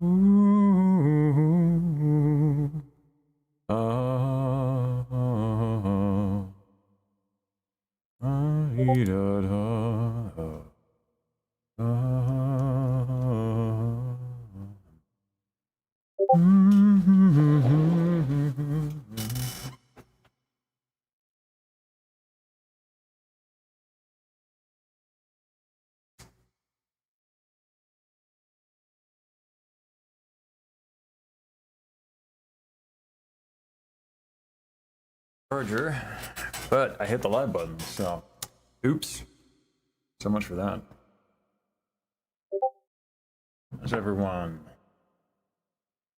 Ooh, ah, da, da, Charger, but I hit the live button, so oops. So much for that. How's everyone?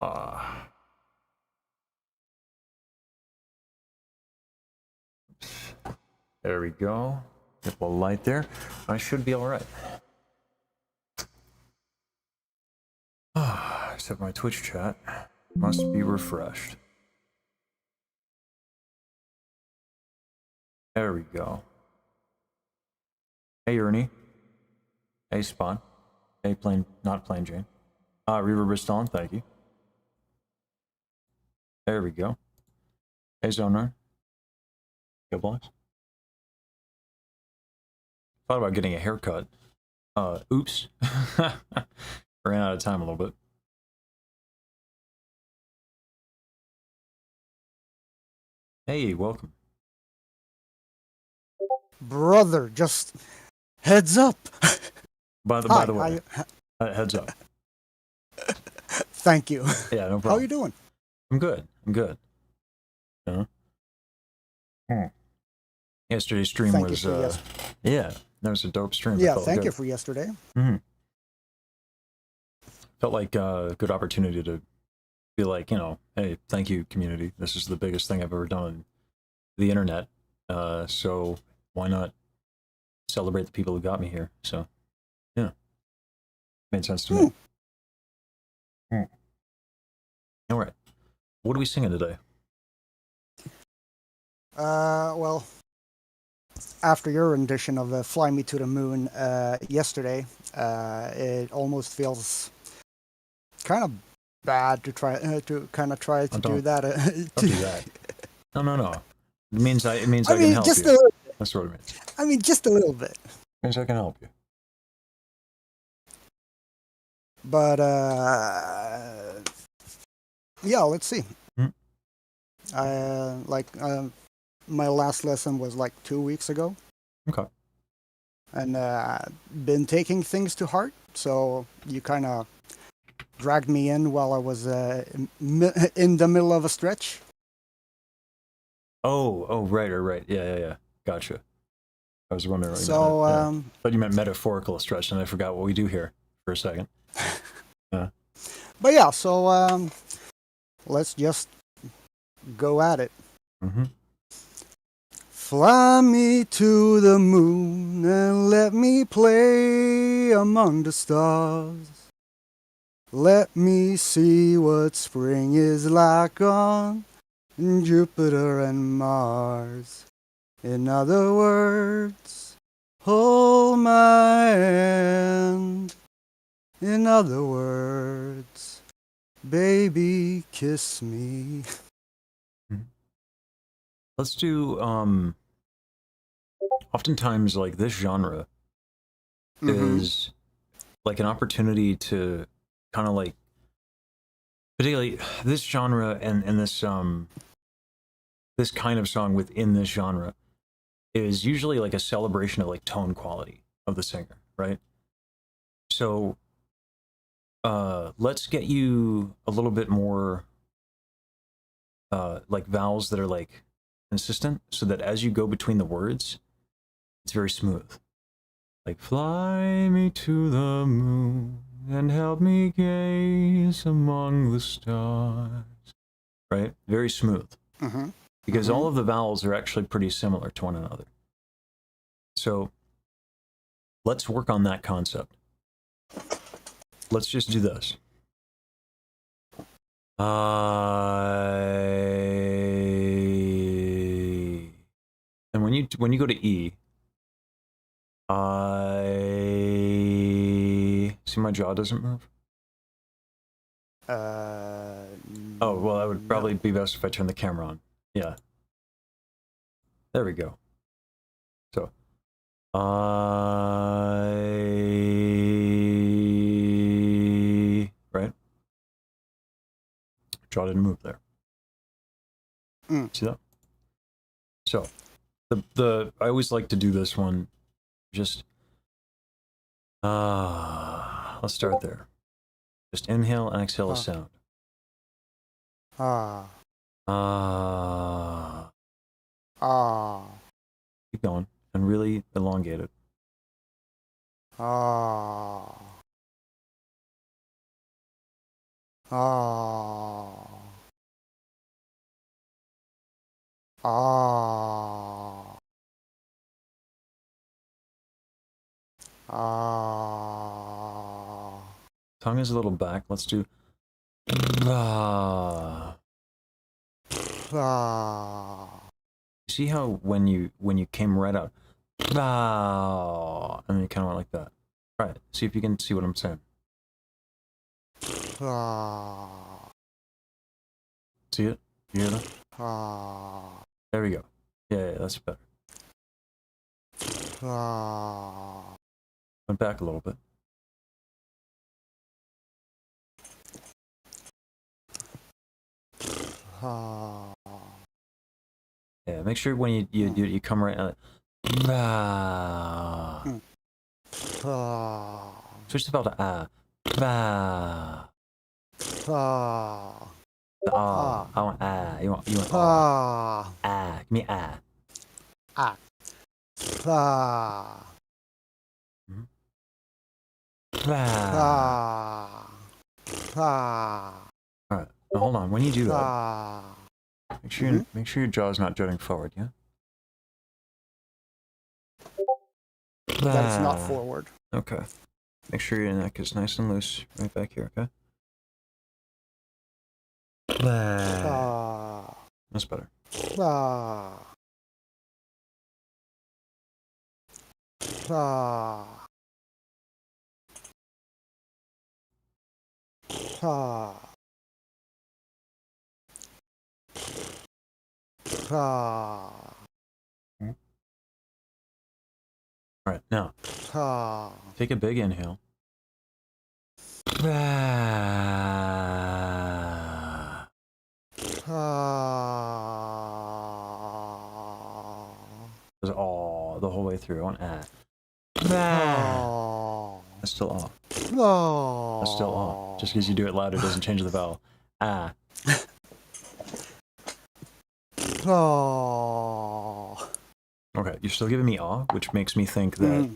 Ah. There we go. Get the light there. I should be all right. Except my Twitch chat must be refreshed. There we go. Hey, Ernie. Hey, Spawn. Hey, not Plain Jane. Reaver Bristol, thank you. There we go. Hey, Zonar. Go Blocks. Thought about getting a haircut. Oops. Ran out of time a little bit. Hey, welcome. Brother, just heads up. By the way, heads up. Thank you. Yeah, no problem. How are you doing? I'm good. Yesterday's stream was yeah, that was a dope stream. Yeah, thank you for yesterday. Felt like a good opportunity to be like, hey, thank you, community. This is the biggest thing I've ever done on the internet. So why not celebrate the people who got me here? So yeah, made sense to me. All right, what are we singing today? Well, after your rendition of "Fly Me to the Moon" yesterday, it almost feels kind of bad to try to do that. Don't do that. No. It means I can help just you. A little bit. That's what it means. I mean, just a little bit. It means I can help you. But yeah, let's see. My last lesson was like 2 weeks ago. Okay. And been taking things to heart. So you kind of dragged me in while I was in the middle of a stretch. Oh, right. Yeah. Gotcha. I was wondering. So, but you meant metaphorical stretch, and I forgot what we do here for a second. Yeah. But yeah, so let's just go at it. Fly me to the moon and let me play among the stars. Let me see what spring is like on Jupiter and Mars. In other words, hold my hand. In other words, baby, kiss me. Let's do, oftentimes, like, this genre is, like, an opportunity to kind of, like, particularly this genre and this, this kind of song within this genre is usually, like, a celebration of, like, tone quality of the singer, right? So, let's get you a little bit more, like, vowels that are, like, consistent, so that as you go between the words, it's very smooth. Like, fly me to the moon and help me gaze among the stars. Right? Very smooth. Because all of the vowels are actually pretty similar to one another. So let's work on that concept. Let's just do this. And when you go to E, see my jaw doesn't move? Oh, well, that would probably No. be best if I turn the camera on. Yeah. There we go. So, right? Jaw didn't move there. See that? So, I always like to do this one. Just, let's start there. Just inhale and exhale a sound. Ah. Ah. Ah. Keep going and really elongate it. Ah. Ah. Ah. Ah. Tongue is a little back. Let's do. Ah. Ah. See how when you came right out, and then you kind of went like that. Try it. See if you can see what I'm saying. Ah. See it? You hear that? Ah. There we go. Yeah, that's better. Ah. Went back a little bit. Ah. Yeah, make sure when you come right out. Ah. Ah. Switch the vowel to ah. Ah. Ah. Ah. I want ah. You want ah. Ah. Ah. Give me ah. Ah. Ah. Mm-hmm. Ah. Ah. All right. Now hold on. When you do that, Ah. make sure your jaw's not jutting forward. Yeah. That it's not forward. Okay. Make sure your neck is nice and loose right back here. Okay. Ah. That's better. Ah. Ah. Ah. Ah. All right. Now Ah. take a big inhale. Ah. Ah. That's all the whole way through. On ah. Ah. That's still off. That's still off. Ah. Just because you do it louder doesn't change the vowel. Ah. Ah. Okay. You're still giving me ah, which makes me think that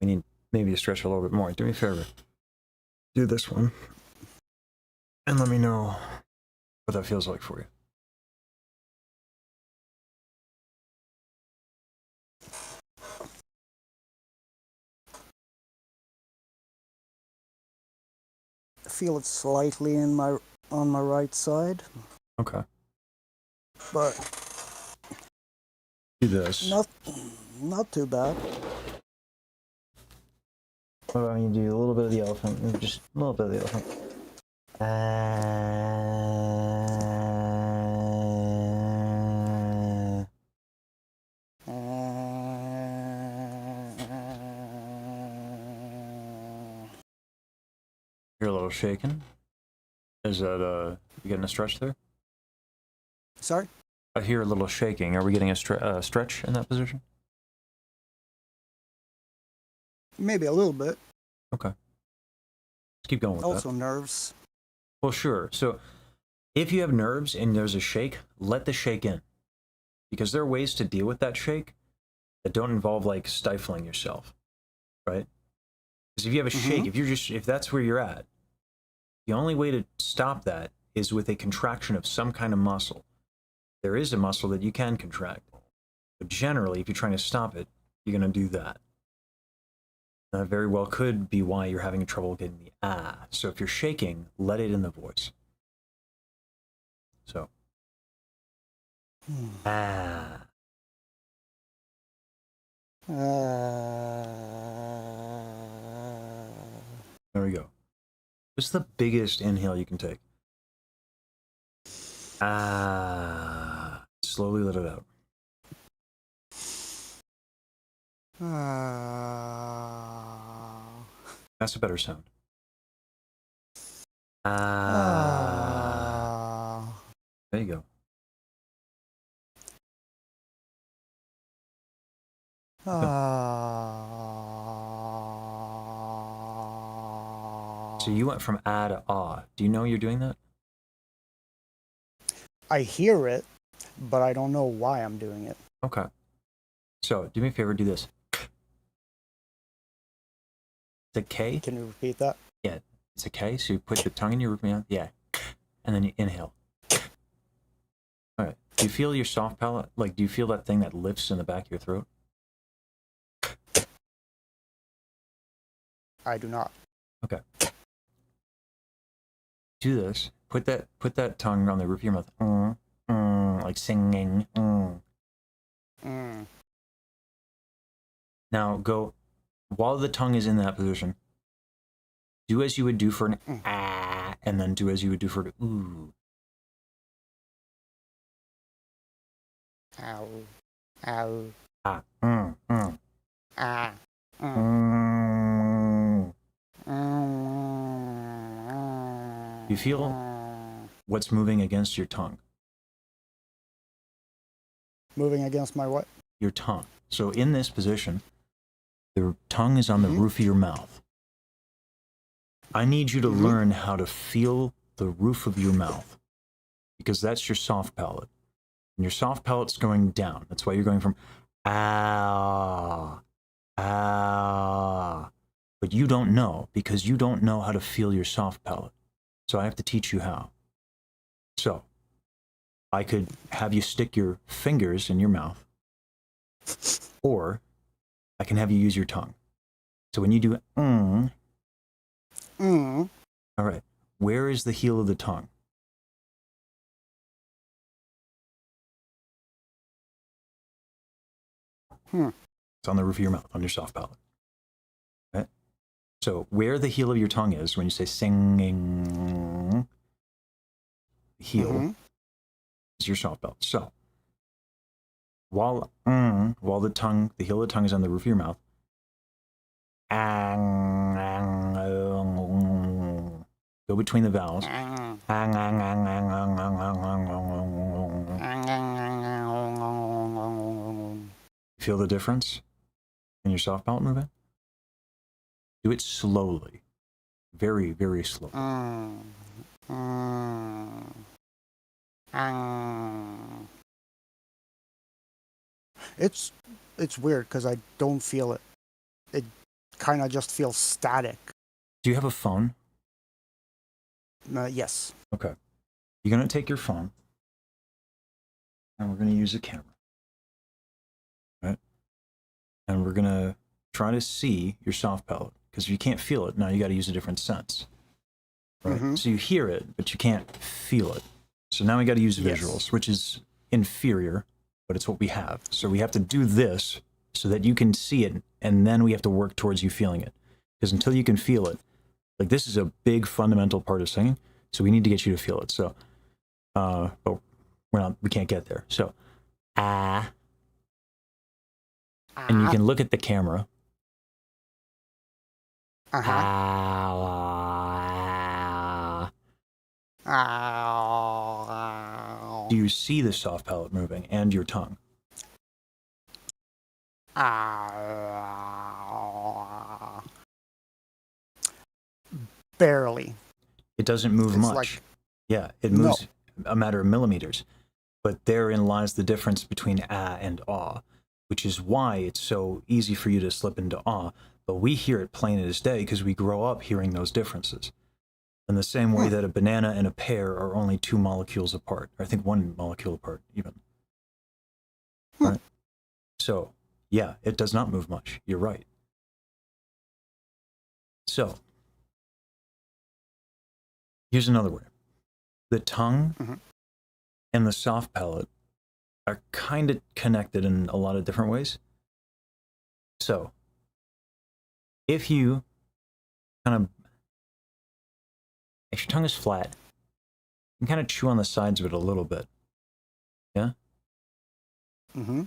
we need maybe to stretch a little bit more. Do me a favor. Do this one. And let me know what that feels like for you. I feel it slightly on my right side, Okay. but Do this. not too bad. What about you do a little bit of the elephant? Just a little bit of the elephant. You're a little shaken. Is that you getting a stretch there? Sorry? I hear a little shaking. Are we getting a stretch in that position? Maybe a little bit. Okay. Let's keep going with Also that. nerves. Well, sure. So if you have nerves and there's a shake, let the shake in. Because there are ways to deal with that shake that don't involve like stifling yourself, right? Because if you have a shake, if that's where you're at, the only way to stop that is with a contraction of some kind of muscle. There is a muscle that you can contract, but generally, if you're trying to stop it, you're going to do that. That very well could be why you're having trouble getting the ah. So if you're shaking, let it in the voice. So, ah. Uh, There we go. What's the biggest inhale you can take? Ah. Slowly let it out. That's a better sound. There you go. So you went from ah to ah. Do you know you're doing that? I hear it, but I don't know why I'm doing it. Okay. So do me a favor, do this. It's a K? Can you repeat that? Yeah, it's a K. So you put the tongue in your roof mouth. Yeah. And then you inhale. All right. Do you feel your soft palate? Like, do you feel that thing that lifts in the back of your throat? I do not. Okay. Do this. Put that tongue on the roof of your mouth. Like singing. Now go, while the tongue is in that position, do as you would do for an ah, and then do as you would do for an ooh. Ow. Ow. Ah. Ah. You feel what's moving against your tongue? Moving against my what? Your tongue. So in this position, the tongue is on the roof of your mouth. I need you to learn how to feel the roof of your mouth, because that's your soft palate. And your soft palate's going down. That's why you're going from ah, ah. But you don't know, because you don't know how to feel your soft palate. So I have to teach you how. So I could have you stick your fingers in your mouth, or I can have you use your tongue. So when you do all right, where is the heel of the tongue? It's on the roof of your mouth, on your soft palate. Right? So where the heel of your tongue is, when you say singing, the heel is your soft palate. So while the heel of the tongue is on the roof of your mouth, go between the vowels. Feel the difference in your soft palate movement? Do it slowly. Very, very slowly. It's weird because I don't feel it. It kind of just feels static. Do you have a phone? Yes. Okay. You're going to take your phone, and we're going to use a camera. Right? And we're going to try to see your soft palate, because if you can't feel it, now you got to use a different sense. Right? So you hear it, but you can't feel it. So now we got to use visuals, which is inferior, but it's what we have. So we have to do this so that you can see it, and then we have to work towards you feeling it. Because until you can feel it, like, this is a big fundamental part of singing, so we need to get you to feel it. So, but we can't get there. So, ah. And you can look at the camera. Do you see the soft palate moving and your tongue? Barely. It doesn't move It's much. like, Yeah, it moves a matter of millimeters. But therein lies the difference between ah and ah, which is why it's so easy for you to slip into ah. But we hear it plain as day because we grow up hearing those differences. In the same way that a banana and a pear are only 2 molecules apart. Or I think 1 molecule apart, even. Right? So, yeah, it does not move much. You're right. So, here's another way. The tongue and the soft palate are kind of connected in a lot of different ways. So, if you kind of if your tongue is flat, you can kind of chew on the sides of it a little bit. Yeah? Mm-hmm.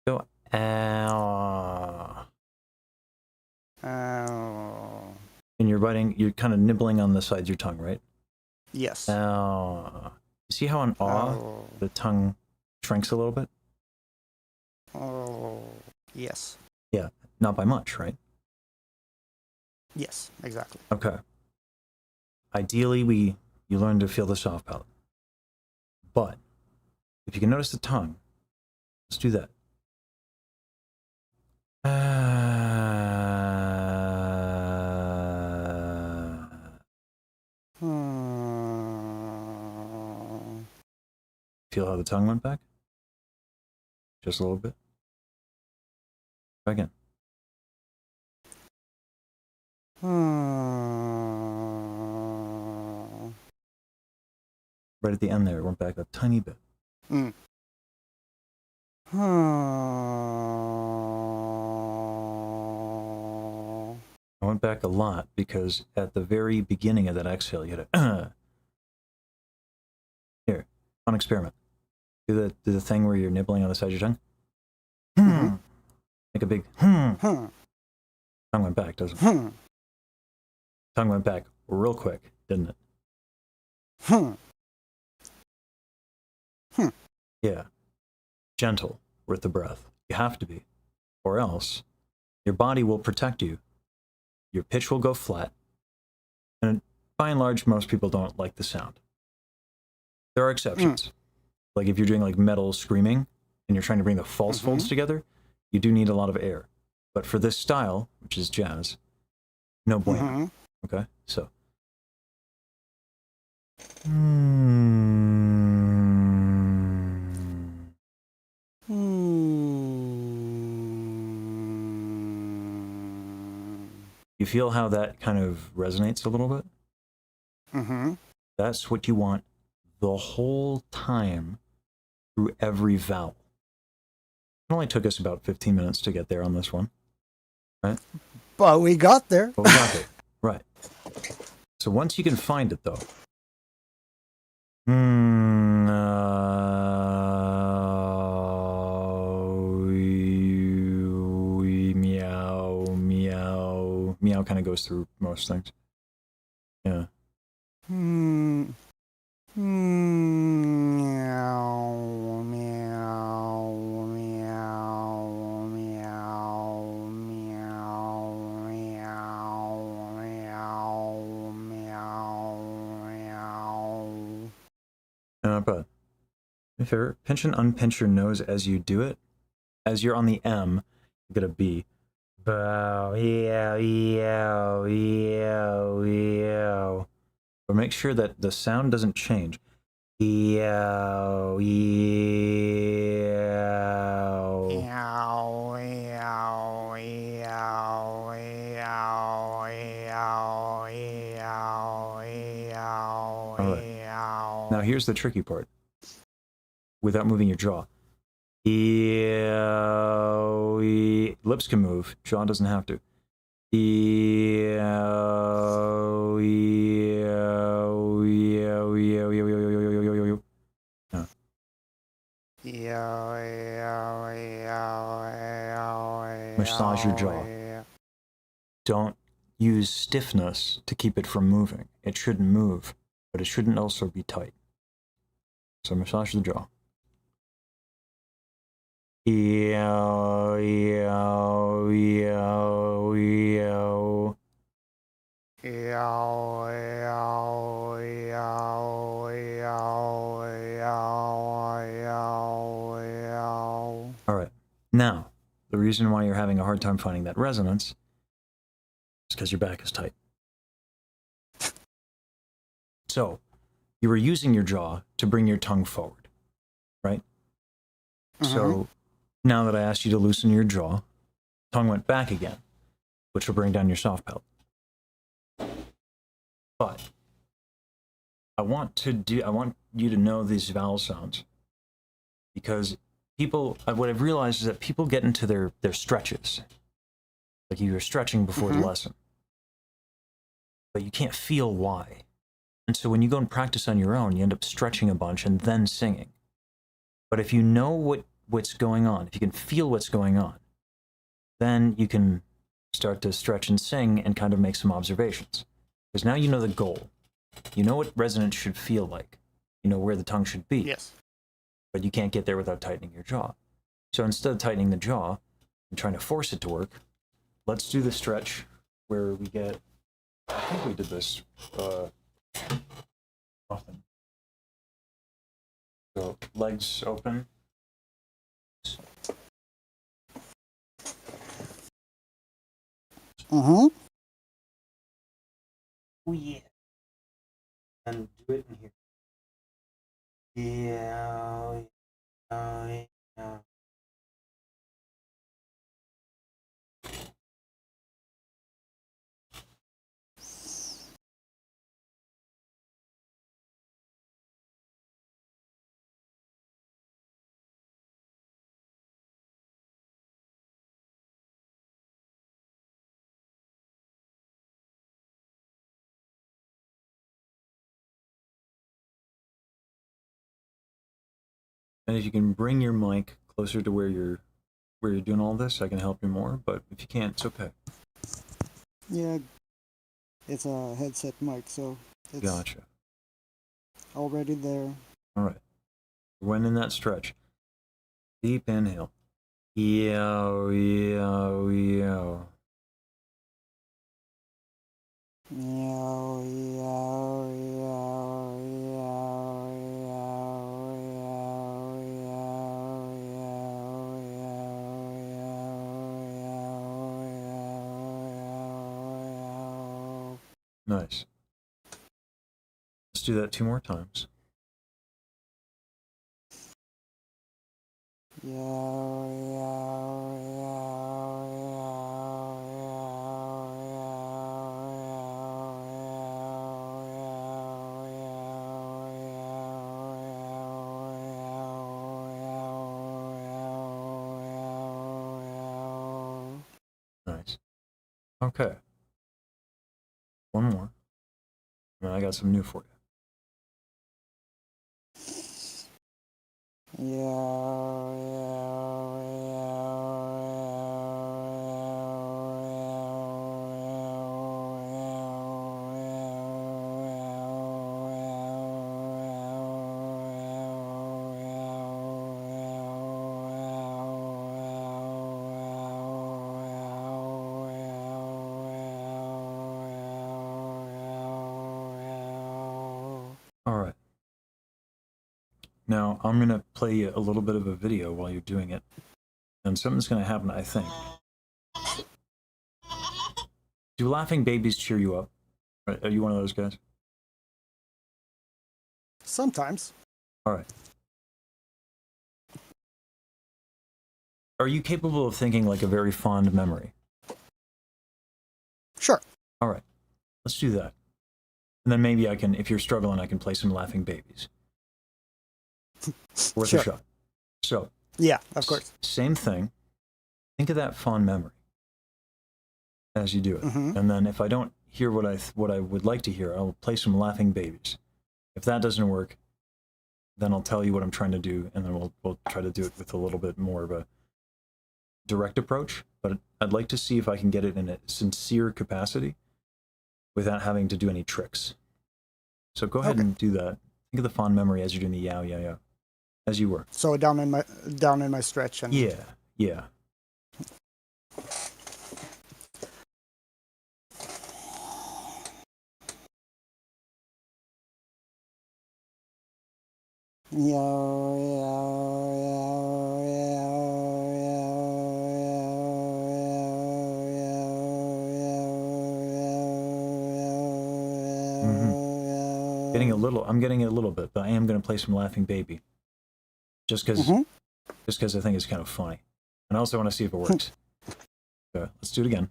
Go, ow. Oh. And you're kind of nibbling on the sides of your tongue, right? Yes. Ow. You see how on aw, Oh. the tongue shrinks a little bit? Oh. Yes. Yeah, not by much, right? Yes, exactly. Okay. Ideally, you learn to feel the soft palate. But if you can notice the tongue, let's do that. Feel how the tongue went back? Just a little bit. Try again. Right at the end there, it went back a tiny bit. Mm. I went back a lot because at the very beginning of that exhale, you had a here, fun experiment. Do the thing where you're nibbling on the side of your tongue. Mm-hmm. Make a big Tongue went back, doesn't it? Tongue went back real quick, didn't it? Yeah. Gentle with the breath. You have to be. Or else your body will protect you. Your pitch will go flat. And by and large, most people don't like the sound. There are exceptions. Like if you're doing like metal screaming and you're trying to bring the false folds together, you do need a lot of air. But for this style, which is jazz, no bueno. Okay? So. You feel how that kind of resonates a little bit? That's what you want the whole time through every vowel. It only took us about 15 minutes to get there on this one, right? But we got there. But we got there, right. So once you can find it, though, meow, meow. Meow kind of goes through most things. Yeah. Meow, meow, meow, meow, meow, meow, meow. Not bad. If you pinch and unpinch your nose as you do it, as you're on the M, you get a B. Bow, but make sure that the sound doesn't change. Alright. Now here's the tricky part. Without moving your jaw. Lips can move, jaw doesn't have to. Massage your jaw. Don't use stiffness to keep it from moving. It shouldn't move, but it shouldn't also be tight. So massage the jaw. Alright, now, the reason why you're having a hard time finding that resonance is because your back is tight. So, you were using your jaw to bring your tongue forward, right? So, now that I asked you to loosen your jaw, tongue went back again, which will bring down your soft palate. But I want you to know these vowel sounds because what I've realized is that people get into their stretches, like you were stretching before the lesson, but you can't feel why. And so when you go and practice on your own, you end up stretching a bunch and then singing. But if you know what's going on, if you can feel what's going on, then you can start to stretch and sing and kind of make some observations. Because now you know the goal. You know what resonance should feel like. You know where the tongue should be. Yes. But you can't get there without tightening your jaw. So instead of tightening the jaw and trying to force it to work, let's do the stretch where we get, I think we did this often. So legs open. Mm-hmm. Oh yeah. And do it in here. Yeah. Yeah. And if you can bring your mic closer to where you're doing all this, I can help you more. But if you can't, it's okay. Yeah, it's a headset mic, so it's Gotcha. already there. All right. When in that stretch, deep inhale. Yow, yow, yow. Meow, meow, meow, meow, meow, meow, meow, meow, meow, meow. Nice. Let's do that 2 more times. Nice. Okay. One more. And I got some new for you. All right. Now, I'm going to play you a little bit of a video while you're doing it. And something's going to happen, I think. Do laughing babies cheer you up? Are you one of those guys? Sometimes. All right. Are you capable of thinking like a very fond memory? Sure. All right. Let's do that. And then maybe I can, if you're struggling, I can play some laughing babies. Worth Sure. a shot. So, Yeah, of course. Same thing. Think of that fond memory as you do it. Mm-hmm. And then if I don't hear what I would like to hear, I'll play some laughing babies. If that doesn't work, then I'll tell you what I'm trying to do, and then we'll try to do it with a little bit more of a direct approach. But I'd like to see if I can get it in a sincere capacity without having to do any tricks. So go ahead and do that. Think of the fond memory as you're doing the yow, yow, yow, as you were. So down in my stretch and Yeah, yeah. I'm getting it a little bit, but I am going to play some Laughing Baby. Just because I think it's kind of funny. And I also want to see if it works. So let's do it again.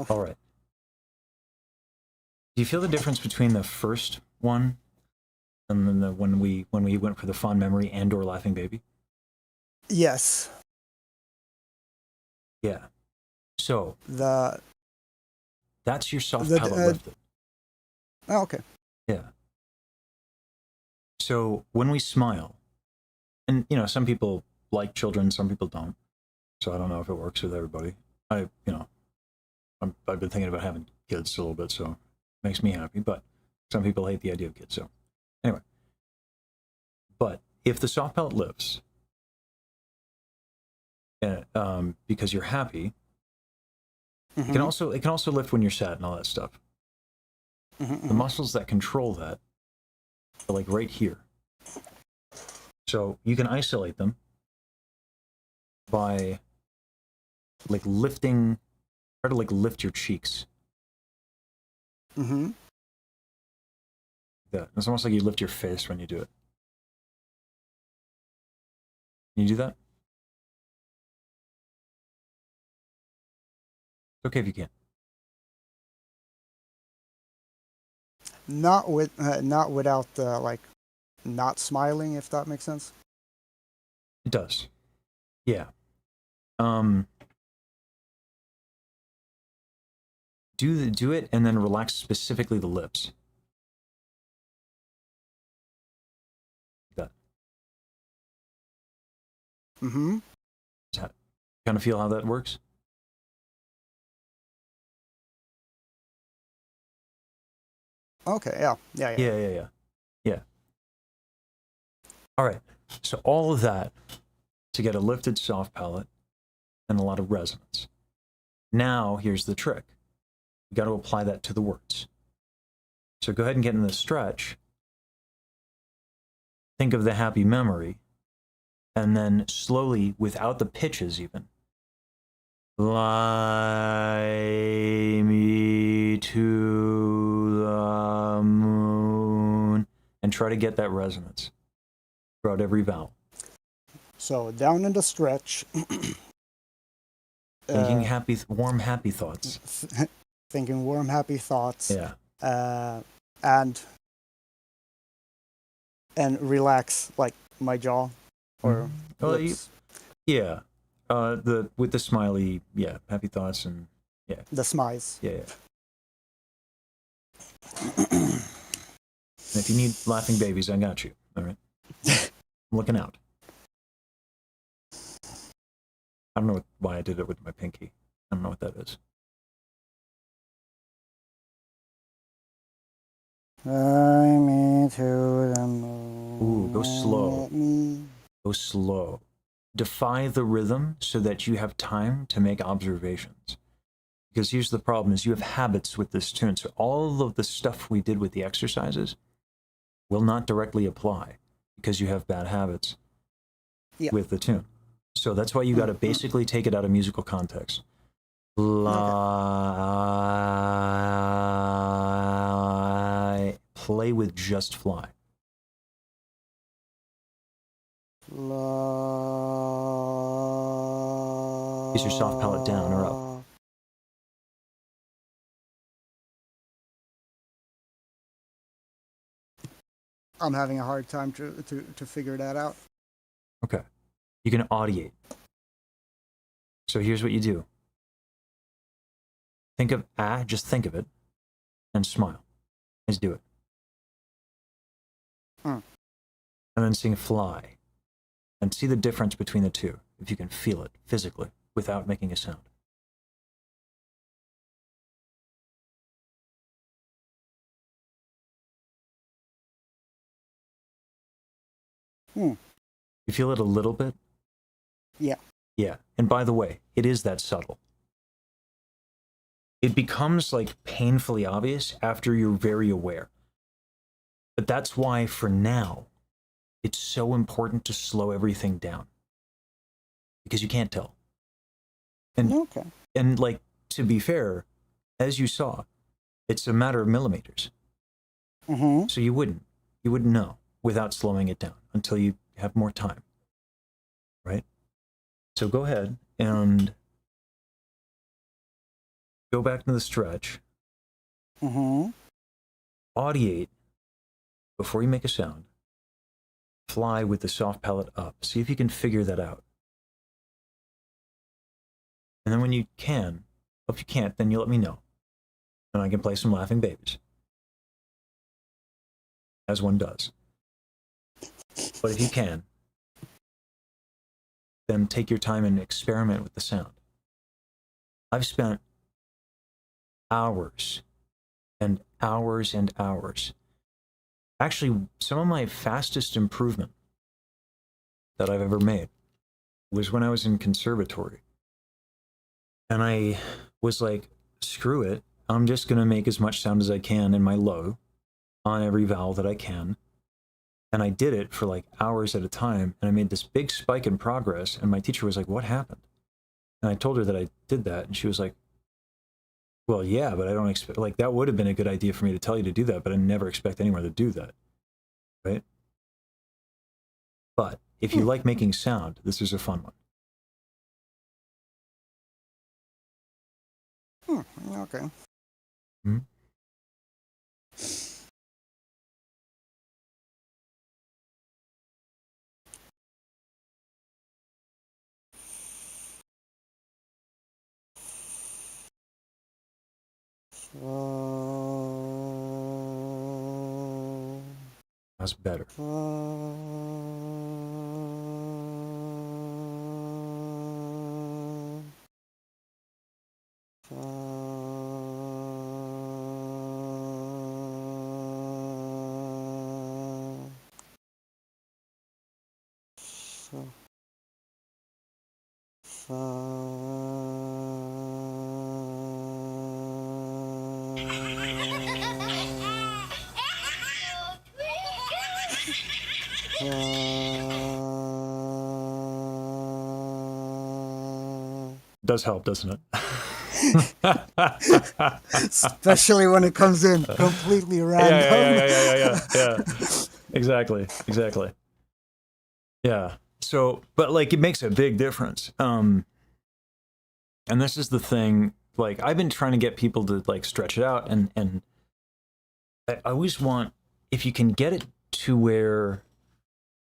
All right. Do you feel the difference between the first one and then the when we went for the fond memory and or laughing baby? Yes. Yeah. So The that's your soft the palate lifted. oh, okay. Yeah. So when we smile, and you know, some people like children, some people don't. So I don't know if it works with everybody. I've been thinking about having kids a little bit, so it makes me happy. But some people hate the idea of kids. So anyway, but if the soft palate lifts, because you're happy, Mm-hmm. it can also lift when you're sad and all that stuff. Mm-hmm. The muscles that control that are like right here. So you can isolate them by like lifting, try to like lift your cheeks. Mm-hmm. That it's almost like you lift your face when you do it. Can you do that? It's okay if you can't. Not without like not smiling, if that makes sense. It does. Yeah. Um, do it and then relax specifically the lips. That Mm-hmm. kind of feel how that works. Okay. Yeah. Yeah. Yeah. Yeah. All right. So all of that to get a lifted soft palate and a lot of resonance. Now here's the trick. You got to apply that to the words. So go ahead and get in the stretch. Think of the happy memory, and then slowly, without the pitches even, fly me to the moon, and try to get that resonance throughout every vowel. So down in the stretch. Thinking warm, happy thoughts. Thinking warm, happy thoughts. Yeah. And relax like my jaw or lips. Yeah. With the smiley, yeah, happy thoughts and yeah. The smiles. Yeah. And if you need laughing babies, I got you. All right. I'm looking out. I don't know why I did it with my pinky. I don't know what that is. Fly me to the moon. Ooh, go slow. Go slow. Defy the rhythm so that you have time to make observations. Because here's the problem is you have habits with this tune. So all of the stuff we did with the exercises will not directly apply because you have bad habits with the tune. So that's why you got to basically take it out of musical context. Fly. Play with just fly. Is your soft palate down or up? I'm having a hard time to figure that out. Okay. You can audiate. So here's what you do. Think of just think of it, and smile. Let's do it. And then sing fly. And see the difference between the two, if you can feel it physically, without making a sound. You feel it a little bit? Yeah. Yeah. And by the way, it is that subtle. It becomes like painfully obvious after you're very aware. But that's why, for now, it's so important to slow everything down. Because you can't tell. And like, to be fair, as you saw, it's a matter of millimeters. So you wouldn't know without slowing it down until you have more time. Right? So go ahead and go back to the stretch. audiate before you make a sound. Fly with the soft palate up. See if you can figure that out. And then when you can, if you can't, then you let me know. And I can play some laughing babies. As one does. But if you can, then take your time and experiment with the sound. I've spent hours and hours and hours. Actually, some of my fastest improvement that I've ever made was when I was in conservatory. And I was like, screw it. I'm just going to make as much sound as I can in my low on every vowel that I can. And I did it for like hours at a time. And I made this big spike in progress. And my teacher was like, what happened? And I told her that I did that. And she was like, well, yeah, but I don't expect, like, that would have been a good idea for me to tell you to do that, but I never expect anyone to do that. Right? But if you like making sound, this is a fun one. Okay. Hmm? That's better. Does help, doesn't it? Especially when it comes in completely random. Yeah. Exactly. Yeah. So, but like, it makes a big difference. And this is the thing. Like, I've been trying to get people to like stretch it out, and I always want, if you can get it to where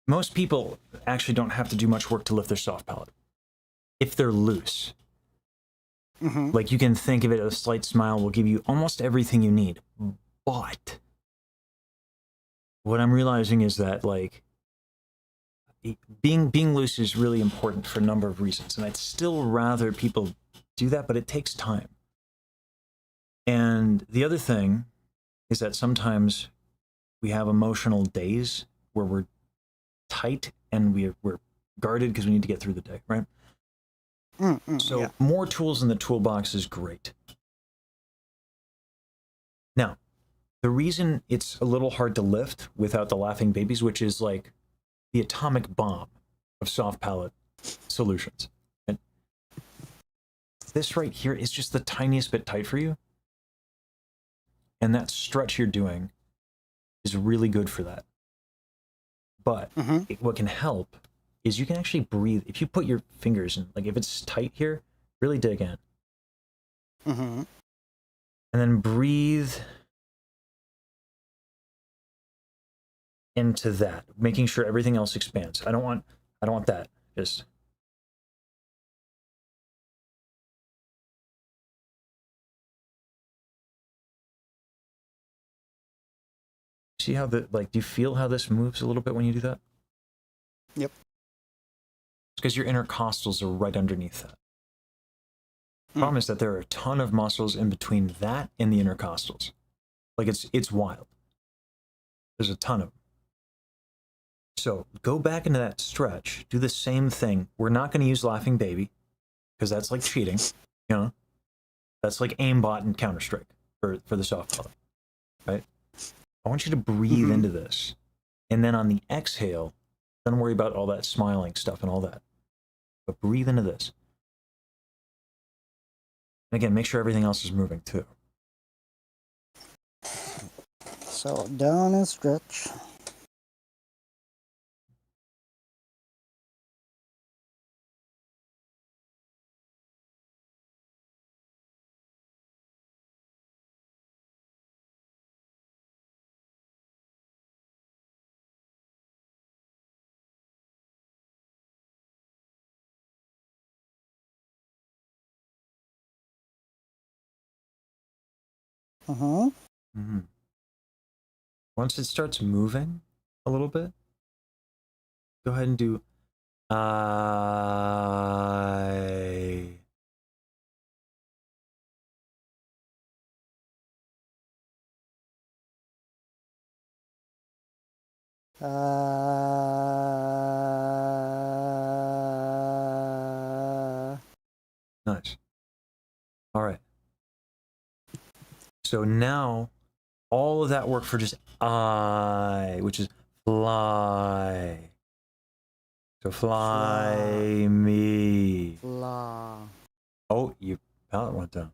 most people actually don't have to do much work to lift their soft palate if they're loose. Mm-hmm. Like, you can think of it, a slight smile will give you almost everything you need. But what I'm realizing is that, like, being loose is really important for a number of reasons, and I'd still rather people do that, but it takes time. And the other thing is that sometimes we have emotional days where we're tight and we're guarded because we need to get through the day, right? So Yeah. more tools in the toolbox is great. Now, the reason it's a little hard to lift without the laughing babies, which is like the atomic bomb of soft palate solutions. And this right here is just the tiniest bit tight for you. And that stretch you're doing is really good for that. But what can help is you can actually breathe. If you put your fingers in, like if it's tight here, really dig in. Mm-hmm. And then breathe into that, making sure everything else expands. I don't want that. Just see how the, like, do you feel how this moves a little bit when you do that? Yep. It's because your intercostals are right underneath that. Problem is that there are a ton of muscles in between that and the intercostals. Like, it's wild. There's a ton of them. So go back into that stretch, do the same thing. We're not going to use laughing baby because that's like cheating, you know? That's like aimbot and Counter-Strike for the soft palate, right? I want you to breathe into this. And then on the exhale, don't worry about all that smiling stuff and all that. But breathe into this. And again, make sure everything else is moving too. So down and stretch. Mm-hmm. Mm-hmm. Once it starts moving a little bit, go ahead and do I. Nice. All right. So now all of that work for just I, which is fly. So fly me. Fly. Oh, your palette went down.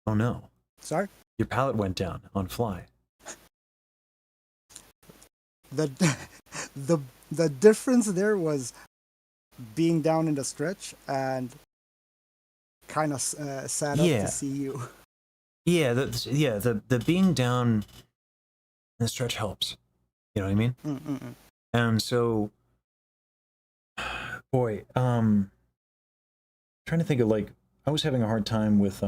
Oh no. Sorry? Your palette went down on fly. The the difference there was being down in the stretch and kind of sad up to Yeah. see you. Yeah, the being down in the stretch helps. You know what I mean? Mm-mm-mm. And so boy, trying to think of like I was having a hard time with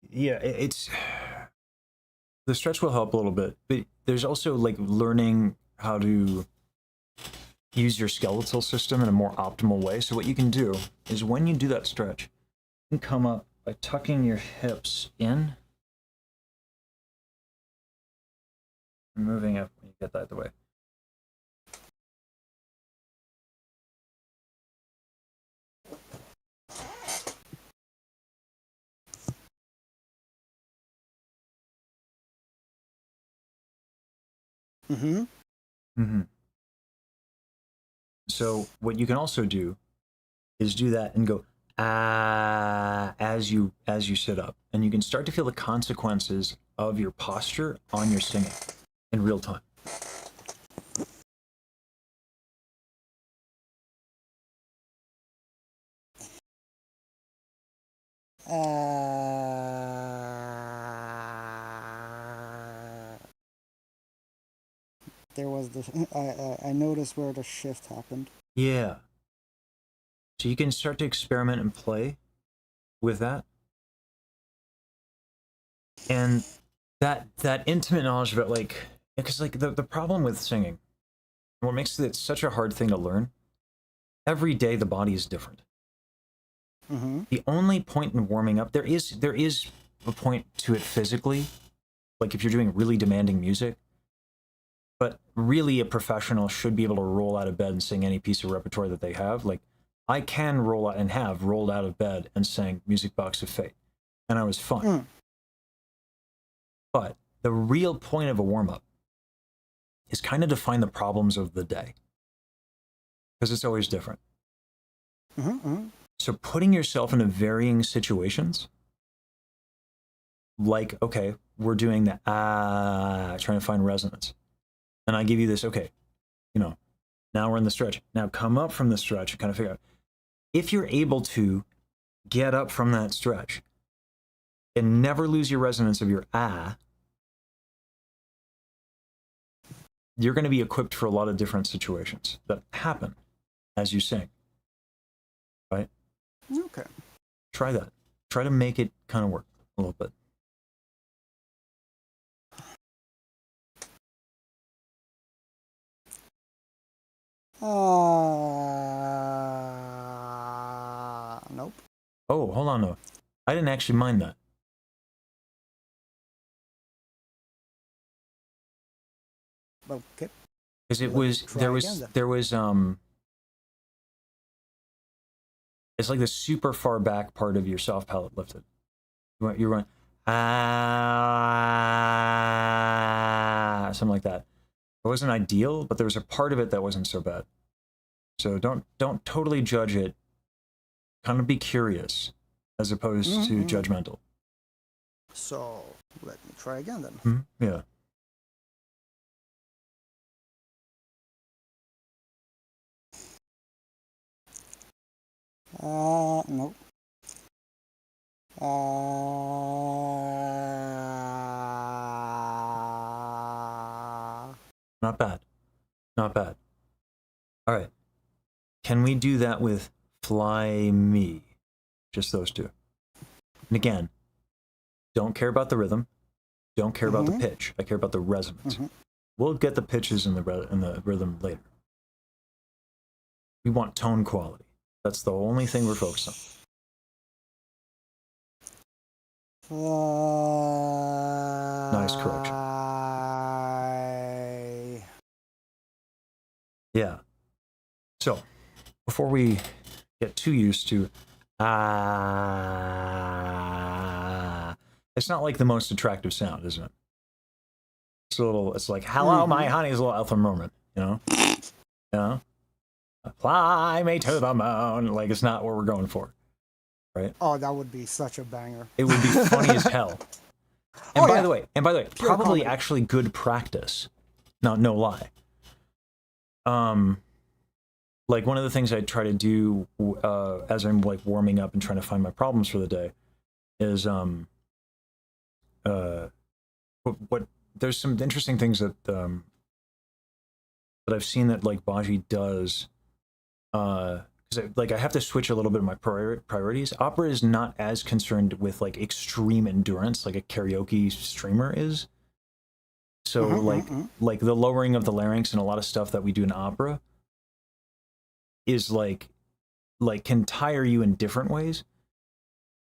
yeah, it's the stretch will help a little bit, but there's also like learning how to use your skeletal system in a more optimal way. So what you can do is when you do that stretch, you can come up by tucking your hips in and moving up when you get that the way. Mm-hmm. Mm-hmm. So what you can also do is do that and go ah as you sit up, and you can start to feel the consequences of your posture on your singing in real time. There was the I noticed where the shift happened. Yeah. So you can start to experiment and play with that. And that intimate knowledge about like because like the problem with singing, what makes it such a hard thing to learn, every day the body is different. Mm-hmm. The only point in warming up, there is a point to it physically, like if you're doing really demanding music, but really a professional should be able to roll out of bed and sing any piece of repertoire that they have. Like I can roll out and have rolled out of bed and sang Music Box of Fate, and I was fine. Mm. But the real point of a warm-up is kind of to find the problems of the day, because it's always different. Mm-hmm. Mm-hmm. So putting yourself into varying situations, like, okay, we're doing the trying to find resonance. And I give you this, okay, you know, now we're in the stretch. Now come up from the stretch and kind of figure out if you're able to get up from that stretch and never lose your resonance of your you're going to be equipped for a lot of different situations that happen as you sing. Right? Okay. Try that. Try to make it kind of work a little bit. Nope. Oh, hold on though. I didn't actually mind that. Okay. Because it Let me was try again then. there was it's like the super far back part of your soft palate lifted. You're going something like that. It wasn't ideal, but there was a part of it that wasn't so bad. So don't totally judge it. Kind of be curious as opposed to judgmental. So let me try again then. Yeah. Nope. Not bad. Not bad. All right. Can we do that with Fly Me? Just those two. And again, don't care about the rhythm. Don't care about the pitch. I care about the resonance. We'll get the pitches and the rhythm later. We want tone quality. That's the only thing we're focused on. Nice correction. Yeah. So, before we get too used to it's not like the most attractive sound, isn't it? It's a little, it's like, hello, my honey, is a little Ethel Merman, you know? You know? Fly me to the moon. Like, it's not what we're going for, right? Oh, that would be such a banger. It would be funny as hell. And by the way, Pure probably comedy. actually good practice. No lie. Like one of the things I try to do as I'm like warming up and trying to find my problems for the day is what there's some interesting things that I've seen that like Baji does. Because like I have to switch a little bit of my priorities. Opera is not as concerned with like extreme endurance like a karaoke streamer is. So like the lowering of the larynx and a lot of stuff that we do in opera is like can tire you in different ways.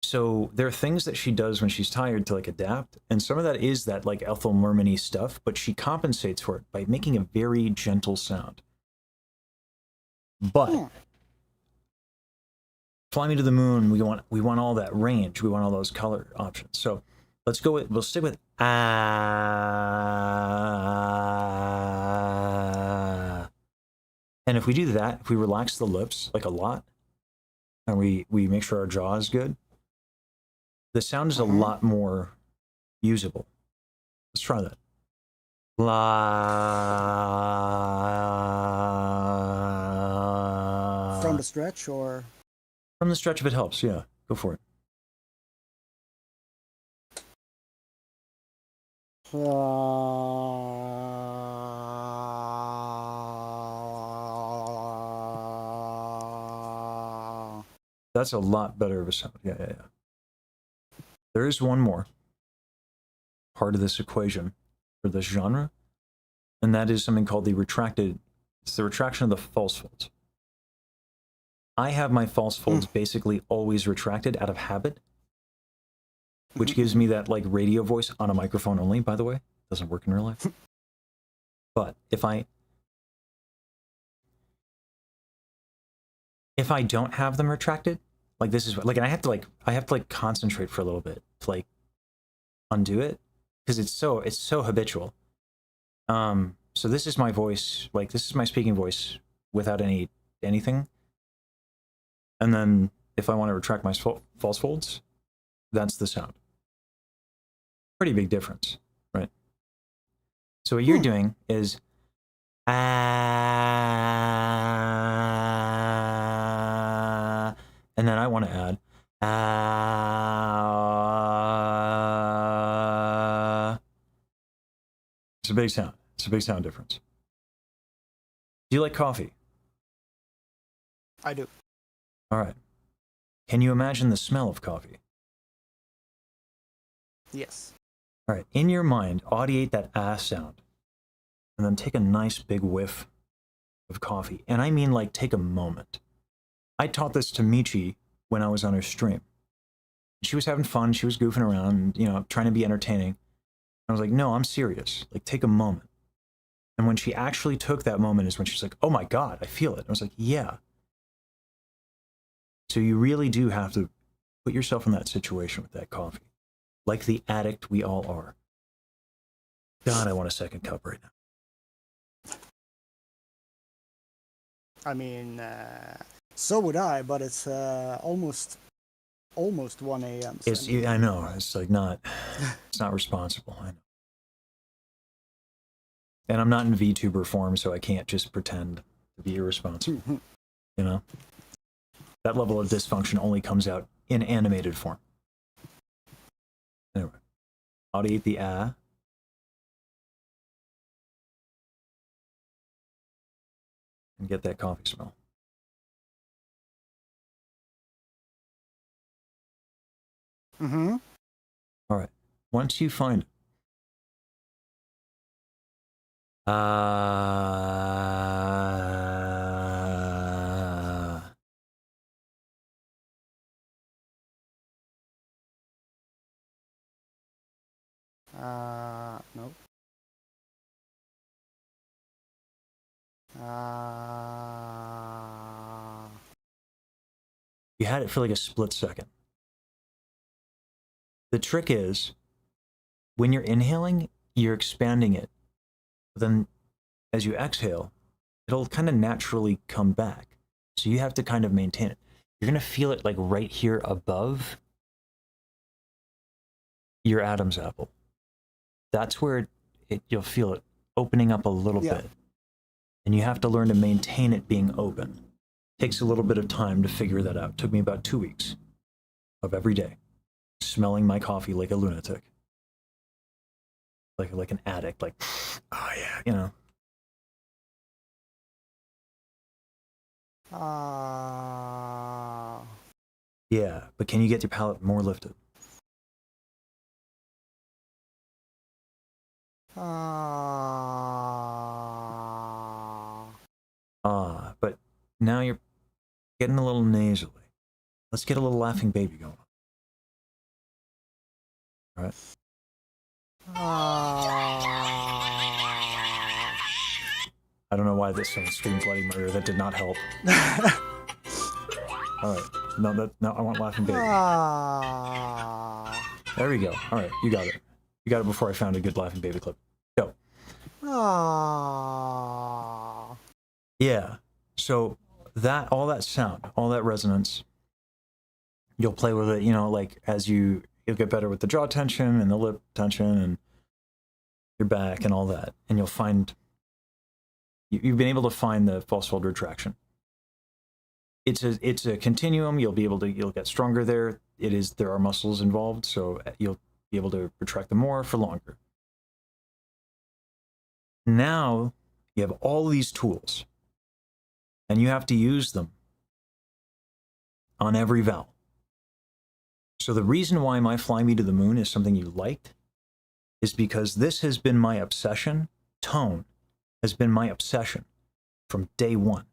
So there are things that she does when she's tired to like adapt, and some of that is that like Ethel Merman-y stuff, but she compensates for it by making a very gentle sound. But Fly Me to the Moon, we want all that range, we want all those color options. So let's go with, we'll stick with ah. And if we do that, if we relax the lips like a lot, and we make sure our jaw is good, the sound is a lot more usable. Let's try that. La. From the stretch or? From the stretch if it helps, yeah. Go for it. That's a lot better of a sound. Yeah. There is one more part of this equation for this genre, and that is something called it's the retraction of the false folds. I have my false folds basically always retracted out of habit, which gives me that like radio voice on a microphone only, by the way. Doesn't work in real life. But if I don't have them retracted, like this is like, and I have to concentrate for a little bit to like undo it because it's so habitual. So this is my voice, like this is my speaking voice without anything. And then if I want to retract my false folds, that's the sound. Pretty big difference, right? So what you're doing is and then I want to add It's a big sound. It's a big sound difference. Do you like coffee? I do. All right. Can you imagine the smell of coffee? Yes. All right. In your mind, audiate that sound, and then take a nice big whiff of coffee. And I mean, like, take a moment. I taught this to Michi when I was on her stream. She was having fun. She was goofing around, you know, trying to be entertaining. I was like, no, I'm serious. Like, take a moment. And when she actually took that moment is when she's like, oh my God, I feel it. I was like, yeah. So you really do have to put yourself in that situation with that coffee. Like the addict we all are. God, I want a second cup right now. I mean, so would I, but it's almost 1 a.m. I know. It's like it's not responsible. I know. And I'm not in VTuber form, so I can't just pretend to be irresponsible. You know? That level of dysfunction only comes out in animated form. Anyway. Audiate the and get that coffee smell. Mm-hmm. All right. Once you find it, Nope. you had it for like a split second. The trick is when you're inhaling, you're expanding it. But then as you exhale, it'll kind of naturally come back. So you have to kind of maintain it. You're going to feel it like right here above your Adam's apple. That's where you'll feel it opening up a little bit. And you have to learn to maintain it being open. Takes a little bit of time to figure that out. Took me about 2 weeks of every day, smelling my coffee like a lunatic. Like an addict, like, oh yeah, you know. Yeah, but can you get your palate more lifted? But now you're getting a little nasally. Let's get a little laughing baby going. All right. I don't know why this song screams bloody murder. That did not help. All right. No, I want laughing baby. There we go. All right, you got it. You got it before I found a good laughing baby clip. Go. Yeah. So that all that sound, all that resonance, you'll play with it, you know, like as you'll get better with the jaw tension and the lip tension and your back and all that. And you'll find you've been able to find the false fold retraction. It's a continuum. You'll get stronger there. There are muscles involved, so you'll be able to retract them more for longer. Now you have all these tools and you have to use them on every vowel. So the reason why my Fly Me to the Moon is something you liked is because this has been my obsession. Tone has been my obsession from day one.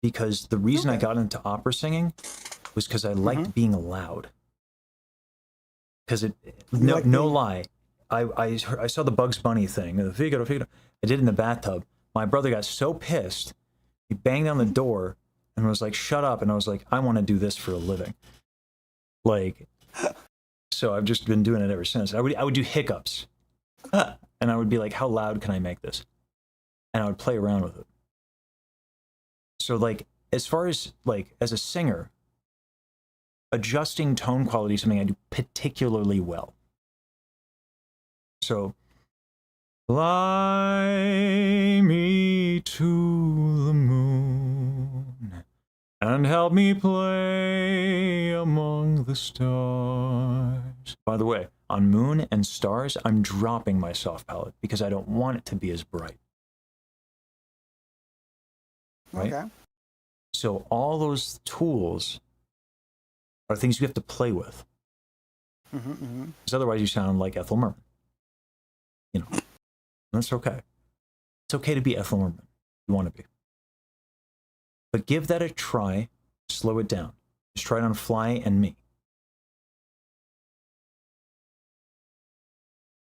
Because the reason I got into opera singing was because I liked being loud. Because no lie, I saw the Bugs Bunny thing, the Figaro. I did it in the bathtub. My brother got so pissed, he banged on the door and was like, "Shut up!" And I was like, "I want to do this for a living." Like, so I've just been doing it ever since. I would do hiccups, and I would be like, "How loud can I make this?" And I would play around with it. So like, as far as like as a singer, adjusting tone quality is something I do particularly well. So, fly me to the moon and help me play among the stars. By the way, on moon and stars, I'm dropping my soft palate because I don't want it to be as bright. Right? Okay. So all those tools are things you have to play with. Because otherwise you sound like Ethel Merman. You know, that's okay. It's okay to be Ethel Merman if you want to be. But give that a try. Slow it down. Just try it on Fly and Me.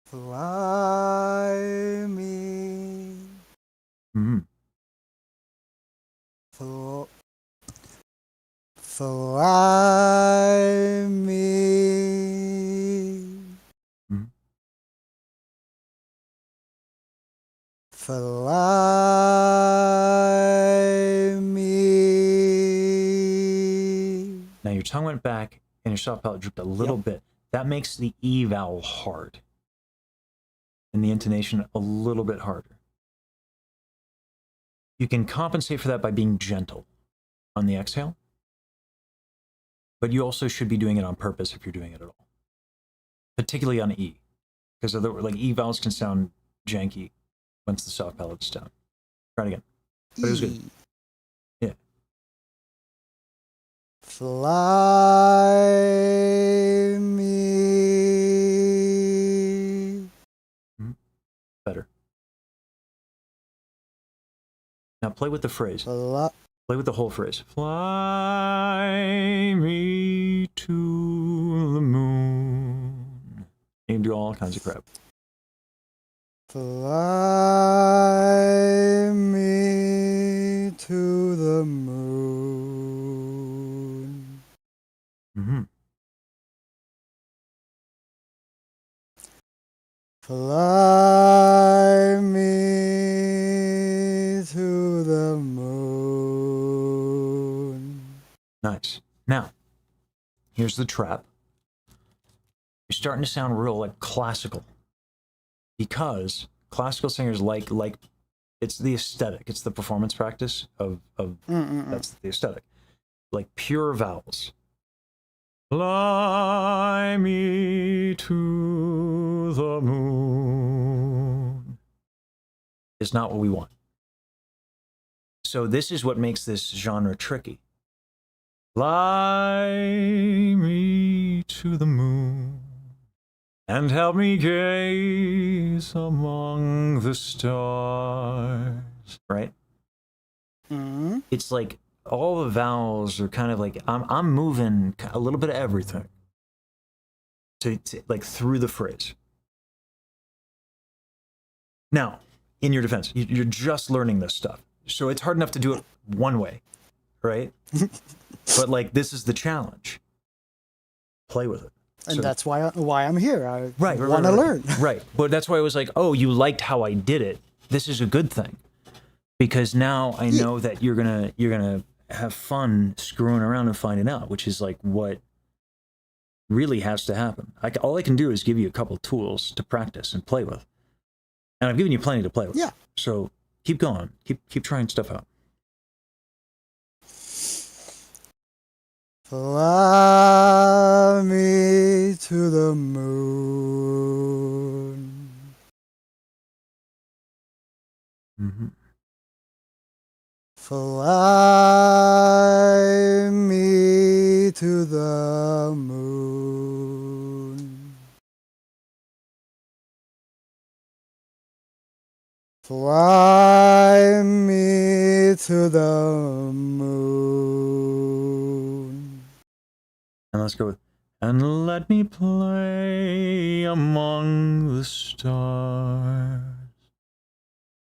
Fly me. Fly me. Fly me. Now your tongue went back and your soft palate drooped a little bit. That makes the E vowel hard. And the intonation a little bit harder. You can compensate for that by being gentle on the exhale. But you also should be doing it on purpose if you're doing it at all. Particularly on E. Because like E vowels can sound janky once the soft palate is down. Try it again. But it was good. Yeah. Fly play with the phrase. Fly Play with the whole phrase. Fly me to the moon. You can do all kinds of crap. me to the moon. Mm-hmm. Fly me to the moon. Nice. Now, here's the trap. You're starting to sound real like classical. Because classical singers like it's the aesthetic, it's the performance practice of that's the aesthetic. Like pure vowels. Fly me to the moon is not what we want. So this is what makes this genre tricky. Fly me to the moon and help me gaze among the stars. Right? Mm-hmm. It's like all the vowels are kind of like I'm moving a little bit of everything to like through the phrase. Now, in your defense, you're just learning this stuff, so it's hard enough to do it one way, right? But like this is the challenge. Play with it. And So, that's why I'm here. I right, want to learn. Right, but that's why I was like, oh, you liked how I did it. This is a good thing, because now I know that you're gonna have fun screwing around and finding out, which is like what really has to happen. All I can do is give you a couple tools to practice and play with, and I've given you plenty to play with. Yeah. So keep going, keep trying stuff out. Fly me to the moon. Mm-hmm. Fly me to the moon. Fly me to the moon. And let's go with, and let me play among the stars.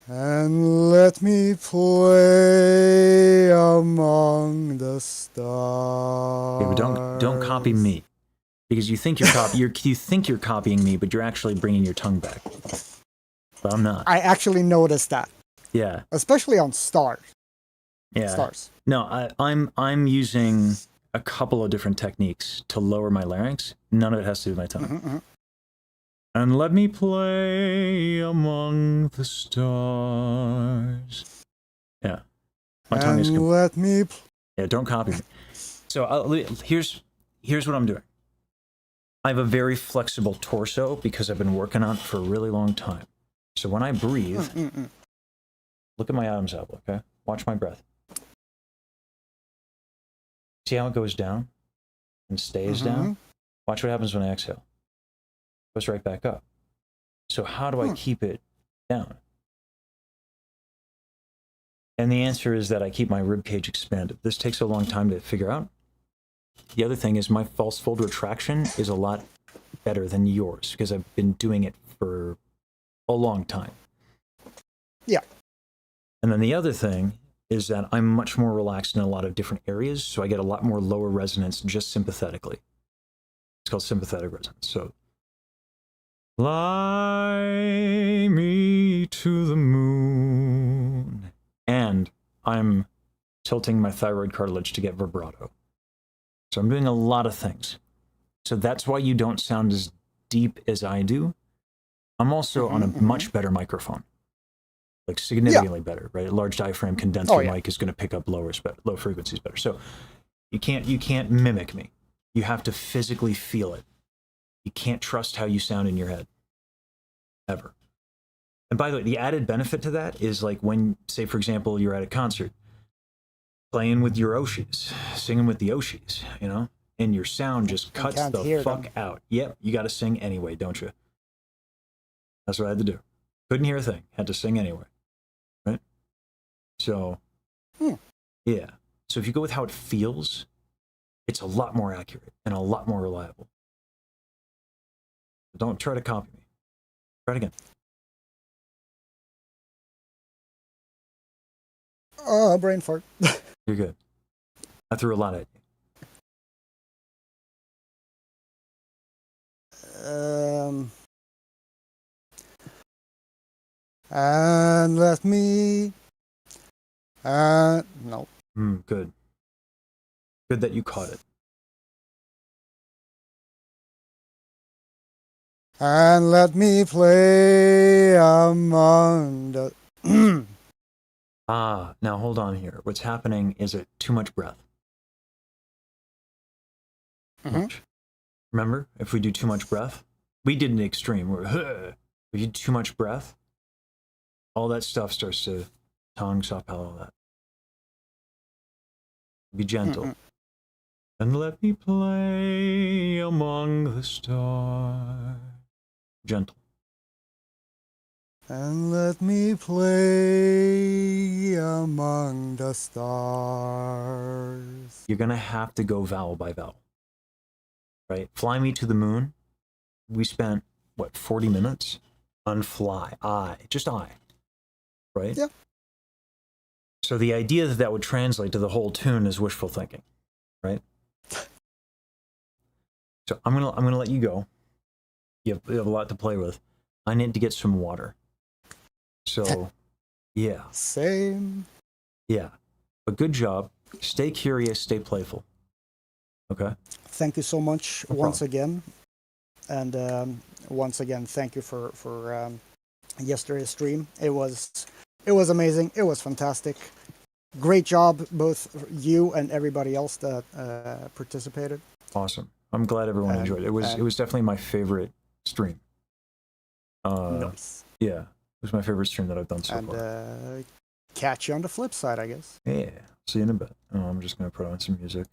And let me play among the stars. Yeah, but don't copy me, because you think you're you think you're copying me, but you're actually bringing your tongue back. But I'm not. I actually noticed that, Yeah. especially on stars. Yeah. Stars. No, I'm using a couple of different techniques to lower my larynx. None of it has to do with my tongue. Mm-hmm. And let me play among the stars. Yeah. My tongue is... let me... Yeah, don't copy me. So here's what I'm doing. I have a very flexible torso because I've been working on it for a really long time. So when I breathe, look at my Adam's apple, okay? Watch my breath. See how it goes down and stays down? Watch what happens when I exhale. It goes right back up. So how do I keep it down? And the answer is that I keep my rib cage expanded. This takes a long time to figure out. The other thing is my false fold retraction is a lot better than yours because I've been doing it for a long time. Yeah. And then the other thing is that I'm much more relaxed in a lot of different areas, so I get a lot more lower resonance just sympathetically. It's called sympathetic resonance. So, fly me to the moon. And I'm tilting my thyroid cartilage to get vibrato. So I'm doing a lot of things. So that's why you don't sound as deep as I do. I'm also on a much better microphone. Like significantly better, right? A large diaphragm condenser mic is going to pick up low frequencies better. So you can't mimic me. You have to physically feel it. You can't trust how you sound in your head. Ever. And by the way, the added benefit to that is like when, say, for example, you're at a concert, playing with your Oshis, singing with the Oshis, you know, and your sound just cuts the fuck out. Yep, you got to sing anyway, don't you? That's what I had to do. Couldn't hear a thing. Had to sing anyway. Right? So, Hmm. yeah. So if you go with how it feels, it's a lot more accurate and a lot more reliable. Don't try to copy me. Try it again. Brain fart. You're good. I threw a lot at you. And let me. No. Good. Good that you caught it. And let me play among the. Now hold on here. What's happening is too much breath. Much. Remember, if we do too much breath, we did an extreme. If you do too much breath, all that stuff starts to tongue, soft palate, all that. Be gentle. And let me play among the stars. Gentle. And let me play among the stars. You're going to have to go vowel by vowel. Right? Fly Me to the Moon. We spent, 40 minutes on fly. Just I. Right? Yeah. So the idea that would translate to the whole tune is wishful thinking. Right? So I'm gonna let you go. You have a lot to play with. I need to get some water. So, yeah. Same. Yeah. But good job. Stay curious, stay playful. Okay? Thank you so much once again. And once again, thank you for yesterday's stream. It was amazing. It was fantastic. Great job, both you and everybody else that participated. Awesome. I'm glad everyone enjoyed it. It was definitely my favorite stream. Nice. Yeah. It was my favorite stream that I've done so far. And catch you on the flip side, I guess. Yeah. See you in a bit. I'm just going to put on some music.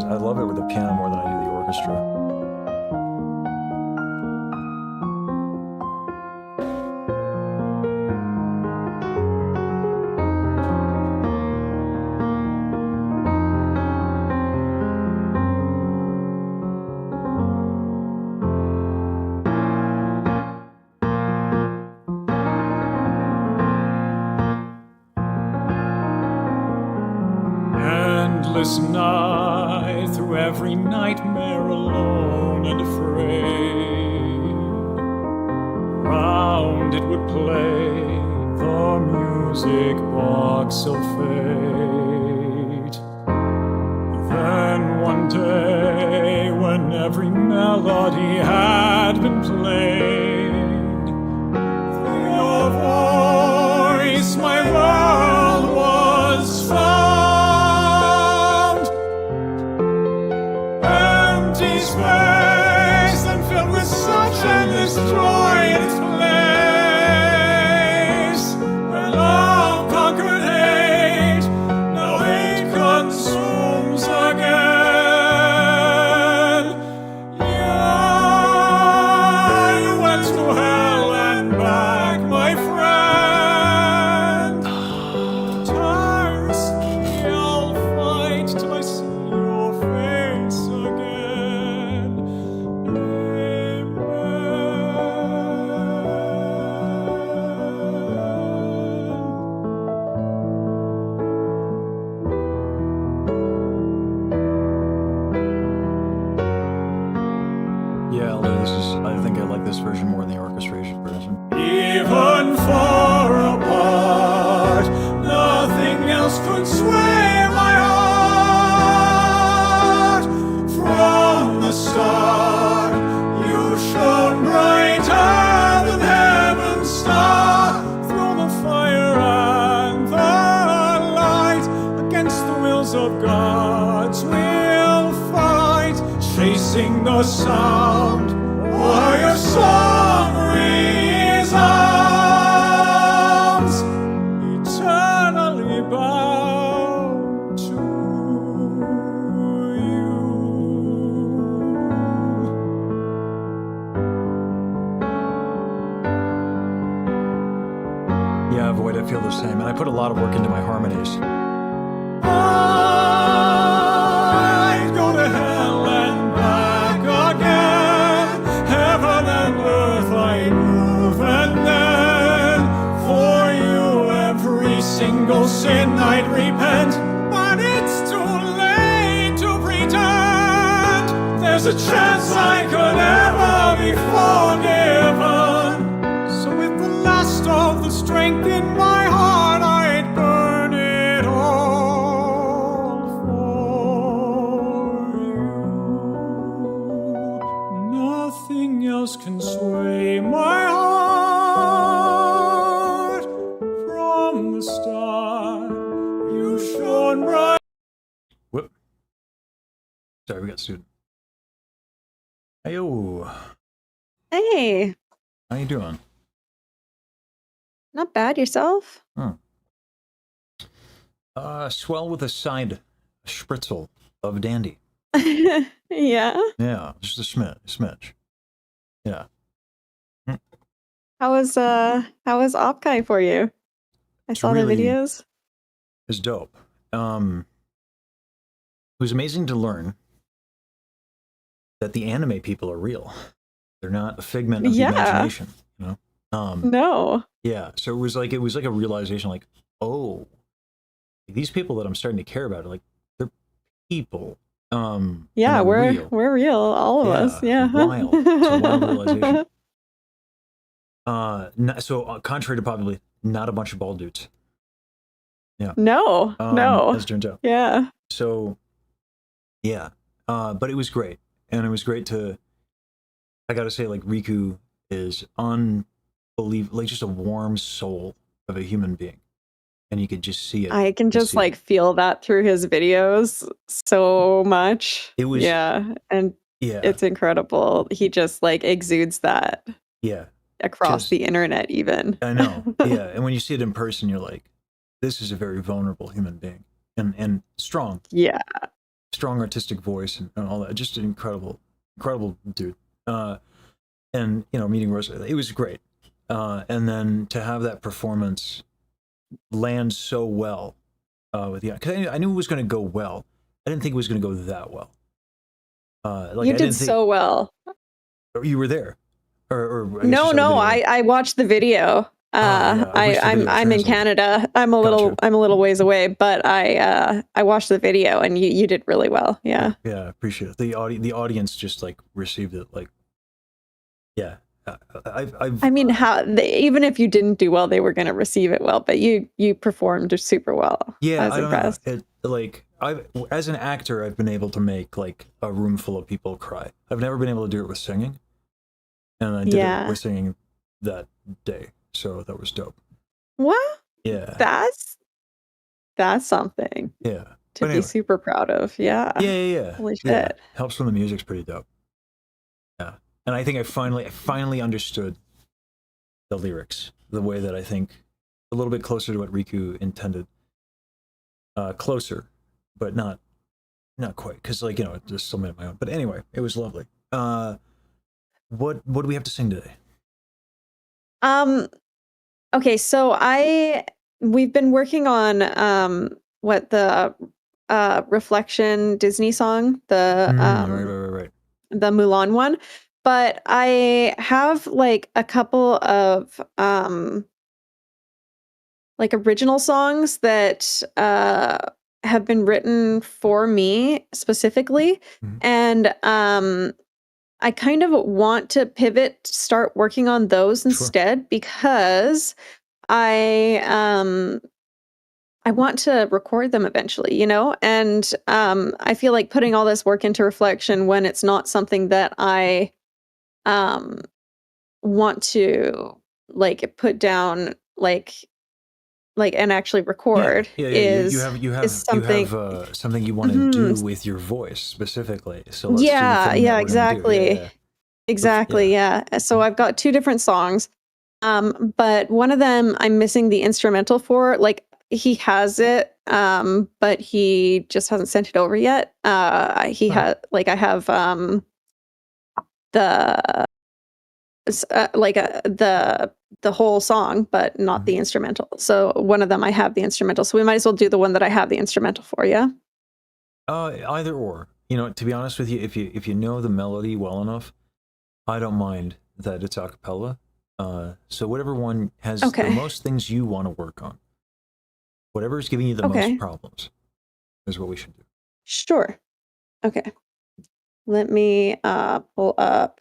I love it with the piano more than I do the orchestra. Endless night, through every nightmare alone and afraid. Round it would play the music box of fate. Then one day, when every melody had been played, through your voice my world was found. Empty space and filled with such endless joy in its place, where love conquered hate, now hate consumes again. Yeah, you went to hell and back, my friend. Tirelessly I'll fight till I see your face again. Yeah, although I think I like this version more than the orchestration version. Even far apart, nothing else could sway my heart. From the start, you shone brighter than heaven's star. Through the fire and the light, against the wills of gods we'll fight, chasing the sound while your song resounds, eternally bound to you. Yeah, Void, I feel the same. And I put a lot of work into my harmonies. I'd go to hell and back again. Heaven and earth I'd move, and then for you every single sin I'd repent. But it's too late to pretend there's a chance I could ever be forgiven. So with the last of the strength in my heart, I'd burn it all for you. Nothing else can sway my heart. From the start, you shone bright. Whoop. Sorry, we got student. Heyo. Hey, How you doing? not bad. Yourself? Swell with a side spritzel of dandy. Yeah. Yeah, just a smidge. Yeah. How was Opkai for you? I saw really- the videos. It's dope. It was amazing to learn that the anime people are real. They're not a figment of the Yeah. imagination, you know? No. Yeah, so it was like a realization, like, oh, these people that I'm starting to care about are like, they're people. and Yeah, they're we're real. we're real, all of us. Yeah. Wild. It's a wild realization. Contrary to popularly, not a bunch of bald dudes. No. No. As it turns out. Yeah. So, yeah, but it was great, and it was great to. I gotta say, like, Riku is unbelievable, like just a warm soul of a human being, and you could just see it. I can You just see like feel that through his videos so much. It was- yeah, and yeah, it's incredible. He just like exudes that yeah. across Just- the internet even. I know, yeah, and when you see it in person, you're like, this is a very vulnerable human being, and strong, Yeah. strong artistic voice, and all that. Just an incredible dude. And meeting Rosa, it was great. And then to have that performance land so well with because I knew it was going to go well. I didn't think it was going to go that well. You did so well. You were there, or I guess you No, saw the no, video. I watched the video. yeah, I wish the video I'm in translated. Canada. I'm a little ways away, but I watched the video and you did really well. Yeah. Yeah, I appreciate it. The audience just like received it, like, yeah. I mean, even if you didn't do well, they were going to receive it well. But you performed super well. Yeah, I was impressed. As an actor, I've been able to make like a room full of people cry. I've never been able to do it with singing, and I did it with singing that day, so that was dope. Well, Yeah, that's something. Yeah, to be super proud of. Yeah. Yeah. Holy shit. Yeah. Helps when the music's pretty dope. Yeah, and I think I finally understood the lyrics the way that I think a little bit closer to what Riku intended. Closer, but not quite, because just still made it my own. But anyway, it was lovely. What do we have to sing today? Okay, so we've been working on the Reflection Disney song, the Right. the Mulan one, but I have like a couple of like original songs that have been written for me specifically, and I kind of want to start working on those instead, because I want to record them eventually, and I feel like putting all this work into Reflection when it's not something that I want to like put down and actually record is something something you want to do with your voice specifically. So let's exactly. So I've got two different songs, but one of them I'm missing the instrumental for. Like, he has it, but he just hasn't sent it over yet. I have the the whole song, but not the instrumental. So one of them I have the instrumental. So we might as well do the one that I have the instrumental for, yeah? Either or. You know, to be honest with you, if you know the melody well enough, I don't mind that it's a cappella. So whatever one has the most things you want to work on, whatever is giving you the most problems, is what we should do. Sure. Okay. Let me pull up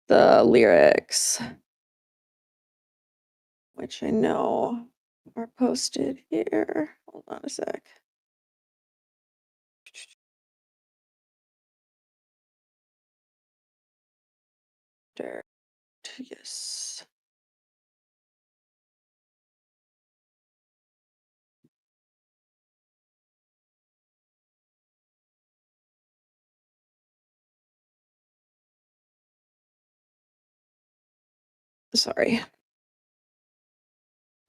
the lyrics, which I know are posted here. Hold on a sec. Yes. Sorry.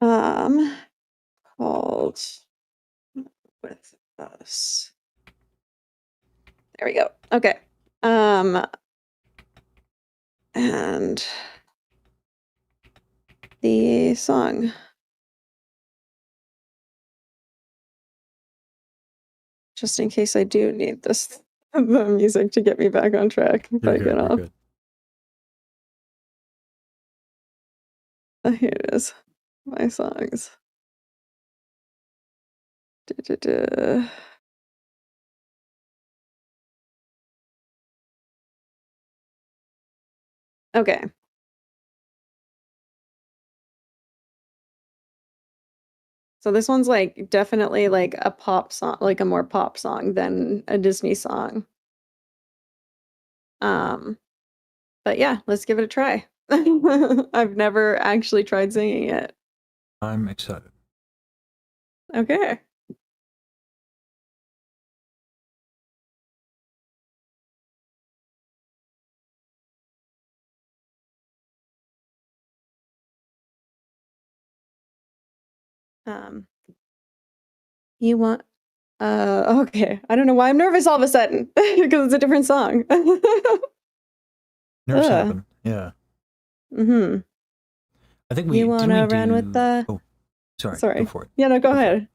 Called With Us. There we go. Okay. And the song. Just in case I do need this the music to get me back on track if I get off. Here it is. My songs. Okay. So this one's like definitely like a pop song, like a more pop song than a Disney song. But yeah, let's give it a try. I've never actually tried singing it. I'm excited. Okay. You want okay. I don't know why I'm nervous all of a sudden because it's a different song. Nerves happen. Yeah. Mm-hmm. I think we You wanna run with the Oh, sorry. Sorry. Go for it. Yeah, no, go ahead.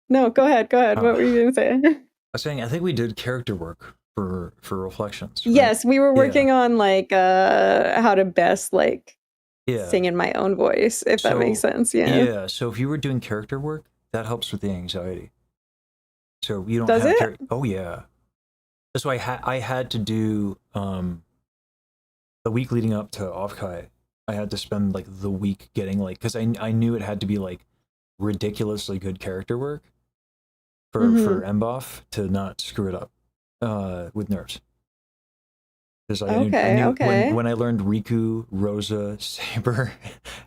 No, go ahead. What were you gonna say? I was saying I think we did character work for Reflections. Right? Yes, we were working on like how to best like yeah. sing in my own voice, if that makes sense. Yeah. Yeah. So if you were doing character work, that helps with the anxiety. So you don't Does have it? Oh yeah. That's why I had to do the week leading up to Offkai. I had to spend like the week getting like, because I knew it had to be like ridiculously good character work for Mboff to not screw it up with nerves. Because I knew when I learned Riku, Rosa, Saber,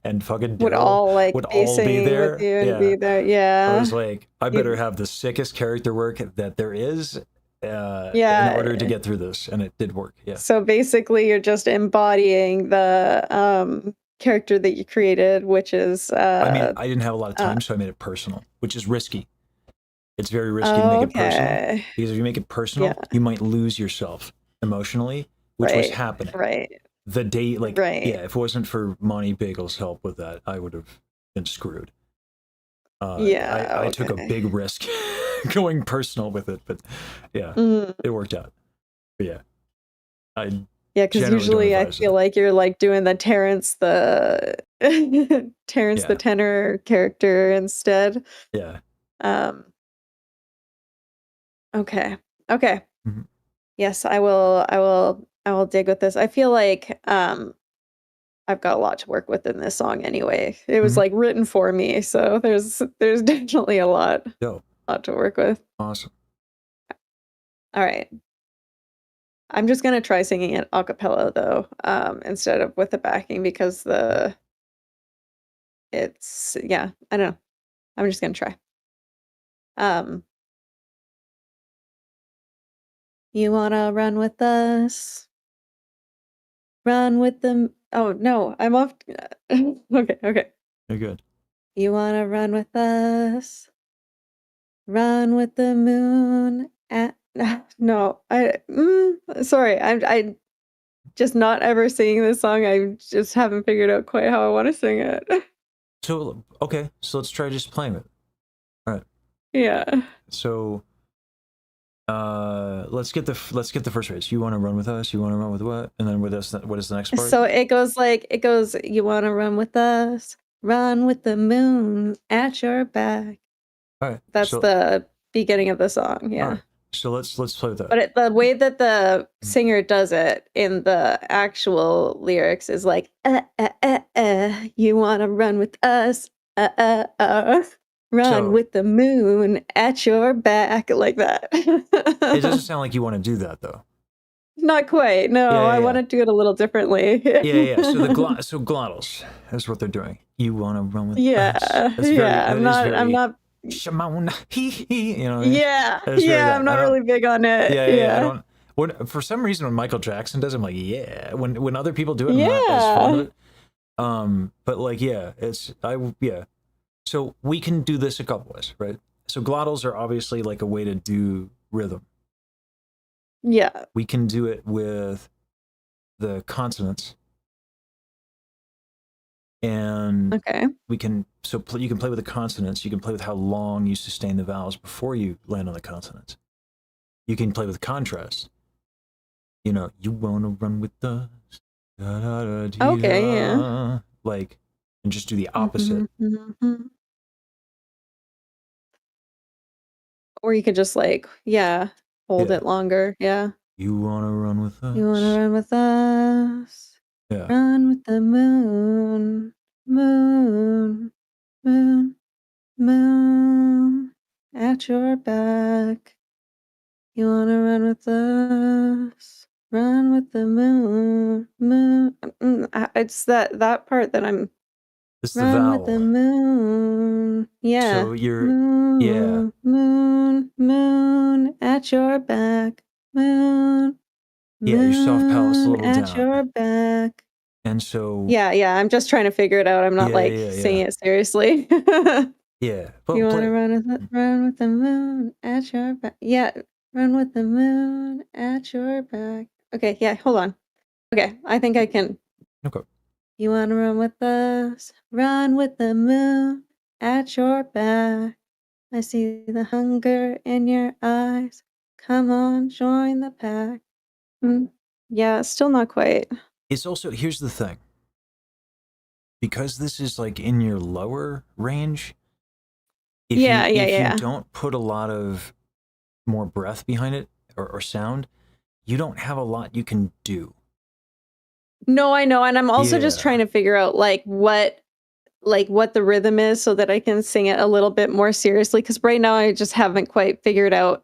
and fucking Daryl would all like would be all be singing there. with you and be there. Yeah. I was like, I better have the sickest character work that there is in order to get through this, and it did work. Yeah. So basically, you're just embodying the character that you created, which is. I mean, I didn't have a lot of time, so I made it personal, which is risky. It's very risky to make it personal because if you make it personal, you might lose yourself emotionally, which was happening. Right. The day, like, yeah, if it wasn't for Monty Bagel's help with that, I would have been screwed. I took a big risk going personal with it, but yeah, it worked out. But yeah, because usually I feel like you're like doing the Terrence the the tenor character instead. Yeah. Okay. Yes, I will dig with this. I feel like I've got a lot to work with in this song anyway. It was like written for me, so there's definitely a lot to work with. Awesome. All right. I'm just gonna try singing it a cappella though, instead of with the backing because I don't know. I'm just gonna try. You wanna run with us? Run with them. Oh no, I'm off. Okay. You're good. You wanna run with us? Run with the moon at no, sorry. just not ever singing this song. I just haven't figured out quite how I want to sing it. So okay, so let's try just playing it. All right. Yeah. So let's get the first phrase. You want to run with us? You want to run with what? And then with us, what is the next part? So it goes, you want to run with us? Run with the moon at your back. All right. That's the beginning of the song. Yeah. Right. So let's play with that. But the way that the singer does it in the actual lyrics is like, you want to run with us? Run with the moon at your back, like that. It doesn't sound like you want to do that though. Not quite. No, I want to do it a little differently. Yeah. So so glottals is what they're doing. You want to run with us? Yeah. I'm not. Shimon, you know. Yeah. I'm not really big on it. Yeah. I don't. For some reason, when Michael Jackson does, I'm like, yeah. When other people do it, I'm not as fond of it. But like, yeah. So we can do this a couple ways, right? So glottals are obviously like a way to do rhythm. Yeah. We can do it with the consonants. And we can, you can play with the consonants. You can play with how long you sustain the vowels before you land on the consonants. You can play with contrast. You know, you want to run with us. Da, da, da, dee, okay, yeah. Like, and just do the opposite. Or you could just like, hold it longer. Yeah. You want to run with us? You want to run with us? Yeah. Run with the moon, moon, moon, moon at your back. You want to run with us? Run with the moon, moon. It's that part that I'm. It's the vowel. Run with the moon. Yeah. So you're, moon, moon, moon at your back. Moon. Yeah, your soft palate's a little at down. your back. And so. Yeah. I'm just trying to figure it out. I'm not singing it seriously. Yeah. But you want to run with the moon at your back. Yeah. Run with the moon at your back. Okay. Yeah. Hold on. Okay. I think I can. Okay. You want to run with us? Run with the moon at your back. I see the hunger in your eyes. Come on, join the pack. Yeah, still not quite. It's also, here's the thing. Because this is like in your lower range, if you don't put a lot of more breath behind it or sound, you don't have a lot you can do. No, I know, and I'm also just trying to figure out what the rhythm is so that I can sing it a little bit more seriously, because right now I just haven't quite figured out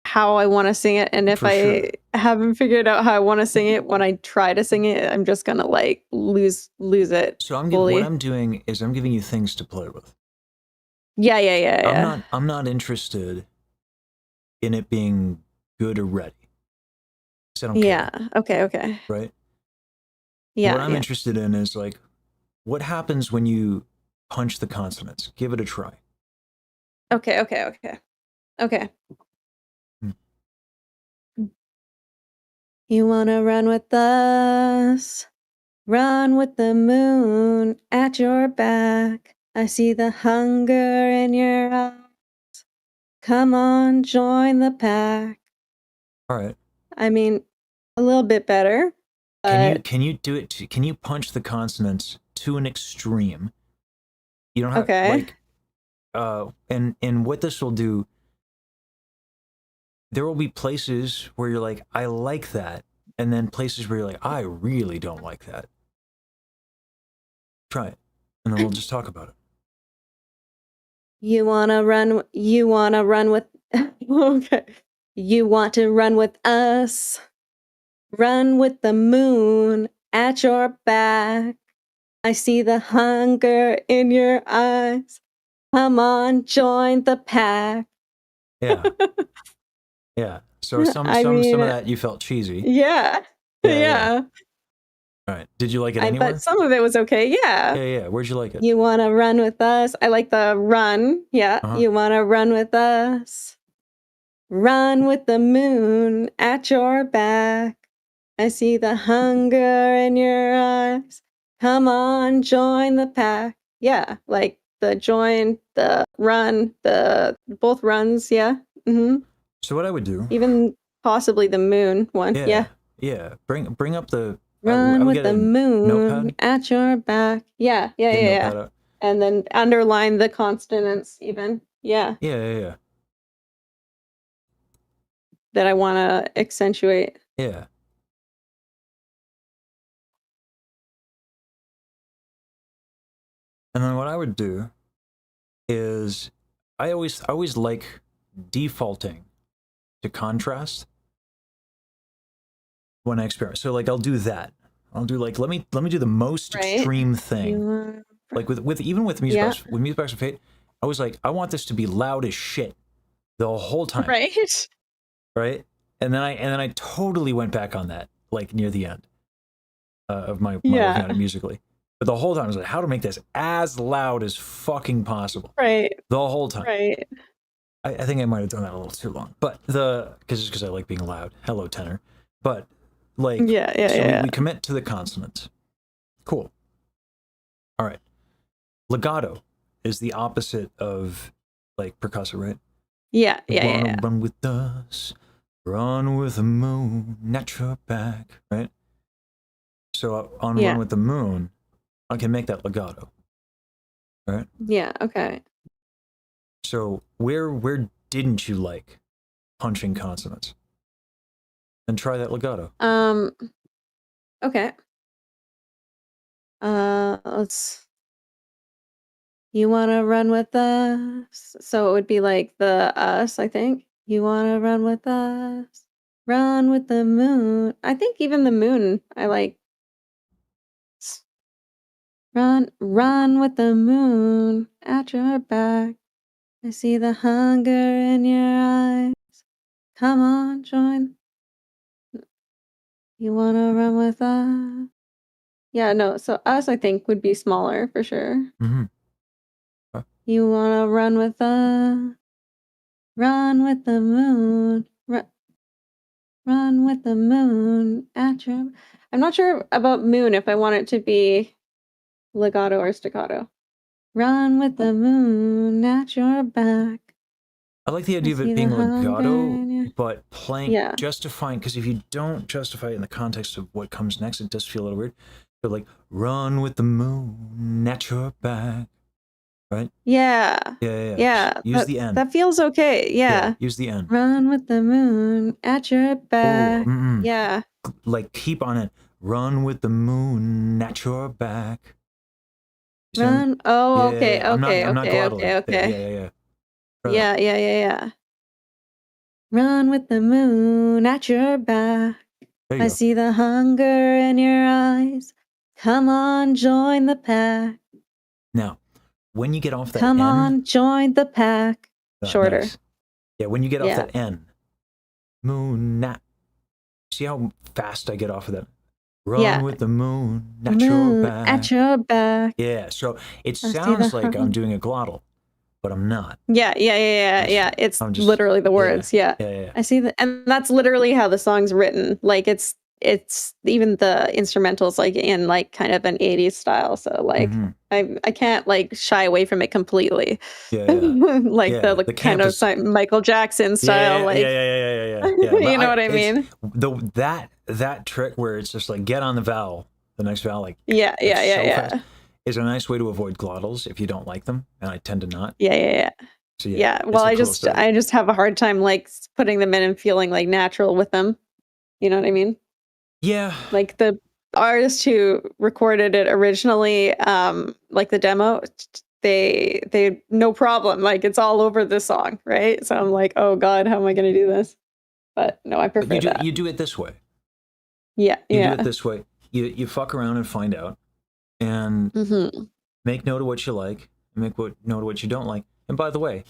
how I want to sing it, and if I haven't figured out how I want to sing it, when I try to sing it, I'm just gonna lose it. So what I'm doing is I'm giving you things to play with. Yeah. I'm not interested in it being good or ready. So I don't care. Okay. Right? Yeah. What I'm interested in is like, what happens when you punch the consonants? Give it a try. Okay. You wanna run with us? Run with the moon at your back. I see the hunger in your eyes. Come on, join the pack. All right. I mean, a little bit better. Can you do it? Can you punch the consonants to an extreme? You don't have and what this will do, there will be places where you're like, I like that, and then places where you're like, I really don't like that. Try it, and then we'll just talk about it. You wanna run with okay. You want to run with us? Run with the moon at your back. I see the hunger in your eyes. Come on, join the pack. Yeah. Yeah. So some of that you felt cheesy. Yeah. All right. Did you like it anywhere? But some of it was okay. Yeah. Yeah. Where'd you like it? You want to run with us? I like the run. Yeah. You want to run with us? Run with the moon at your back. I see the hunger in your eyes. Come on, join the pack. Yeah, like the join, the run, the both runs. Yeah. So what I would do, Even possibly the moon one. Yeah. yeah, bring up the. I Run would with get the a moon notepad. at your back. Yeah, yeah, Get a yeah, yeah. notepad out. And then underline the consonants even. Yeah. Yeah. That I want to accentuate. Yeah. And then what I would do is I always like defaulting to contrast when I experiment. So like I'll do that. I'll do like let me do the most Right. extreme thing. Like with even with music Yeah. box with music box of fate, I was like, I want this to be loud as shit the whole time. Right. Right. And then I totally went back on that like near the end of my working on it musically. But the whole time I was like, how to make this as loud as fucking possible. Right. The whole time. Right. I think I might have done that a little too long. But because I like being loud. Hello, tenor. But like Yeah. We commit to the consonants. Cool. All right. Legato is the opposite of like percussive, right? Yeah. Run with us, run with the moon, at your back, right? So on Run with the Moon, I can make that legato, right? Yeah. Okay. So where didn't you like punching consonants? And try that legato. Okay. Let's. You wanna run with us? So it would be like the us, I think. You wanna run with us? Run with the moon. I think even the moon I like. Run with the moon at your back. I see the hunger in your eyes. Come on, join. You wanna run with us? Yeah, no, so us I think would be smaller for sure. Mm-hmm. You wanna run with us? Run with the moon. Run with the moon at your. I'm not sure about moon if I want it to be legato or staccato. Run with the moon at your back. I like the idea of it being legato, but playing, justifying, because if you don't justify it in the context of what comes next, it does feel a little weird. But like, run with the moon at your back, right? Yeah. Use the N. That feels okay. Yeah. Use the N. Run with the moon at your back. Ooh, yeah. Like, keep on it. Run with the moon at your back. Run. Oh, okay. I'm not Okay. Yeah. Run with the moon at your back. I see the hunger in your eyes. Come on, join the pack. Now, when you get off that Come N, on, join the pack. Shorter. Nice. Yeah, when you get off that N, moon at. See how fast I get off of that? Run with the moon at your back. At your back. Yeah, so it sounds like I'm doing a glottal, but I'm not. Yeah. It's literally the words. Yeah. I see that, and that's literally how the song's written. Like it's even the instrumentals like in like kind of an 80s style. So like I can't like shy away from it completely. Like the kind of Michael Jackson style. Yeah. You know what I mean? That trick where it's just like get on the vowel, the next vowel, like yeah, is a nice way to avoid glottals if you don't like them, and I tend to not. Yeah. So, well, I just have a hard time like putting them in and feeling like natural with them. You know what I mean? Yeah. Like the artist who recorded it originally, like the demo, they no problem. Like it's all over the song, right? So I'm like, oh God, how am I going to do this? But no, I prefer that. You do it this way. Yeah. You do it this way. You fuck around and find out, and make note of what you like, make note of what you don't like. And by the way,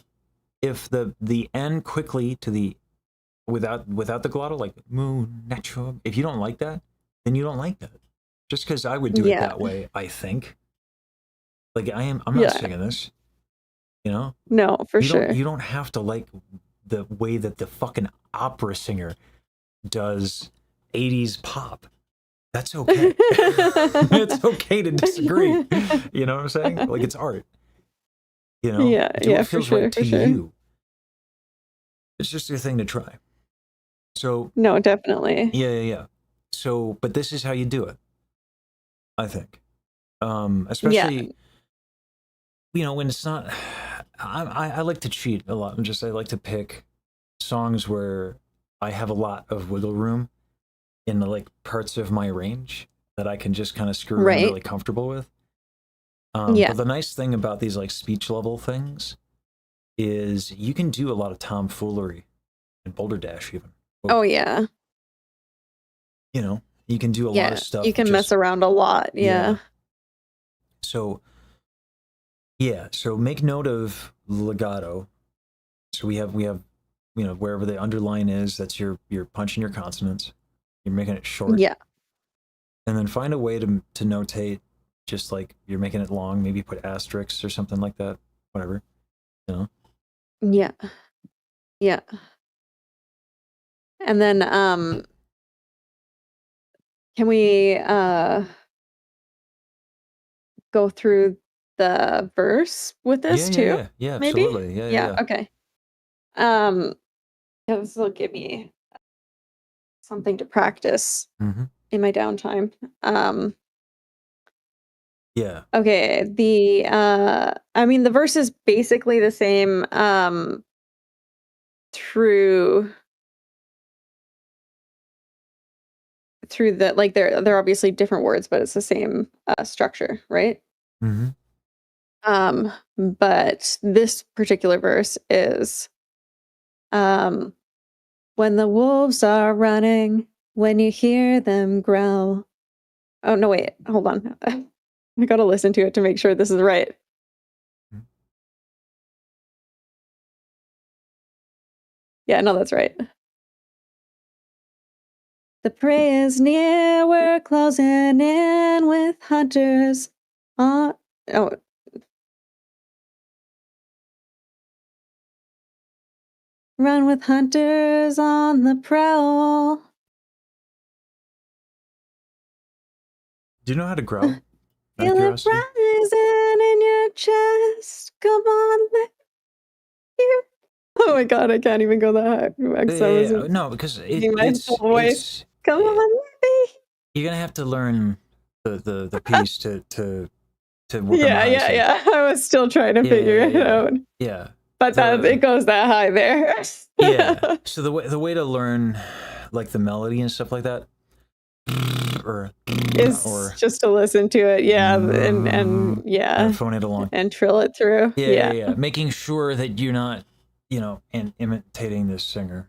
if the N quickly to the without the glottal, like moon natural, if you don't like that, then you don't like that. Just because I would do it that way, I think. Like I'm not singing this, you know. No, for sure. You don't have to like the way that the fucking opera singer does 80s pop. That's okay. It's okay to disagree. You know what I'm saying? Like, it's art. You know? Yeah, Do yeah, what for feels sure, right for to sure. you. It's just a thing to try. So, No, definitely. yeah. So, but this is how you do it, I think. Yeah. Especially, you know, when it's not. I like to cheat a lot. I like to pick songs where I have a lot of wiggle room in the like parts of my range that I can just kind of screw around really Right. comfortable with. Yeah. But the nice thing about these like speech level things is you can do a lot of tomfoolery in Boulder Dash even. Oh, yeah. You know, you can do a lot of Yeah. stuff. You can mess just, around a lot. Yeah. So, yeah. So make note of legato. So we have, you know, wherever the underline is, that's you're punching your consonants. You're making it short. Yeah. And then find a way to notate, just like you're making it long. Maybe put asterisks or something like that. Whatever. You know. Yeah. Yeah. And then can we go through the verse with this too? Yeah. Maybe? Absolutely. Yeah, okay. This will give me something to practice Mm-hmm. in my downtime. Yeah. Okay, I mean the verse is basically the same through the like they're obviously different words, but it's the same structure, right? Mm-hmm. But this particular verse is when the wolves are running, when you hear them growl. Oh no, wait, hold on. I gotta listen to it to make sure this is right. Yeah, no, that's right. The prey is near, we're closing in with hunters on. Oh, run with hunters on the prowl. Do you know how to growl? Out of Feel it curiosity. rising in your chest. Come on, let you. Oh my god, I can't even go that high. Max, I was No, because using my full voice. it's Come on, let me. you're gonna have to learn the piece to work on the Yeah, high side. yeah. I was still trying to figure it out. Yeah. But that it goes that high there. Yeah. So the way to learn like the melody and stuff like that, or Is just to listen to it, yeah, and yeah, phone it along and trill it through. Yeah. Making sure that you're not, you know, and imitating this singer.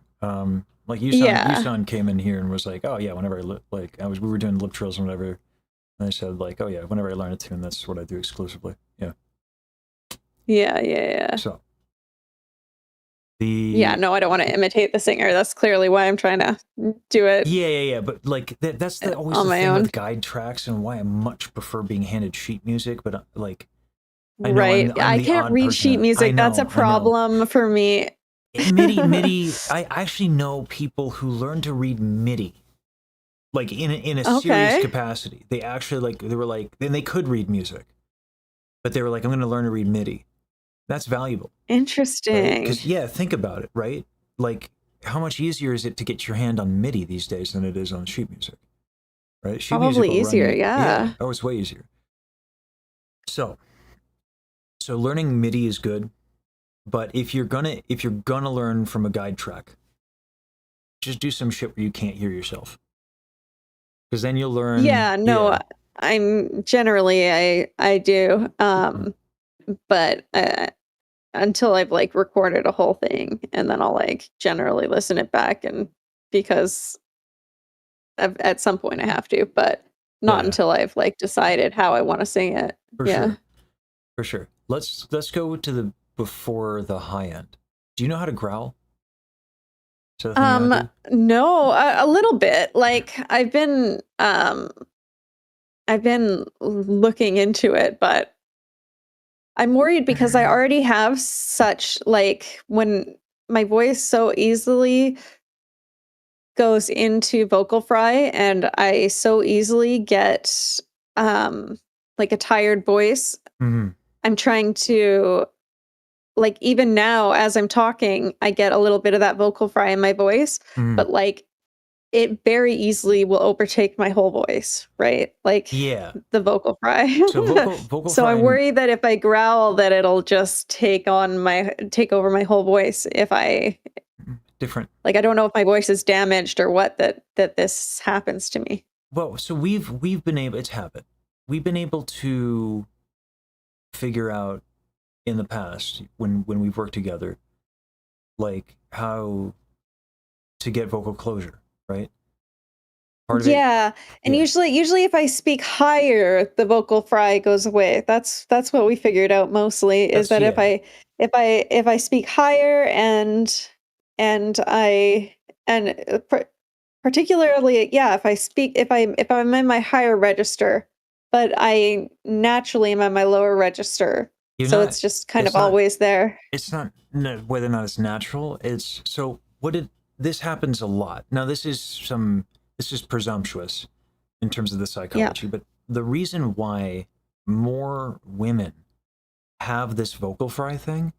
Like Yusan came in here and was like, oh yeah, whenever we were doing lip trills and whatever, and I said like, oh yeah, whenever I learn a tune, that's what I do exclusively. Yeah. So Yeah, no, I don't want to imitate the singer. That's clearly why I'm trying to do it. Yeah. But like that's always on the my thing own. with guide tracks and why I much prefer being handed sheet music. But like, I know Right. I'm I the can't odd read person sheet that- music. I That's a know. problem for me. MIDI. I actually know people who learn to read MIDI, like in a serious Okay. capacity. They actually they were like, and they could read music, but they were like, I'm going to learn to read MIDI. That's valuable. Interesting. Because think about it, right? Like, how much easier is it to get your hand on MIDI these days than it is on sheet music, right? Sheet music Probably will easier, run you, yeah. Oh, it's way easier. So learning MIDI is good, but if you're gonna learn from a guide track, just do some shit where you can't hear yourself, because then you'll learn. Yeah, no, I'm generally I do. But until I've like recorded a whole thing, and then I'll like generally listen it back, and because at some point I have to, but not until I've like decided how I want to sing it. For sure. Let's go to the before the high end. Do you know how to growl? Is that a thing you know how to do? No, a little bit. Like I've been looking into it, but I'm worried because I already have such like when my voice so easily goes into vocal fry, and I so easily get like a tired voice. Mhm. I'm trying to, like, even now as I'm talking, I get a little bit of that vocal fry in my voice, Mhm. but like it very easily will overtake my whole voice, right? Like Yeah. the vocal fry. So vocal So fry I'm and- worried that if I growl that it'll just take over my whole voice if I different. like I don't know if my voice is damaged or what that this happens to me. Well, so we've been able, it's habit. We've been able to figure out in the past when we've worked together, like how to get vocal closure, right? Part of it, Yeah, and yeah. usually if I speak higher, the vocal fry goes away. That's what we figured out mostly is that Yeah. if I speak higher and I and particularly yeah, if I'm in my higher register, but I naturally am at my lower register. You're So not, it's just kind it's of not, always there. it's not no, whether or not it's natural. It's so this happens a lot. Now this is presumptuous in terms of the psychology, but the reason why more women have this vocal fry thing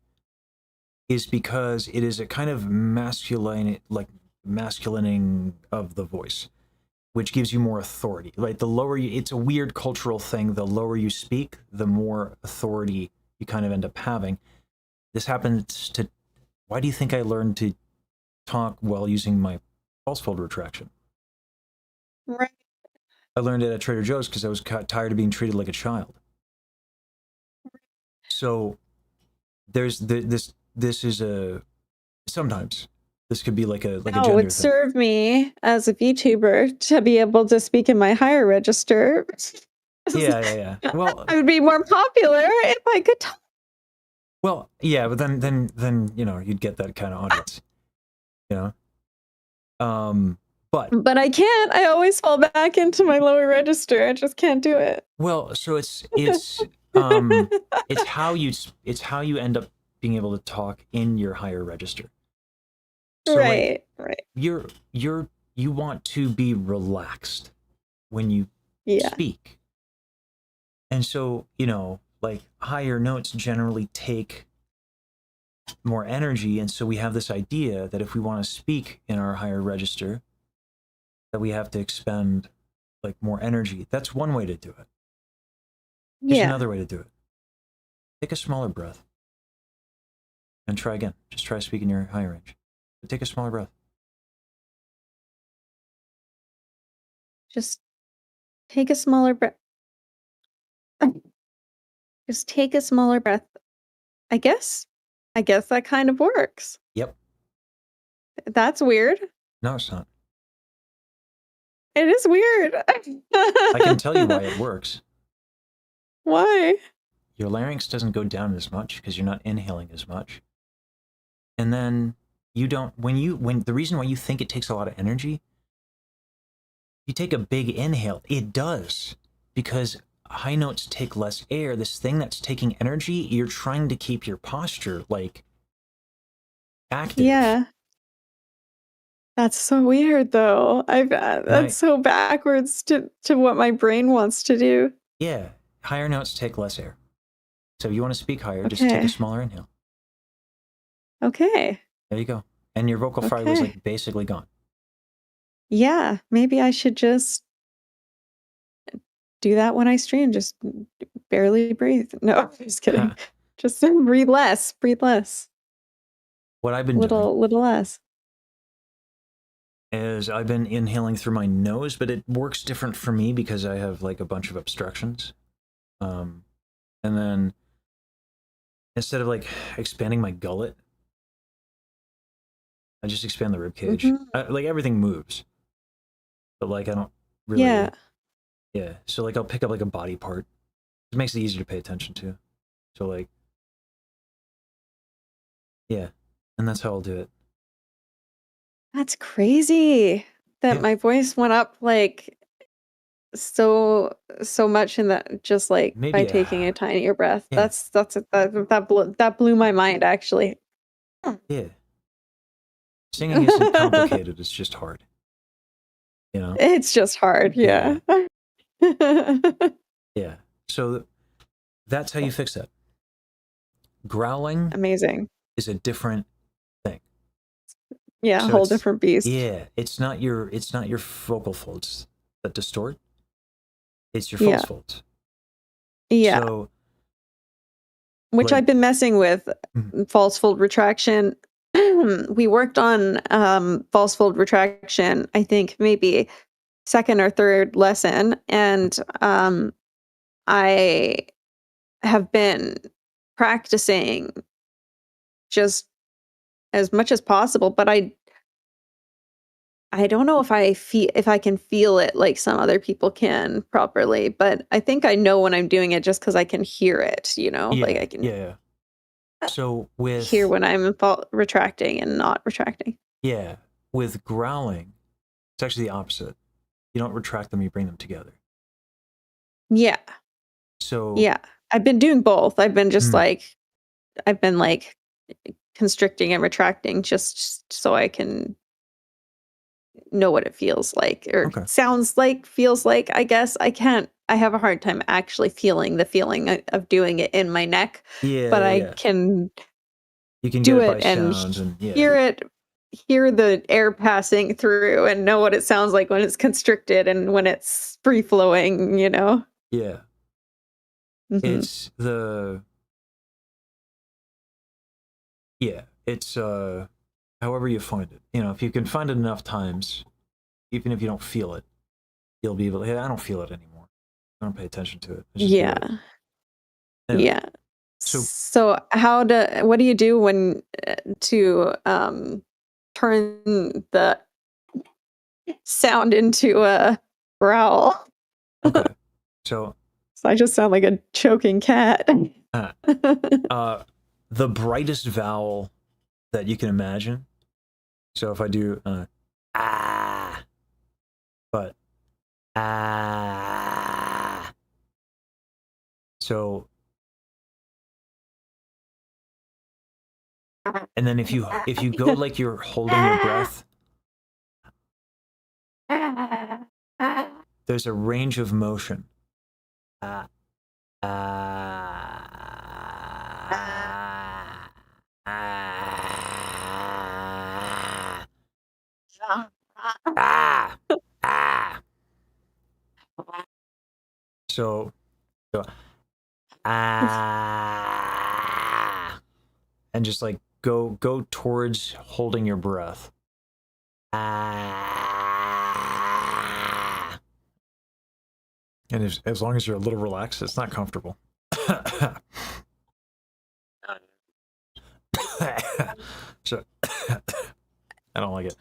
is because it is a kind of masculining of the voice, which gives you more authority. Like the lower you, it's a weird cultural thing. The lower you speak, the more authority you kind of end up having. This happens to, why do you think I learned to talk while using my false fold retraction? Right. I learned it at Trader Joe's because I was tired of being treated like a child. So there's this is a, sometimes this could be like a No, it gender would thing. serve me as a VTuber to be able to speak in my higher register. Yeah. Well, I would be more popular if I could talk. well, yeah, but then you know you'd get that kind of audience, you know. But I can't. I always fall back into my lower register. I just can't do it. well, so it's how you end up being able to talk in your higher register. So right. you want to be relaxed when you Yeah. speak. And so, you know, like higher notes generally take more energy, and so we have this idea that if we want to speak in our higher register, that we have to expend like more energy. That's one way to do it. Here's Yeah. another way to do it. Take a smaller breath and try again. Just try speaking your higher range. But take a smaller breath. Just take a smaller breath. Just take a smaller breath. I guess that kind of works. Yep. That's weird. No, it's not. It is weird. I can tell you why it works. Why? Your larynx doesn't go down as much because you're not inhaling as much. And then you don't, when the reason why you think it takes a lot of energy, you take a big inhale. It does, because high notes take less air. This thing that's taking energy, you're trying to keep your posture like active. Yeah. That's so weird though. That's so backwards to what my brain wants to do. Yeah. Higher notes take less air. So if you want to speak higher, just take a smaller inhale. Okay. There you go. And your vocal fry was like basically gone. Yeah, maybe I should just do that when I stream. Just barely breathe. No, I'm just kidding. Just breathe less. Breathe less. What I've been doing little less is I've been inhaling through my nose, but it works different for me because I have like a bunch of obstructions. And then instead of like expanding my gullet, I just expand the rib cage. Like everything moves, but like I don't really. Yeah. So like I'll pick up like a body part. It makes it easier to pay attention to. So like, yeah, and that's how I'll do it. That's crazy that my voice went up like so much in that, just like by taking a tinier breath. Yeah. That blew my mind actually. Yeah. Singing isn't complicated, it's just hard. You know? It's just hard. Yeah. Yeah. So that's how you fix that. Growling Amazing. is a different thing. Yeah, So a whole it's- different beast. Yeah, it's not your vocal folds that distort. It's your Yeah. false folds. Yeah. So, which like- I've been messing with false fold retraction. We worked on false fold retraction, I think maybe second or third lesson, and I have been practicing just as much as possible, but I don't know if I can feel it like some other people can properly, but I think I know when I'm doing it just because I can hear it, you know? yeah, Like I can yeah. So with hear when I'm retracting and not retracting. yeah, with growling, it's actually the opposite. You don't retract them; you bring them together. Yeah. So Yeah. I've been doing both. I've been just Mm. I've been like constricting and retracting just so I can know what it feels like or Okay. sounds like, feels like. I guess I have a hard time actually feeling the feeling of doing it in my neck, yeah, but I yeah. can You can do get it by it and sounds and hear the air passing through and know what it sounds like when it's constricted and when it's free flowing, you know? yeah. Mhm. It's it's however you find it. You know, if you can find it enough times, even if you don't feel it, you'll be able to, hey, I don't feel it anymore. I don't pay attention to it. I just do Yeah. it. Anyway, Yeah. So- So what do you do when to turn the sound into a growl? okay. So So I just sound like a choking cat. the brightest vowel that you can imagine. So if I do ah, but ah, so, and then if you go like you're holding your breath, there's a range of motion. Ah, ah, ah, ah, ah. So ah, and just like go towards holding your breath. Ah. And as long as you're a little relaxed, it's not comfortable. So I don't like it.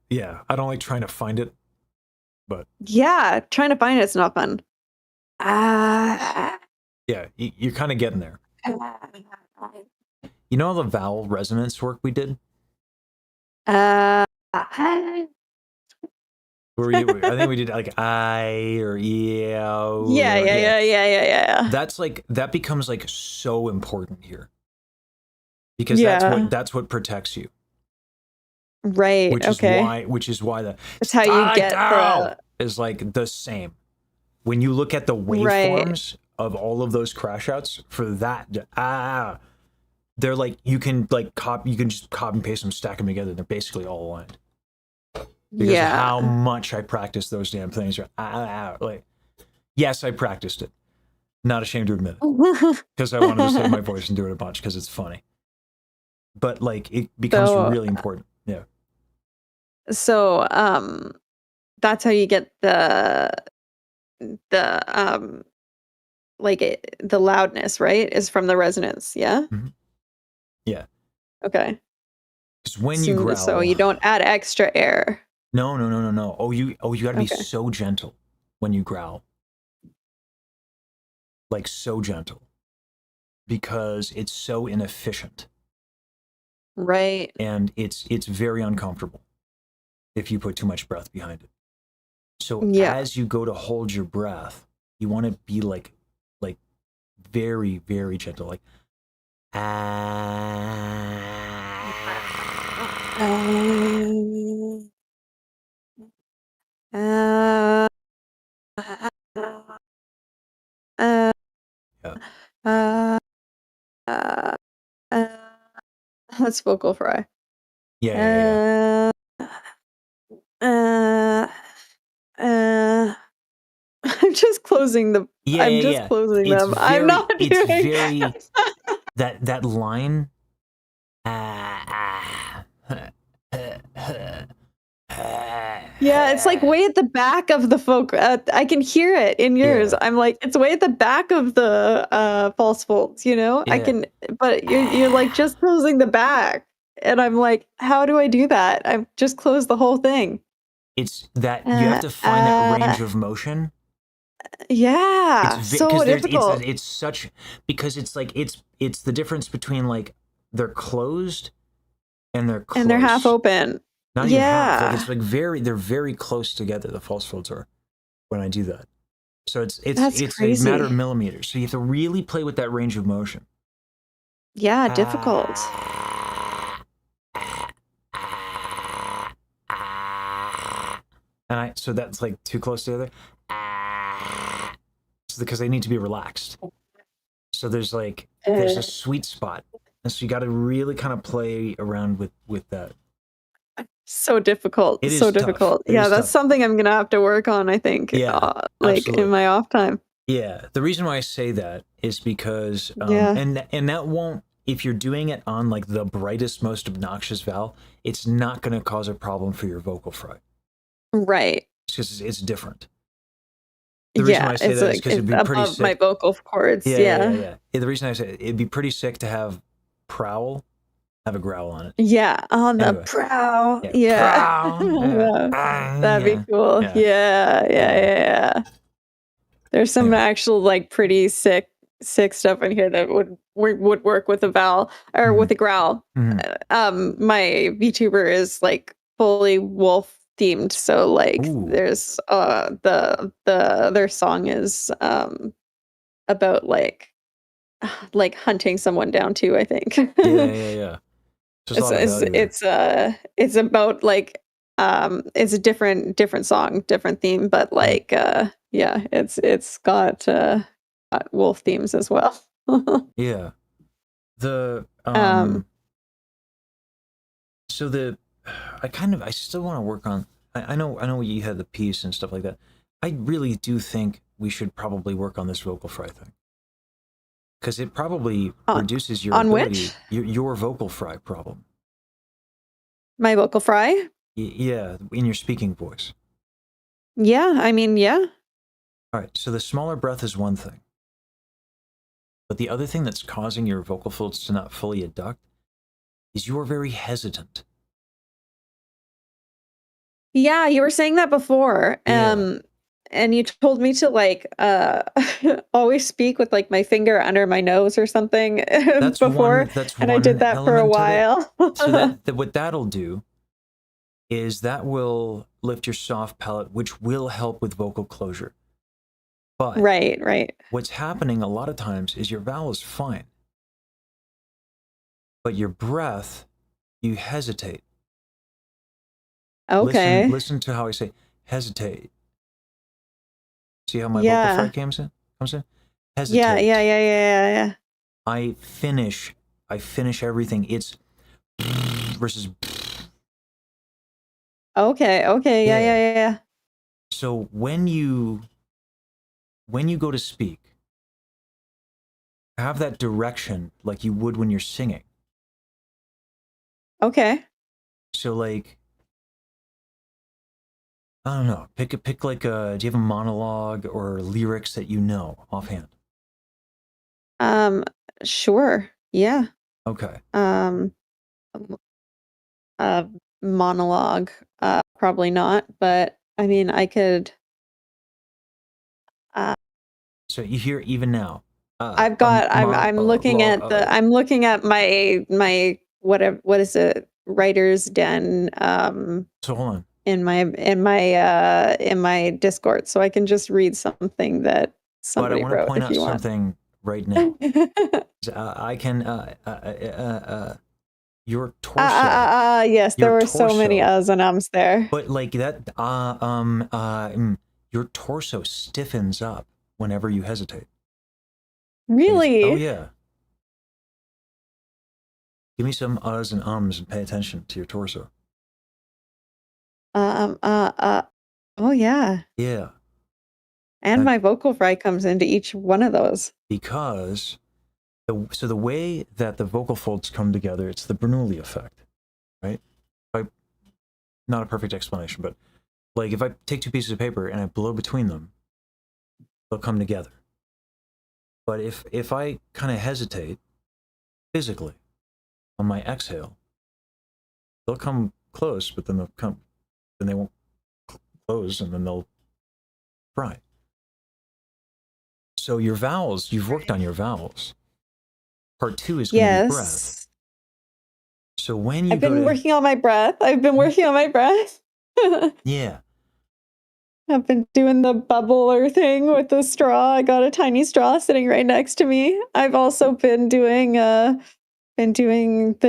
Yeah, I don't like trying to find it, but Yeah, trying to find it's not fun. yeah, you're kind of getting there. You know all the vowel resonance work we did? Uh, Where I think we did like I or yeah. yeah. That's like, that becomes like so important here. Because Yeah. that's what protects you. Right. Which Okay. is why the That's how you get down is like the same. When you look at the waveforms of all of those crash outs for that, they're like, you can just copy and paste them, stack them together. They're basically all aligned. Because of how much I practice those damn things. Like, yes, I practiced it. Not ashamed to admit it. Because I wanted to save my voice and do it a bunch because it's funny. But like, it becomes really important. Yeah. So that's how you get the the loudness, right? Is from the resonance, yeah? Mhm. Yeah. Okay. Because when you growl, So you don't add extra air. No. Oh, you got to be Okay. so gentle when you growl. Like so gentle. Because it's so inefficient. Right. And it's very uncomfortable if you put too much breath behind it. So as you go to hold your breath, you want to be like very, very gentle, like Uh, uh, Yeah. uh, that's vocal fry. Yeah. Uh, uh, I'm just closing the. Yeah, I'm yeah, just yeah. closing It's them. I'm very, not it's doing. very that line. Yeah, it's like way at the back of the folk. I can hear it in yours. Yeah, I'm like, it's way at the back of the false folds. You know, I yeah. can, but you're like just closing the back, and I'm like, how do I do that? I've just closed the whole thing. It's that you have Uh, to find that range uh, of motion. yeah, so Because there's difficult, it's such because it's like it's the difference between like they're closed and they're and they're half close. open. Not even half. Like Yeah, it's like they're very close together. The false folds are when I do that. So that's it's a matter of crazy. millimeters. So you have to really play with that range of motion. Yeah, difficult. And so that's like too close together. Because they need to be relaxed. So there's a sweet spot. And so you got to really kind of play around with that. So difficult, It so is tough. difficult. It Yeah, is that's tough. something I'm gonna have to work on, I think, Yeah, like in absolutely. my off time. Yeah. The reason why I say that is because Yeah. and that won't, if you're doing it on like the brightest, most obnoxious vowel, it's not going to cause a problem for your vocal fry. Right. Because it's different. The reason why Yeah, I say it's that is like because it's it'd be pretty above my sick. vocal cords. Yeah. Yeah. The reason I say it'd be pretty sick to have prowl, have a growl on it. Yeah, on the Anyway, prow. yeah, Yeah. prowl. Yeah. That'd be Yeah, cool. yeah, Yeah. There's some anyway. actual like pretty sick stuff in here that would work with a vowel or with a growl. My VTuber is like fully wolf themed, so like Ooh. there's their song is about like hunting someone down too, I think. Yeah. There's a lot of value there. It's about like it's a different song, different theme, but like yeah, it's got wolf themes as well. Yeah. The Um so the I still want to work on I know you had the piece and stuff like that. I really do think we should probably work on this vocal fry thing. Because it probably on, reduces your on ability, which? your vocal fry problem. My vocal fry? Yeah, in your speaking voice. Yeah, I mean, yeah. All right, so the smaller breath is one thing. But the other thing that's causing your vocal folds to not fully adduct is you're very hesitant. Yeah, you were saying that before. Yeah. And you told me to like always speak with like my finger under my nose or something before, That's and I one did that for a element of it. while. So what that'll do is that will lift your soft palate, which will help with vocal closure. But Right. what's happening a lot of times is your vowel is fine. But your breath, you hesitate. Okay. Listen to how I say hesitate. See how my vocal fry comes in? Hesitate. Yeah. I finish everything. It's versus. Okay. Yeah. So when you go to speak, have that direction like you would when you're singing. Okay. So like, I don't know. Pick like a. Do you have a monologue or lyrics that you know offhand? Sure. Yeah. Okay. A monologue, probably not, but I mean, I could. So you hear even now. I'm looking at my what is it? Writer's Den. So hold on. In my Discord, so I can just read something that But I somebody want to wrote point if out you want. something right now. I can. your torso. Yes, there your were so many torso- uhs and ums there. But like that, your torso stiffens up whenever you hesitate. Really? Oh yeah. Give me some uhs and ums and pay attention to your torso. Oh yeah. Yeah. And my vocal fry comes into each one of those. Because the way that the vocal folds come together, it's the Bernoulli effect, right? Not a perfect explanation, but like if I take two pieces of paper and I blow between them, they'll come together. But if I kind of hesitate physically on my exhale, they'll come close, but then they won't close, and then they'll fry. So your vowels, you've worked on your vowels. Part 2 is going to be breath. Yes. So when you I've been working on my breath. Yeah. I've been doing the bubbler thing with the straw. I got a tiny straw sitting right next to me. I've also been doing the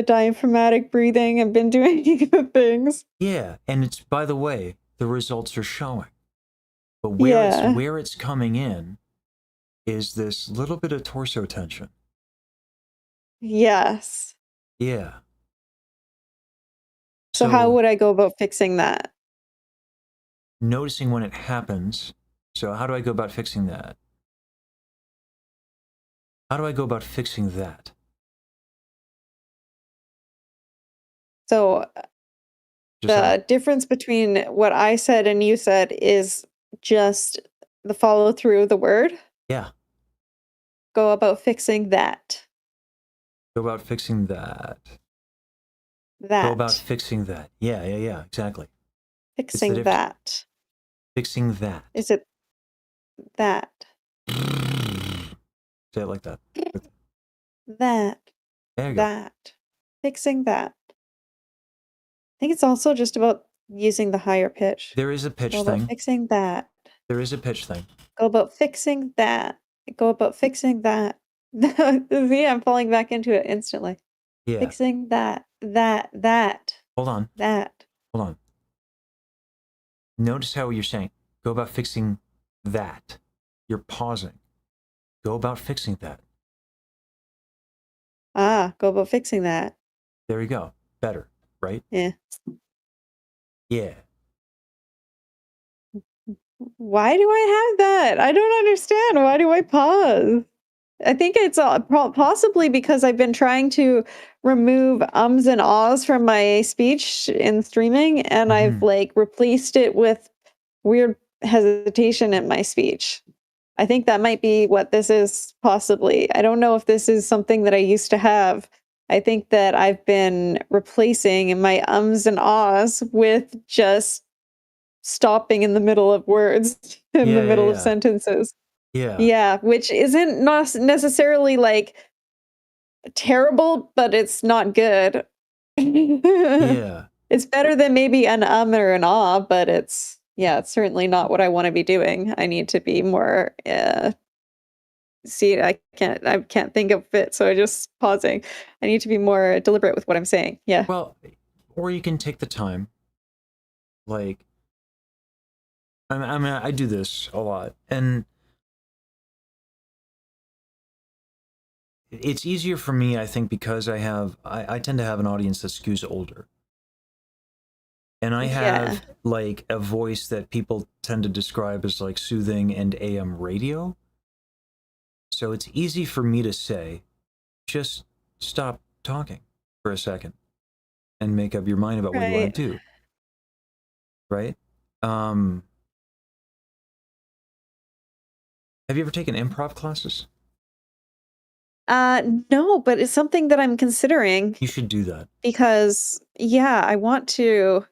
diaphragmatic breathing. I've been doing the things. Yeah, and it's, by the way, the results are showing. But where it's coming in is this little bit of torso tension. Yes. Yeah. So how would I go about fixing that? Noticing when it happens. So how do I go about fixing that? So the difference between what I said and you said is just the follow through of the word. Yeah. Go about fixing that. Go about fixing that. Go about fixing that. Yeah, exactly. Fixing that. Fixing that. Is it that? Say it like that. That. There you go. That. Fixing that. I think it's also just about using the higher pitch. There is a pitch Go thing. about fixing that. There is a pitch thing. Go about fixing that. Go about fixing that. Yeah, I'm falling back into it instantly. Yeah. Fixing that. Hold on. That. Hold on. Notice how you're saying, go about fixing that. You're pausing. Go about fixing that. Go about fixing that. There you go. Better, right? Yeah. Yeah. Why do I have that? I don't understand. Why do I pause? I think it's possibly because I've been trying to remove ums and ahs from my speech in streaming, and I've like replaced it with weird hesitation in my speech. I think that might be what this is, possibly. I don't know if this is something that I used to have. I think that I've been replacing my ums and ahs with just stopping in the middle of words, in the middle of sentences. Yeah, which isn't necessarily like terrible, but it's not good. Yeah. It's better than maybe an or an ah, but it's certainly not what I want to be doing. I need to be more see, I can't think of it, so I just pausing. I need to be more deliberate with what I'm saying. Yeah. Well, or you can take the time. Like, I mean, I do this a lot, and it's easier for me, I think, because I tend to have an audience that skews older. And I have like a voice that people tend to describe as like soothing and AM radio. So it's easy for me to say, just stop talking for a second and make up your mind about what you want to do. Right? Have you ever taken improv classes? No, but it's something that I'm considering. You should do that. Because I want to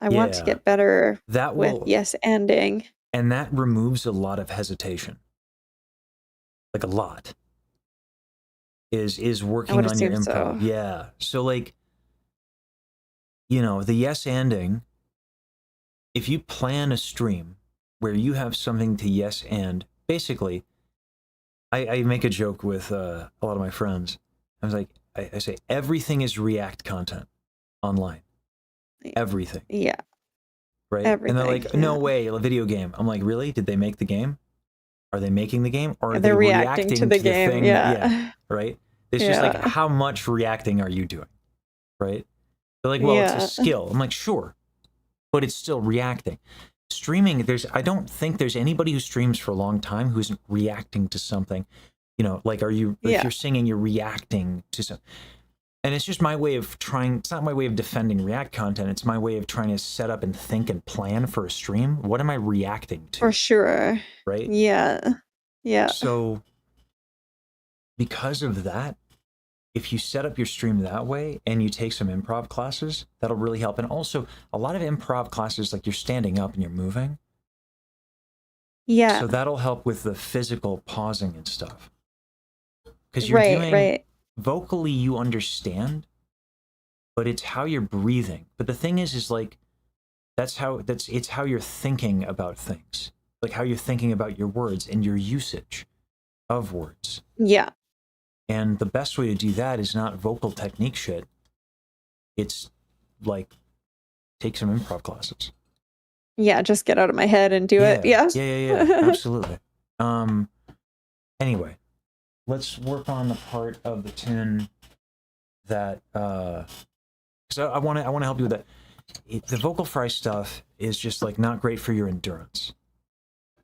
get better with yes anding. And that removes a lot of hesitation. Like a lot. Is working on your improv. So. Yeah. So like, you know, the yes anding, if you plan a stream where you have something to yes and, basically, I make a joke with a lot of my friends. I was like, I say everything is React content online. Everything. Yeah. Right? Everything, and they're like, no way, a video game. I'm like, really? Did they make the game? Are they making the game? Or are They're they reacting to the game, thing? yeah. Right? It's just like, how much reacting are you doing? Right? They're like, well, it's a skill. I'm like, sure. But it's still reacting. Streaming, I don't think there's anybody who streams for a long time who isn't reacting to something. You know, like, if you're singing, you're reacting to something. And it's just my way of it's not my way of defending React content. It's my way of trying to set up and think and plan for a stream. What am I reacting to? For sure. Right? Yeah. Yeah. So because of that, if you set up your stream that way and you take some improv classes, that'll really help. And also a lot of improv classes, like you're standing up and you're moving. Yeah. So that'll help with the physical pausing and stuff. Because you're doing vocally, you understand, but it's how you're breathing. But the thing is like, it's how you're thinking about things, like how you're thinking about your words and your usage of words. Yeah. And the best way to do that is not vocal technique shit. It's like, take some improv classes. Yeah, just get out of my head and do it. Yeah. Yeah. Absolutely. Anyway, let's work on the part of the tune that because I want to help you with that. The vocal fry stuff is just like not great for your endurance.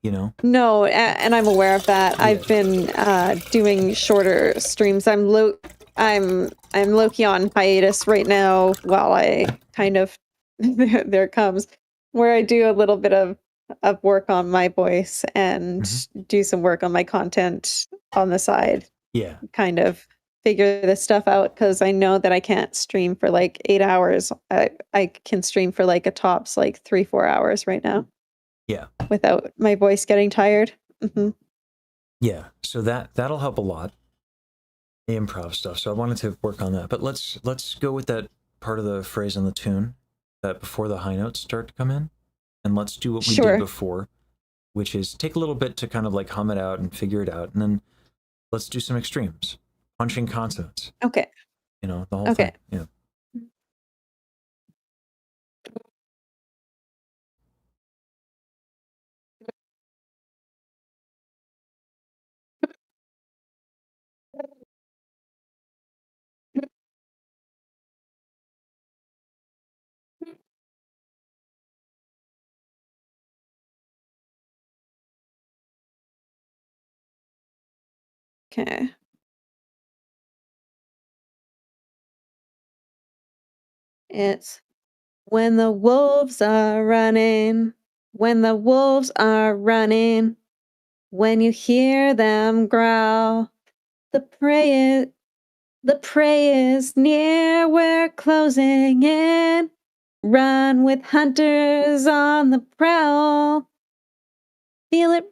You know? No, and I'm aware of that. Yeah. I've been doing shorter streams. I'm low-key on hiatus right now while I kind of there it comes, where I do a little bit of work on my voice and do some work on my content on the side. Yeah. Kind of figure this stuff out, because I know that I can't stream for like 8 hours. I can stream for like a tops like 3-4 hours right now. Yeah. Without my voice getting tired. Yeah. So that'll help a lot. The improv stuff. So I wanted to work on that. But let's go with that part of the phrase on the tune that before the high notes start to come in. And let's do what we did before, which is take a little bit to kind of like hum it out and figure it out. And then let's do some extremes. Punching consonants. Okay. You know, the whole thing. Yeah. Okay. It's when the wolves are running, when the wolves are running, when you hear them growl, the prey is near, we're closing in. Run with hunters on the prowl. Feel it.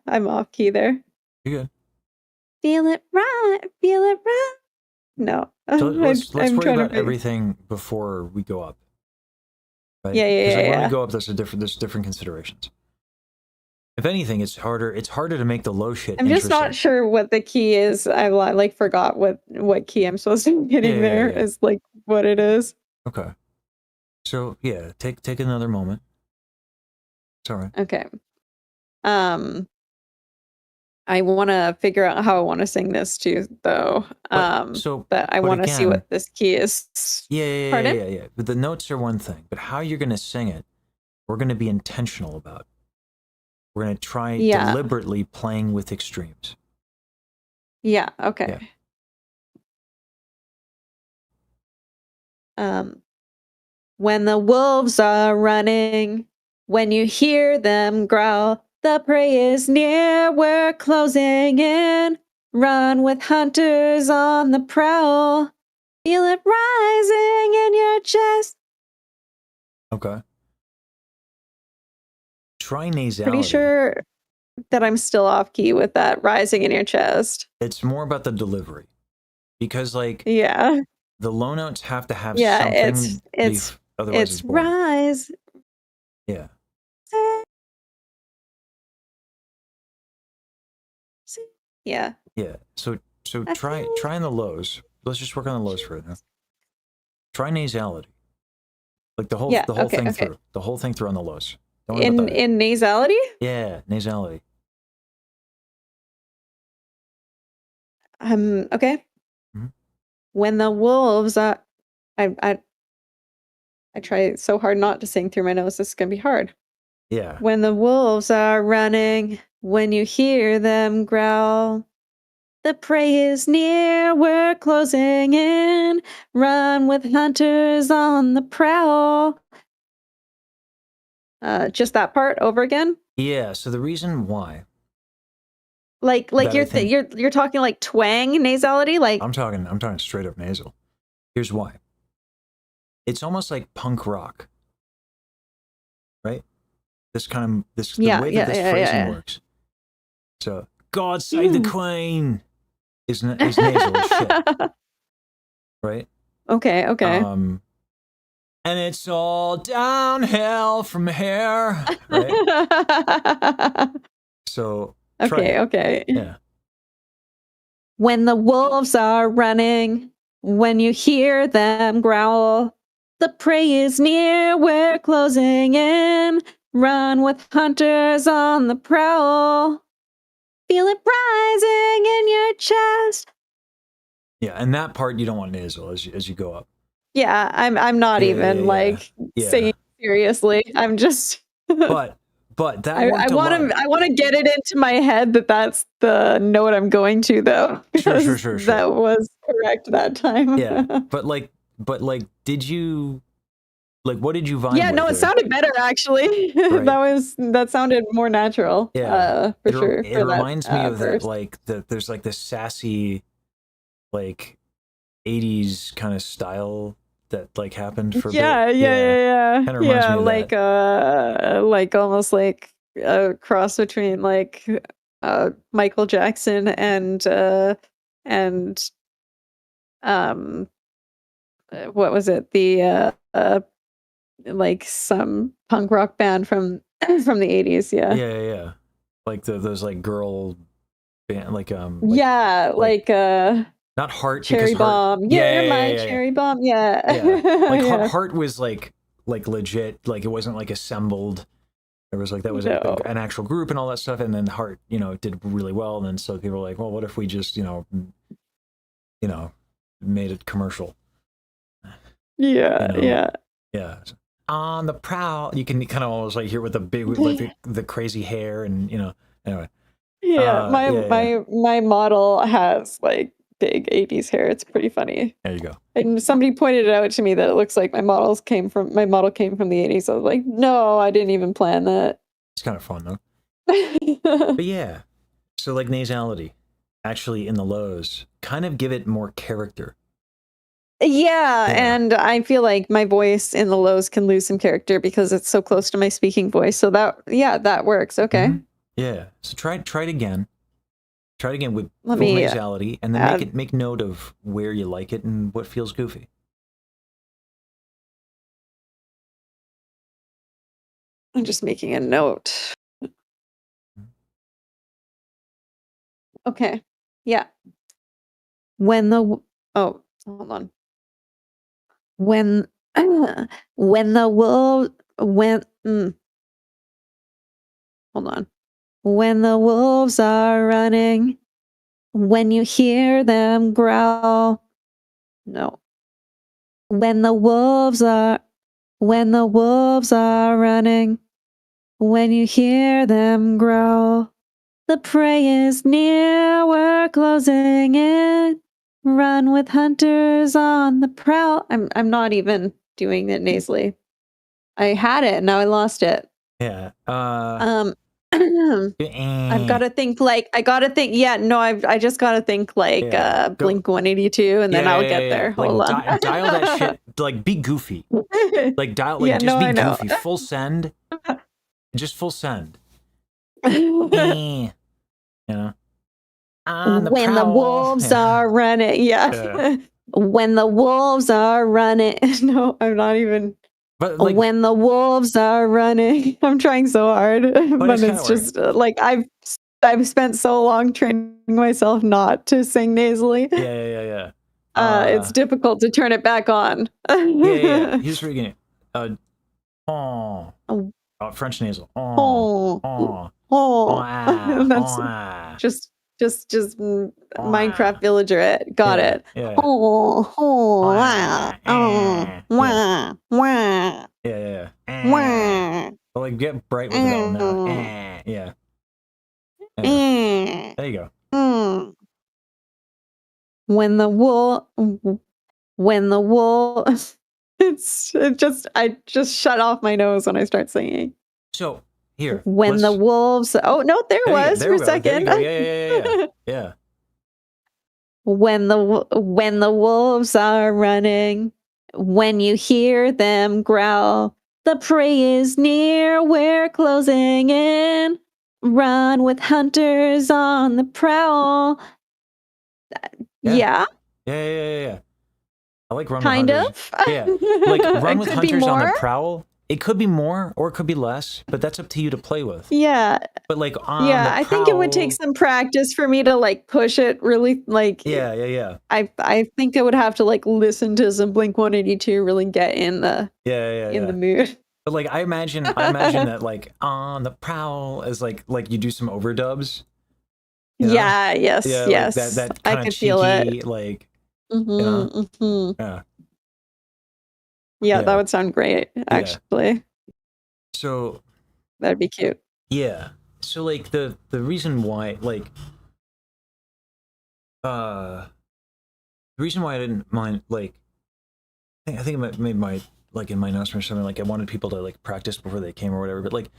I'm off key there. You're good. Feel it right. Feel it right. No. So let's worry about everything before we go up. Right? Yeah. When we go up, there's different considerations. If anything, it's harder to make the low shit. I'm just not sure what the key is. I like forgot what key I'm supposed to be hitting there is like what it is. Okay. So yeah, take another moment. It's all right. Okay. I want to figure out how I want to sing this too, though. But I want to see what this key is. Yeah. But the notes are one thing, but how you're going to sing it, we're going to be intentional about. We're going to try deliberately playing with extremes. Yeah. Okay. Yeah. When the wolves are running, when you hear them growl, the prey is near, we're closing in. Run with hunters on the prowl. Feel it rising in your chest. Okay. Try nasality. Pretty sure that I'm still off key with that rising in your chest. It's more about the delivery. Because like the low notes have to have something. Otherwise it's boring. Rise. Yeah. Yeah. So try in the lows. Let's just work on the lows for it now. Try nasality. Like the whole Yeah, thing okay. through. The whole thing through on the lows. Don't worry about that. In nasality? Yeah, nasality. Okay. Mhm. When the wolves are, I try so hard not to sing through my nose. This is gonna be hard. Yeah. When the wolves are running, when you hear them growl, the prey is near, we're closing in. Run with hunters on the prowl. Just that part over again. Yeah. So the reason why Like that I think you're talking like twang nasality, like I'm talking straight up nasal. Here's why. It's almost like punk rock, right? The way that this phrasing works. So God save the Queen is nasal as shit, right? Okay. And it's all downhill from here, right? So try it. Okay. Yeah. When the wolves are running, when you hear them growl, the prey is near, we're closing in. Run with hunters on the prowl. Feel it rising in your chest. Yeah, and that part you don't want nasal as you go up. Yeah, I'm not even like saying seriously. I'm just But that worked I want to get it into my head that that's the note I'm going to though. Sure. That was correct that time. Yeah, but did you what did you vibe with? Yeah, no, it sounded better actually. Right. that sounded more natural. Yeah, for sure. It reminds me of that. There's like this sassy, like 80s kind of style that like happened for a bit. Yeah. Kind of reminds me of like almost like a cross between like Michael Jackson and what was it? The like some punk rock band from the 80s. Yeah. Like those like girl band like not Heart, Cherry Bomb. You're my Cherry Bomb. Yeah. Like Heart was like legit, like it wasn't like assembled. There was like that was an actual group and all that stuff, and then Heart, did really well, and then so people were like, well, what if we just made it commercial? Yeah. On the prowl, you can kind of almost like hear with the big like the crazy hair and anyway. Yeah, my model has like big 80s hair. It's pretty funny. There you go. And somebody pointed it out to me that it looks like my model came from the 80s. I was like, no, I didn't even plan that. It's kind of fun though. But yeah, so like nasality, actually in the lows, kind of give it more character. Yeah, and I feel like my voice in the lows can lose some character because it's so close to my speaking voice. So that works. Okay. Mm-hmm. Yeah. So try it again. Try it again with full nasality, and then make note of where you like it and what feels goofy. I'm just making a note. Okay. Yeah. Hold on. When the wolves are running, when you hear them growl. No. When the wolves are running, when you hear them growl, the prey is near, we're closing in. Run with hunters on the prowl. I'm not even doing it nasally. I had it, now I lost it. Yeah. I've got to think like I just got to think like Blink 182 and then I'll get there. Like, hold on. dial that shit, like be goofy. Like dial like just be goofy. Full send. Just full send. When the wolves are running. When the wolves are running. No, I'm not even. But like, when the wolves are running. I'm trying so hard, but it's just like I've spent so long training myself not to sing nasally. Yeah. it's difficult to turn it back on. yeah. Here's where you're gonna. Oh. Oh. French nasal. Oh. Oh. That's just Minecraft villager it. Got it. Yeah. Oh, wah. Yeah. Wah. But like get bright with it all now. Yeah. There you go. When the wool I just shut off my nose when I start singing. So here. When the wolves oh no, there was for a second. Yeah. When the wolves are running, when you hear them growl, the prey is near, we're closing in. Run with hunters on the prowl. Yeah. Yeah. I like run Kind with hunters. of. Yeah. Like run with Could be hunters on the more. prowl. It could be more or it could be less, but that's up to you to play with. Yeah. But like on Yeah, the I think it would take prowl- some practice for me to like push it really like Yeah. I think I would have to like listen to some Blink-182 really get in the Yeah. mood. But like I imagine that like on the prowl is like you do some overdubs. You know? Yeah, yes. Like that I kind could of feel it. cheeky, like Yeah, that would sound great, actually. So that'd be cute. Yeah. So like the reason why the reason why I didn't mind like I think I made my like in my announcement or something like I wanted people to like practice before they came or whatever, but like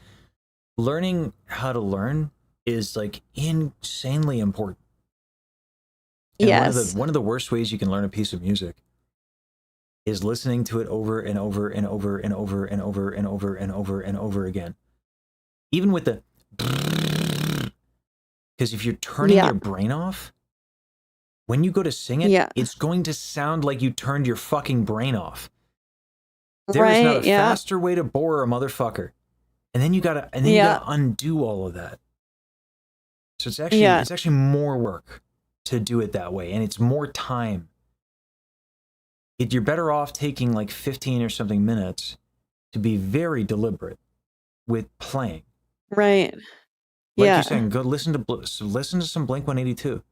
learning how to learn is like insanely important. And yes. One of the worst ways you can learn a piece of music is listening to it over and over and over and over and over and over and over and over again. Even with the because if you're turning your brain off, when you go to sing it, it's going to sound like you turned your fucking brain off. There is not a faster way to bore a motherfucker. And then you gotta undo all of that. So it's actually more work to do it that way, and it's more time. You're better off taking like 15 or something minutes to be very deliberate with playing. Right. Like you're saying, go listen to some Blink-182.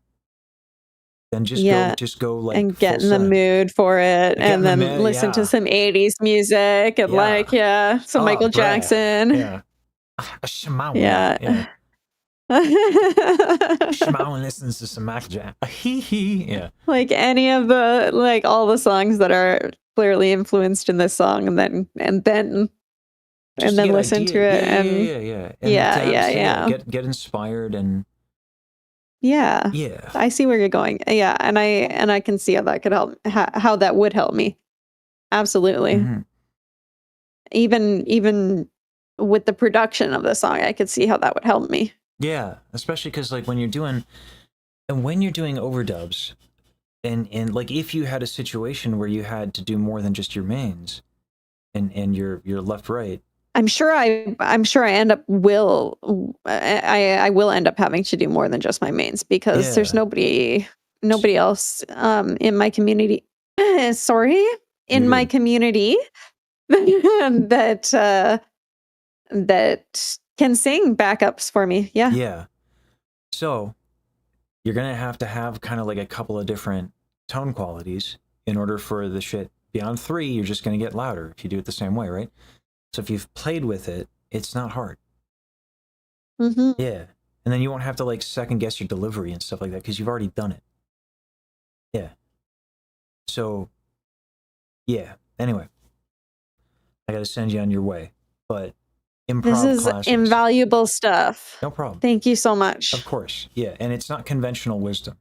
Then just go like and get in the mood for it, and then listen to some 80s music and some Michael Jackson. Yeah. Shimon. Yeah. Shimon listens to some Michael Jackson. Yeah. Like any of the like all the songs that are clearly influenced in this song, and then listen to it and get inspired and yeah. I see where you're going. Yeah, and I can see how that could help. How that would help me. Absolutely. Mm-hmm. Even with the production of the song, I could see how that would help me. Yeah, especially because like when you're doing overdubs, and like if you had a situation where you had to do more than just your mains, and your left right. I'm sure I end up I will end up having to do more than just my mains because there's nobody else in my community my community that can sing backups for me. Yeah. So you're gonna have to have kind of like a couple of different tone qualities in order for the shit beyond 3. You're just gonna get louder if you do it the same way, right? So if you've played with it, it's not hard. Mm-hmm. Yeah. And then you won't have to like second guess your delivery and stuff like that because you've already done it. Yeah. So, yeah. Anyway, I got to send you on your way. But improv This is classes, invaluable stuff. no problem. Thank you so much. Of course. Yeah. And it's not conventional wisdom.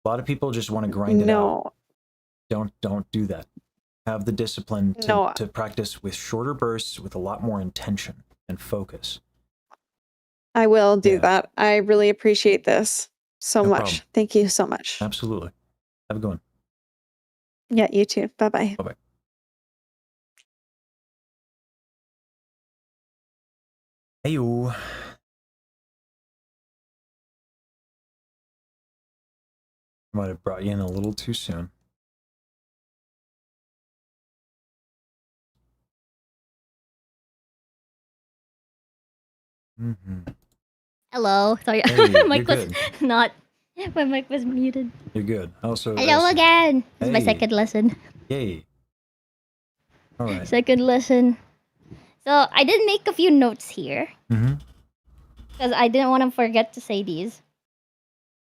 A lot of people just want to grind it out. Don't do that. Have the discipline to practice with shorter bursts with a lot more intention and focus. I will do that. I really appreciate this so much. Problem. Thank you so much. Absolutely. Have a good one. Yeah, you too. Bye-bye. Bye-bye. Hey-yo. Might have brought you in a little too soon. Hello. Sorry, Hey, my mic you're was good. not. My mic was muted. You're good. Also, Hello again. This is my Hey. second lesson. Yay. All right. Second lesson. So I did make a few notes here Mm-hmm. because I didn't want to forget to say these.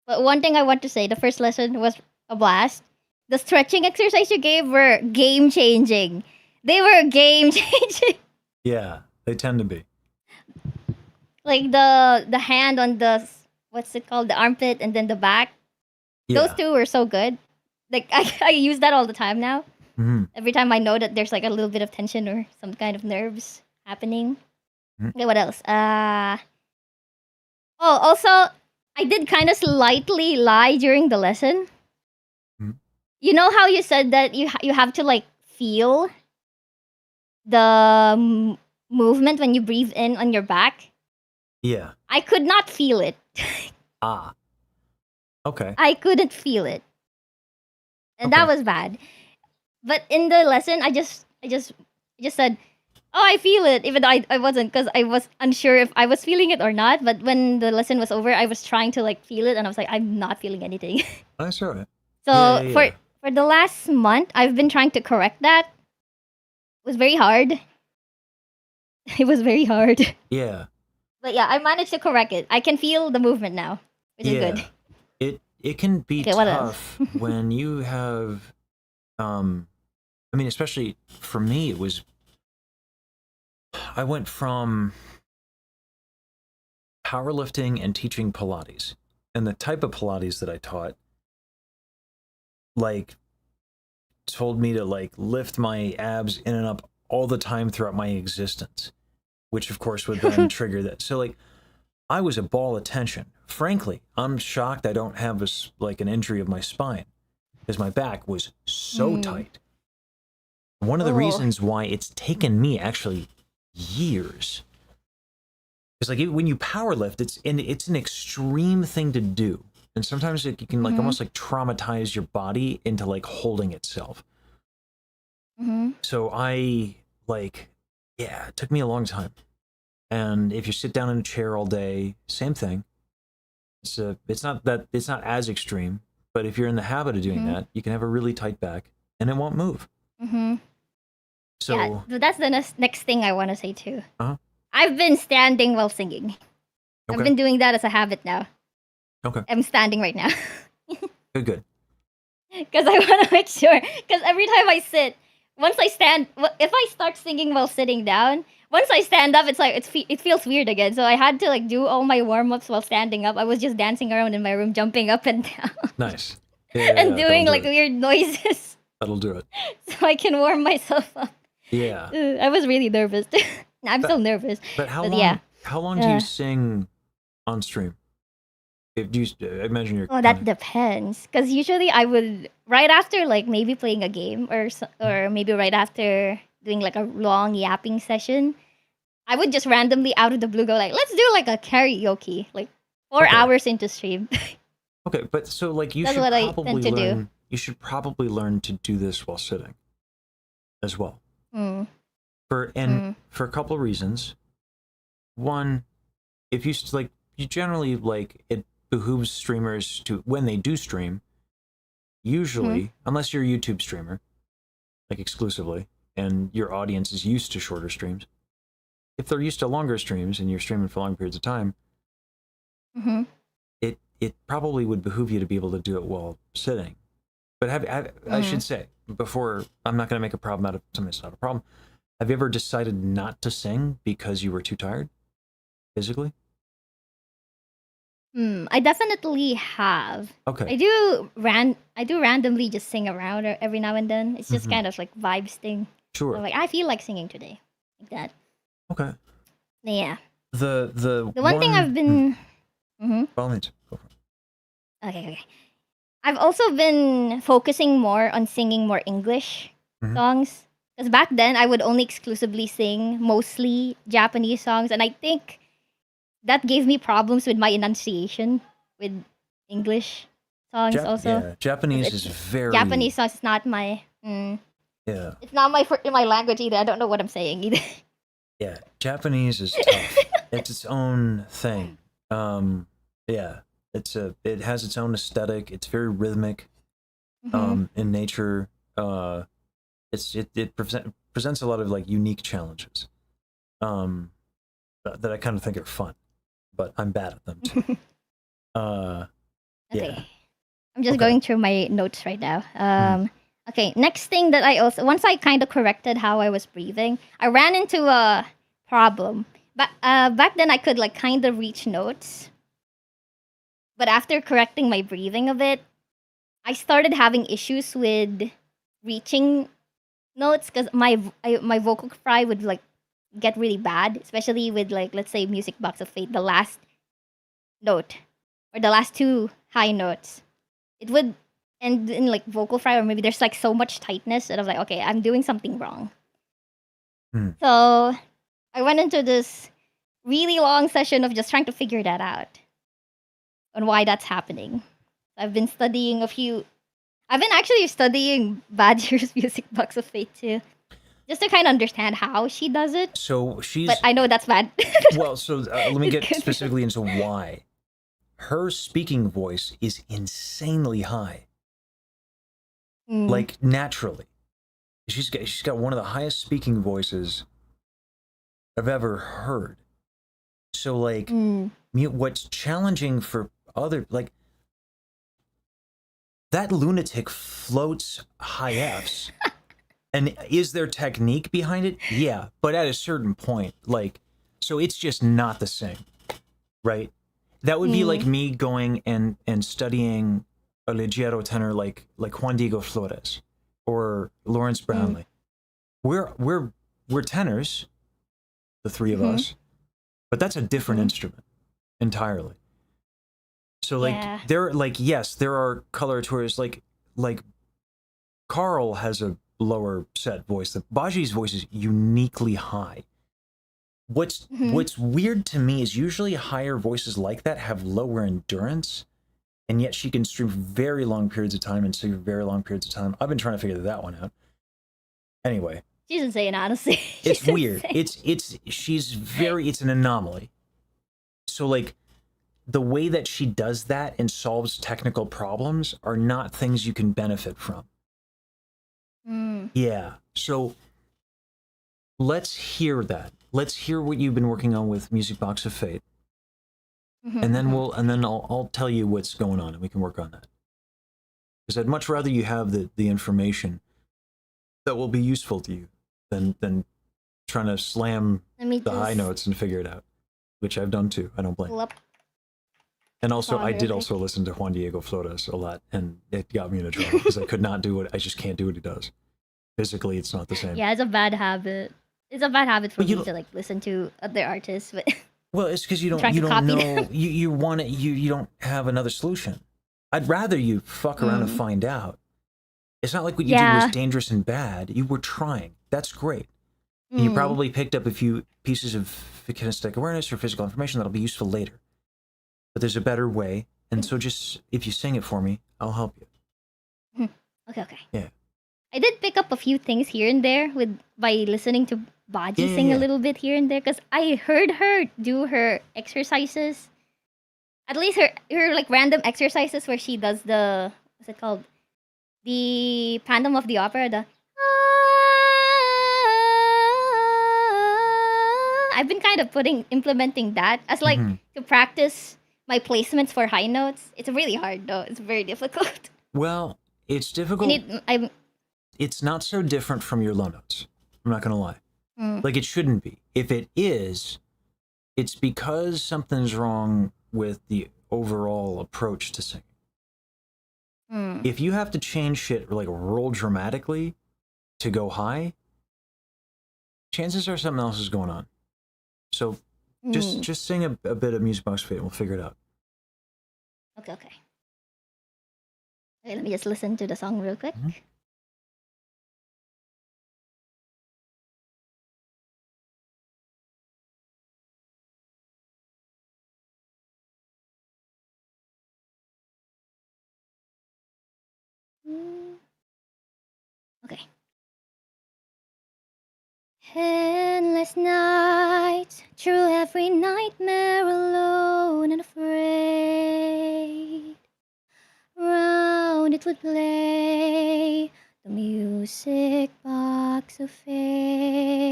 But one thing I want to say, the first lesson was a blast. The stretching exercise you gave were game changing. They were game changing. Yeah, they tend to be. Like the hand on the what's it called, the armpit, and then the back. Yeah. Those two were so good. Like I use that all the time now. Mm-hmm. Every time I know that there's like a little bit of tension or some kind of nerves happening. Mhm. Okay, what else? Oh, also, I did kind of slightly lie during the lesson. Mhm. You know how you said that you have to like feel the movement when you breathe in on your back? Yeah. I could not feel it. Ah. Okay. I couldn't feel it. And that Okay. was bad. But in the lesson, I just said, "Oh, I feel it," even though I wasn't, because I was unsure if I was feeling it or not. But when the lesson was over, I was trying to like feel it, and I was like, "I'm not feeling anything." That's all right. So Yeah. for the last month, I've been trying to correct that. It was very hard. It was very hard. Yeah. But yeah, I managed to correct it. I can feel the movement now, which is good. It can be Okay, what else? tough when you have I mean, especially for me, it was I went from powerlifting and teaching Pilates. And the type of Pilates that I taught like told me to like lift my abs in and up all the time throughout my existence, which of course would then trigger that. So like I was a ball of tension. Frankly, I'm shocked I don't have like an injury of my spine because my back was so tight. One of the Oh. reasons why it's taken me actually years is like when you power lift, it's an extreme thing to do, and sometimes you can like almost like traumatize your body into like holding itself. So I like, yeah, it took me a long time. And if you sit down in a chair all day, same thing. It's not as extreme, but if you're in the habit of doing that, you can have a really tight back and it won't move. So yeah, but that's the next thing I want to say too. Uh-huh. I've been standing while singing. I've Okay. been doing that as a habit now. Okay. I'm standing right now. Good. Because I want to make sure. Because every time I sit, once I stand, if I start singing while sitting down, once I stand up, it's like it feels weird again. So I had to like do all my warm ups while standing up. I was just dancing around in my room, jumping up and down, Nice. and doing that'll like do it. weird noises, That'll do it. so I can warm myself up. Yeah. I was really nervous. I'm still nervous. But how But long? yeah. How long do you sing on stream? If you, I imagine you're. Oh, that depends. Because usually I would right after like maybe playing a game or maybe right after doing like a long yapping session, I would just randomly out of the blue go like, let's do like a karaoke, like 4 Okay. hours into stream. Okay, but so like you That's should what I probably tend to do. learn. You should probably learn to do this while sitting, as well. Mm. For a couple of reasons. One, if you like, you generally like it behooves streamers to when they do stream. Usually, unless you're a YouTube streamer, like exclusively, and your audience is used to shorter streams. If they're used to longer streams and you're streaming for long periods of time, it probably would behoove you to be able to do it while sitting. But I should say, before, I'm not going to make a problem out of something that's not a problem. Have you ever decided not to sing because you were too tired physically? I definitely have. Okay. I do randomly just sing around every now and then. It's just kind of like vibes thing. Sure. I'm like, I feel like singing today, like that. Okay. Yeah. The one thing I've been. By all means, go for it. Okay. I've also been focusing more on singing more English songs. Because back then, I would only exclusively sing mostly Japanese songs. And I think that gave me problems with my enunciation with English songs also. Yeah, Japanese is very... Japanese songs is not my... Yeah. It's not my language either. I don't know what I'm saying either. Yeah, Japanese is tough. It's its own thing. Yeah, it has its own aesthetic. It's very rhythmic. In nature. It presents a lot of like unique challenges. That I kind of think are fun, but I'm bad at them too. Okay. Yeah. I'm just Okay. going through my notes right now. Mhm. Okay, next thing that I also, once I kind of corrected how I was breathing, I ran into a problem. Back then I could like kind of reach notes, but after correcting my breathing a bit, I started having issues with reaching notes because my vocal fry would like get really bad, especially with like, let's say, Music Box of Fate, the last note or the last two high notes. It would end in like vocal fry, or maybe there's like so much tightness that I was like, okay, I'm doing something wrong. So I went into this really long session of just trying to figure that out on why that's happening. I've been studying I've been actually studying Bajiru's Music Box of Fate too, just to kind of understand how she does it. So she's. But I know that's bad. Well, so let me It get could be. specifically into why. Her speaking voice is insanely high, like naturally. She's got one of the highest speaking voices I've ever heard. So like, what's challenging for other like that lunatic floats high Fs. And is there technique behind it? Yeah, but at a certain point, like, so it's just not the same, right? That would be like me going and studying a leggero tenor like Juan Diego Flores or Lawrence Brownlee. We're tenors, the three of us, but that's a different instrument entirely. So like Yeah. there like yes, there are coloratures like Carl has a lower set voice. The Baji's voice is uniquely high. What's weird to me is usually higher voices like that have lower endurance, and yet she can stream very long periods of time and sing very long periods of time. I've been trying to figure that one out. Anyway, She's insane, honestly. it's weird. Insane. It's an anomaly. So like the way that she does that and solves technical problems are not things you can benefit from. Yeah. So let's hear that. Let's hear what you've been working on with Music Box of Fate. And then I'll tell you what's going on and we can work on that. Because I'd much rather you have the information that will be useful to you than trying to slam the high notes and figure it out, which I've done too. I don't blame. And also, I did also listen to Juan Diego Flores a lot, and it got me into trouble because I could not do it. I just can't do what he does. Physically, it's not the same. Yeah, it's a bad habit. It's a bad habit for me to like listen to other artists, but well, it's because you don't copy know them. you want it. You don't have another solution. I'd rather you fuck around and find out. It's not like what you did was dangerous and bad. You were trying. That's great. And you probably picked up a few pieces of kinesthetic awareness or physical information that'll be useful later. But there's a better way, and so just if you sing it for me, I'll help you. Okay. Yeah. I did pick up a few things here and there by listening to Baji sing a little bit here and there, because I heard her do her exercises. At least her like random exercises where she does the, what's it called? The Phantom of the Opera, the I've been kind of implementing that as like to practice my placements for high notes. It's really hard though. It's very difficult. Well, it's difficult. It's not so different from your low notes. I'm not going to lie. Like it shouldn't be. If it is, it's because something's wrong with the overall approach to singing. If you have to change shit like roll dramatically to go high, chances are something else is going on. So just sing a bit of Music Box Fate and we'll figure it out. Okay. Okay, let me just listen to the song real quick. Okay. Endless nights through every nightmare alone and afraid. Round it would play the music box of fate.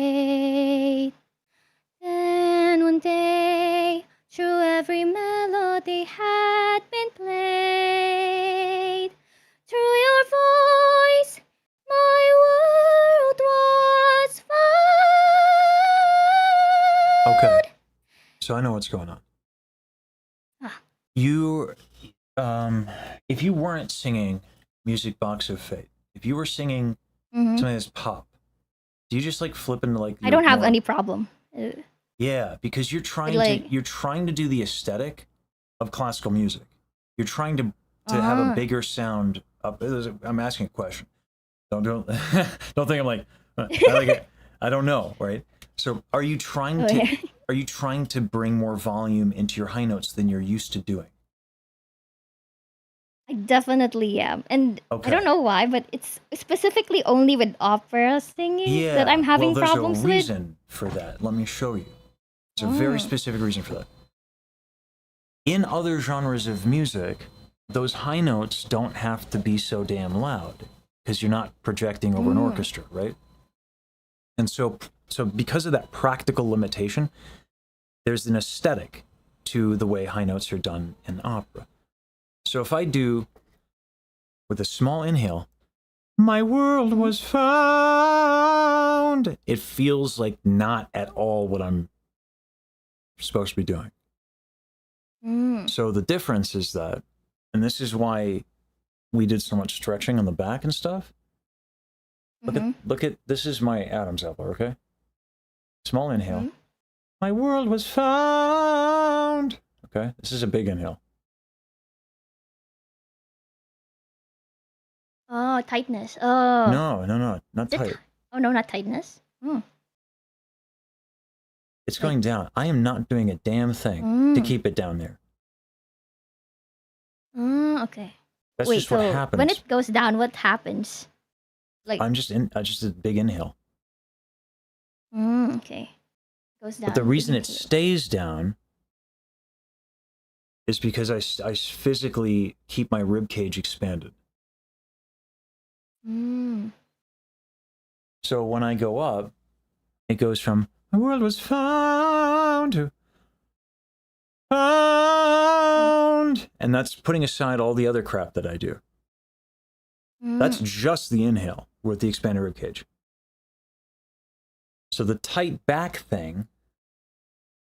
Then one day, through every melody had been played. Through your voice, my world was found. Okay. So I know what's going on. Ah. You, if you weren't singing Music Box of Fate, if you were singing something that's pop, do you just like flip into like? I don't have more- any problem. Yeah, because you're trying like- to do the aesthetic of classical music. You're trying to have a bigger sound. I'm asking a question. Don't don't think I'm like I don't know, right? So are you trying to bring more volume into your high notes than you're used to doing? I definitely am. And Okay. I don't know why, but it's specifically only with opera singing that I'm having well, problems there's a reason for that. Let me show you. There's a very specific reason for that. In other genres of music, those high notes don't have to be so damn loud because you're not projecting over an orchestra, right? And so because of that practical limitation, there's an aesthetic to the way high notes are done in opera. So if I do, with a small inhale, my world was found, it feels like not at all what I'm supposed to be doing. So the difference is that, and this is why we did so much stretching on the back and stuff. Look at this is my Adam's apple, okay? Small inhale. My world was found. Okay, this is a big inhale. Oh, tightness. Oh. No, not tight. Oh, no, not tightness. It's going down. I am not doing a damn thing to keep it down there. Okay. That's just what happens. When it goes down, what happens? Like I just a big inhale. okay. Goes down. But the reason it big inhale. stays down is because I physically keep my rib cage expanded. So when I go up, it goes from my world was found to found, and that's putting aside all the other crap that I do. That's just the inhale with the expanded rib cage. So the tight back thing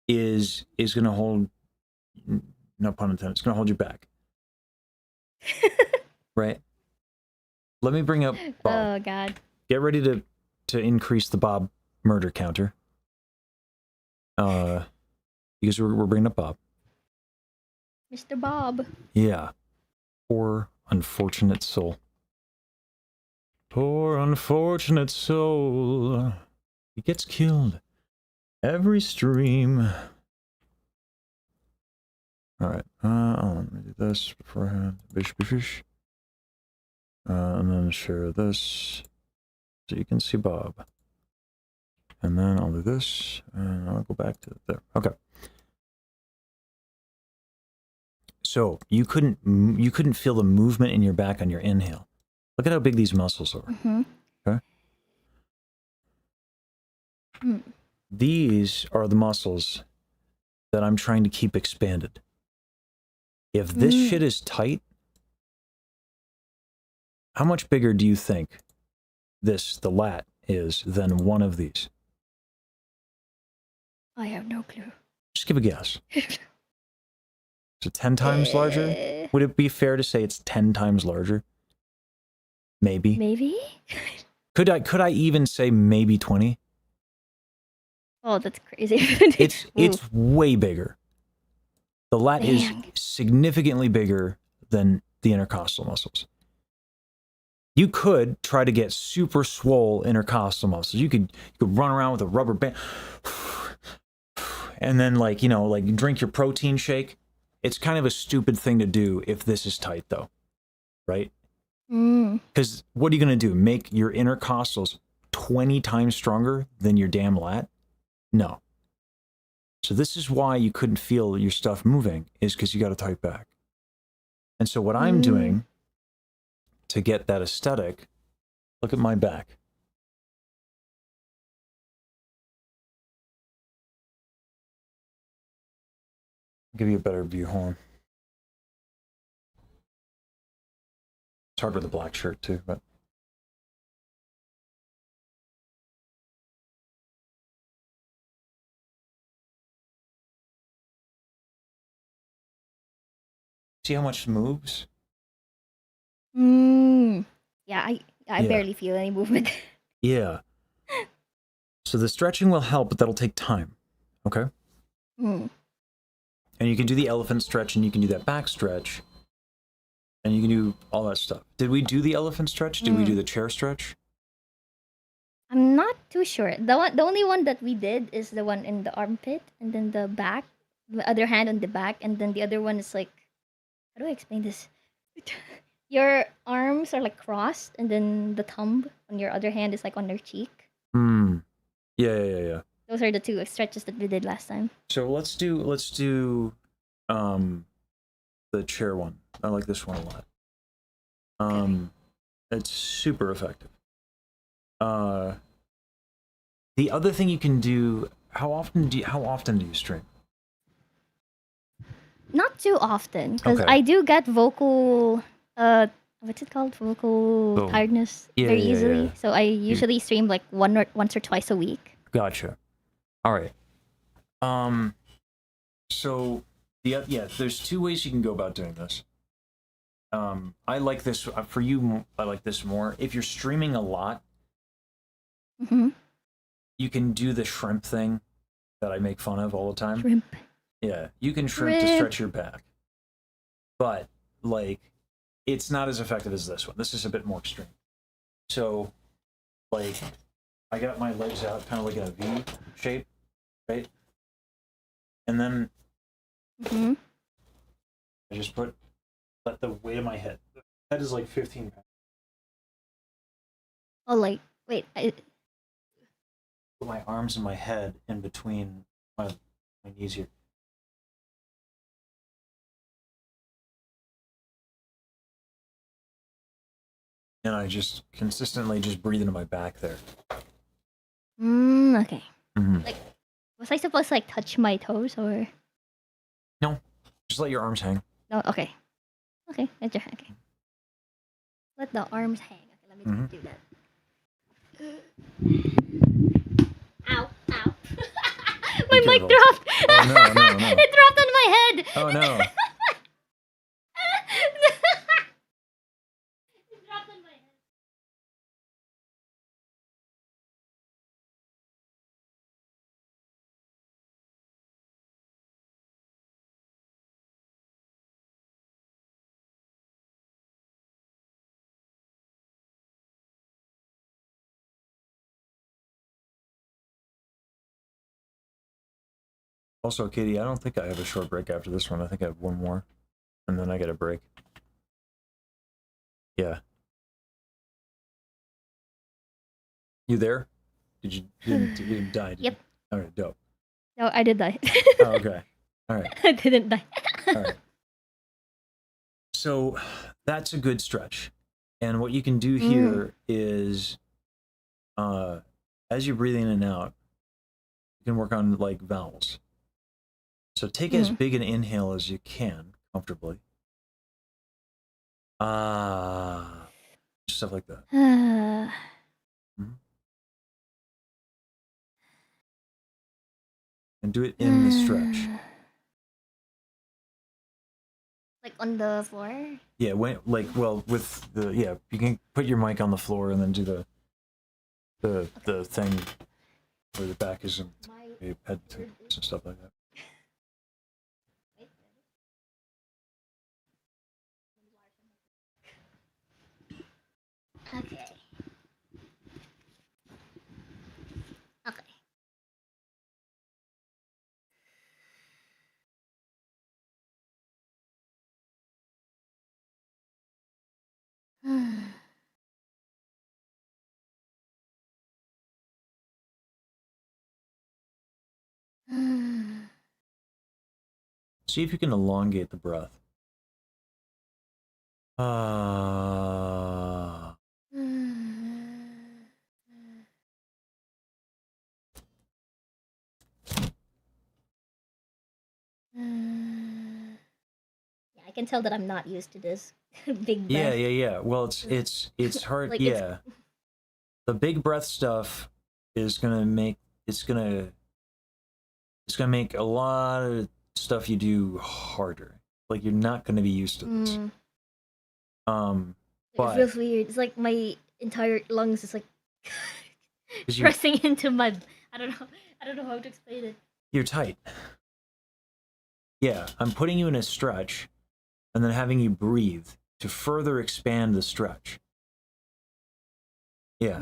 is going to hold, no pun intended, it's going to hold you back. Right? Let me bring up Bob. Oh God. Get ready to increase the Bob murder counter. Because we're bringing up Bob. Mr. Bob. Yeah. Poor unfortunate soul. Poor unfortunate soul. He gets killed every stream. All right. Let me do this beforehand. Fish. And then share this so you can see Bob. And then I'll do this, and I'll go back to there. Okay. So you couldn't feel the movement in your back on your inhale. Look at how big these muscles are. Okay. These are the muscles that I'm trying to keep expanded. If this shit is tight, how much bigger do you think the lat is than one of these? I have no clue. Just give a guess. Is it 10 times larger? Would it be fair to say it's 10 times larger? Maybe. Maybe? Could I even say maybe 20? Oh, that's crazy. It's way bigger. The lat is Dang. significantly bigger than the intercostal muscles. You could try to get super swole intercostal muscles. You could run around with a rubber band and then like drink your protein shake. It's kind of a stupid thing to do if this is tight though, right? Because what are you going to do? Make your intercostals 20 times stronger than your damn lat? No. So this is why you couldn't feel your stuff moving, is because you got to tight back. And so what I'm doing to get that aesthetic, look at my back. I'll give you a better view, hold on. It's hard with a black shirt too, but. See how much moves? Yeah, I Yeah. barely feel any movement. Yeah. So the stretching will help, but that'll take time. Okay? Mm. And you can do the elephant stretch and you can do that back stretch. And you can do all that stuff. Did we do the elephant stretch? Did we do the chair stretch? I'm not too sure. The only one that we did is the one in the armpit, and then the back, the other hand on the back, and then the other one is like, how do I explain this? Your arms are like crossed, and then the thumb on your other hand is like on your cheek. Yeah. Those are the two stretches that we did last time. So let's do the chair one. I like this one a lot. It's super effective. The other thing you can do, how often do you stream? Not too often, because Okay. I do get vocal what's it called? Vocal tiredness very easily. Yeah. So I usually stream like once or twice a week. Gotcha. All right. So there's two ways you can go about doing this. I like this for you. I like this more. If you're streaming a lot, you can do the shrimp thing that I make fun of all the time. Shrimp. Yeah, you can shrimp to stretch your back, but like, it's not as effective as this one. This is a bit more extreme. So, like, I got my legs out kind of like in a V shape, right? And then I just let the weight of my head. The head is like 15 pounds. Oh, like, wait. Put my arms and my head in between my knees here. And I just consistently just breathe into my back there. Okay. Like, was I supposed to like touch my toes or? No, just let your arms hang. No. Okay. Okay. Okay. Let the arms hang. Okay. Let me do that. Ow! Ow! My mic dropped. Oh no! It dropped on my head. Oh no! It dropped on my head. Also, Katie, I don't think I have a short break after this one. I think I have one more, and then I get a break. Yeah. You there? You didn't die? Did Yep. You? All right, dope. No, I did die. Oh, okay. All right. I didn't die. All right. So that's a good stretch. And what you can do here is, as you breathe in and out, you can work on like vowels. So take as big an inhale as you can comfortably. Stuff like that. And do it in the stretch. Like on the floor? Yeah, with the you can put your mic on the floor and then do the thing where the back isn't your head and stuff like that. Okay. See if you can elongate the breath. Yeah, I can tell that I'm not used to this big Yeah, breath. yeah. Well, it's hard. Like, yeah, the big breath stuff is gonna make it's gonna make a lot of stuff you do harder. Like you're not gonna be used to this. It But feels weird. It's like my entire lungs is like 'cause pressing into my. I don't know. I don't know how to explain it. you're tight. Yeah, I'm putting you in a stretch, and then having you breathe to further expand the stretch. Yeah,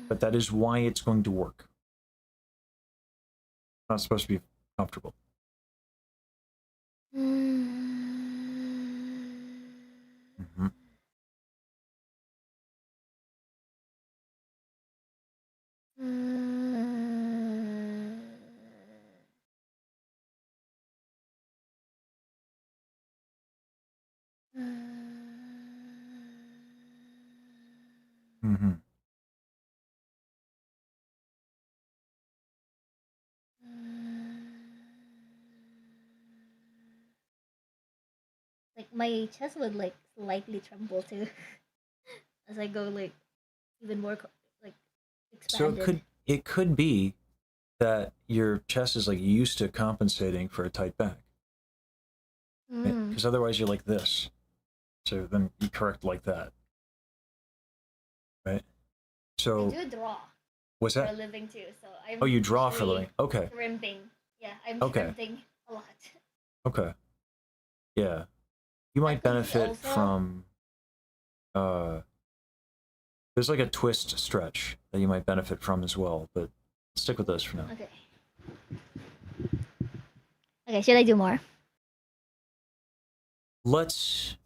but that is why it's going to work. It's not supposed to be comfortable. Mm-hmm. Mm-hmm. Like my chest would like slightly tremble too as I go like even more like So expanded. it could be that your chest is like used to compensating for a tight back, because otherwise you're like this. So then you correct like that, right? So I do draw what's for a that? living too, so I'm. Oh, you draw for a usually living. Okay. Scrimping. Yeah, I'm Okay. scrimping a lot. Okay. Yeah. You might could be benefit also- from there's like a twist stretch that you might benefit from as well, but stick with this for now. Okay. Okay, should I do more? Let's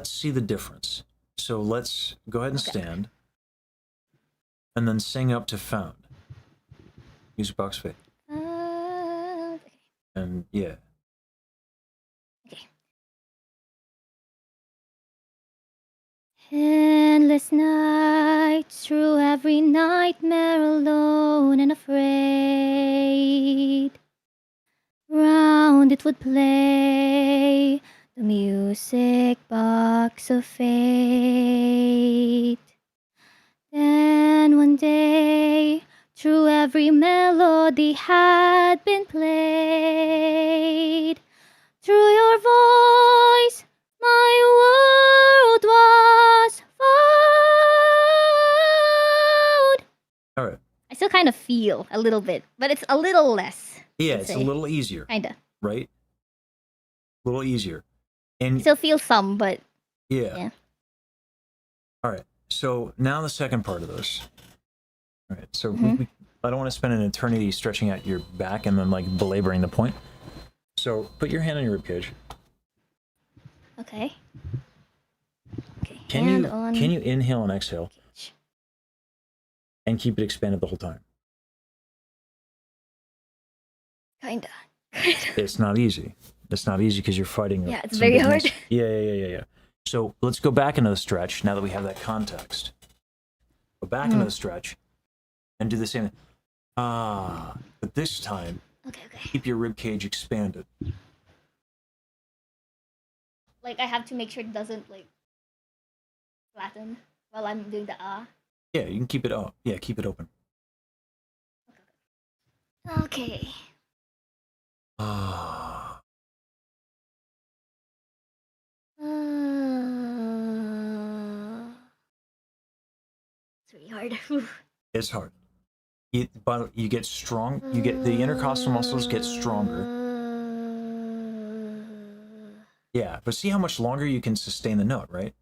see the difference. So let's go ahead and Okay. stand and then sing up to found. Music box fit. Okay. And yeah. Okay. Endless nights through every nightmare alone and afraid. Round it would play the music box of fate. Then one day, through every melody had been played. Through your voice, my world was found. All right. I still kind of feel a little bit, but it's a little less. Yeah, I'd it's a say. little easier, Kinda. right? A little easier. I And still feel some, but yeah. All right. So now the second part of this. All right. So I don't want to spend an eternity stretching out your back and then like belaboring the point. So put your hand on your ribcage. okay. Okay. Can hand you on. can you inhale and exhale Cage. and keep it expanded the whole time? Kinda. It's not easy. It's not easy because you're fighting. Yeah, it's some very bigness. hard. Yeah. So let's go back into the stretch now that we have that context. Go back into the stretch and do the same. But this time, Okay. keep your rib cage expanded. Like I have to make sure it doesn't like flatten while I'm doing the Yeah, you can keep it up. Yeah, keep it open. Okay. Ah. It's really hard. It's hard. But you get strong. You get the intercostal muscles get stronger. Yeah, but see how much longer you can sustain the note, right?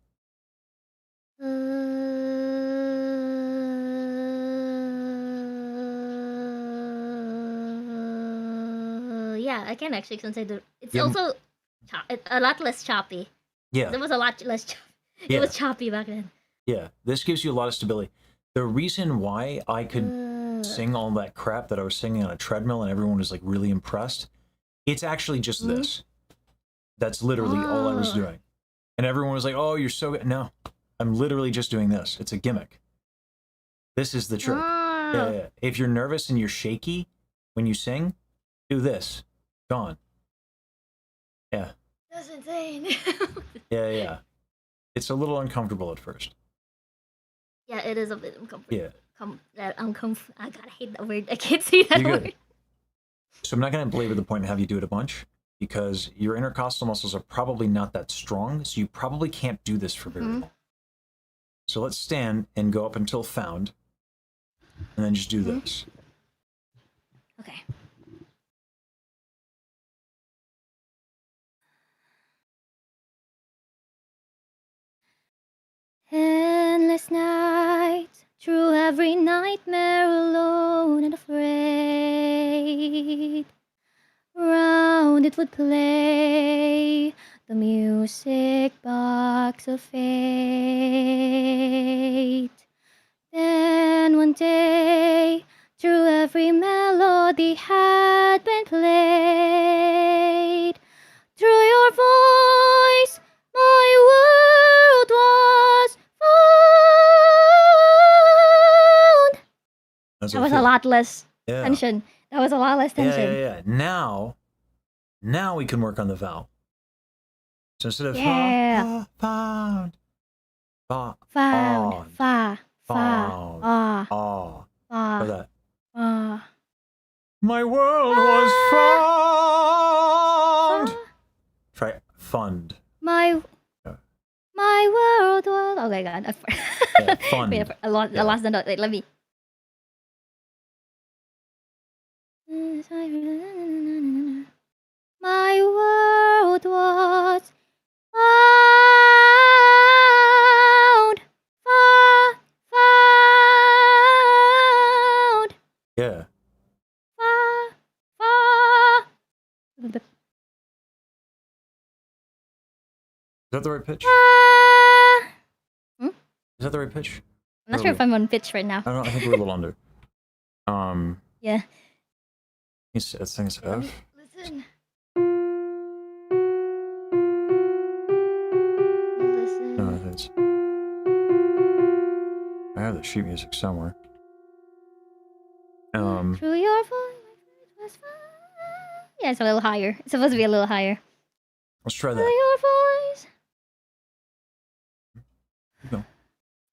Yeah, I can actually since I do. It's Yeah. also a lot less choppy. Yeah. It was a lot less. Yeah. It was choppy back then. Yeah, this gives you a lot of stability. The reason why I could sing all that crap that I was singing on a treadmill and everyone was like really impressed It's actually just this. That's literally all I was doing. And everyone was like, oh, you're so good. No, I'm literally just doing this. It's a gimmick. This is the trick. Yeah. If you're nervous and you're shaky when you sing, do this. Gone. Yeah. That's insane. Yeah. It's a little uncomfortable at first. Yeah, it is a bit uncomfortable. Yeah. I gotta hate that word. I can't say that You're word. good. So I'm not going to belabor the point and have you do it a bunch because your intercostal muscles are probably not that strong, so you probably can't do this for very long. So let's stand and go up until found, and then just do this. Okay. Endless nights, through every nightmare, alone and afraid. Round it would play the music box of fate. Then one day, through every melody had been played. Through your voice, my world was found. That was a lot less tension. That was a lot less tension. Yeah. Now we can work on the vowel. So instead of found, or that. My world was found. Try fund. My world was. Oh my god. Fund. Wait, I lost the note. Wait, let me. My world was found. Found. Yeah. Is that the right pitch? Is that the right pitch? I'm not sure if I'm on pitch right now. I don't know. I think we're a little under. Yeah. I think it's F. Listen. No, it's. I have the sheet music somewhere. Through your voice was fine. Yeah, it's a little higher. It's supposed to be a little higher. Let's try Through that. your voice. No.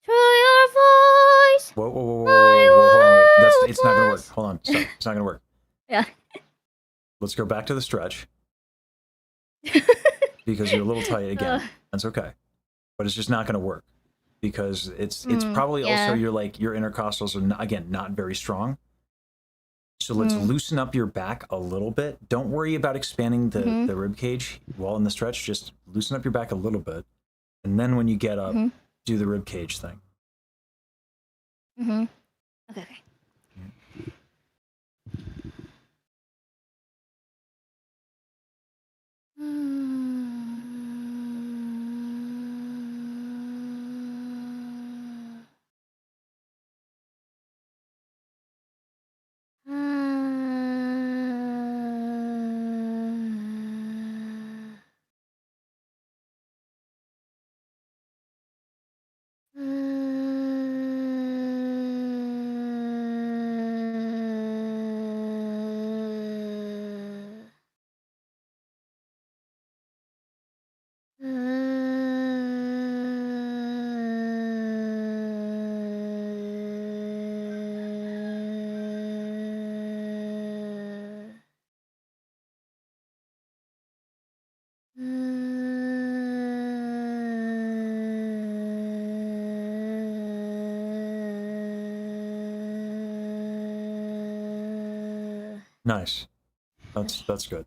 Through your voice. Whoa. My Wait. It's not gonna work. was- Hold on. Stop. It's not gonna work. Yeah. Let's go back to the stretch. Because you're a little tight again. That's okay. But it's just not gonna work. Because it's probably also your intercostals are not very strong. So let's loosen up your back a little bit. Don't worry about expanding the rib cage while in the stretch. Just loosen up your back a little bit. And then when you get up, do the rib cage thing. Okay. Nice. That's good.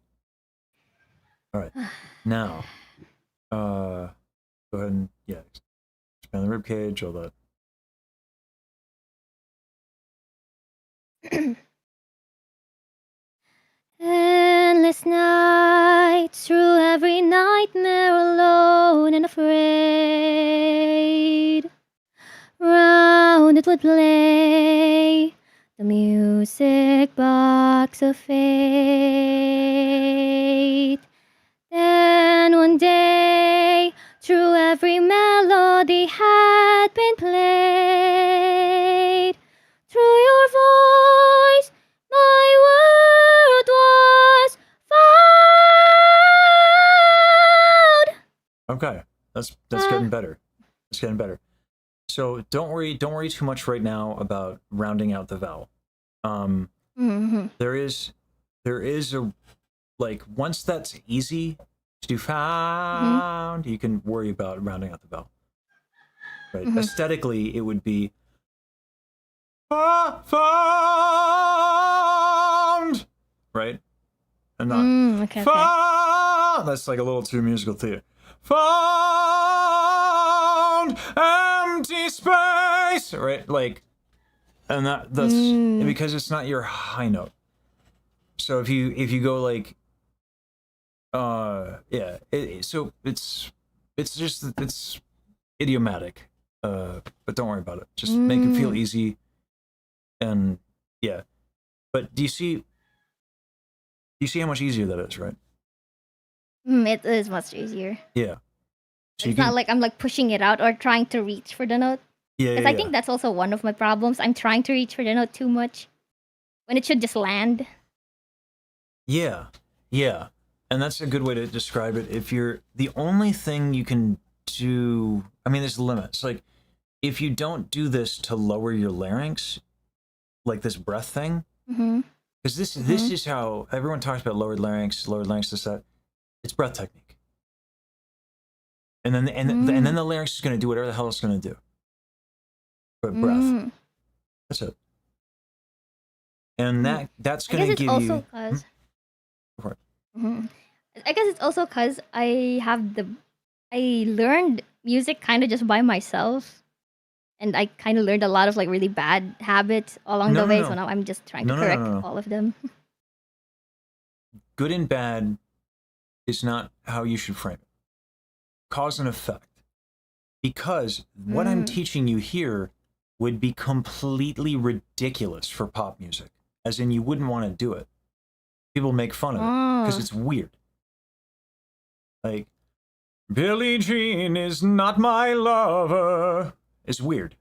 All right. Now, go ahead and expand the rib cage, all that. Endless nights, through every nightmare, alone and afraid. Round it would play the music box of fate. night. Then one day, through every melody had been played. Through your voice, my world was found. Okay, that's getting better. It's getting better. So don't worry too much right now about rounding out the vowel. There is a, like, once that's easy to do found, you can worry about rounding out the vowel. Right? Aesthetically, it would be found, right? And not Okay. found. That's like a little too musical theater. Found empty space, right? Like, and that's because it's not your high note. So if you go like, yeah, so it's idiomatic, but don't worry about it. Just make it feel easy, and yeah. But do you see how much easier that is, right? It is much easier. Yeah. So It's not like I'm like pushing it out or trying to reach for the note. Yeah, Because I think that's also one of my problems. I'm trying to reach for the note too much when it should just land. Yeah, and that's a good way to describe it. If you're the only thing you can do, I mean, there's limits. Like, if you don't do this to lower your larynx, like this breath thing, because this is how everyone talks about lowered larynx, this, that. It's breath technique, and then the larynx is going to do whatever the hell it's going to do. But breath, that's it, and that's going to give you. I guess it's also because I learned music kind of just by myself, and I kind of learned a lot of like really bad habits along the way. So now I'm just trying to correct all of them. Good and bad is not how you should frame it. Cause and effect, because what I'm teaching you here would be completely ridiculous for pop music, as in you wouldn't want to do it. People make fun of it because it's weird. Like, Billie Jean is not my lover. It's weird.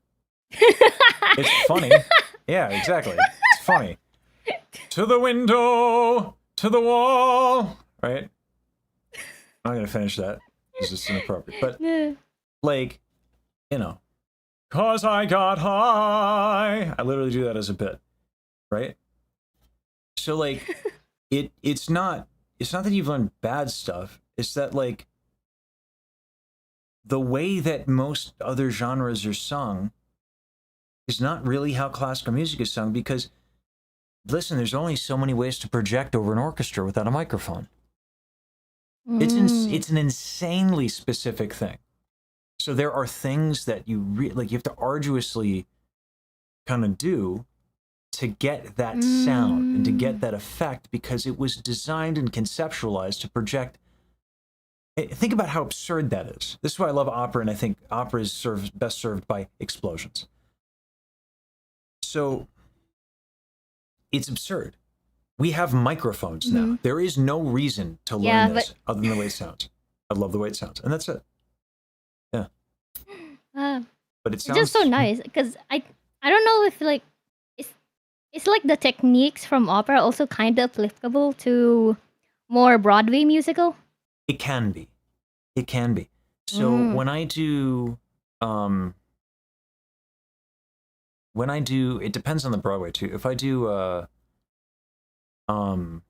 It's funny. Yeah, exactly. It's funny. To the window, to the wall. Right? I'm not going to finish that because it's inappropriate. But, like, you know, 'cause I got high. I literally do that as a bit. Right? So, like, it's not that you've learned bad stuff. It's that, like, the way that most other genres are sung is not really how classical music is sung, because, listen, there's only so many ways to project over an orchestra without a microphone. It's an insanely specific thing. So there are things that you have to arduously kind of do to get that sound and to get that effect, because it was designed and conceptualized to project. Think about how absurd that is. This is why I love opera, and I think opera is best served by explosions. So it's absurd. We have microphones now. There is no reason to learn this other than the way it sounds. I love the way it sounds, and that's it. Yeah. But it sounds just so nice, because I don't know if like it's like the techniques from opera also kind of applicable to more Broadway musical. It can be. So when I do, it depends on the Broadway too. If I do, and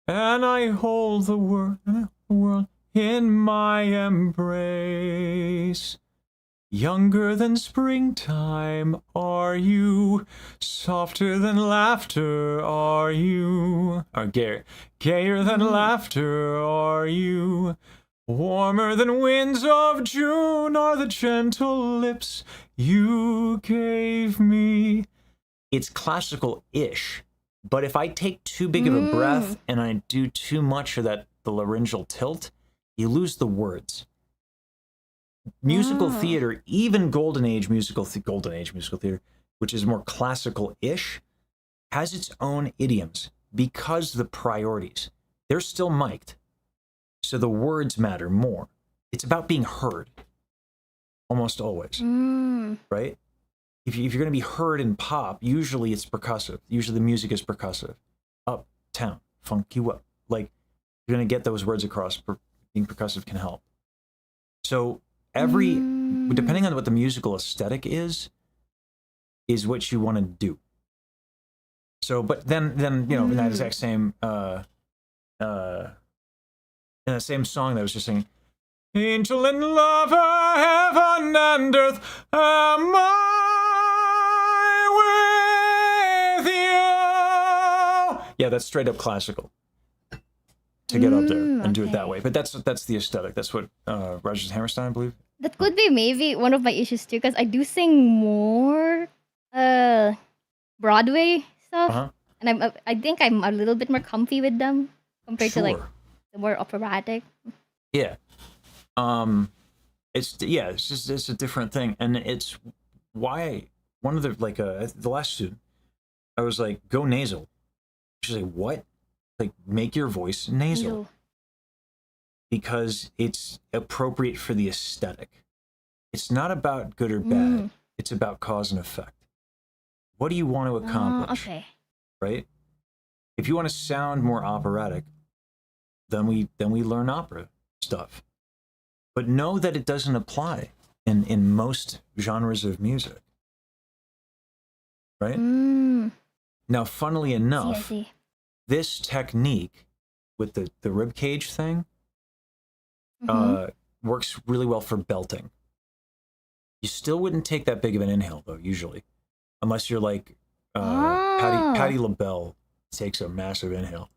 I hold the world in my embrace. Younger than springtime are you, softer than laughter are you, or gayer than laughter are you, warmer than winds of June are the gentle lips you gave me. It's classical-ish, but if I take too big of a breath and I do too much of the laryngeal tilt, you lose the words. Musical theater, even Golden Age musical theater, which is more classical-ish, has its own idioms. because the priorities, they're still mic'd, so the words matter more. It's about being heard, almost always, right? If you're going to be heard in pop, usually it's percussive. Usually the music is percussive. Uptown, funk you up. Like, you're going to get those words across. Being percussive can help. So depending on what the musical aesthetic is what you want to do. So, but then in that exact same in that same song that I was just singing, angel and lover, heaven and earth, am I with you? Yeah, that's straight up classical. To get up there and do it that way, but that's the aesthetic. That's what Rodgers Hammerstein, I believe. That could be maybe one of my issues too, because I do sing more Broadway stuff, and I think I'm a little bit more comfy with them compared to like the more operatic. Yeah, it's a different thing, and it's why one of the the last student, I was like, go nasal. She's like, what? Like, make your voice nasal. Because it's appropriate for the aesthetic. It's not about good or bad. It's about cause and effect. What do you want to accomplish? Okay. Right? If you want to sound more operatic, then we learn opera stuff. But know that it doesn't apply in most genres of music. Right? Now, funnily enough, I see. This technique with the rib cage thing works really well for belting. You still wouldn't take that big of an inhale though, usually, unless you're like Patti LaBelle takes a massive inhale.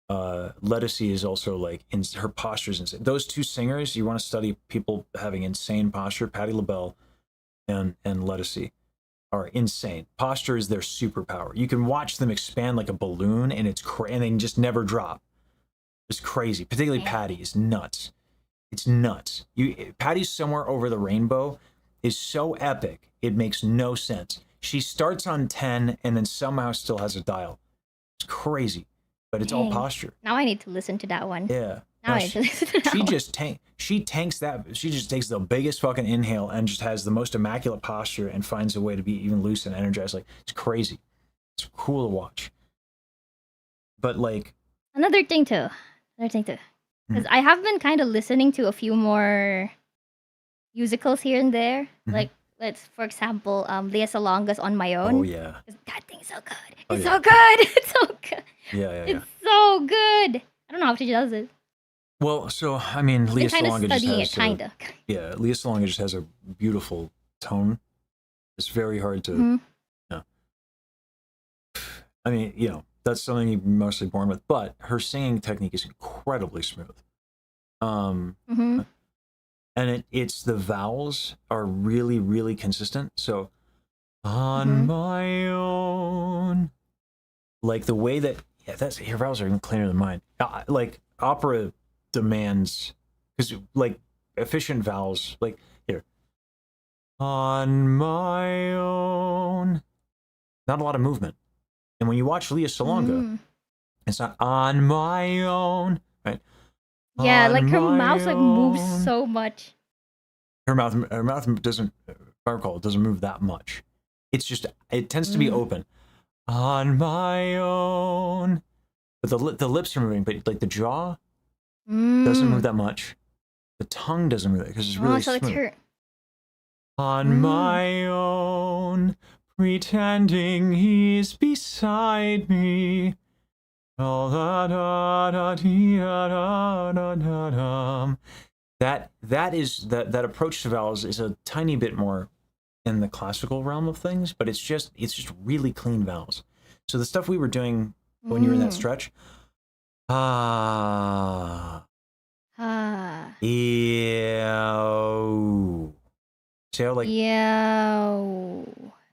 Lettucey is also like her posture's insane. Those two singers, you want to study people having insane posture. Patti LaBelle and Lettucey are insane. Posture is their superpower. You can watch them expand like a balloon, and and they just never drop. It's crazy. Particularly Patty is nuts. It's nuts. Patty's Somewhere Over the Rainbow is so epic, it makes no sense. She starts on 10 and then somehow still has a dial. It's crazy, but it's all posture. Now I need to listen to that one. Yeah. Now I need to listen to that one. She tanks that. She just takes the biggest fucking inhale and just has the most immaculate posture and finds a way to be even loose and energized. Like, it's crazy. It's cool to watch. But like another thing too, because I have been kind of listening to a few more musicals here and there. Like, for example, Lea Salonga's On My Own. Oh yeah. That thing's so good. It's so good. It's so good. Yeah. It's so good. I don't know how she does it. Well, so I mean, Lea Salonga just has kinda. Yeah, Lea Salonga just has a beautiful tone. It's very hard to. Yeah. I mean, that's something you're mostly born with, but her singing technique is incredibly smooth. And it's the vowels are really, really consistent. So, on my own, like the way that her vowels are even cleaner than mine. Like opera demands, because like efficient vowels, like here, on my own, not a lot of movement. And when you watch Lea Salonga, it's not on my own, right? Yeah, On like her my mouth like moves own. so much. Her mouth doesn't, if I recall, it doesn't move that much. It's just, it tends to be open. On my own. But the lips are moving, but like the jaw doesn't move that much. The tongue doesn't move because it's really so smooth. it's her. On my own, pretending he's beside me. That approach to vowels is a tiny bit more in the classical realm of things, but it's just really clean vowels. So the stuff we were doing when you were in that stretch, ew. See how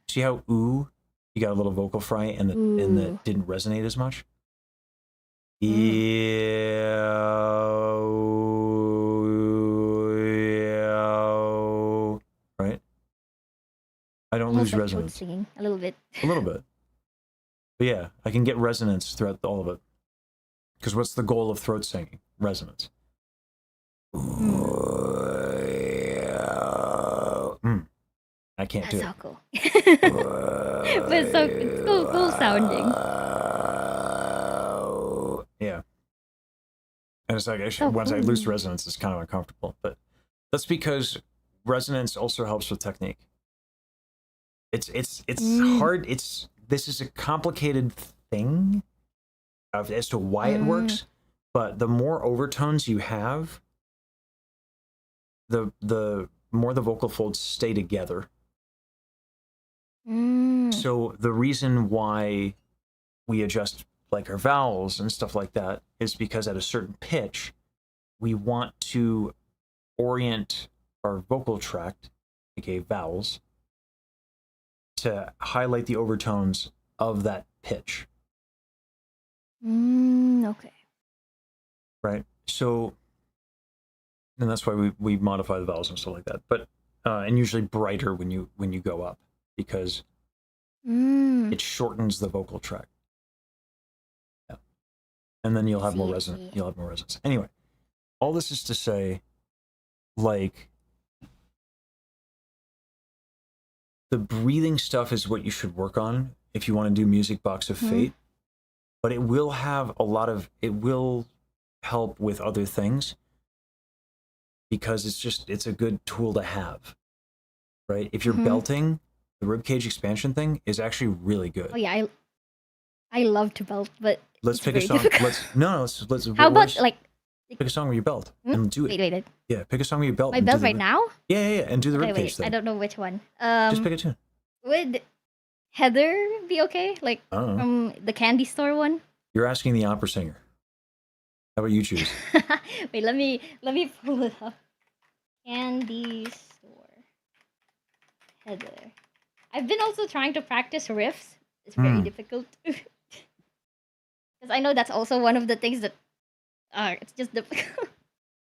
see how ooh, you got a little vocal fry and that didn't resonate as much. Right? I don't lose Almost like resonance. singing a little bit. A little bit. But yeah, I can get resonance throughout all of it. Because what's the goal of throat singing? Resonance. I can't do That's it. so cool. But it's cool sounding. Yeah. And it's like, So once I lose cool. resonance, it's kind of uncomfortable. But that's because resonance also helps with technique. It's hard. This is a complicated thing as to why it works. But the more overtones you have, the more the vocal folds stay together. So the reason why we adjust like our vowels and stuff like that is because at a certain pitch, we want to orient our vocal tract, aka vowels, to highlight the overtones of that pitch. Okay. Right? So, and that's why we modify the vowels and stuff like that. But and usually brighter when you go up, because it shortens the vocal tract. Yeah. And then you'll have more resonance. You'll have more resonance. Anyway, all this is to say, like, the breathing stuff is what you should work on if you want to do Music Box of Fate. But it will have it will help with other things, because it's a good tool to have, right? If you're belting, the ribcage expansion thing is actually really good. Oh yeah, I love to belt, but Let's it's pick a very song. difficult. Let's. How about like pick a song where you belt and do it. wait. Yeah, pick a song where you belt. My and belt do the, right now? Yeah, and do the Okay, ribcage wait. thing. I don't know which one. Just pick a tune. Would Heather be okay? Like I don't know. from the candy store one? You're asking the opera singer. How about you choose? Wait, let me pull it up. Candy store. Heather. I've been also trying to practice riffs. It's very difficult. Because I know that's also one of the things that it's just difficult.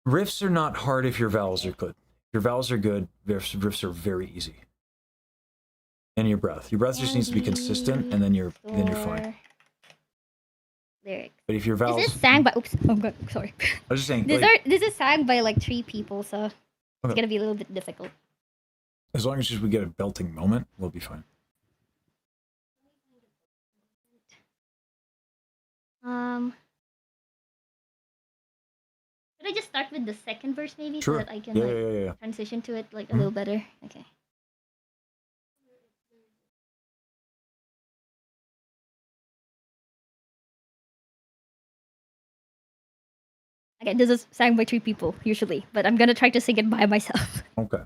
Riffs are not hard if your vowels are good. If your vowels are good, riffs are very easy. And your breath. Your breath just needs to be consistent, and then you're fine. Lyrics. But if your vowels, This is sang by. Oops. Oh god. Sorry. I was just saying, This is sang by like 3 people, so it's gonna be a little bit difficult. as long as we get a belting moment, we'll be fine. Should I just start with the second verse maybe, Sure. so that I can Yeah. transition to it like a little better? Okay. Okay, this is sang by 3 people usually, but I'm gonna try to sing it by myself. Okay.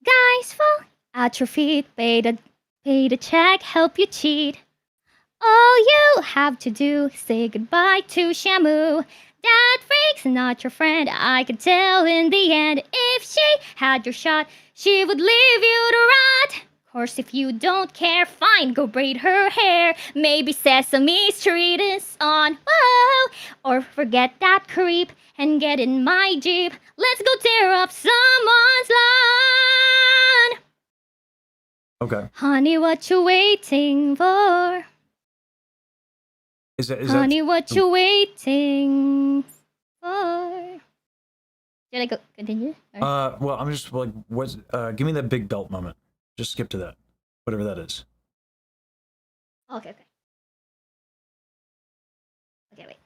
Guys, fall at your feet, pay the check, help you cheat. All you have to do is say goodbye to Shamu. That freak's not your friend, I can tell in the end. If she had your shot, she would leave you to rot. Course, if you don't care, fine, go braid her hair. Maybe Sesame Street is on, whoa. Or forget that creep and get in my Jeep. Let's go tear up someone's lawn. Okay. Honey, what you waiting for? Honey, what you waiting for? Should I go continue? Or? Well, I'm just like, give me that big belt moment. Just skip to that, whatever that is. Okay, wait.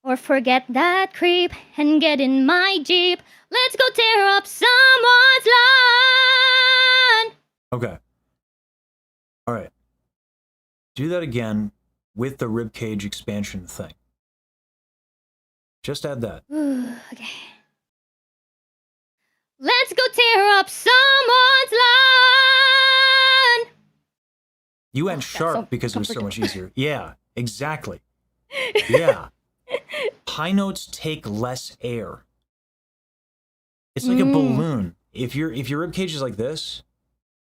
Or forget that creep and get in my Jeep. Let's go tear up someone's lawn. Okay. All right. Do that again with the ribcage expansion thing. Just add that. Okay. Let's go tear up someone's lawn. You went sharp because it was so much easier. Yeah, exactly. Yeah. High notes take less air. It's like a balloon. If your ribcage is like this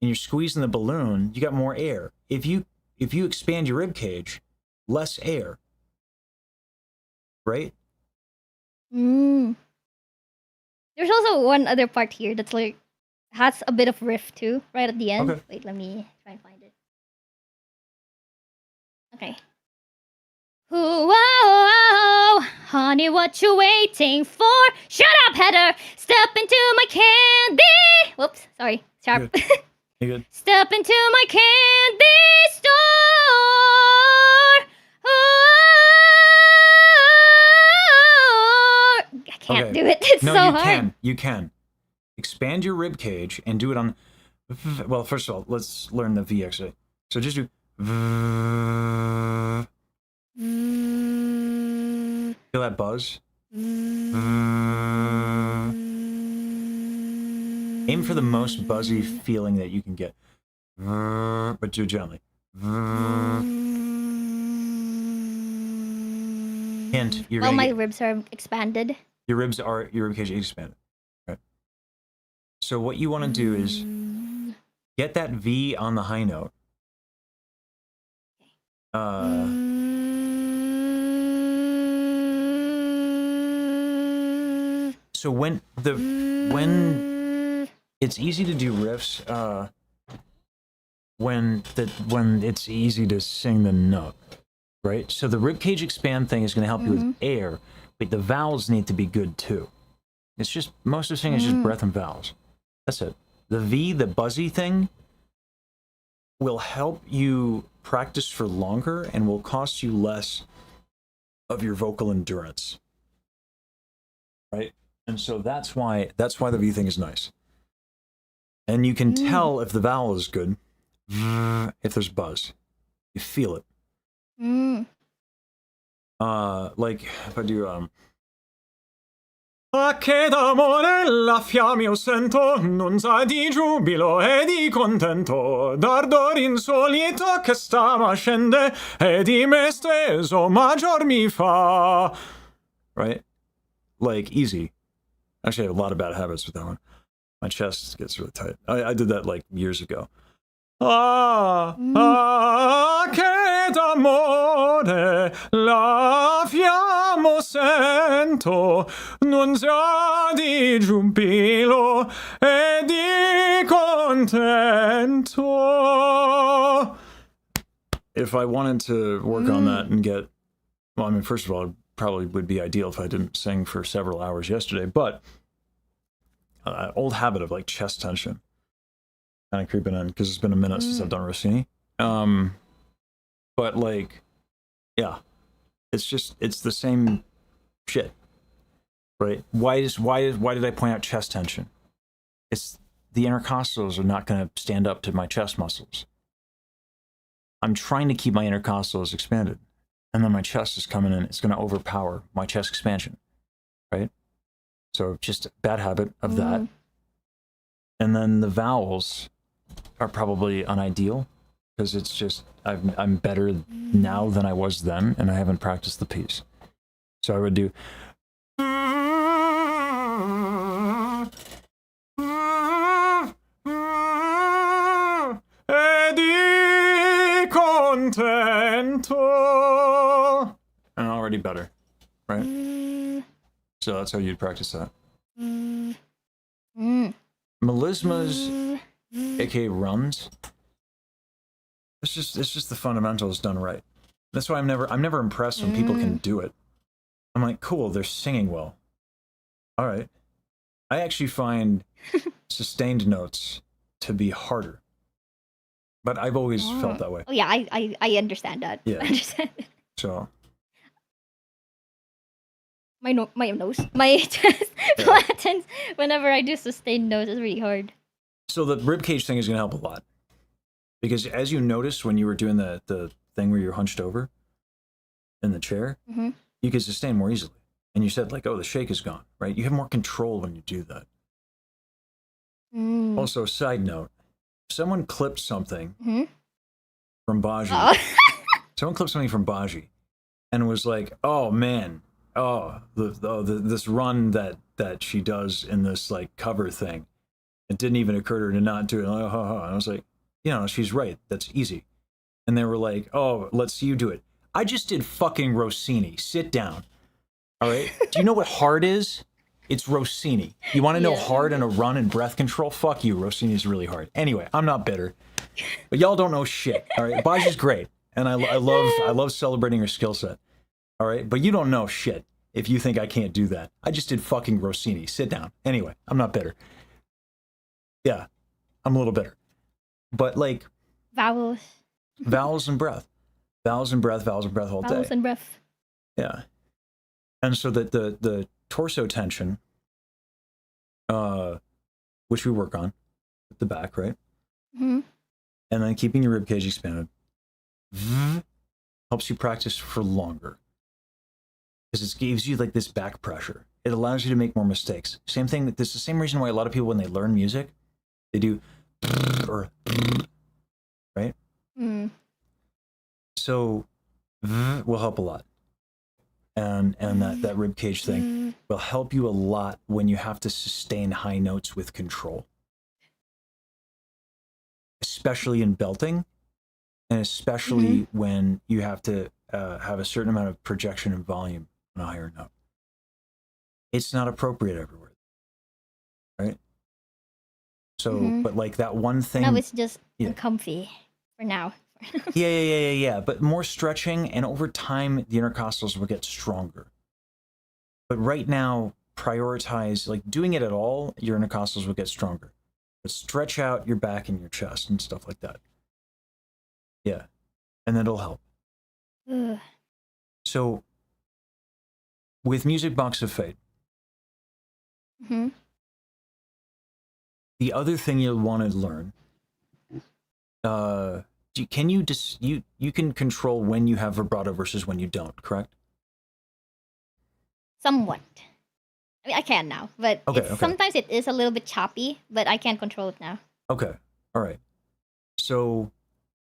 and you're squeezing the balloon, you got more air. If you expand your ribcage, less air. Right? There's also one other part here that's like has a bit of riff too, right at the end. Okay. Wait, let me try and find it. Okay. Ooh, whoa, honey, what you waiting for? Shut up, Heather. Step into my candy. Whoops, sorry, sharp. You good? Step into my candy store. I can't do it. It's no, so you hard. can. You can. Expand your rib cage and do it on. Well, first of all, let's learn the V actually. So just do. Feel that buzz? Aim for the most buzzy feeling that you can get. But do it gently. Hint, you're Well, gonna my get, ribs are expanded. your rib cage is expanded. Right. So what you want to do is get that V on the high note. So when it's easy to do riffs, when it's easy to sing the note, right? So the ribcage expand thing is going to help you with air, but the vowels need to be good too. It's just most of the singing is just breath and vowels. That's it. The V, the buzzy thing, will help you practice for longer and will cost you less of your vocal endurance, right? And so that's why the V thing is nice. And you can tell if the vowel is good, if there's buzz. You feel it. Like if I do A che d'amore la fiamma io sento, non sa di giubilo e di contento, d'ardore insolito che sta ma scende, e di me steso maggior mi fa. Right? Like easy. Actually, I have a lot of bad habits with that one. My chest gets really tight. I did that like years ago. Ah, che d'amore la fiamma sento, non sa di giubilo e di contento. If I wanted to work on that and get, well, I mean, first of all, it probably would be ideal if I didn't sing for several hours yesterday, but old habit of like chest tension kind of creeping in because it's been a minute since I've done Rossini. But like, yeah, it's the same shit, right? Why did I point out chest tension? It's the intercostals are not going to stand up to my chest muscles. I'm trying to keep my intercostals expanded, and then my chest is coming in. It's going to overpower my chest expansion, right? So just a bad habit of that. And then the vowels are probably unideal because it's just I'm better now than I was then, and I haven't practiced the piece. So I would do. E di contento. And already better, right? So that's how you'd practice that. Melismas, aka runs. It's just the fundamentals done right. That's why I'm never impressed when people can do it. I'm like, cool, they're singing well. All right. I actually find sustained notes to be harder. But I've always felt that way. Oh yeah, I understand that. Yeah. I understand. So My chest flattens whenever I do sustained notes. It's really hard. So the ribcage thing is going to help a lot. Because as you noticed when you were doing the thing where you're hunched over in the chair, you can sustain more easily. And you said like, oh, the shake is gone, right? You have more control when you do that. Also, side note, someone clipped something from Baji. Someone clipped something from Baji and was like, oh man, this run that she does in this like cover thing. It didn't even occur to her to not do it. And I was like, she's right. That's easy. And they were like, oh, let's see you do it. I just did fucking Rossini. Sit down. All right. Do you know what hard is? It's Rossini. You want to know hard in a run and breath control? Fuck you. Rossini is really hard. Anyway, I'm not bitter. But y'all don't know shit. All right. Baji's great. and I love celebrating your skill set. All right, but you don't know shit if you think I can't do that. I just did fucking Rossini. Sit down. Anyway, I'm not bitter. Yeah, I'm a little bitter, but like Vowels. vowels and breath, vowels and breath, vowels and breath all Vowels day. and breath. Yeah, and so that the torso tension, which we work on at the back, right? Mm-hmm. And then keeping your rib cage expanded helps you practice for longer because it gives you like this back pressure. It allows you to make more mistakes. Same thing. This is the same reason why a lot of people, when they learn music, they do or right. Mm. So will help a lot, and that rib cage thing will help you a lot when you have to sustain high notes with control, especially in belting, and especially when you have to have a certain amount of projection and volume on a higher note. It's not appropriate everywhere, right? So, but like that one thing. Now it's just uncomfy for now. Yeah. But more stretching, and over time, the intercostals will get stronger. But right now, prioritize, like doing it at all, your intercostals will get stronger. But stretch out your back and your chest and stuff like that. Yeah. And that'll help. Ugh. So, with Music Box of Fate, the other thing you'll want to learn, can you you can control when you have vibrato versus when you don't, correct? Somewhat. I mean, I can now, but sometimes it is a little bit choppy, but I can't control it now. Okay. All right. So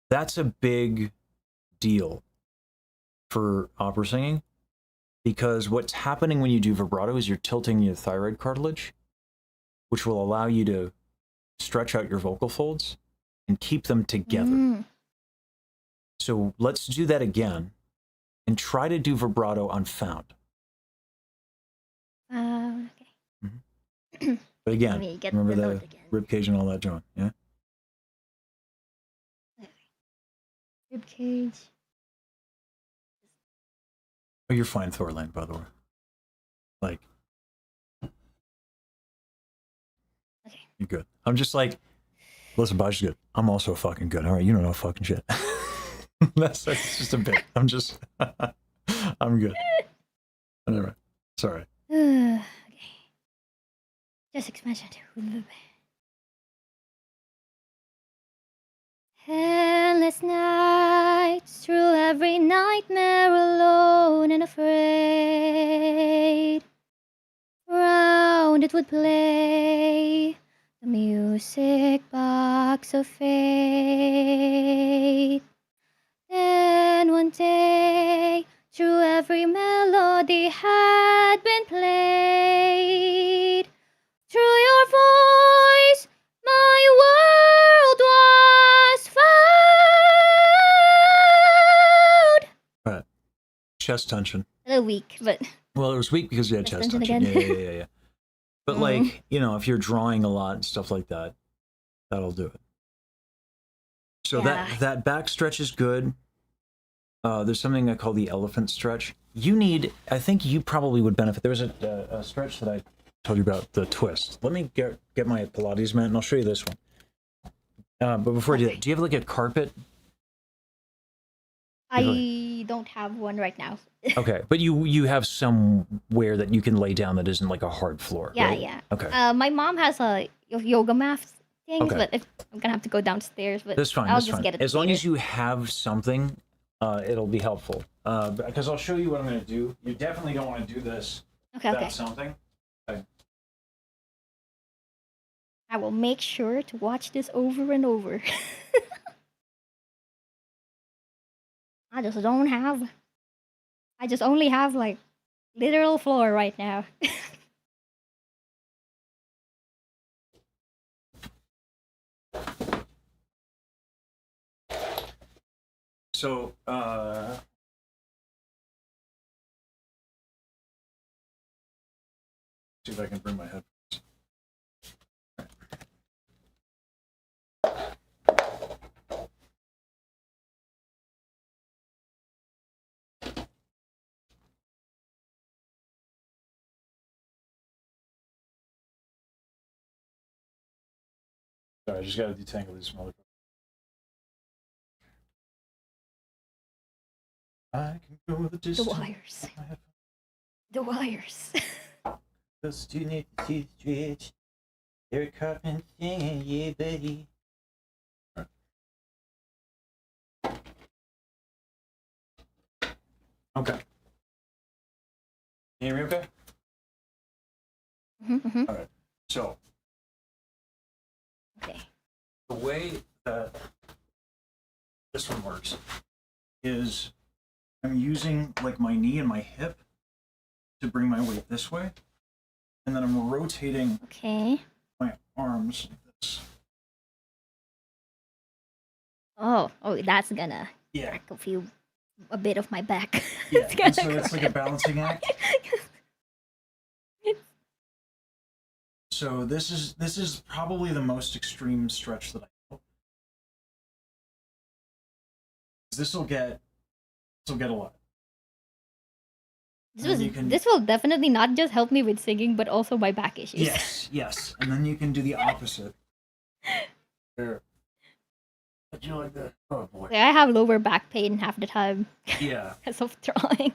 that's a big deal for opera singing, because what's happening when you do vibrato is you're tilting your thyroid cartilage, which will allow you to stretch out your vocal folds and keep them together. So let's do that again and try to do vibrato on found. Okay. But again, remember the rib cage and all that, John. Yeah. Rib cage. Oh, you're fine, Thorland, by the way. Like, okay, you're good. I'm just like, listen, Bajiru's good. I'm also fucking good. All right, you don't know fucking shit. that's just a bit. I'm just, I'm good. Anyway, sorry. Okay. Just expansion. Endless nights, through every nightmare, alone and afraid. Round it would play the music box of fate. Then one day, through every melody had been played. Through your voice, my world was found. Right. Chest tension. A little weak, but... Well, it was weak because you had chest tension. Yeah. But like, you know, if you're drawing a lot and stuff like that, that'll do it. So that back stretch is good. There's something I call the elephant stretch. I think you probably would benefit. There was a stretch that I told you about, the twist. Let me get my Pilates mat and I'll show you this one. But before I do that, do you have like a carpet? I don't have one right now. Okay, but you have somewhere that you can lay down that isn't like a hard floor. Yeah, right? yeah. Okay. My mom has a yoga mat thing, Okay. but I'm gonna have to go downstairs. But That's fine. I'll That's just fine. get it As long later. as you have something, it'll be helpful. Because I'll show you what I'm going to do. You definitely don't want to do this without something. Okay. I will make sure to watch this over and over. I just only have like literal floor right now. So, see if I can bring my head. Sorry, I just gotta detangle this motherfucker. I can go the The distance. wires. The wires. Cause you need to see the stretch. Eric Cartman singing, yeah, buddy. Okay. Can you hear me okay? Mm-hmm. All right. So, Okay. the way that this one works is I'm using like my knee and my hip to bring my weight this way, and then I'm rotating Okay. my arms like this. Oh, that's gonna Yeah. crack a bit of my back. Yeah. It's And gonna so it's like a crack. balancing act. So this is probably the most extreme stretch that I know. This will get a lot. This And you can- this will definitely not just help me with singing, but also my back issues. Yes, yes. And then you can do the opposite. There. But you like that? Oh boy. Like, I have lower back pain half the time Yeah. because of drawing.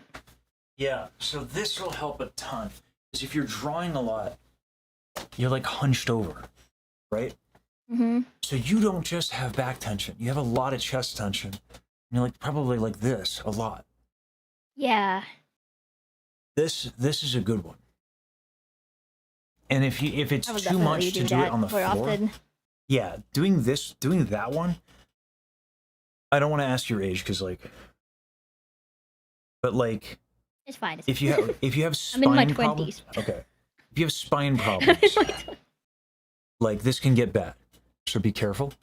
Yeah. So this will help a ton. Because if you're drawing a lot, you're like hunched over, right? Mm-hmm. So you don't just have back tension. You have a lot of chest tension. You're like probably like this a lot. Yeah. This is a good one. And if it's I will too much definitely to do do it that on the more floor, often. yeah, doing that one. I don't want to ask your age because but like It's fine. It's if you have I'm spine in my problems, 20s. okay. If you have spine fine. problems, like this can get bad, so be careful,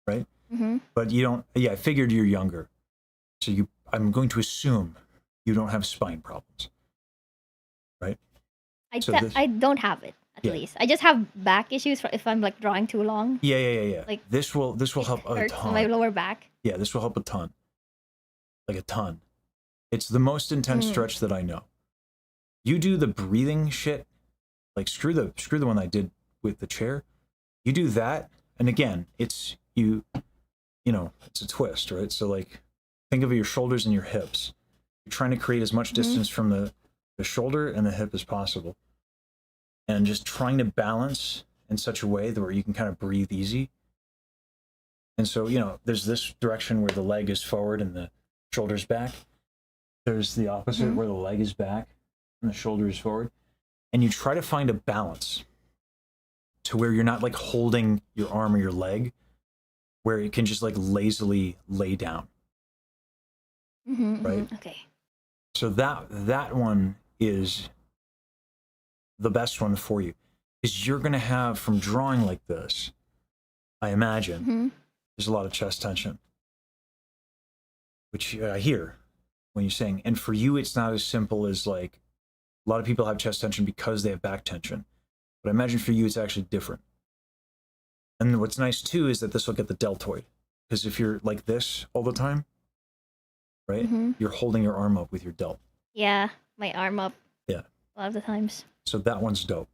right? Mm-hmm. But you don't. Yeah, I figured you're younger, so I'm going to assume you don't have spine problems, right? So this- I don't have it at Yeah. least. I just have back issues if I'm like drawing too long. Yeah. Like, this will It help a hurts ton. my lower back. Yeah, this will help a ton. Like a ton. It's the most intense Mm. stretch that I know. You do the breathing shit, like screw the one I did with the chair. You do that, and again, it's it's a twist, right? So like think of your shoulders and your hips. You're trying to create as much distance from the shoulder and the hip as possible. And just trying to balance in such a way that where you can kind of breathe easy. And so, there's this direction where the leg is forward and the shoulder's back. There's the opposite where the leg is back and the shoulder is forward. And you try to find a balance to where you're not like holding your arm or your leg, where it can just like lazily lay down. Mm-hmm, Right? Okay. So that one is the best one for you. Is you're going to have from drawing like this, I imagine, Mm-hmm. there's a lot of chest tension, which I hear when you're saying. And for you, it's not as simple as like a lot of people have chest tension because they have back tension. But I imagine for you, it's actually different. And what's nice too is that this will get the deltoid. Because if you're like this all the time, right, you're holding your arm up with your delt. Yeah, my arm up. Yeah. A lot of the times. So that one's dope.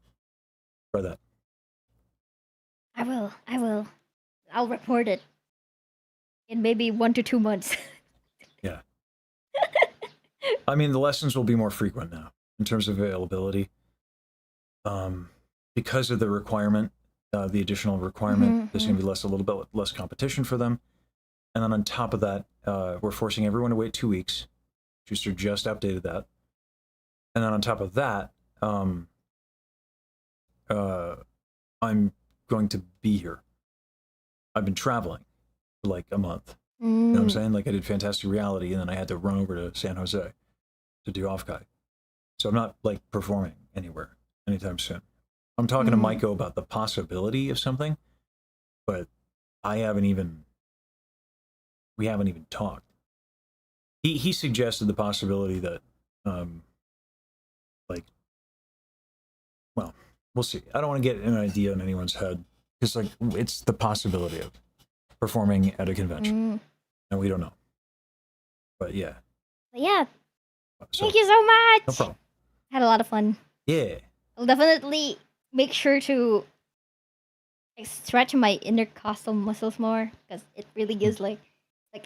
Try that. I will. I'll report it in maybe 1 to 2 months. Yeah. I mean, the lessons will be more frequent now in terms of availability. Because of the requirement, the additional requirement, there's going to be a little bit less competition for them. And then on top of that, we're forcing everyone to wait 2 weeks. Schuster just updated that. And then on top of that, I'm going to be here. I've been traveling for like a month. You know what I'm saying? Like I did Fantastic Reality, and then I had to run over to San Jose to do Off-Guy. So I'm not like performing anywhere anytime soon. I'm talking to Maiko about the possibility of something, but we haven't even talked. He suggested the possibility that, well, we'll see. I don't want to get an idea in anyone's head because like it's the possibility of performing at a convention, and we don't know. But yeah. But yeah, So, thank you so much. no problem. Had a lot of fun. Yeah. I'll definitely make sure to like stretch my intercostal muscles more because it really gives like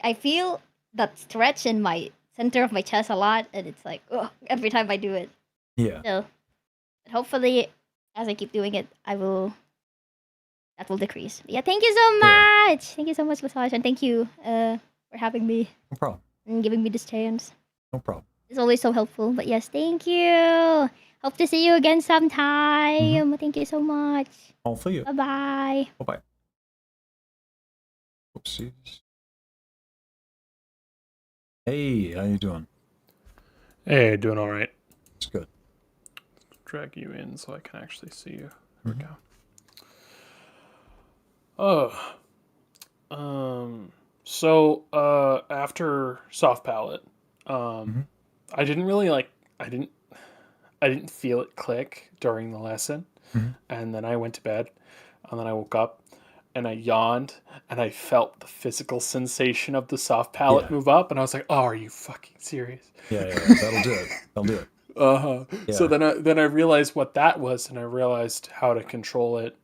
I feel that stretch in my center of my chest a lot, and it's like ugh, every time I do it. Yeah. So hopefully, as I keep doing it, that will decrease. But yeah, thank you so Yeah. much. Thank you so much, Massage, and thank you for having me No problem. and giving me this chance. No problem. It's always so helpful. But yes, thank you. Hope to see you again sometime. Thank you so much. All for you. Bye bye. Bye-bye. Oopsies. Hey, how you doing? Hey, doing all right. It's good. Drag you in so I can actually see you. Mm-hmm. There we go. So after soft palette, I didn't really I didn't feel it click during the lesson, and then I went to bed, and then I woke up, and I yawned, and I felt the physical sensation of the soft palette move up, and I was like, "Oh, are you fucking serious?" Yeah. That'll do it. That'll do it. Yeah. So then I realized what that was, and I realized how to control it.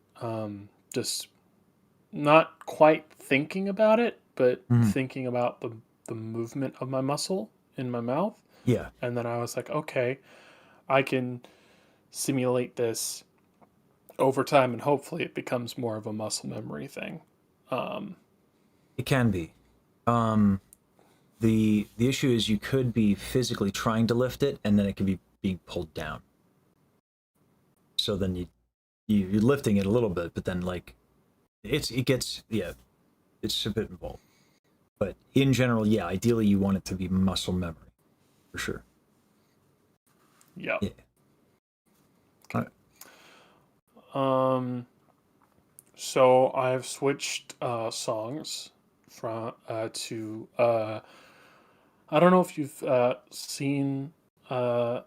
Just not quite thinking about it, but thinking about the movement of my muscle in my mouth. Yeah. And then I was like, okay, I can simulate this over time, and hopefully it becomes more of a muscle memory thing. It can be. The issue is you could be physically trying to lift it, and then it could be being pulled down. So then you're lifting it a little bit, but then like it's a bit involved. But in general, yeah, ideally you want it to be muscle memory, for sure. Yeah. All right. So I've switched songs from to I don't know if you've seen Lord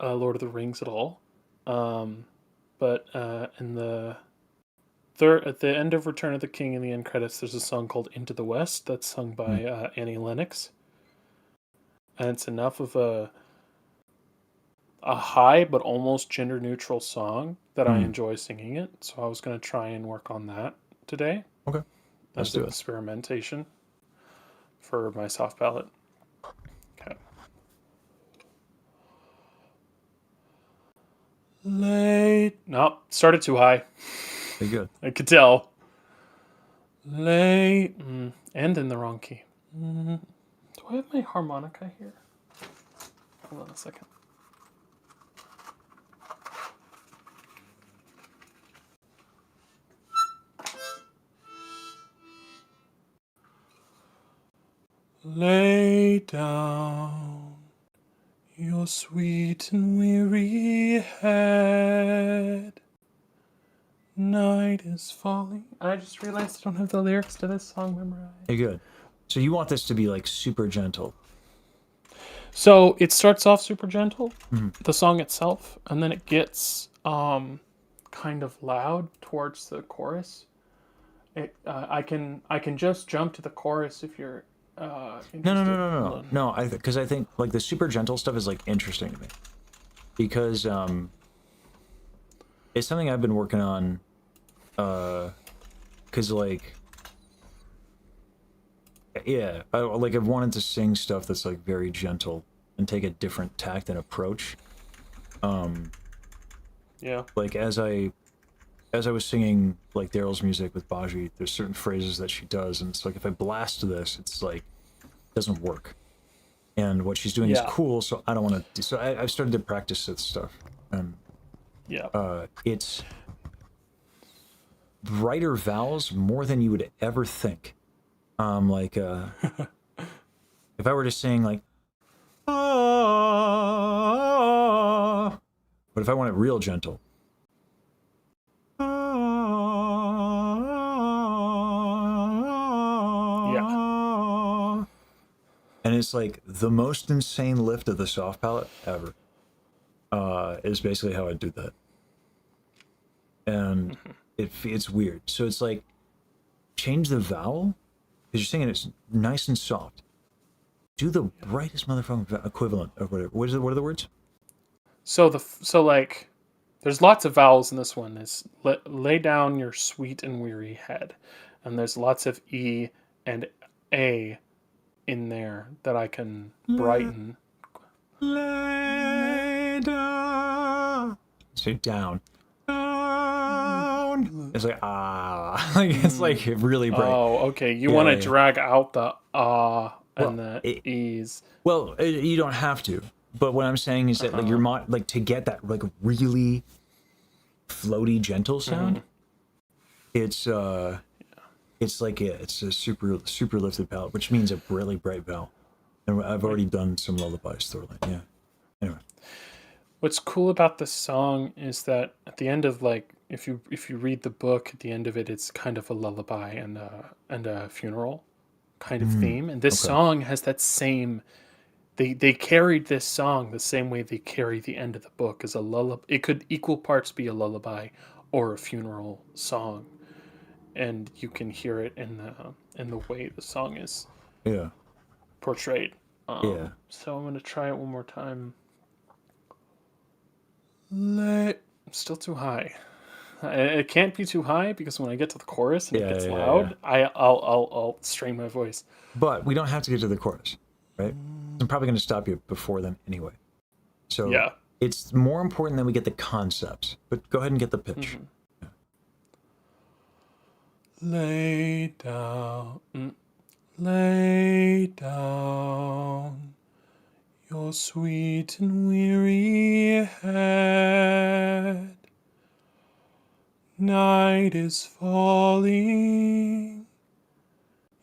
of the Rings at all, but in the third at the end of Return of the King in the end credits, there's a song called "Into the West" that's sung by Annie Lennox, and it's enough of a high but almost gender neutral song that I enjoy singing it. So I was going to try and work on that today. Okay. Let's As do an it. experimentation for my soft palette. Okay. Late. Nope. Started too high. Very good. I could tell. Late. And in the wrong key. Do I have my harmonica here? Hold on a second. Lay down your sweet and weary head. Night is falling. I just realized I don't have the lyrics to this song memorized. Very good. So you want this to be like super gentle. So it starts off super gentle, the song itself, and then it gets kind of loud towards the chorus. I can just jump to the chorus if you're interested. No. Because I think like the super gentle stuff is like interesting to me, because it's something I've been working on. Because like, yeah, I've wanted to sing stuff that's like very gentle and take a different tact and approach. Yeah. Like as I was singing like Daryl's music with Baji, there's certain phrases that she does, and it's like if I blast this, it's like it doesn't work. And what she's doing is cool, so I don't want to do. So I've started to practice this stuff, and it's brighter vowels more than you would ever think. If I were to sing like, ah, but if I want it real gentle, and it's like the most insane lift of the soft palette ever, is basically how I do that. And it's weird. So it's like, change the vowel, because you're singing it's nice and soft. Do the brightest motherfucking equivalent of whatever. What are the words? So like There's lots of vowels in this one. Is lay down your sweet and weary head, and there's lots of E and A in there that I can brighten. Lay down. Say down. Down. It's like like it's like really bright. Oh, okay. You want to drag out the and Well, the E's. Well, you don't have to. But what I'm saying is that like your like to get that like really floaty, gentle sound, it's like it's a super lifted palette, which means a really bright vowel. And I've already done some lullabies thoroughly. Yeah. Anyway. What's cool about this song is that at the end of like if you read the book, at the end of it, it's kind of a lullaby and a funeral kind of theme. And this song has that same. They carried this song the same way they carry the end of the book as a lullaby. It could equal parts be a lullaby or a funeral song, and you can hear it in the way the song is portrayed. So I'm gonna try it one more time. Still too high. It can't be too high because when I get to the chorus and it gets loud, I'll strain my voice. But we don't have to get to the chorus, right? I'm probably going to stop you before then anyway. So it's more important that we get the concepts. But go ahead and get the pitch. Lay down your sweet and weary head. Night is falling.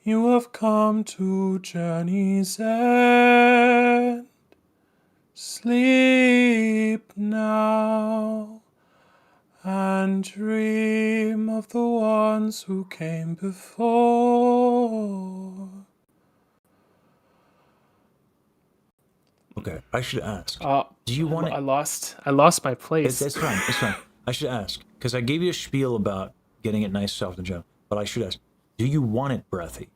You have come to journey's end. Sleep now and dream of the ones who came before. Okay, I should ask. Do you want it? I lost my place. It's fine. It's fine. I should ask because I gave you a spiel about getting it nice, soft, and gentle. But I should ask: do you want it breathy?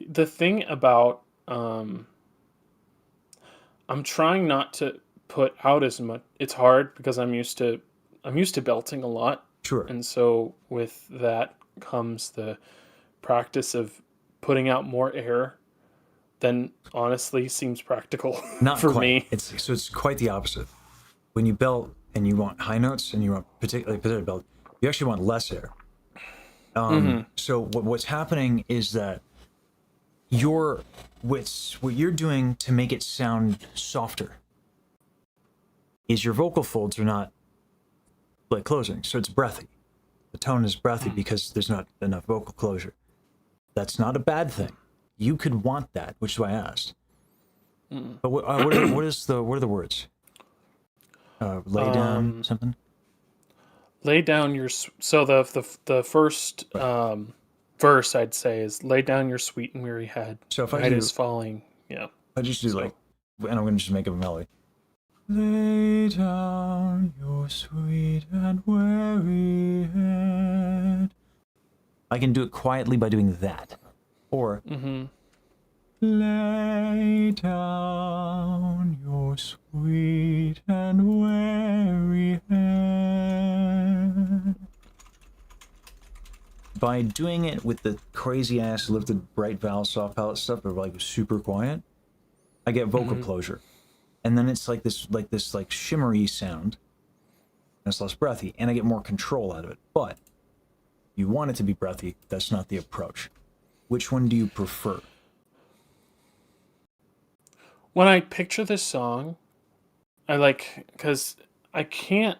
The thing about I'm trying not to put out as much. It's hard because I'm used to belting a lot. Sure. And so with that comes the practice of putting out more air than honestly seems practical Not for quite. me. It's quite the opposite. When you belt and you want high notes and you want particular belt, you actually want less air. So what's happening is that what you're doing to make it sound softer is your vocal folds are not like closing, so it's breathy. The tone is breathy because there's not enough vocal closure. That's not a bad thing. You could want that, which is why I asked. But what are the words? Lay down something. Lay down your so the first verse I'd say is lay down your sweet and weary head. So if I night do, is falling. Yeah. I just do like, and I'm gonna just make up a melody. Lay down your sweet and weary head. I can do it quietly by doing that, or lay down your sweet and weary head. By doing it with the crazy ass lifted bright vowel soft palate stuff, but like super quiet, I get vocal closure, and then it's like this shimmery sound. And it's less breathy, and I get more control out of it. But you want it to be breathy. That's not the approach. Which one do you prefer? When I picture this song, because I can't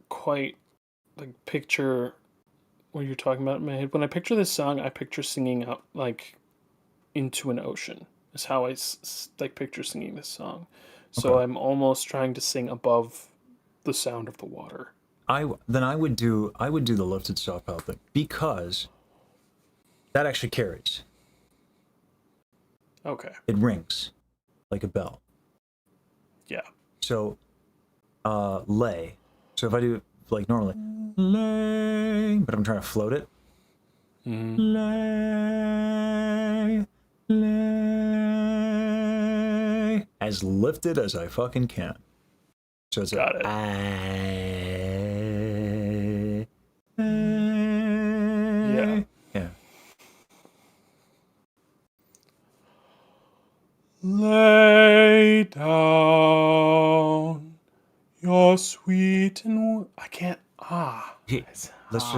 quite like picture what you're talking about in my head. When I picture this song, I picture singing out like into an ocean. Is how I like picture singing this song. So I'm almost trying to sing above the sound of the water. I would do the lifted soft palate thing because that actually carries. Okay. It rings like a bell. Yeah. So lay. So if I do like normally lay, but I'm trying to float it, lay, as lifted as I fucking can. So it's Got it. Yeah. Lay down your sweet and I can't. Let's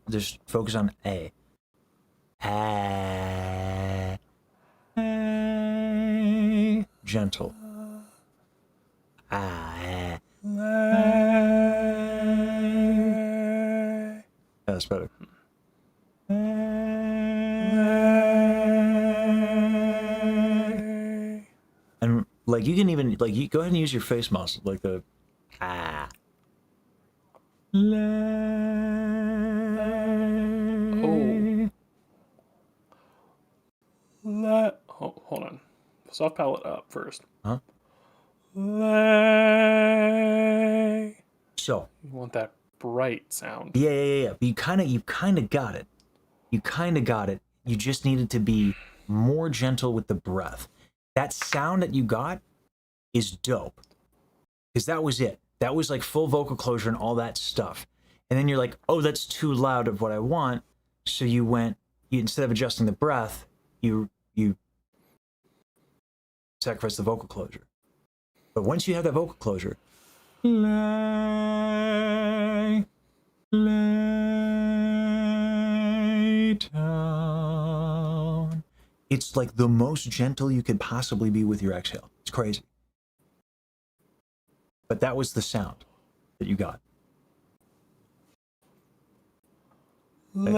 just focus on a. Gentle. That's better. And like you can even like you go ahead and use your face muscle, like the Hold on. Soft palate up first. Huh? Lay. So You want that bright sound. yeah. But you kind of got it. You kind of got it. You just needed to be more gentle with the breath. That sound that you got is dope. Because that was it. That was like full vocal closure and all that stuff. And then you're like, oh, that's too loud of what I want. So you instead of adjusting the breath, you sacrifice the vocal closure. But once you have that vocal closure, lay down. It's like the most gentle you could possibly be with your exhale. It's crazy. But that was the sound that you got. Lay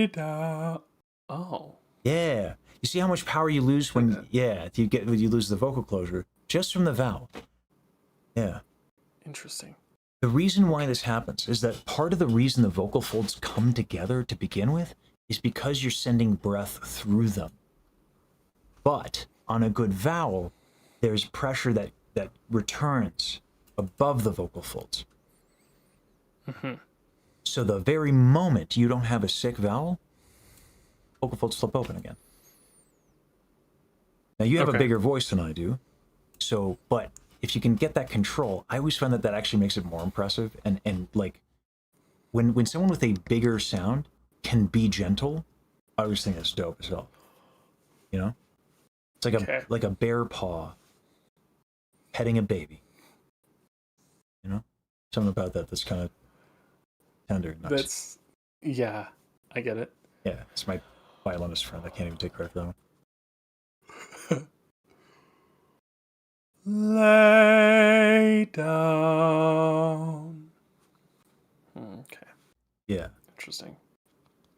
down. Oh. Yeah. You see how much power you lose when you lose the vocal closure just from the vowel. Yeah. Interesting. The reason why this happens is that part of the reason the vocal folds come together to begin with is because you're sending breath through them. But on a good vowel, there's pressure that returns above the vocal folds. So the very moment you don't have a sick vowel, vocal folds flip open again. Now you have a bigger voice than I do, but if you can get that control, I always find that actually makes it more impressive. And like when someone with a bigger sound can be gentle, I always think that's dope as hell. You know, it's like a bear paw petting a baby. You know, something about that's kind of tender. Nice. I get it. Yeah, it's my violinist friend. I can't even take credit for that one. Lay down. Okay. Yeah. Interesting.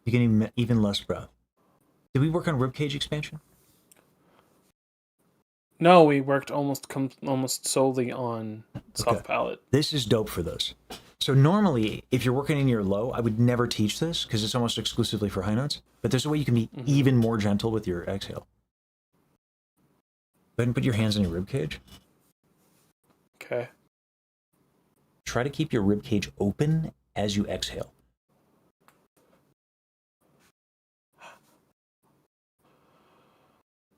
You can even less breath. Did we work on ribcage expansion? No, we worked almost solely on soft palate. This is dope for this. So normally, if you're working in your low, I would never teach this because it's almost exclusively for high notes. But there's a way you can be even more gentle with your exhale. Go ahead and put your hands on your rib cage. Okay. Try to keep your rib cage open as you exhale.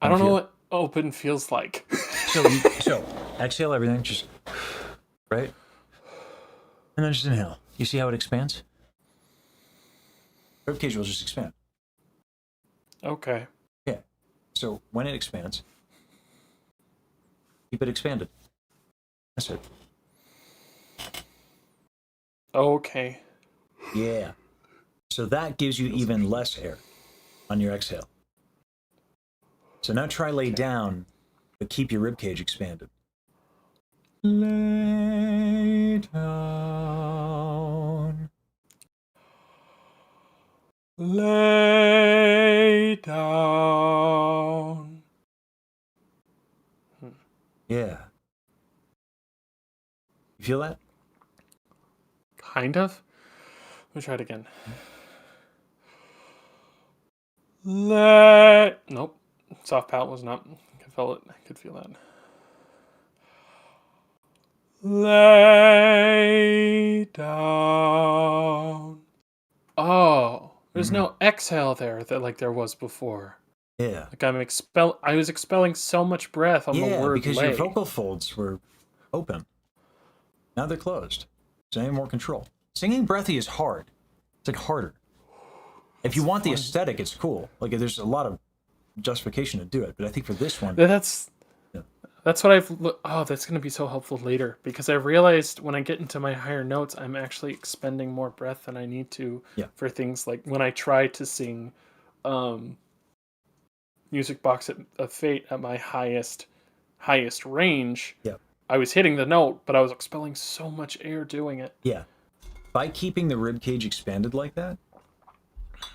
I don't know what open feels like. So exhale everything, just right, and then just inhale. You see how it expands? Rib cage will just expand. Okay. Yeah. So when it expands, keep it expanded. That's it. Okay. Yeah. So that gives you even less air on your exhale. So now try lay down, but keep your ribcage expanded. Lay down. Lay down. Yeah. You feel that? Kind of. Let me try it again. Nope. Soft palate was not. I could feel it. I could feel that. Lay down. Oh, there's no exhale there that like there was before. Yeah. Like I was expelling so much breath on the word because lay. your vocal folds were open. Now they're closed. So any more control. Singing breathy is hard. It's like harder. If you want the aesthetic, it's cool. Like there's a lot of justification to do it, but I think for this one, That's what that's going to be so helpful later, because I realized when I get into my higher notes, I'm actually expending more breath than I need to for things like when I try to sing Music Box of Fate at my highest range. Yeah. I was hitting the note, but I was expelling so much air doing it. Yeah. By keeping the rib cage expanded like that,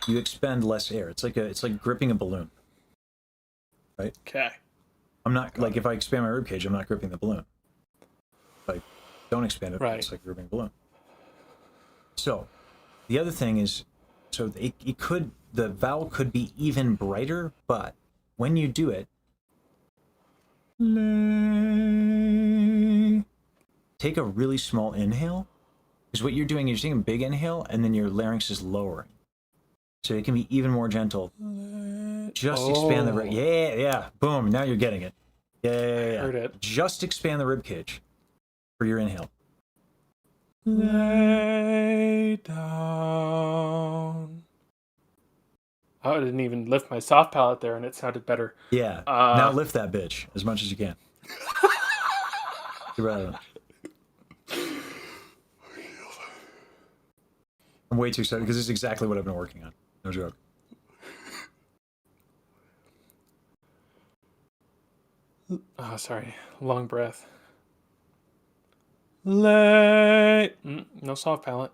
you expend less air. It's like gripping a balloon. Right? Okay. I'm not like if I expand my rib cage, I'm not gripping the balloon. If I don't expand it, it's like gripping a balloon. So, the other thing is, so the vowel could be even brighter, but when you do it, take a really small inhale, because what you're doing is you're taking a big inhale, and then your larynx is lowering. So it can be even more gentle. Just expand the rib. Yeah. Boom. Now you're getting it. Yeah. Heard it. Just expand the rib cage for your inhale. Lay down. I didn't even lift my soft palate there, and it sounded better. Yeah. Now lift that bitch as much as you can. I'm way too excited because this is exactly what I've been working on. No joke. Oh, sorry. Long breath. No soft palate,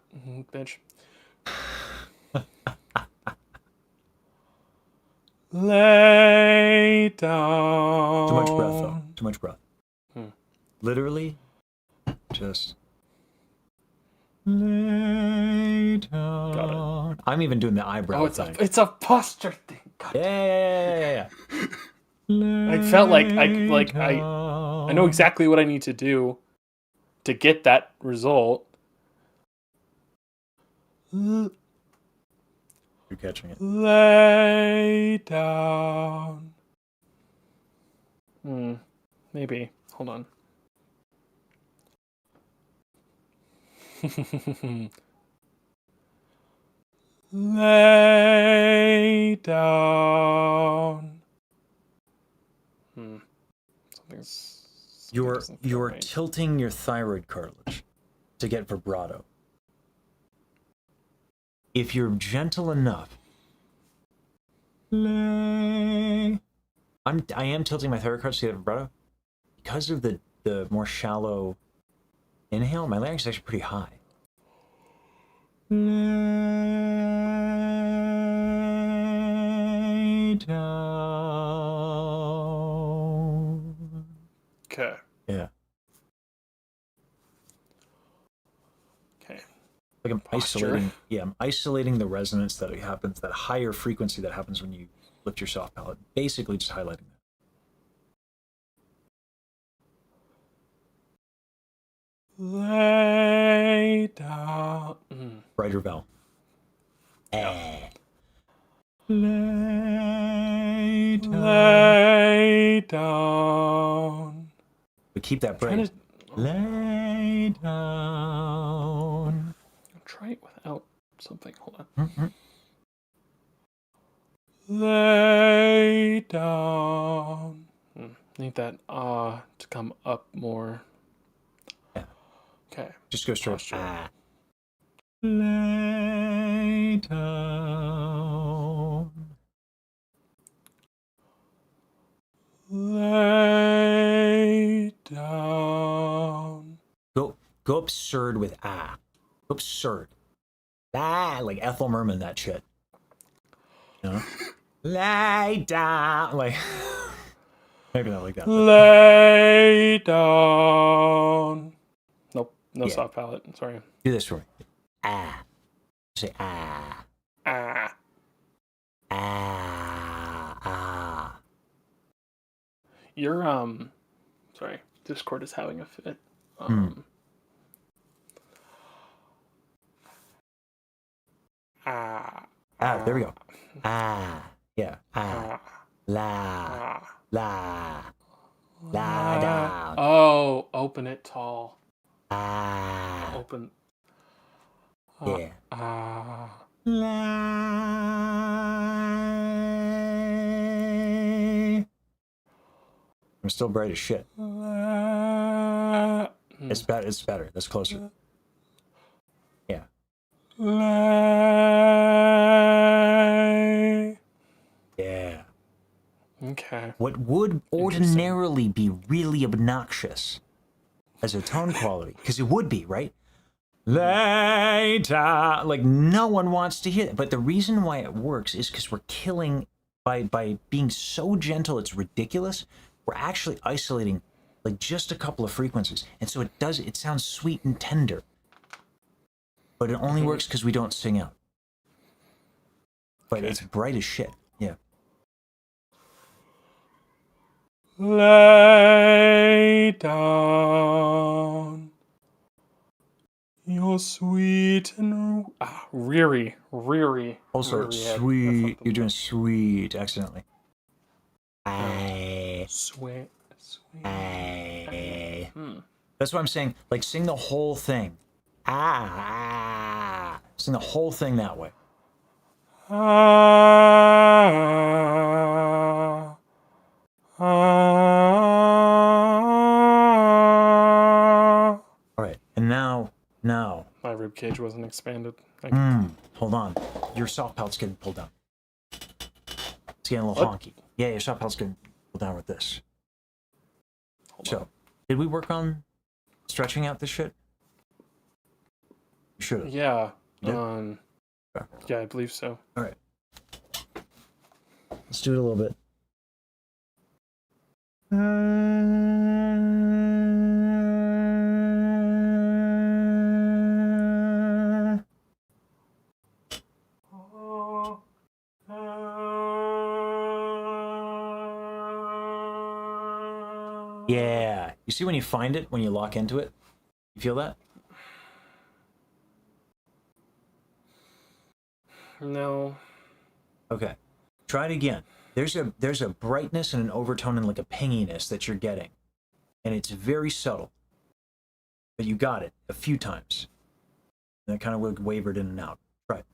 bitch. Lay down. Too much breath, though. Too much breath. Literally, just lay down. Got it. I'm even doing the eyebrow thing. It's a posture thing. God. Yeah. I felt like I know exactly what I need to do to get that result. You're catching it. Lay down. Maybe. Hold on. Lay down. You're tilting your thyroid cartilage to get vibrato. If you're gentle enough, I am tilting my thyroid cartilage to get vibrato because of the more shallow inhale. My larynx is actually pretty high. Lay down. Okay. Yeah. Okay. Like I'm isolating. Yeah, I'm isolating the resonance that happens, that higher frequency that happens when you lift your soft palate. Basically, just highlighting that. Lay down. Brighter vowel. Yeah. Lay down. Lay down. But keep that bright. Lay down. I'll try it without something. Hold on. Mm-hmm. Lay down. Need that to come up more. Yeah. Okay. Just go straight. Lay down. Lay down. Go absurd with ah. Go absurd. Like Ethel Merman, that shit. You know? Lay down. Like maybe not like that. Lay down. Nope. No soft palate. Sorry. Do this for me. Ah. Say ah. Ah. Ah. Ah. Your sorry, Discord is having a fit. Ah. Ah, there we go. Ah, yeah. Ah, la, la, la down. Oh, open it tall. Ah, Open. yeah. Ah. La. I'm still bright as shit. It's better. It's better. That's closer. Yeah. Yeah. Okay. What would ordinarily be really obnoxious as a tone quality, because it would be, right? Later. Like, no one wants to hear it. But the reason why it works is because we're killing, by being so gentle, it's ridiculous. We're actually isolating like just a couple of frequencies. And so it sounds sweet and tender. But it only works because we don't sing out. But it's bright as shit. Yeah. Lay down your sweet and reary. Also, reary head. sweet. You're doing sweet accidentally. Sweet. That's what I'm saying. Like, sing the whole thing. Sing the whole thing that way. All right, and now. My rib cage wasn't expanded. Hold on. Your soft palt's getting pulled down. It's getting a little honky. Yeah, your soft palt's getting pulled down with this. Hold on. Did we work on stretching out this shit? You should have. Yeah. Yeah, Yeah, I believe so. All right. Let's do it a little bit. Yeah. You see when you find it, when you lock into it? You feel that? No. Okay. Try it again. There's a brightness and an overtone and like a pinginess that you're getting. And it's very subtle. But you got it a few times. And it kind of wavered in and out. Try it.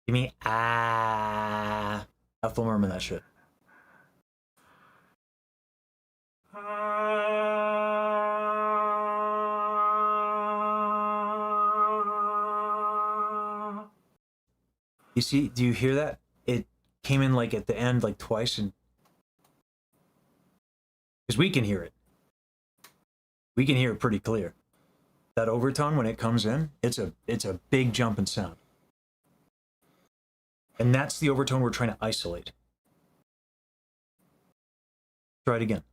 Give me I have to learn that shit. You see, do you hear that? It came in like at the end, like twice, and because we can hear it. We can hear it pretty clear. That overtone when it comes in, it's a big jump in sound. And that's the overtone we're trying to isolate. Try it again.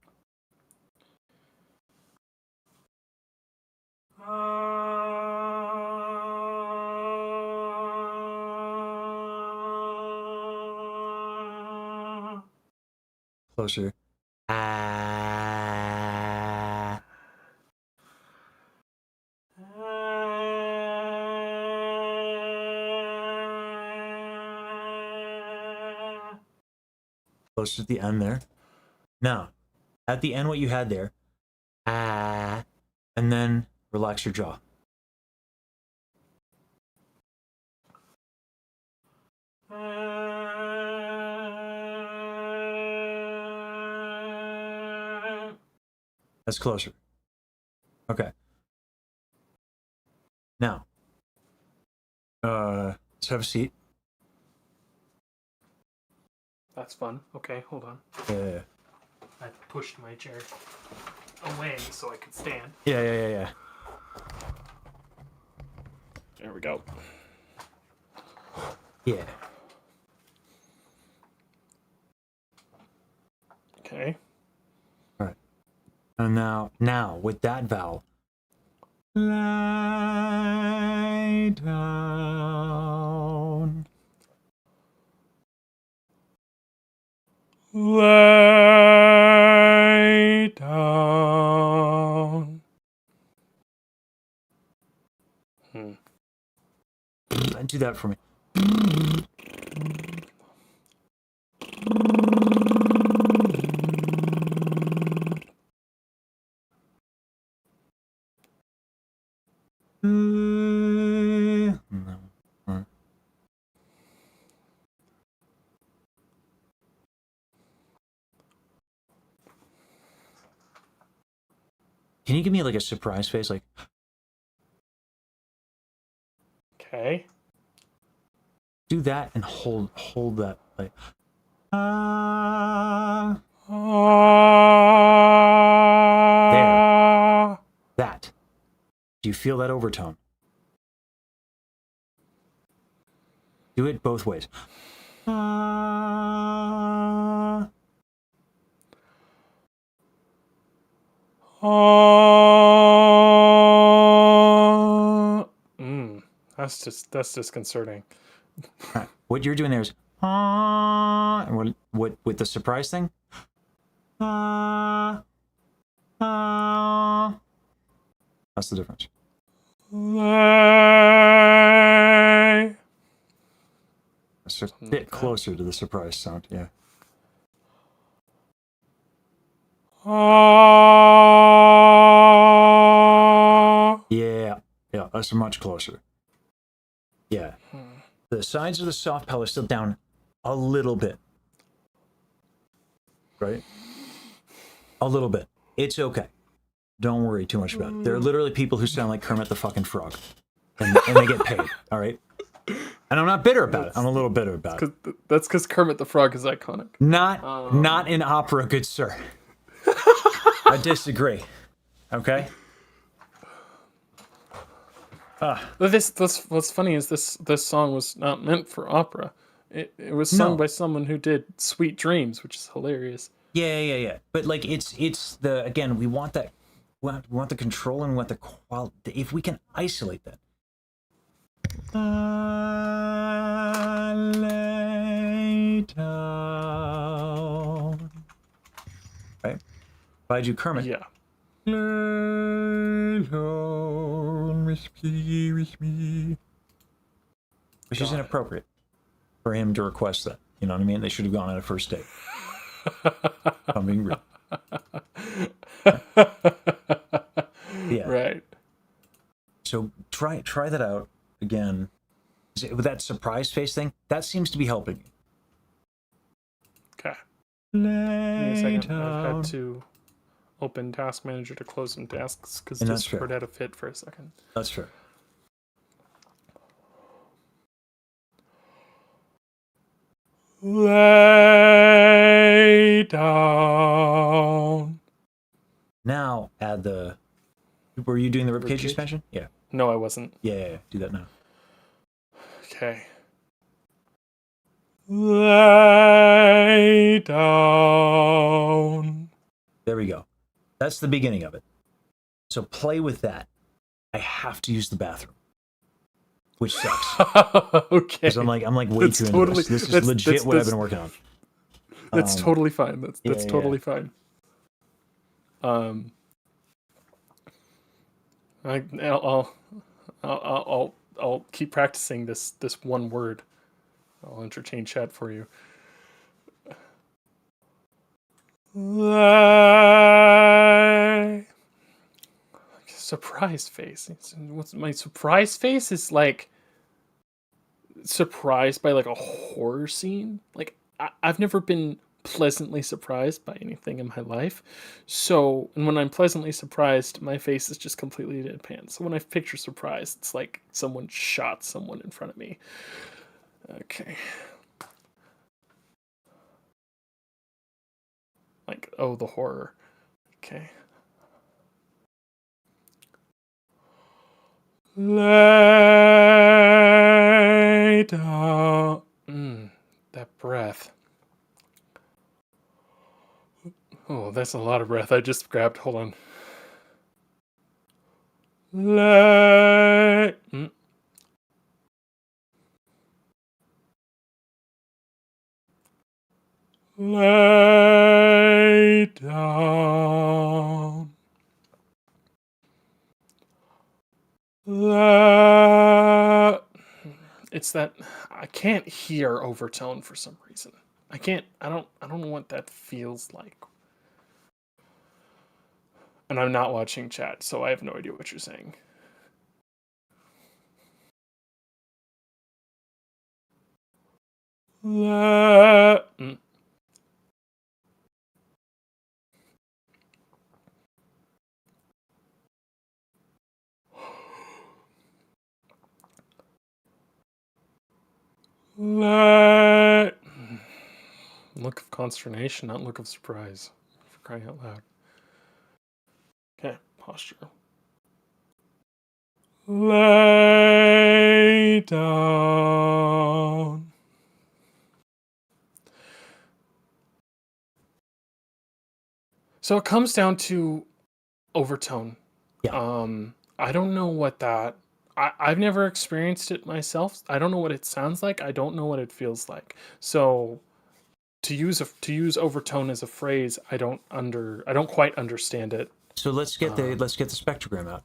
Closer. Closer to the end there. Now, at the end, what you had there, and then relax your jaw. That's closer. Okay. Now, let's have a seat. That's fun. Okay, hold on. Yeah. I pushed my chair away so I could stand. Yeah. There we go. Yeah. Okay. All right. And now with that vowel, lie down. Lay down. Do that for me. No. Can you give me like a surprise face? Like, Okay. do that and hold that like there. That. Do you feel that overtone? Do it both ways. That's disconcerting. Right. What you're doing there is and what with the surprise thing? That's the difference. It's a bit closer to the surprise sound, yeah. Yeah, that's much closer. Yeah. The sides of the soft palate are still down a little bit. Right? A little bit. It's okay. Don't worry too much about it. There are literally people who sound like Kermit the fucking Frog. And they get paid, all right? And I'm not bitter about it. I'm a little bitter about it. That's because Kermit the Frog is iconic. Not in opera, good sir. I disagree. Okay? What's funny is this song was not meant for opera. It was sung by someone who did Sweet Dreams, which is hilarious. Yeah. But like it's the again, we want that we want the control and we want the quality. If we can isolate that. Lay down. Right? Bajiru Kermit. Yeah. Lay down with me. Which is inappropriate for him to request that. You know what I mean? They should have gone on a first date. I'm being real. Yeah. Right. So try that out again. With that surprise face thing, that seems to be helping you. Okay. Lay Give me a second. down. I've had to open Task Manager to close some tasks because And that's Discord fair. had a fit for a second. That's fair. Lay down. Now add the. Were you doing the ribcage Ribcage? expansion? Yeah. No, I wasn't. Yeah. Do that now. Okay. Lay down. There we go. That's the beginning of it. So play with that. I have to use the bathroom, which sucks. Okay. Because I'm like way That's too into totally- this. This is that's- legit that's- what I've that's- been working on. That's totally fine. That's yeah. totally fine. I'll keep practicing this one word. I'll entertain chat for you. Surprise face. What's my surprise face is like surprised by like a horror scene. Like I've never been pleasantly surprised by anything in my life. So, and when I'm pleasantly surprised, my face is just completely deadpan. So when I picture surprise, it's like someone shot someone in front of me. Okay. Like, oh, the horror. Okay. Lay down. That breath. Oh, that's a lot of breath I just grabbed. Hold on. Lay. Lay. It's that I can't hear overtone for some reason. I don't know what that feels like. And I'm not watching chat, so I have no idea what you're saying. Look of consternation, not look of surprise. For crying out loud. Okay, posture. Lay down. So it comes down to overtone. Yeah. I don't know what that. I've never experienced it myself. I don't know what it sounds like. I don't know what it feels like. So to use overtone as a phrase, I don't quite understand it. So let's get the spectrogram out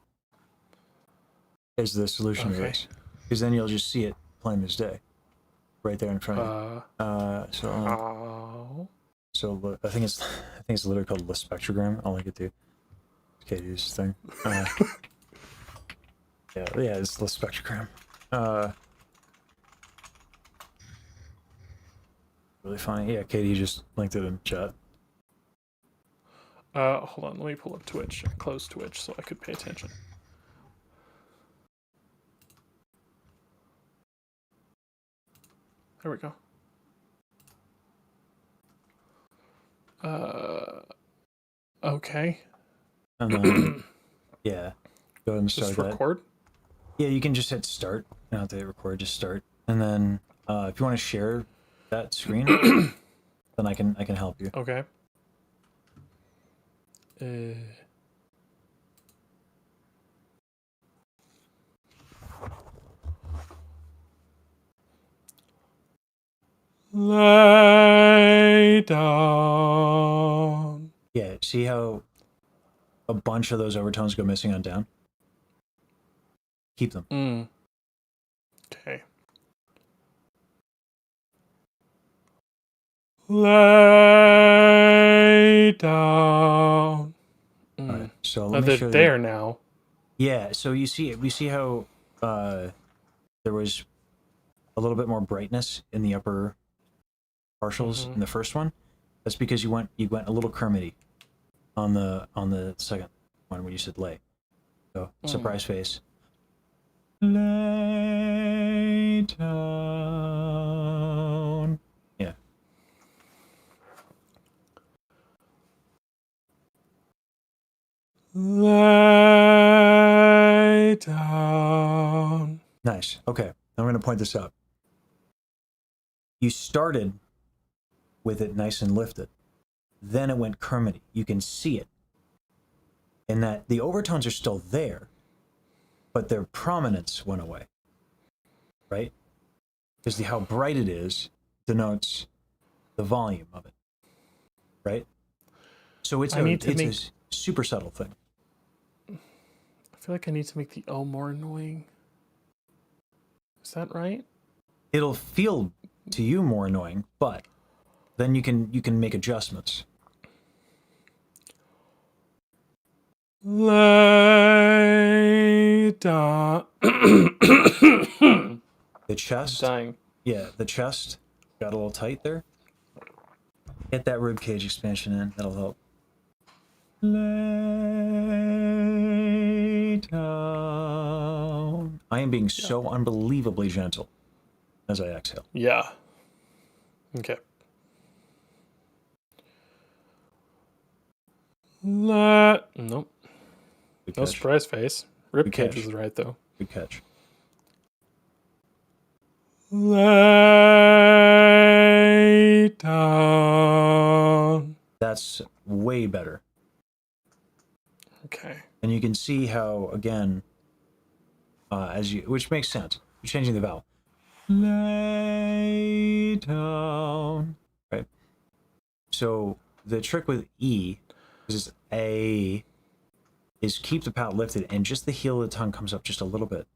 as the solution to this, because then you'll just see it plain as day, right there in front of you. So I think it's literally called the spectrogram. I'll link it to you. Katie's thing. Yeah, it's the spectrogram. Really funny. Yeah, Katie just linked it in chat. Hold on, let me pull up Twitch. I closed Twitch so I could pay attention. There we go. Okay. And then, yeah, go ahead and start Just that. record? Yeah, you can just hit start. You don't have to hit record, just start. And then if you want to share that screen, then I can help you. Okay. Lay down. Yeah, see how a bunch of those overtones go missing on down? Keep them. Okay. Lay down. All right, so let me they're show you. there now. Yeah, so we see how there was a little bit more brightness in the upper partials in the first one. That's because you went a little Kermity on the second one when you said lay. So surprise face. Lay down. Yeah. Lay down. Nice. Okay, I'm going to point this out. You started with it nice and lifted. Then it went Kermity. You can see it. And that the overtones are still there, but their prominence went away. Right? Because how bright it is denotes the volume of it. Right? So it's a super subtle thing. I feel like I need to make the O more annoying. Is that right? It'll feel to you more annoying, but then you can make adjustments. Lay down. The chest. Dying. Yeah, the chest got a little tight there. Get that rib cage expansion in. That'll help. Lay down. I am being so unbelievably gentle as I exhale. Yeah. Okay. Nope. Good No catch. surprise face. Rib Good cage catch. was right though. Good catch. Lay down. That's way better. Okay. And you can see how, again, which makes sense. You're changing the vowel. Lay down. Right? So the trick with E, because it's A, is keep the palate lifted and just the heel of the tongue comes up just a little bit.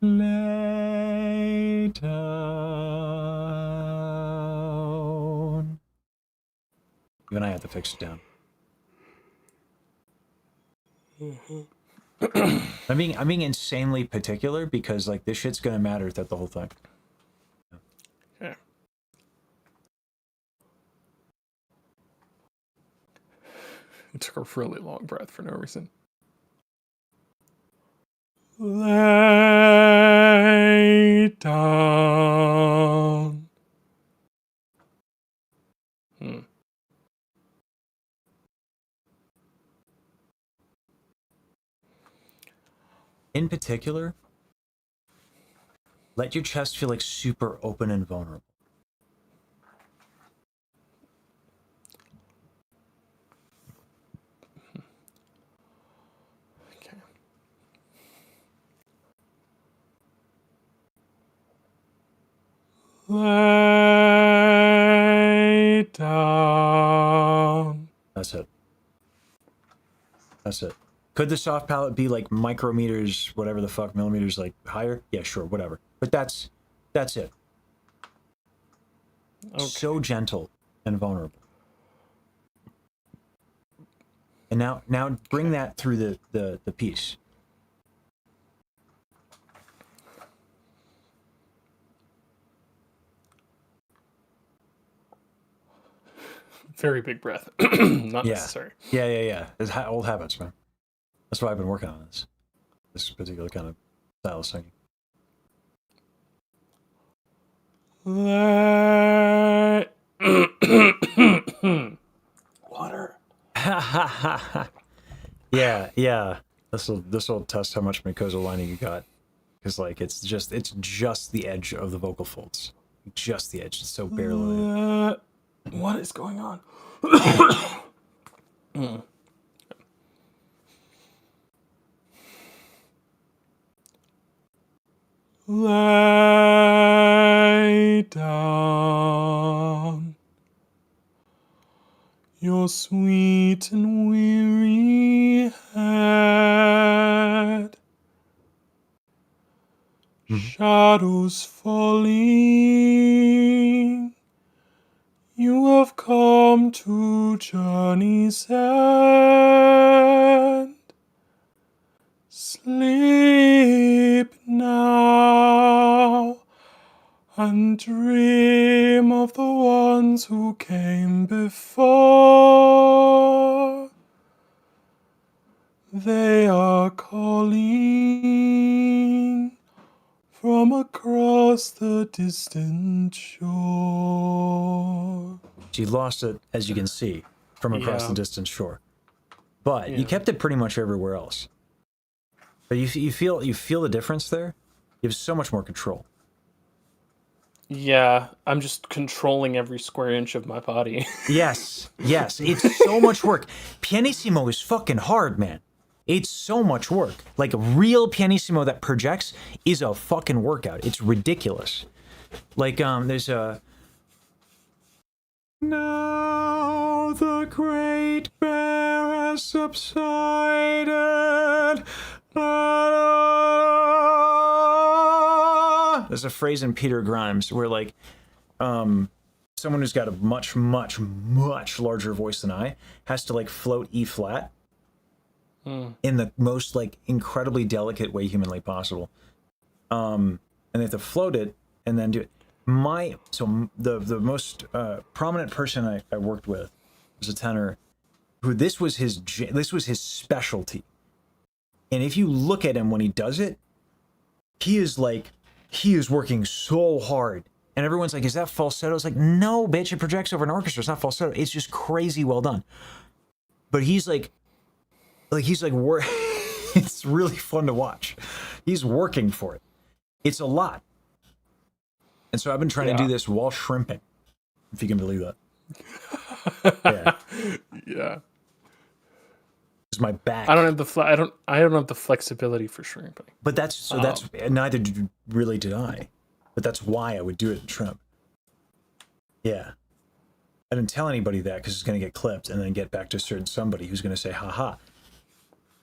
Lay lie down. Even I have to fix it down. I'm being insanely particular because like this shit's gonna matter throughout the whole thing. Okay. It took a really long breath for no reason. Lay down. In particular, let your chest feel like super open and vulnerable. Okay. Lay down. That's it. That's it. Could the soft palate be like micrometers, whatever the fuck, millimeters, like higher? Yeah, sure, whatever. But that's it. Okay. So gentle and vulnerable. And now bring that through the piece. Very big breath. Not Yeah. necessary. Yeah. It's old habits, man. That's why I've been working on this particular kind of style of singing. Water. Yeah. This will test how much mucosal lining you got, because like it's just the edge of the vocal folds, just the edge. It's so barely. What is going on? Lay down your sweet and weary head. Shadows falling. You have come to journey's end. Sleep now and dream of the ones who came before. They are calling from across the distant shore. She lost it, as you can see, from across the distant shore, but you kept it pretty much everywhere else. But you feel the difference there. You have so much more control. Yeah, I'm just controlling every square inch of my body. Yes, it's so much work. Pianissimo is fucking hard, man. It's so much work. Like real pianissimo that projects is a fucking workout. It's ridiculous. Like there's a. Now the great bear has subsided. There's a phrase in Peter Grimes where like someone who's got a much larger voice than I has to like float E flat in the most like incredibly delicate way humanly possible. And they have to float it and then do it. The most prominent person I worked with was a tenor who this was his specialty. And if you look at him when he does it, he is working so hard. And everyone's like, is that falsetto? It's like, no, bitch, it projects over an orchestra. It's not falsetto. It's just crazy well done. But he's like it's really fun to watch. He's working for it. It's a lot. And so I've been trying to do this while shrimping, if you can believe that. Yeah. It's my back. I don't have the flexibility for shrimping. But that's neither really did I. But that's why I would do it in shrimp. Yeah. I didn't tell anybody that because it's going to get clipped and then get back to a certain somebody who's going to say haha.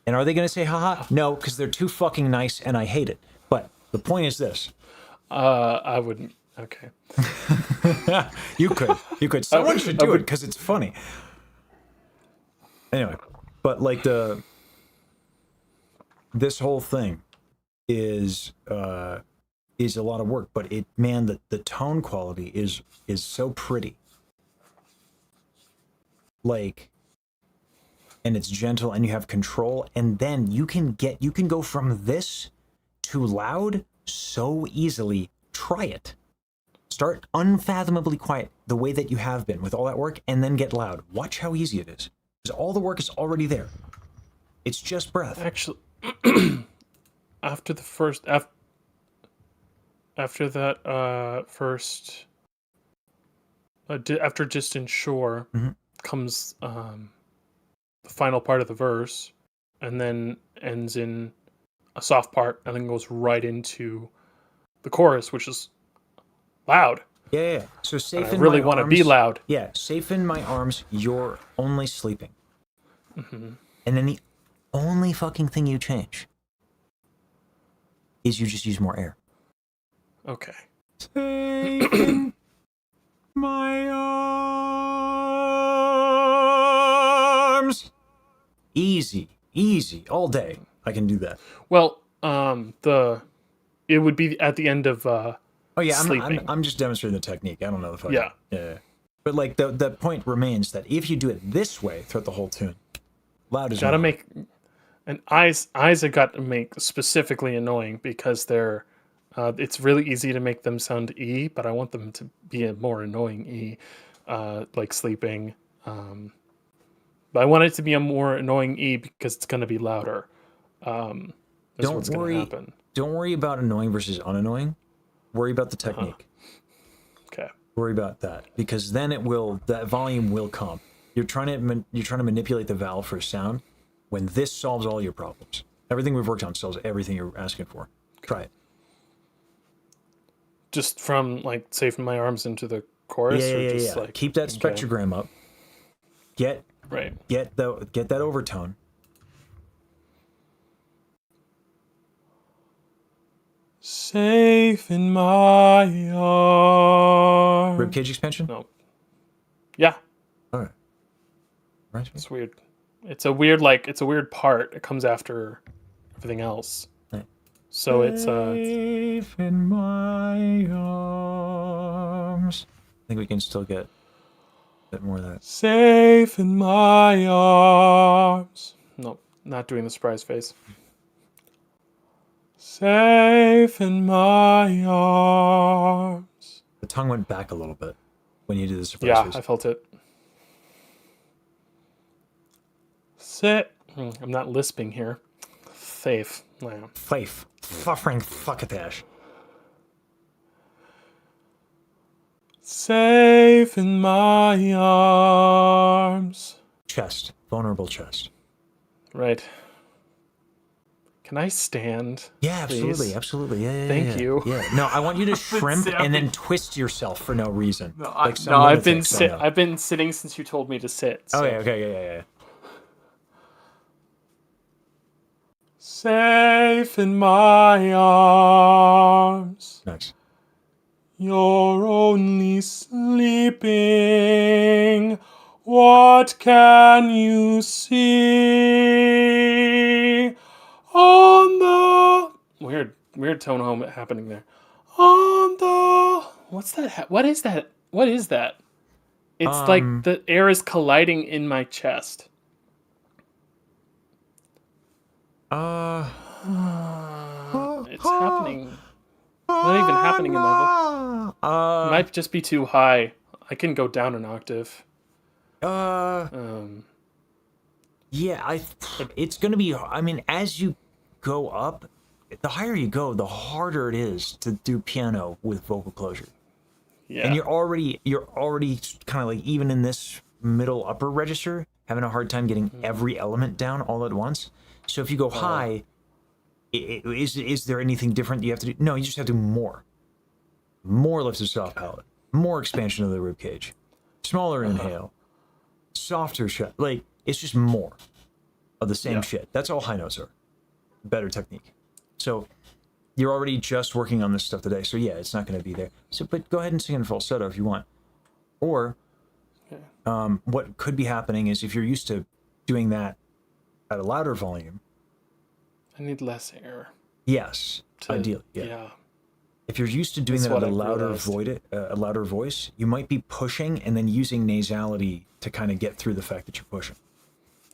And are they going to say haha? No, because they're too fucking nice and I hate it. But the point is this. I wouldn't. Okay. You could. Someone should do it because it's funny. Anyway, but like this whole thing is a lot of work, but the tone quality is so pretty. Like, and it's gentle, and you have control, and then you can go from this to loud so easily. Try it. Start unfathomably quiet the way that you have been with all that work, and then get loud. Watch how easy it is. Because all the work is already there. It's just breath. Actually, after the first after that first after Distant Shore comes the final part of the verse, and then ends in a soft part, and then goes right into the chorus, which is loud. Yeah. So safe I in really my want to arms. be loud. Yeah, safe in my arms. You're only sleeping. And then the only fucking thing you change is you just use more air. Okay. Safe in my arms. Easy, all day. I can do that. Well, it would be at the end of Oh yeah, sleeping. I'm just demonstrating the technique. I don't know the fucking. Yeah. Yeah. But like the point remains that if you do it this way throughout the whole tune, loud is gotta not. make, and eyes have got to make specifically annoying because they're it's really easy to make them sound E, but I want them to be a more annoying E, like sleeping. But I want it to be a more annoying E because it's going to be louder. That's what's going to happen. Don't worry about annoying versus unannoying. Worry about the technique. Okay. Worry about that, because then that volume will come. You're trying to manipulate the valve for sound when this solves all your problems. Everything we've worked on solves everything you're asking for. Try it. Just from like Safe in My Arms into the chorus, or just like keep that spectrogram up. Get that overtone. Safe in my arms. Ribcage expansion? No. Yeah. All right. Right. It's weird. It's a weird part. It comes after everything else. Right. So it's Safe in my arms. I think we can still get a bit more of that. Safe in my arms. Nope, not doing the surprise face. Safe in my arms. The tongue went back a little bit when you did the surprise Yeah, face. I felt it. I'm not lisping here. Safe. Wow. Faith. Suffering fuckatash. Safe in my arms. Chest. Vulnerable chest. Right. Can I stand? Yeah, please? absolutely. Yeah. Thank you. Yeah. No, I want you to shrimp I've and then been- twist yourself for no reason. I've been sitting since you told me to sit. So. Okay. Yeah. Safe in my arms. Nice. You're only sleeping. What can you see? On the weird tone home happening there. On the what's that? What is that? What is that? It's like the air is colliding in my chest. It's happening. Not even happening in my voice. It might just be too high. I can go down an octave. Yeah, it's gonna be. I mean, as you go up, the higher you go, the harder it is to do piano with vocal closure. Yeah. And you're already kind of like, even in this middle upper register, having a hard time getting every element down all at once. So if you go high, is there anything different you have to do? No, you just have to do more lifted soft palate, more expansion of the rib cage, smaller inhale, softer shut. Like, it's just more of the same shit. That's all high notes are. Better technique. So you're already just working on this stuff today, so yeah, it's not going to be there. So, but go ahead and sing in falsetto if you want. Or, what could be happening is if you're used to doing that at a louder volume. I need less air. Yes, ideally, yeah. Yeah. If you're used to doing That's that at what a I've louder voice, you might be pushing and then using nasality to kind of get through the fact that you're pushing.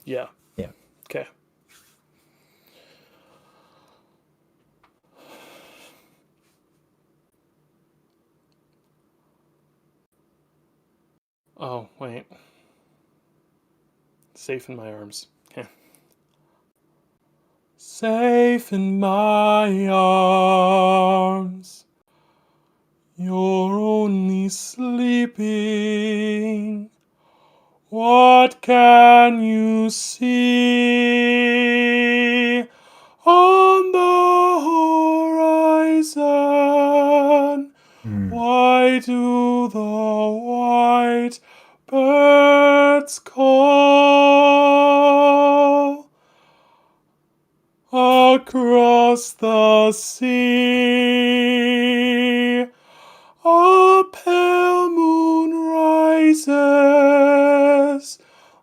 Yeah. Yeah. Okay. Oh, wait. Safe in my arms. Okay. Safe in my arms. You're only sleeping. What can you see on the horizon? Why do the white birds call across the sea? A pale moon rises.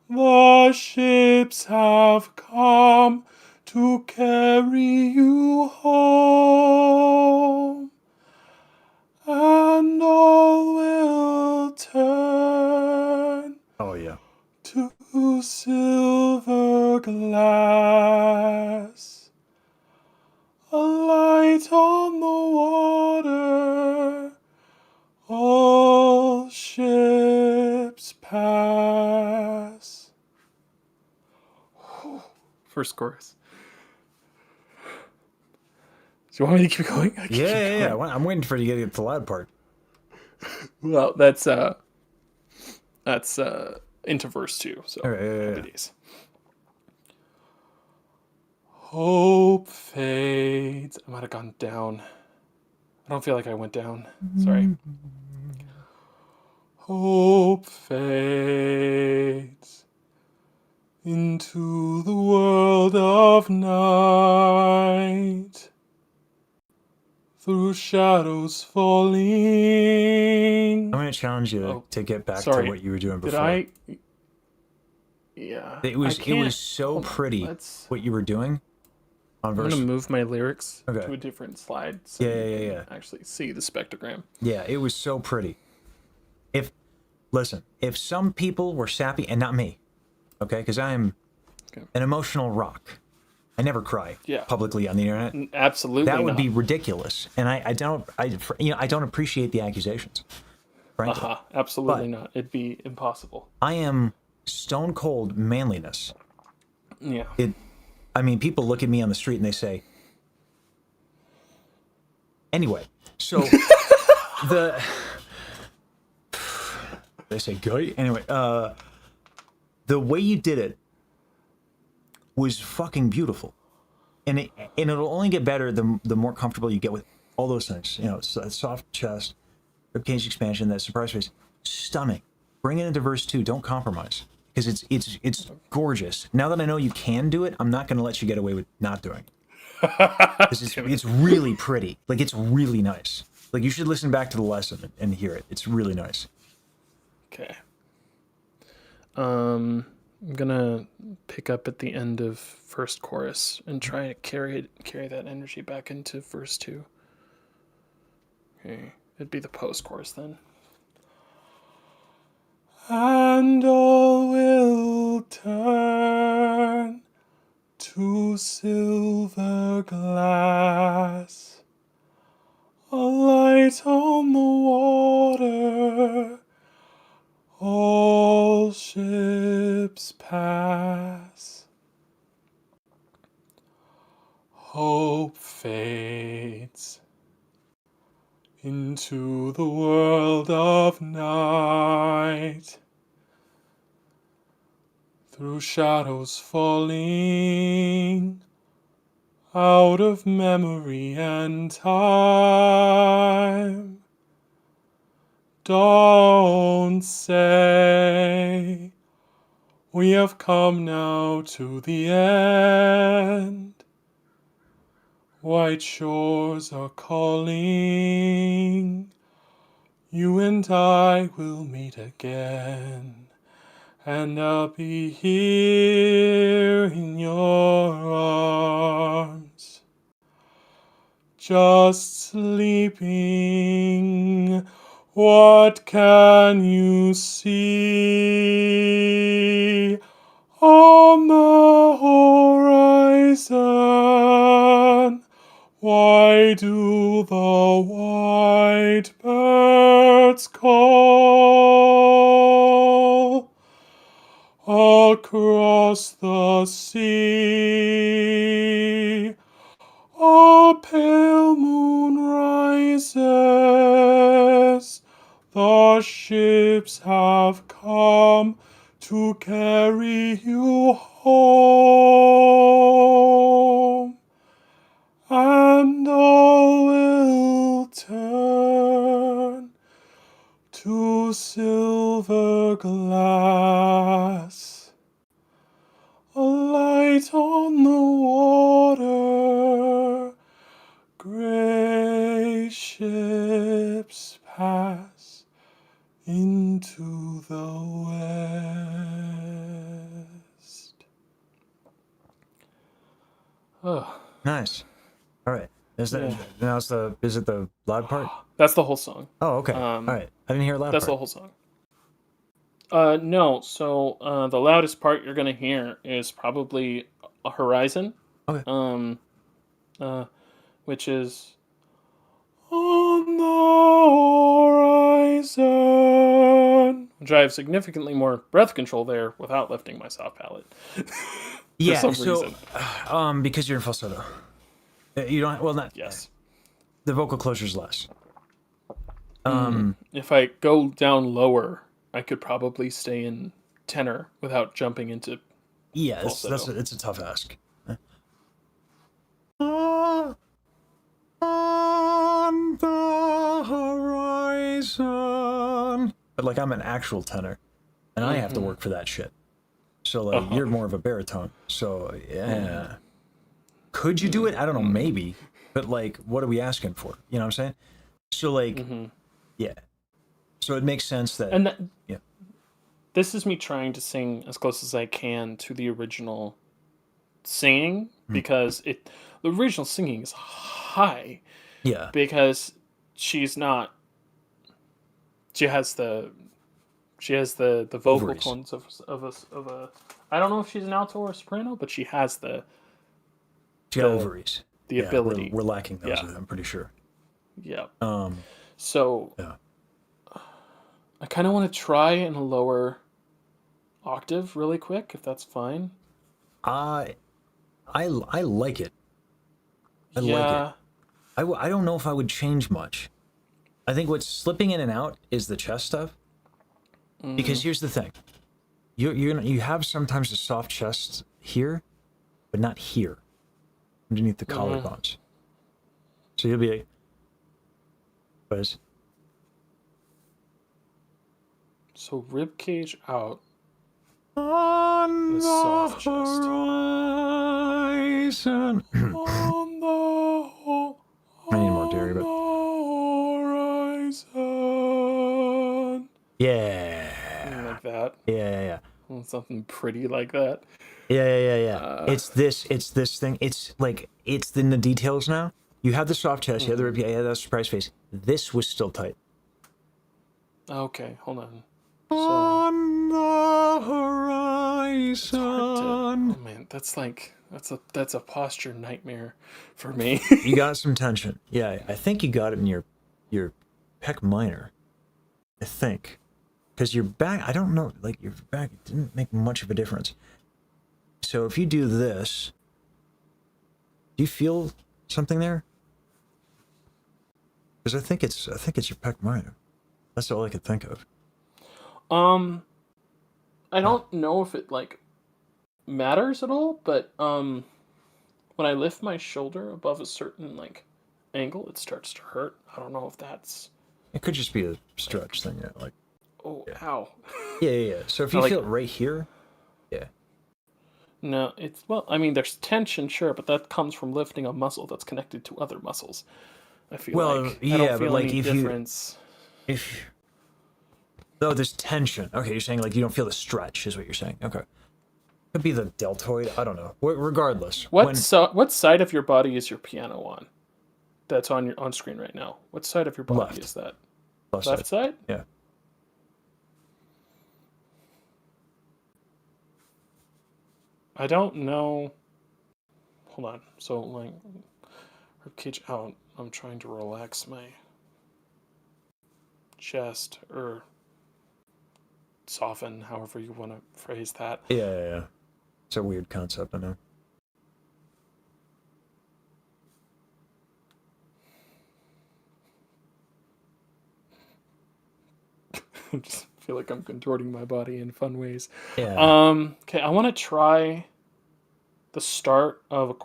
The ships have come to carry you home, and all will turn to silver glass. A light on the water, all ships pass. First chorus. Do you want me to keep going? I can keep Yeah. going. I'm waiting for you to get to the loud part. Well, that's into verse 2. So happy days. Hope fades. I might have gone down. I don't feel like I went down. Sorry. Hope fades into the world of night, through shadows falling. I'm going to challenge you to get back to what you were doing before. Did I? Yeah. It was so pretty what you were doing on verse. I'm going to move my lyrics to a different slide so you can actually see the spectrogram. Yeah, it was so pretty. If some people were sappy, and not me, okay, because I'm an emotional rock. I never cry publicly on the internet. Absolutely that would not. be ridiculous, and I don't appreciate the accusations. Frankly, absolutely not. It'd be impossible. I am stone cold manliness. Yeah. People look at me on the street and they say. Anyway, so they say "guy." Anyway, the way you did it was fucking beautiful, and it'll only get better the more comfortable you get with all those things. Soft chest, ribcage expansion, that surprise face, stunning. Bring it into verse 2. Don't compromise, because it's gorgeous. Now that I know you can do it, I'm not going to let you get away with not doing it. It's really pretty. Like, it's really nice. Like, you should listen back to the lesson and hear it. It's really nice. Okay. I'm gonna pick up at the end of first chorus and try to carry that energy back into verse 2. Okay, it'd be the post chorus then. And all will turn to silver glass, a light on the water, all ships pass. Hope fades into the world of night, through shadows falling out of memory and time. Don't say we have come now to the end. White shores are calling. You and I will meet again. And I'll be here in your arms. Just sleeping. What can you see on the horizon? Why do the white birds call across the sea? A pale moon rises. The ships have come to carry you home. And all will turn to silver glass. A light on the water. Gray ships pass into the west. Oh, Nice. All right. Is Yeah. it the loud part? that's the whole song. Oh, okay. All right. I didn't hear loud That's the part. whole song. No. So the loudest part you're gonna hear is probably a horizon. Okay. Which is on the horizon, which I have significantly more breath control there without lifting my soft palate. Yeah. some So, reason. because you're in falsetto, you don't. Well, not Yes. the vocal closure's less. If I go down lower, I could probably stay in tenor without jumping into. Yeah, it's Falsetto. a tough ask. On the horizon. But like I'm an actual tenor, and I have to work for that shit. So like you're more of a baritone. So yeah. Could you do it? I don't know, maybe. But like, what are we asking for? You know what I'm saying? So like, yeah. So it makes sense that. And that, yeah. this is me trying to sing as close as I can to the original singing because the original singing is high Yeah. because she's not. She has the vocal Ovaries. tones of a. I don't know if she's an alto or a soprano, but she has the She got ovaries. the Yeah, ability. We're lacking those. Yeah. I'm pretty sure. Yeah. So. I kind of want to try in a lower octave really quick, if that's fine. I like it. I like Yeah. it. I don't know if I would change much. I think what's slipping in and out is the chest stuff. Because here's the thing, you have sometimes a soft chest here, but not here, underneath the collarbones. So you'll be like, Buzz. So rib cage out. On The the soft chest. horizon. On the I need more dairy, but horizon. yeah, Like that. yeah. Something pretty like that. Yeah. It's this thing. It's like it's in the details now. You have the soft chest. You have the rib. You have that surprise face. This was still tight. Okay, hold on. On the It's hard to, horizon. oh man, that's a posture nightmare for me. You got some tension. Yeah, I think you got it in your pec minor. I think. Because your back, I don't know, like your back didn't make much of a difference. So if you do this, do you feel something there? Because I think it's your pec minor. That's all I could think of. I don't know if it like matters at all, but when I lift my shoulder above a certain like angle, it starts to hurt. I don't know if that's It could just be a stretch thing, yeah. Like, ow. yeah. So if you feel it right here, yeah. No, it's well. I mean, there's tension, sure, but that comes from lifting a muscle that's connected to other muscles. I feel like I yeah, don't but feel like any difference. if though there's tension. Okay, you're saying like you don't feel the stretch, is what you're saying. Okay, could be the deltoid. I don't know. Regardless, What side of your body is your piano on? That's on screen right now. What side of your body Left. is that? left Left side? Yeah. I don't know. Hold on. So like, ribcage out. I'm trying to relax my chest or soften, however you want to phrase that. Yeah. It's a weird concept, I know. I just feel like I'm contorting my body in fun ways. Yeah. Okay, I want to try the start of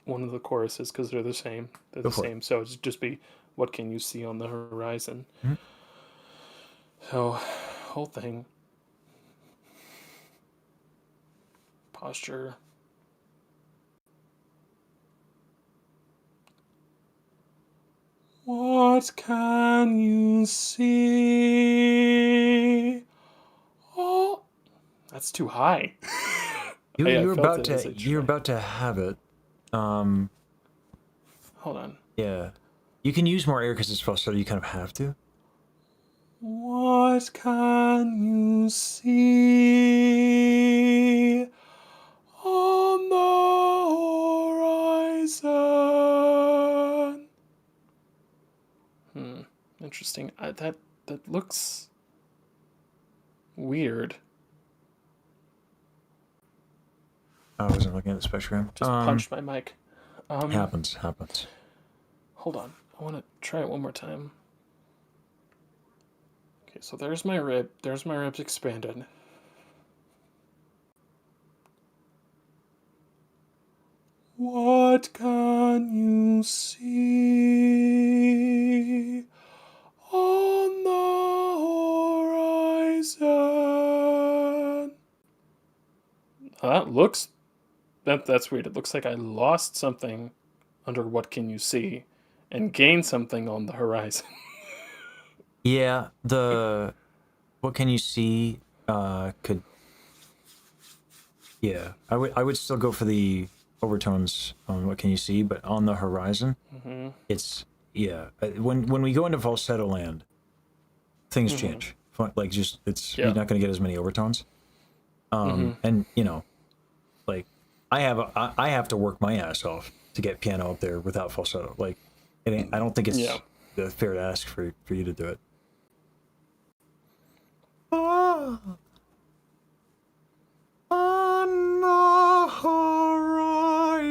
one of the choruses because they're the same. They're the same. So it's just be, what can you see on the horizon? Mm-hmm. So, whole thing. Posture. What can you see? Oh, that's too high. You're about to have it. Hold on. Yeah. You can use more air because it's falsetto. You kind of have to. What can you see on the horizon? Interesting. That looks weird. I wasn't looking at the spectrogram. Just punched my mic. Happens. Hold on. I want to try it one more time. Okay, so there's my rib. There's my ribs expanded. What can you see on the horizon? That looks... That's weird. It looks like I lost something under what can you see and gained something on the horizon. Yeah, what can you see could... Yeah, I would still go for the overtones on what can you see, but on the horizon, it's... Yeah, when we go into falsetto land, things change. Like, just, you're not going to get as many overtones. And, like, I have to work my ass off to get piano up there without falsetto. Like, I don't think it's fair to ask for you to do it. On the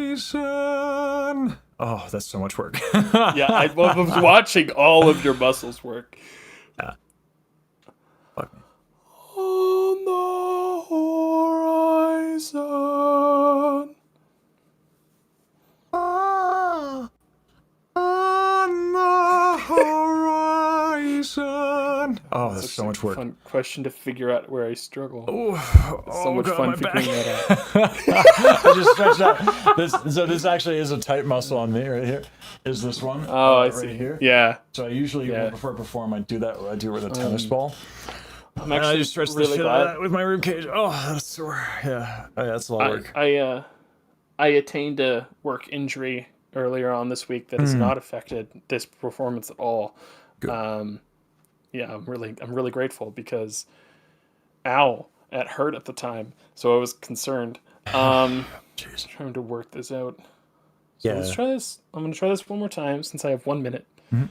horizon. Oh, that's so much work. Yeah, I was watching all of your muscles work. Yeah. Fuck me. On the horizon. On the horizon. Oh, that's so much work. Fun question to figure out where I struggle. It's so much fun figuring that out. I just stretched out. This actually is a tight muscle on me right here. Is this one? Oh, I right see. Here. Yeah. So I usually, before I perform, I do it with a tennis ball. I'm actually I just stretch really the shit glad. out of that with my rib cage. Oh, that's sore. Yeah. That's a lot of work. I attained a work injury earlier on this week that has not affected this performance at all. Good. Yeah, I'm really grateful because, ow, it hurt at the time, so I was concerned. Jeez. Trying to work this out. So Yeah. let's try this. I'm gonna try this one more time since I have 1 minute. Mm-hmm.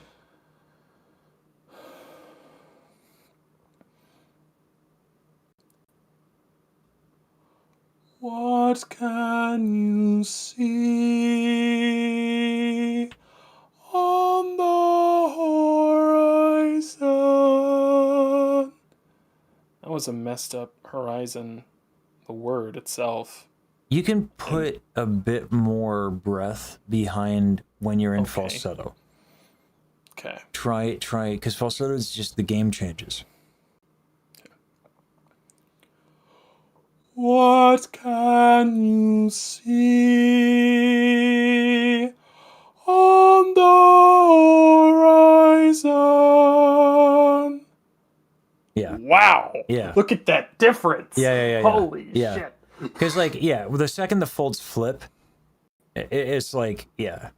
What can you see on the horizon? That was a messed up horizon, the word itself. You can put a bit more breath behind when you're in falsetto. Okay. Try, because falsetto is just the game changes. What can can you see on the horizon? Yeah. Wow. Yeah. Look at that difference. Yeah. Holy Yeah. shit. Because, like, yeah, the second the folds flip, it's like, yeah.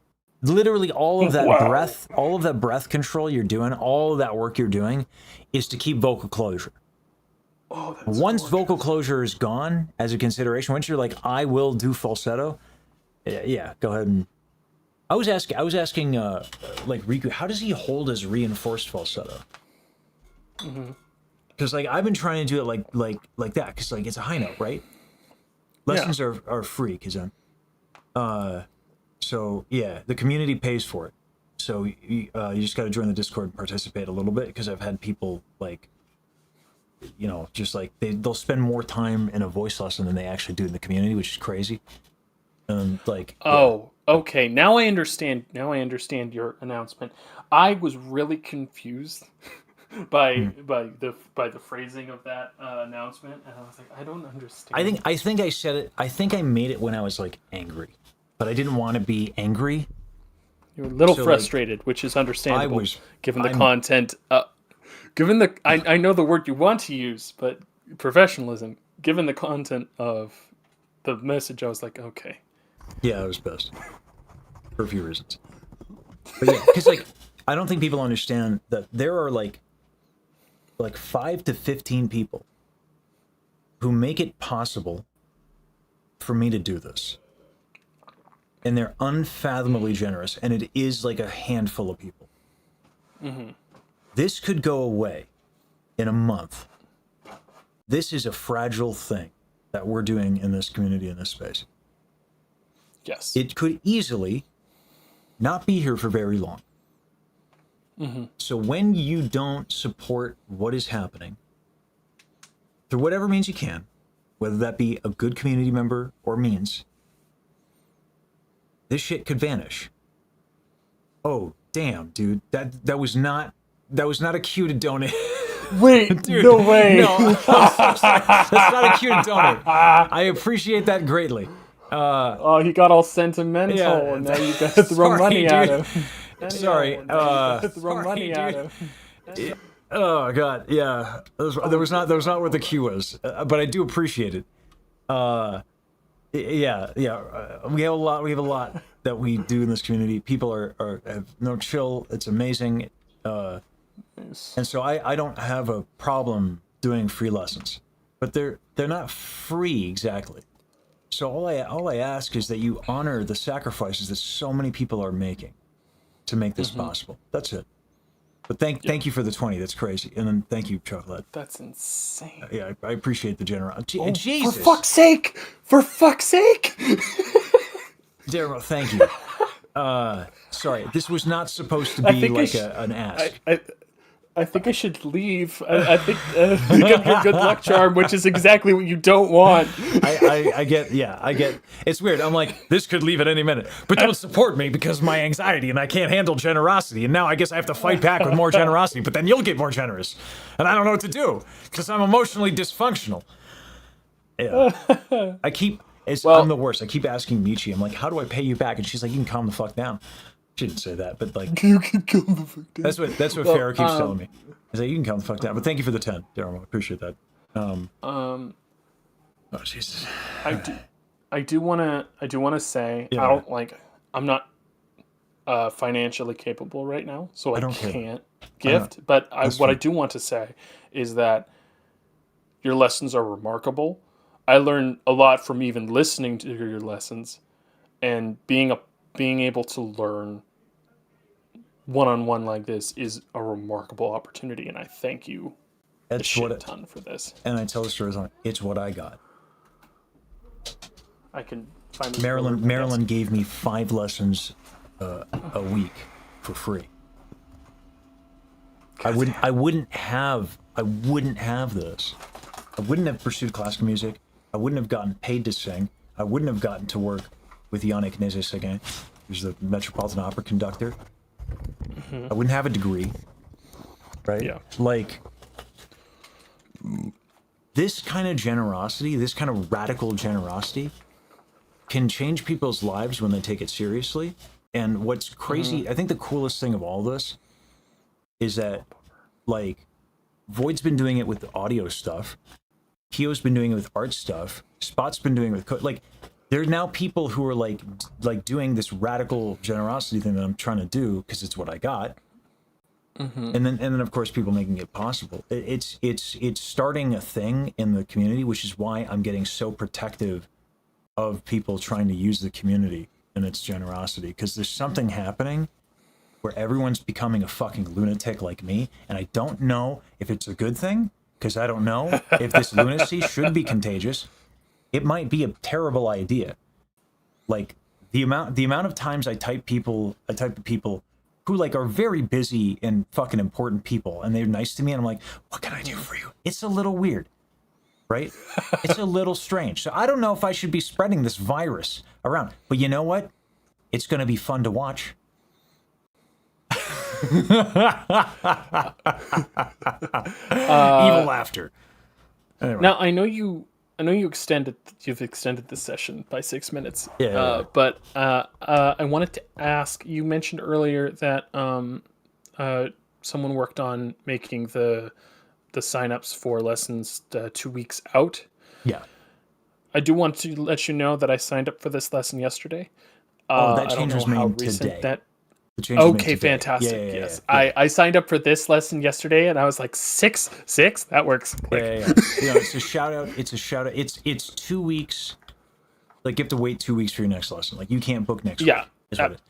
Literally all of that Wow. breath control you're doing, all of that work you're doing is to keep vocal closure. Oh, that's Once gorgeous. vocal closure is gone as a consideration, once you're like, I will do falsetto, yeah, go ahead and. I was asking, like Riku, how does he hold his reinforced falsetto? Because like I've been trying to do it like that, because like it's a high note, right? Lessons are free, because so yeah, the community pays for it. So you just got to join the Discord and participate a little bit, because I've had people like, you know, just like they'll spend more time in a voice lesson than they actually do in the community, which is crazy. And like, Oh, okay. Now I understand. Now I understand your announcement. I was really confused by the phrasing of that announcement, and I was like, I don't understand. I think I said it. I think I made it when I was like angry, but I didn't want to be angry. You're a little So, like, frustrated, which is understandable, given the I'm- content. Given the, I know the word you want to use, but professionalism. Given the content of the message, I was like, okay. Yeah, I was pissed for a few reasons. But yeah, because like I don't think people understand that there are like 5 to 15 people who make it possible for me to do this, and they're unfathomably generous, and it is like a handful of people. This could go away in a month. This is a fragile thing that we're doing in this community, in this space. Yes. It could easily not be here for very long. So when you don't support what is happening, through whatever means you can, whether that be a good community member or means, this shit could vanish. Oh, damn, dude. That was not a cue to donate. Wait, Dude, no way. No, I'm so sorry. That's not a cue to donate. I appreciate that greatly. Oh, he got all sentimental, Yeah, and now you got to throw sorry, money at dude. him. Sorry. Throw Sorry, money at dude. him. Oh god, yeah. That was not what the cue was, but I do appreciate it. Yeah. We have a lot that we do in this community. People have no chill. It's amazing, and so I don't have a problem doing free lessons, but they're not free exactly. So all I ask is that you honor the sacrifices that so many people are making to make this possible. That's it. But thank you for the 20. That's crazy. And then thank you, Chocolate. That's insane. Yeah, I appreciate the generosity. Oh, Jesus. For fuck's sake! For fuck's sake! Darryl, thank you. Sorry, this was not supposed to be like an ask. I think I should leave. I think I'm your good luck charm, which is exactly what you don't want. I get. It's weird. I'm like, this could leave at any minute, but don't support me because of my anxiety and I can't handle generosity. And now I guess I have to fight back with more generosity. But then you'll get more generous, and I don't know what to do because I'm emotionally dysfunctional. Yeah, I'm the worst. I keep asking Michi. I'm like, how do I pay you back? And she's like, you can calm the fuck down. She didn't say that, but like, You can calm the fuck down. that's what Farrah keeps telling me. He's like, you can calm the fuck down. But thank you for the 10, Daryl. I appreciate that. Oh Jesus. I do want to say Yeah. I'm not financially capable right now, so I don't can't care. gift. But what fine. I do want to say is that your lessons are remarkable. I learned a lot from even listening to your lessons, and being able to learn one-on-one like this is a remarkable opportunity, and I thank you a shit ton for this. And I tell the stories on it's what I got. I can find Maryland gave me 5 lessons a week for free. I wouldn't have this. I wouldn't have pursued classical music. I wouldn't have gotten paid to sing. I wouldn't have gotten to work with Yannick Nézet-Séguin, who's the Metropolitan Opera conductor. I wouldn't have a degree, right? Yeah. Like, this kind of generosity, this kind of radical generosity, can change people's lives when they take it seriously. And what's crazy, I think the coolest thing of all this is that, like, Void's been doing it with the audio stuff. Kyo's been doing it with art stuff. Spot's been doing it with like, there are now people who are like doing this radical generosity thing that I'm trying to do because it's what I got. And then of course people making it possible. It's starting a thing in the community, which is why I'm getting so protective of people trying to use the community and its generosity, because there's something happening where everyone's becoming a fucking lunatic like me, and I don't know if it's a good thing, because I don't know if this lunacy should be contagious. It might be a terrible idea. Like the amount of times I type to people who like are very busy and fucking important people, and they're nice to me, and I'm like, what can I do for you? It's a little weird, right? It's a little strange. So I don't know if I should be spreading this virus around, but you know what? It's going to be fun to watch. Evil laughter. Anyway. Now I know you've extended this session by 6 minutes. Yeah. But I wanted to ask. You mentioned earlier that someone worked on making the signups for lessons 2 weeks out. Yeah. I do want to let you know that I signed up for this lesson yesterday. That change was made today. Okay, fantastic. Yeah, yes. yeah. I signed up for this lesson yesterday, and I was like, six? That works. Yeah. It's a shout out. It's 2 weeks. Like, you have to wait 2 weeks for your next lesson. Like, you can't book next week.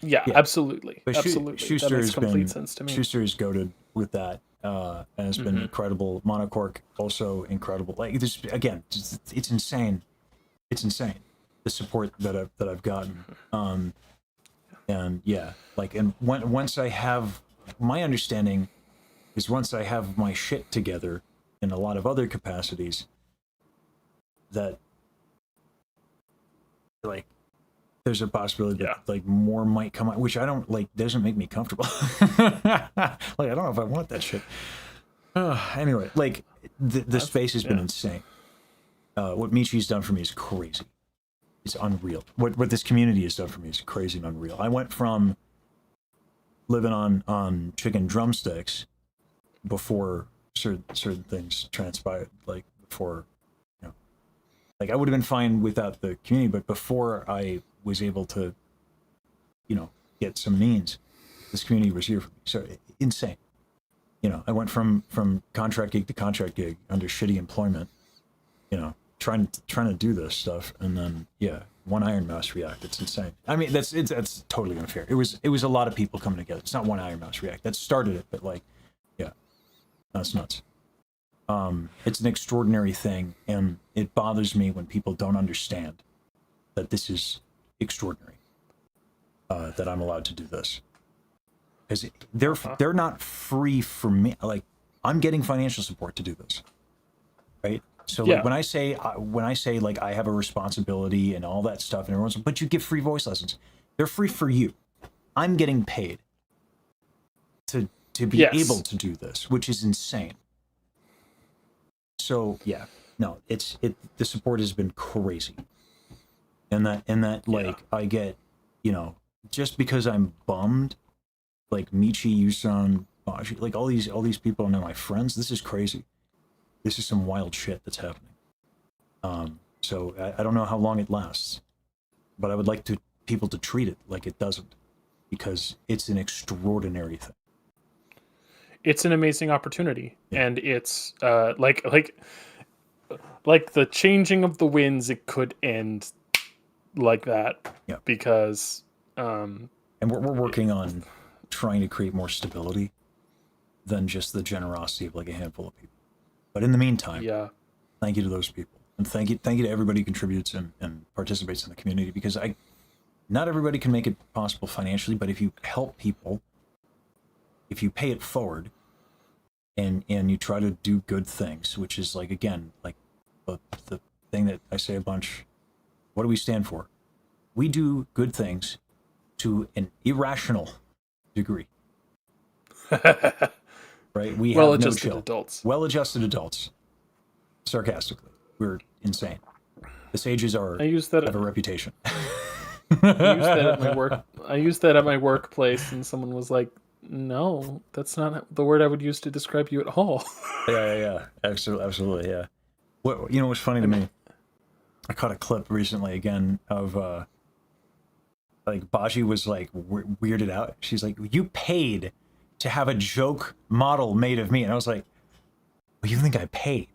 Yeah, absolutely. But Absolutely. Schuster that makes has complete been sense to me. Schuster is goated with that, and has been incredible. Monocork also incredible. Like, this again, it's insane. It's insane, the support that I've gotten. And yeah, like, and once I have, my understanding is once I have my shit together in a lot of other capacities, that like there's a possibility that like more might come out, which I don't like, doesn't make me comfortable. Like, I don't know if I want that shit. Anyway, like the space has been insane. What Michi's done for me is crazy. It's unreal. What this community has done for me is crazy and unreal. I went from living on chicken drumsticks before certain things transpired. Like before, you know, like I would have been fine without the community, but before I was able to, you know, get some means, this community was here for me. So insane. You know, I went from contract gig to contract gig under shitty employment, you know, trying to do this stuff, and then one Iron Mouse React. It's insane. I mean, that's totally unfair. It was a lot of people coming together. It's not one Iron Mouse React that started it, but like, yeah, that's nuts. It's an extraordinary thing, and it bothers me when people don't understand that this is extraordinary. That I'm allowed to do this, because they're not free for me. Like, I'm getting financial support to do this, right? So like, when I say like I have a responsibility and all that stuff, and everyone's, but you give free voice lessons, they're free for you. I'm getting paid to be able to do this, which is insane. So yeah, no, the support has been crazy, and that like I get, you know, just because I'm bummed, like Michi, Yusan, like all these people are now my friends. This is crazy. This is some wild shit that's happening. So I don't know how long it lasts, but I would like people to treat it like it doesn't, because it's an extraordinary thing. It's an amazing opportunity, and it's like the changing of the winds. It could end like that, because and we're working on trying to create more stability than just the generosity of like a handful of people. But in the meantime, thank you to those people, and thank you to everybody who contributes and participates in the community, because not everybody can make it possible financially, but if you help people, if you pay it forward, and you try to do good things, which is like, again, like the thing that I say a bunch, what do we stand for? We do good things to an irrational degree. Right? We have no chill. Adults. Well-adjusted adults. Sarcastically. We're insane. The sages have a reputation. I used that at my workplace, and someone was like, "No, that's not the word I would use to describe you at all." Yeah. Absolutely, yeah. What what's funny to me? I caught a clip recently again of like Baji was like weirded out. She's like, "You paid to have a joke model made of me," and I was like, well, "You think I paid?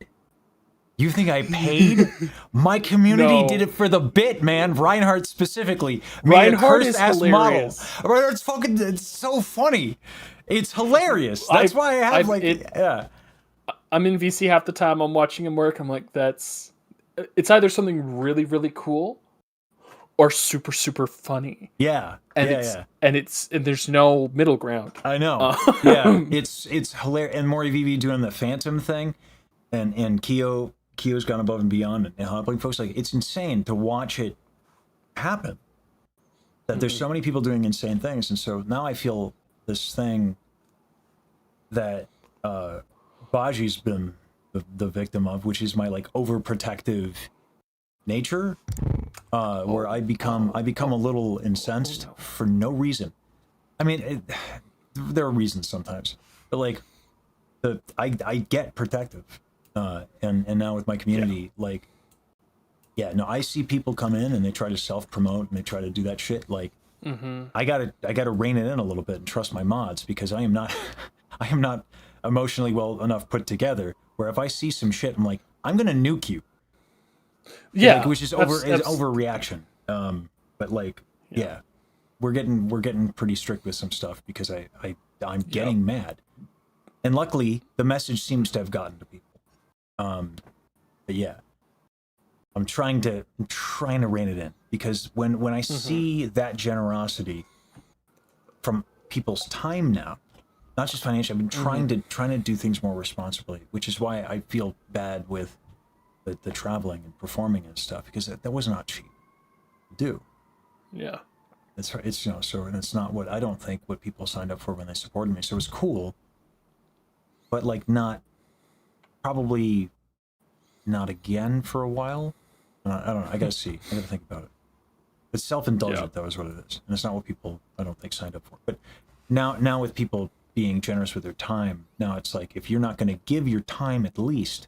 You think I paid? My community did it for the bit, man. Reinhardt specifically made Reinhardt a is cursed-ass model. hilarious. Reinhardt's it's so funny. It's hilarious. That's why I have yeah. I'm in VC half the time. I'm watching him work. I'm like, it's either something really, really cool or super, super funny. Yeah. And there's no middle ground. I know. Yeah. It's hilarious. And Maury VV doing the Phantom thing, and Keo's gone above and beyond and helping folks. Like, it's insane to watch it happen. That there's so many people doing insane things, and so now I feel this thing that Baji's been the victim of, which is my like overprotective nature, where I become a little incensed for no reason. I mean, there are reasons sometimes, but like I get protective, and now with my community, like, yeah, no, I see people come in and they try to self-promote and they try to do that shit. Like, I gotta rein it in a little bit and trust my mods, because I am not emotionally well enough put together where if I see some shit, I'm like, I'm gonna nuke you. Yeah, like, which is overreaction. But like, yeah, we're getting pretty strict with some stuff because I'm getting mad, and luckily the message seems to have gotten to people. But yeah, I'm trying to rein it in, because when I see that generosity from people's time now, not just financially, I've been trying to do things more responsibly, which is why I feel bad with the traveling and performing and stuff, because that was not cheap to do. Yeah, it's so, and it's not what I don't think what people signed up for when they supported me. So it was cool, but like probably not again for a while. I don't know. I gotta think about it. It's self-indulgent, though, is what it is, and it's not what people, I don't think, signed up for. But now with people being generous with their time, now it's like, if you're not going to give your time at least,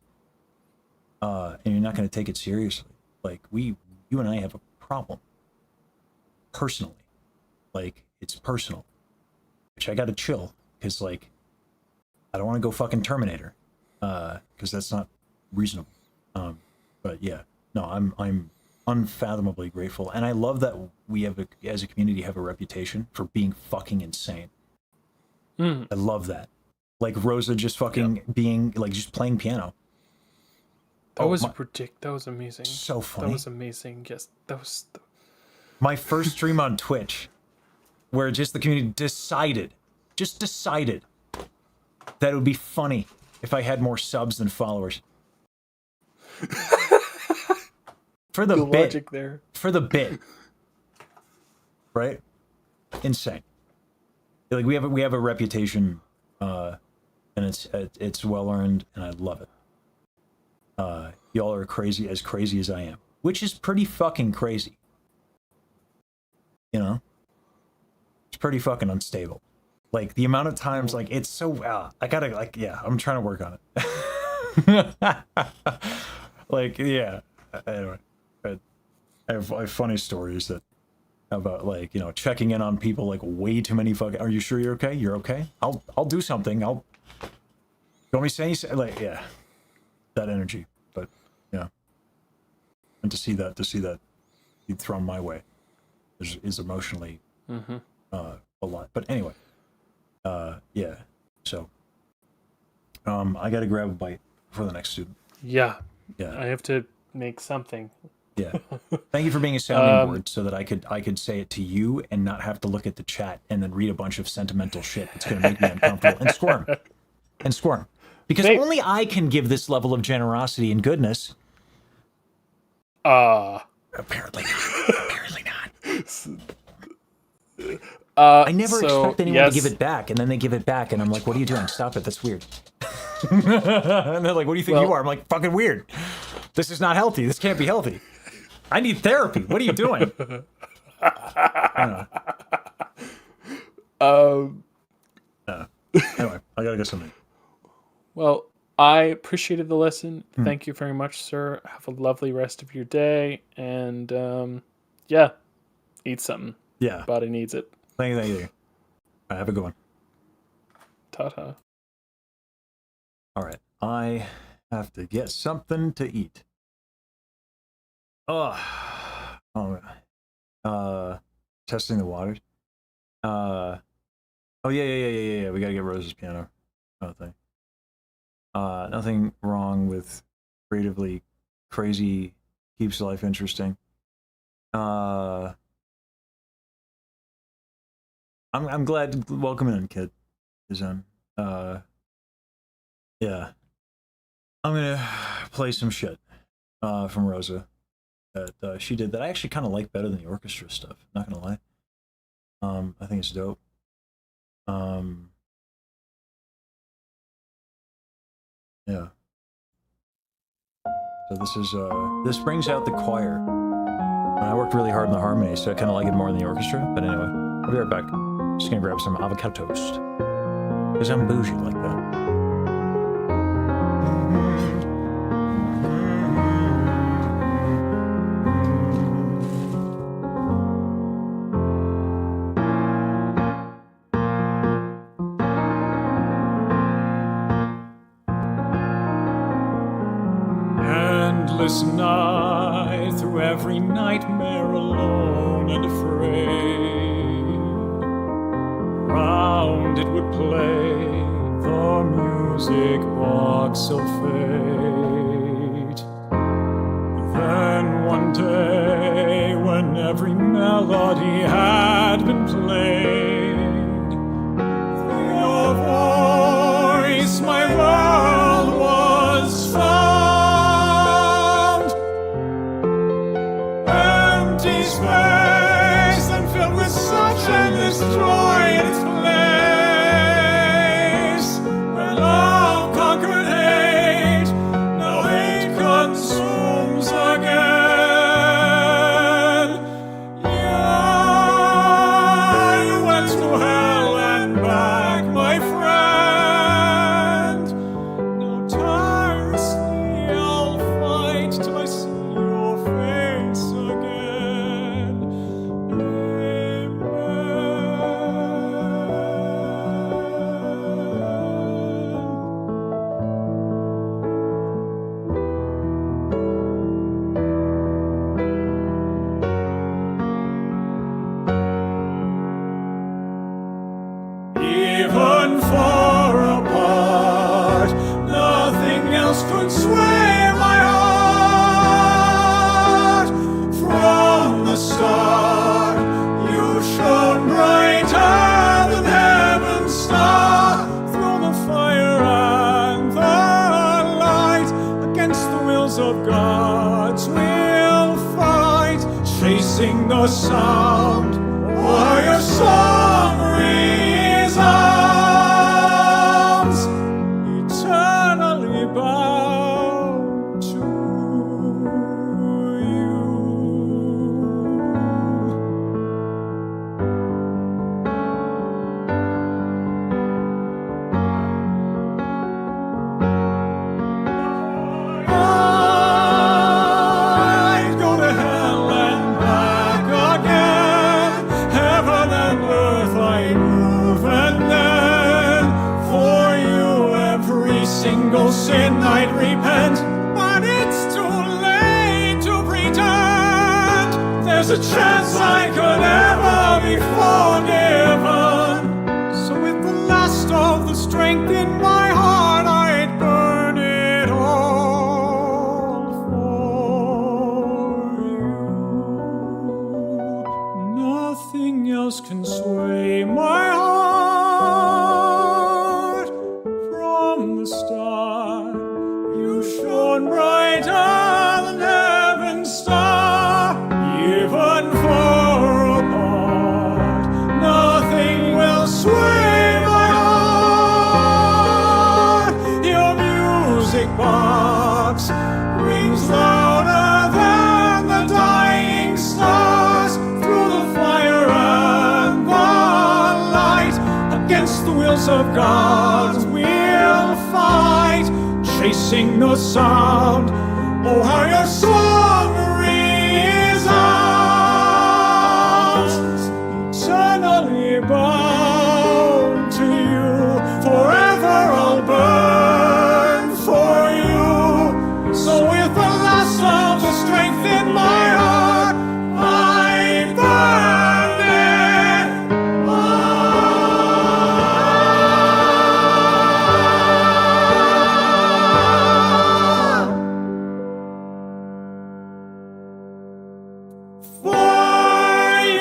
and you're not going to take it seriously, like you and I have a problem personally. Like, it's personal, which I got to chill, because like I don't want to go fucking Terminator, because that's not reasonable. But yeah, no, I'm unfathomably grateful, and I love that we as a community have a reputation for being fucking insane. I love that. Like Rosa just fucking being like, just playing piano. That was amazing. So funny. That was amazing. Yes, that was my first stream on Twitch, where just the community decided that it would be funny if I had more subs than followers. For the bit. Logic there. For the bit. Right? Insane. Like, we have a reputation, and it's well earned, and I love it. Y'all are crazy as I am, which is pretty fucking crazy. You know, it's pretty fucking unstable. Like, the amount of times, like, it's so, I gotta, like, yeah, I'm trying to work on it. Like, yeah. Anyway, I have funny stories about, like, checking in on people, like, way too many fucking, are you sure you're okay? You're okay? I'll do something. You want me to say anything? Like, yeah, that energy. But yeah, and to see that be thrown my way is emotionally a lot. But anyway, yeah. So I gotta grab a bite for the next student. Yeah. Yeah. I have to make something. Yeah. Thank you for being a sounding board, so that I could say it to you and not have to look at the chat and then read a bunch of sentimental shit that's going to make me uncomfortable and squirm. Because only I can give this level of generosity and goodness. Apparently not. I never expect anyone to give it back, and then they give it back, and I'm like, what are you doing? Stop it. That's weird. And they're like, what do you think you are? I'm like, fucking weird. This is not healthy. This can't be healthy. I need therapy. What are you doing? Anyway, I gotta go something. Well, I appreciated the lesson. Thank you very much, sir. Have a lovely rest of your day. And yeah, eat something. Yeah. Body needs it. Thank you. All right, have a good one. Ta-ta. All right. I have to get something to eat. Oh, testing the waters. Oh yeah. We gotta get Rose's piano. Thing. Nothing wrong with creatively crazy, keeps life interesting. I'm glad to welcome in, kid. Yeah. I'm gonna play some shit from Rosa that she did that I actually kind of like better than the orchestra stuff. Not gonna lie. I think it's dope. Yeah. So this brings out the choir. I worked really hard on the harmony, so I kind of like it more than the orchestra. But anyway, I'll be right back. Just gonna grab some avocado toast because I'm bougie like that. Endless night through every nightmare alone and afraid. Round it would play the music box of fate. Then one day, when every melody had been played, through your voice my world was found. Empty space and filled with such endless joy in its place, where love conquered hate. Now hate consumes again. Yeah, you went to hell and back, my friend. Now tirelessly I'll fight till I see your face again. Even far apart, nothing else could sway my heart. From the start, you shone brighter than heaven's star. Through the fire and the light, against the wills of gods we'll fight, chasing the sound while your song resounds, eternally bound to you. I'd go to hell and back again, heaven and earth I move, and then for you every single sin I'd repent. But it's too late to pretend there's a chance I could ever be forgiven. So with the last of the strength in my heart, I'd burn it all for you. Nothing else can sway my heart. From the start, you shone brighter than heaven's star. Even far apart, nothing will sway my heart. Your music box rings louder than the dying force of God we'll fight, chasing the sound. Oh, how your song resounds, eternally bound to you. Forever I'll burn for you. So with the last of the strength in my heart, I burn it for you.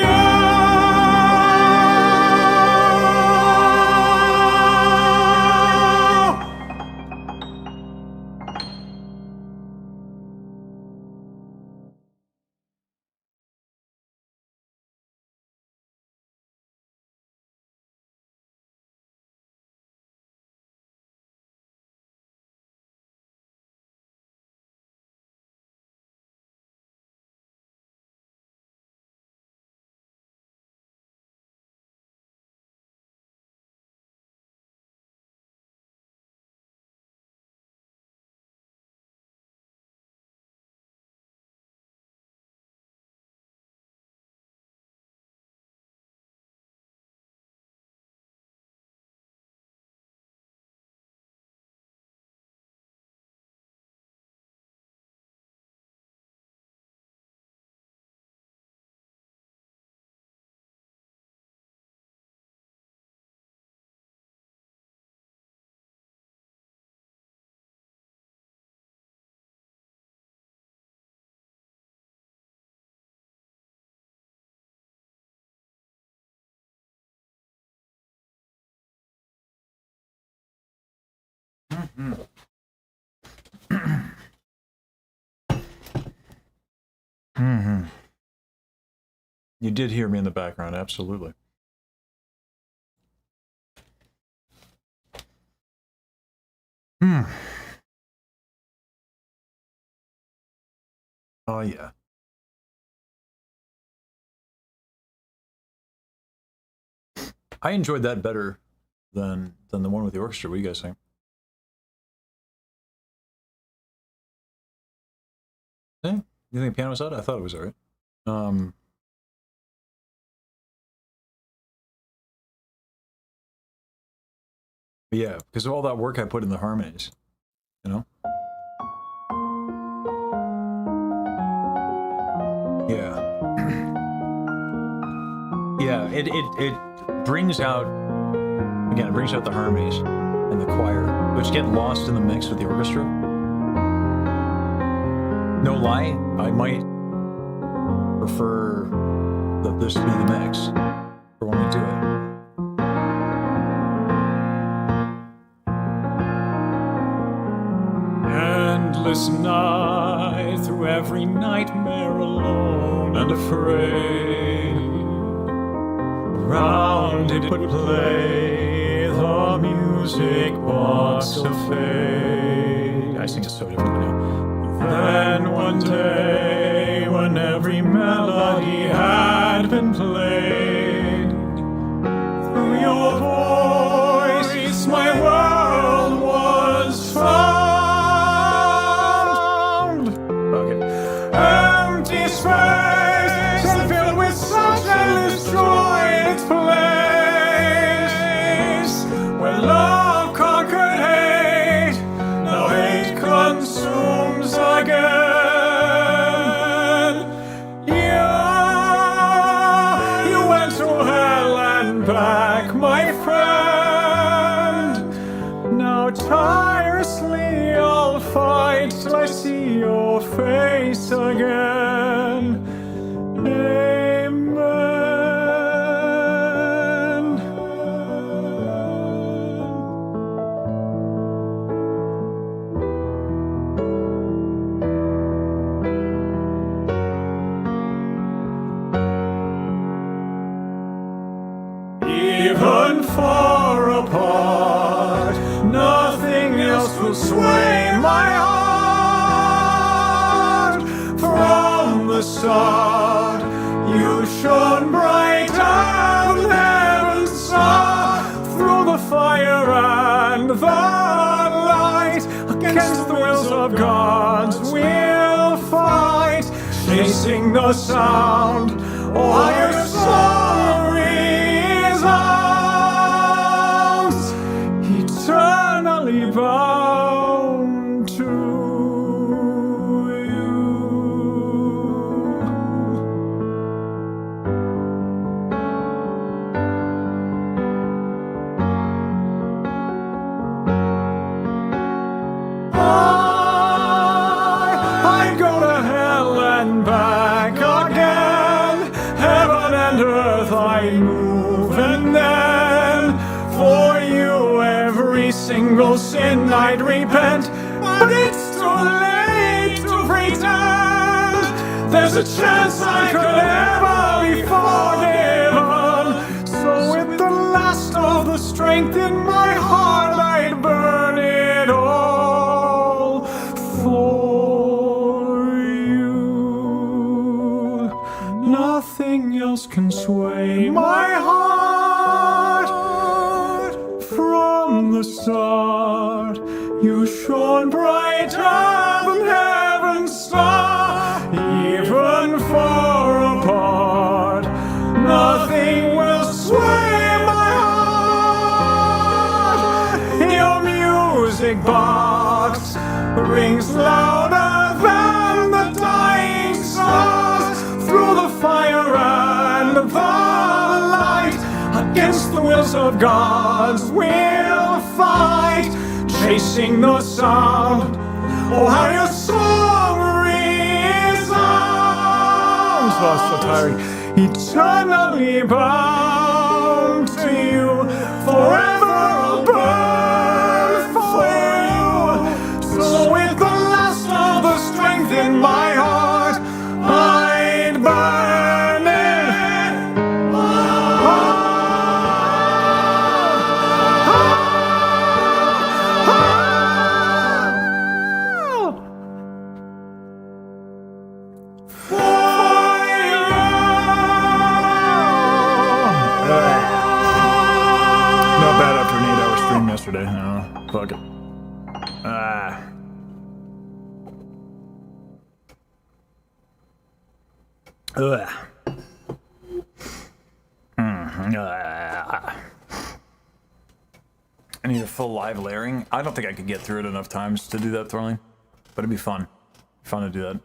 You did hear me in the background, absolutely. Oh yeah. I enjoyed that better than the one with the orchestra. What do you guys think? Yeah, you think the piano was out? I thought it was alright. But yeah, because of all that work I put in the harmonies, you know? Yeah. Yeah, it brings out, again, it brings out the harmonies and the choir, which get lost in the mix with the orchestra. No lie, I might prefer that this be the mix for when we do it. Endless night, through every nightmare alone and afraid. Round it would play the music box of fate. I sing it so differently now. Then one day, when every melody had been played, through your voice my world was found. Okay. Empty space and filled with such endless joy, its place where love conquered hate. Now hate consumes again. You went to hell and back, my friend. Now tirelessly I'll fight till I see your face again. Even far apart, nothing else will sway my heart. From the start, you shone bright and heaven saw through the fire. chasing the sound. Oh, how your song resounds, eternally bound to you. I go to hell and back again, heaven and earth I move, and then for you every single sin I'd repent. But it's too late to pretend there's a chance I could ever be forgiven. So with the last of the strength in my heart, I'd burn it all for you. Nothing else can sway my heart. From the start, you shone brighter than heaven's star. Even far apart, nothing will sway my heart. Your music box rings louder than the dying stars. Through the fire and the light, against the wills of gods we'll fight, chasing the sound. Oh, how your song resounds. Oh, so tired. Eternally bound to you, forever I'll burn for you. So with the last of the strength in my heart, I'd burn it Not bad after an 8-hour stream yesterday. No, fuck it. I need a full live layering. I don't think I could get through it enough times to do that, Thorling. But it'd be fun. Fun to do that.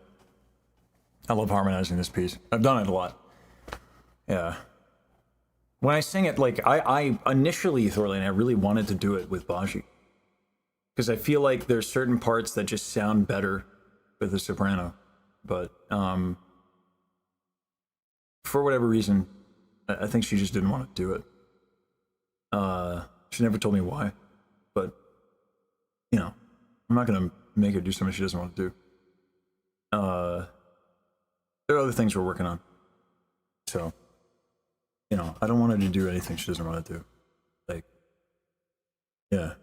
I love harmonizing this piece. I've done it a lot. Yeah. When I sing it, like, I initially, Thorling, I really wanted to do it with Baji. Because I feel like there's certain parts that just sound better with the soprano. But, for whatever reason, I think she just didn't want to do it. She never told me why. But, you know, I'm not going to make her do something she doesn't want to do. There are other things we're working on. So, you know, I don't want her to do anything she doesn't want to do. Like, yeah.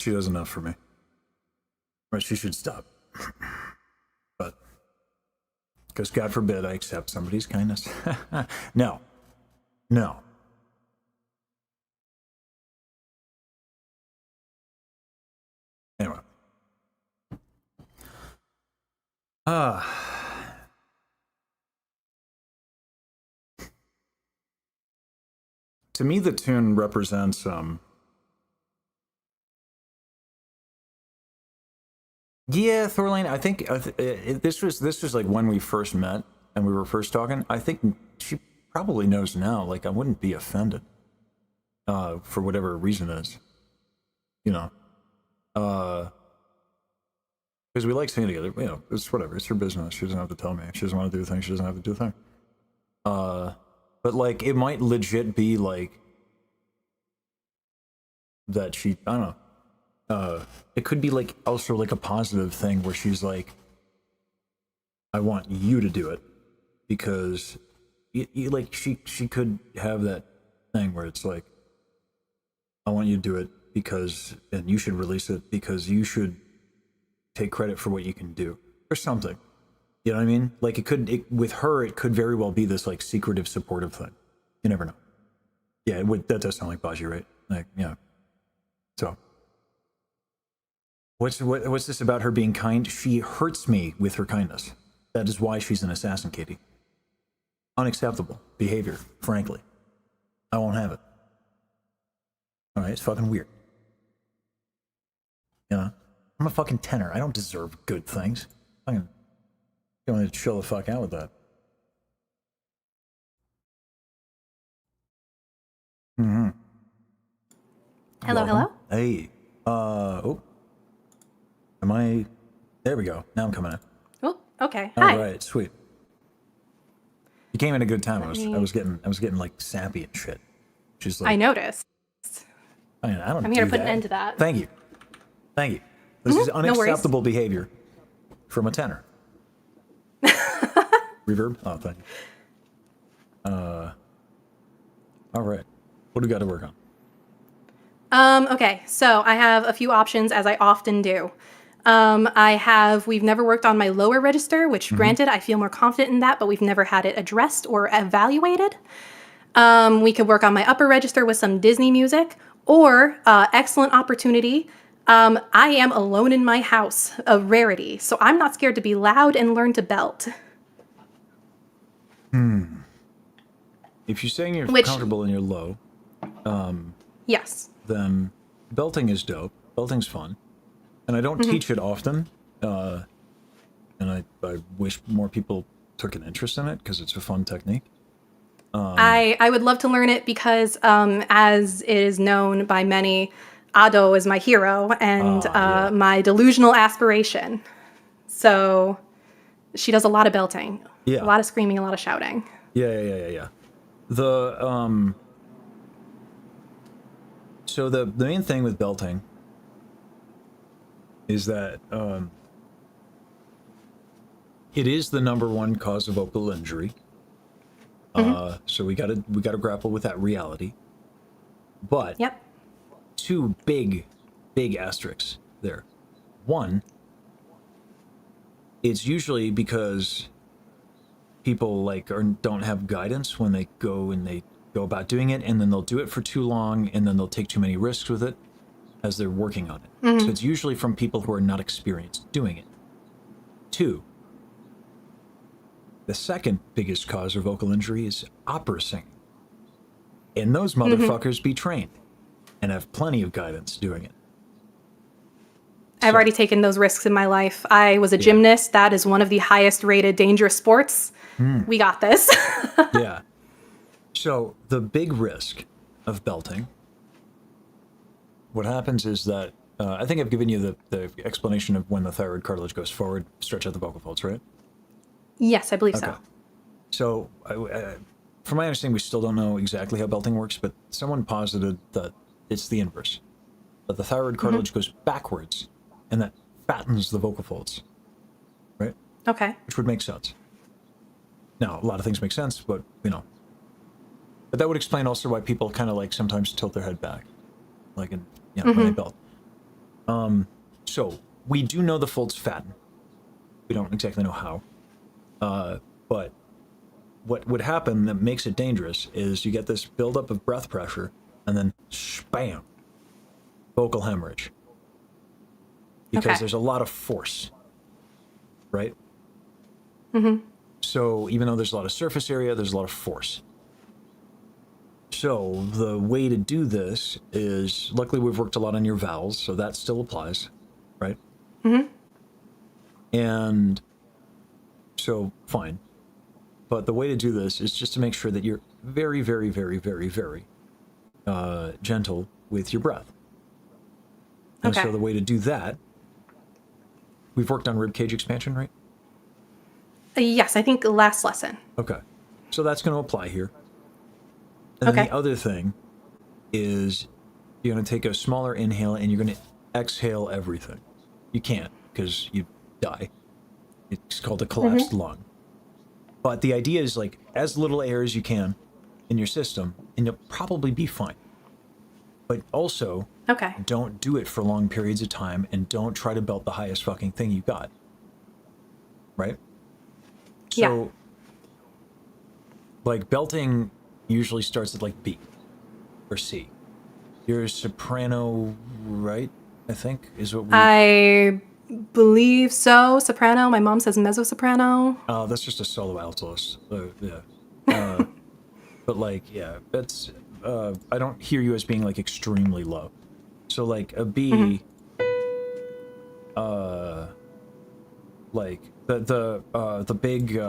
She does enough for me. Or she should stop. But, because God forbid I accept somebody's kindness. No. No. Anyway. To me, the tune represents yeah, Thorlane. I think this was like when we first met and we were first talking. I think she probably knows now. Like, I wouldn't be offended for whatever reason it is, you know, because we like singing together. You know, it's whatever. It's her business. She doesn't have to tell me. If she doesn't want to do a thing, she doesn't have to do a thing. But like, it might legit be like that. I don't know. It could be like also like a positive thing where she's like, I want you to do it because you like she could have that thing where it's like, I want you to do it because, and you should release it because you should take credit for what you can do or something. You know what I mean? Like with her, it could very well be this like secretive supportive thing. You never know. Yeah, that does sound like Baji, right? Like, yeah. So. What's this about her being kind? She hurts me with her kindness. That is why she's an assassin, Katie. Unacceptable behavior, frankly. I won't have it. All right, it's fucking weird. You know, I'm a fucking tenor. I don't deserve good things. I'm going to chill the fuck out with that. Mm-hmm. Hello, hello. Hey. Oh. Am I? There we go. Now I'm coming in. Oh, okay. All Hi. right, sweet. You came in a good time. I was getting like sappy and shit. She's like, I noticed. I mean, I don't. I'm here do to put an that. end to that. Thank you. Thank you. This is No worries. unacceptable behavior from a tenor. Reverb. Oh, thank you. All right. What do we got to work on? Okay, so I have a few options, as I often do. We've never worked on my lower register, which granted, I feel more confident in that, but we've never had it addressed or evaluated. We could work on my upper register with some Disney music, or excellent opportunity. I am alone in my house, a rarity, so I'm not scared to be loud and learn to belt. If you're saying you're Which- comfortable and you're low, Yes. then belting is dope. Belting's fun. And I don't teach it often. And I wish more people took an interest in it because it's a fun technique. I would love to learn it because, as it is known by many, Ado is my hero and yeah. my delusional aspiration. So she does a lot of belting, Yeah. a lot of screaming, a lot of shouting. Yeah. So the main thing with belting is that it is the number one cause of vocal injury. So we gotta grapple with that reality. But Yep. two big asterisks there. One, it's usually because people don't have guidance when they go about doing it, and then they'll do it for too long, and then they'll take too many risks with it as they're working on it. So it's usually from people who are not experienced doing it. Two, the second biggest cause of vocal injury is opera singing. And those motherfuckers be trained and have plenty of guidance doing it. I've already taken those risks in my life. I was a gymnast. That is one of the highest rated dangerous sports. We got this. Yeah. So the big risk of belting, what happens is that, I think I've given you the explanation of when the thyroid cartilage goes forward, stretch out the vocal folds, right? Yes, I believe so. So, from my understanding, we still don't know exactly how belting works, but someone posited that it's the inverse. That the thyroid cartilage goes backwards, and that fattens the vocal folds, right? Okay. Which would make sense. Now, a lot of things make sense, but, But that would explain also why people kind of sometimes tilt their head back, when they belt. So, we do know the folds fatten. We don't exactly know how. But what would happen that makes it dangerous is you get this buildup of breath pressure, and then spam, vocal hemorrhage. Because there's a lot of force, right? So even though there's a lot of surface area, there's a lot of force. So the way to do this is, luckily we've worked a lot on your vowels, so that still applies, right? And so, fine. But the way to do this is just to make sure that you're very, very, very, very, very gentle with your breath. And so the way to do that, we've worked on rib cage expansion, right? Yes, I think last lesson. Okay. So that's going to apply here. And then the other thing is you're going to take a smaller inhale and you're going to exhale everything. You can't because you die. It's called a collapsed lung. But the idea is as little air as you can in your system, and you'll probably be fine. But also, don't do it for long periods of time, and don't try to belt the highest fucking thing you got. Right? So, belting usually starts at B or C. You're a soprano, right? I think is what we... believe so. Soprano. My mom says mezzo soprano. That's just a solo altoist. Yeah. But like, yeah, that's. I don't hear you as being like extremely low. So like a B. Like the big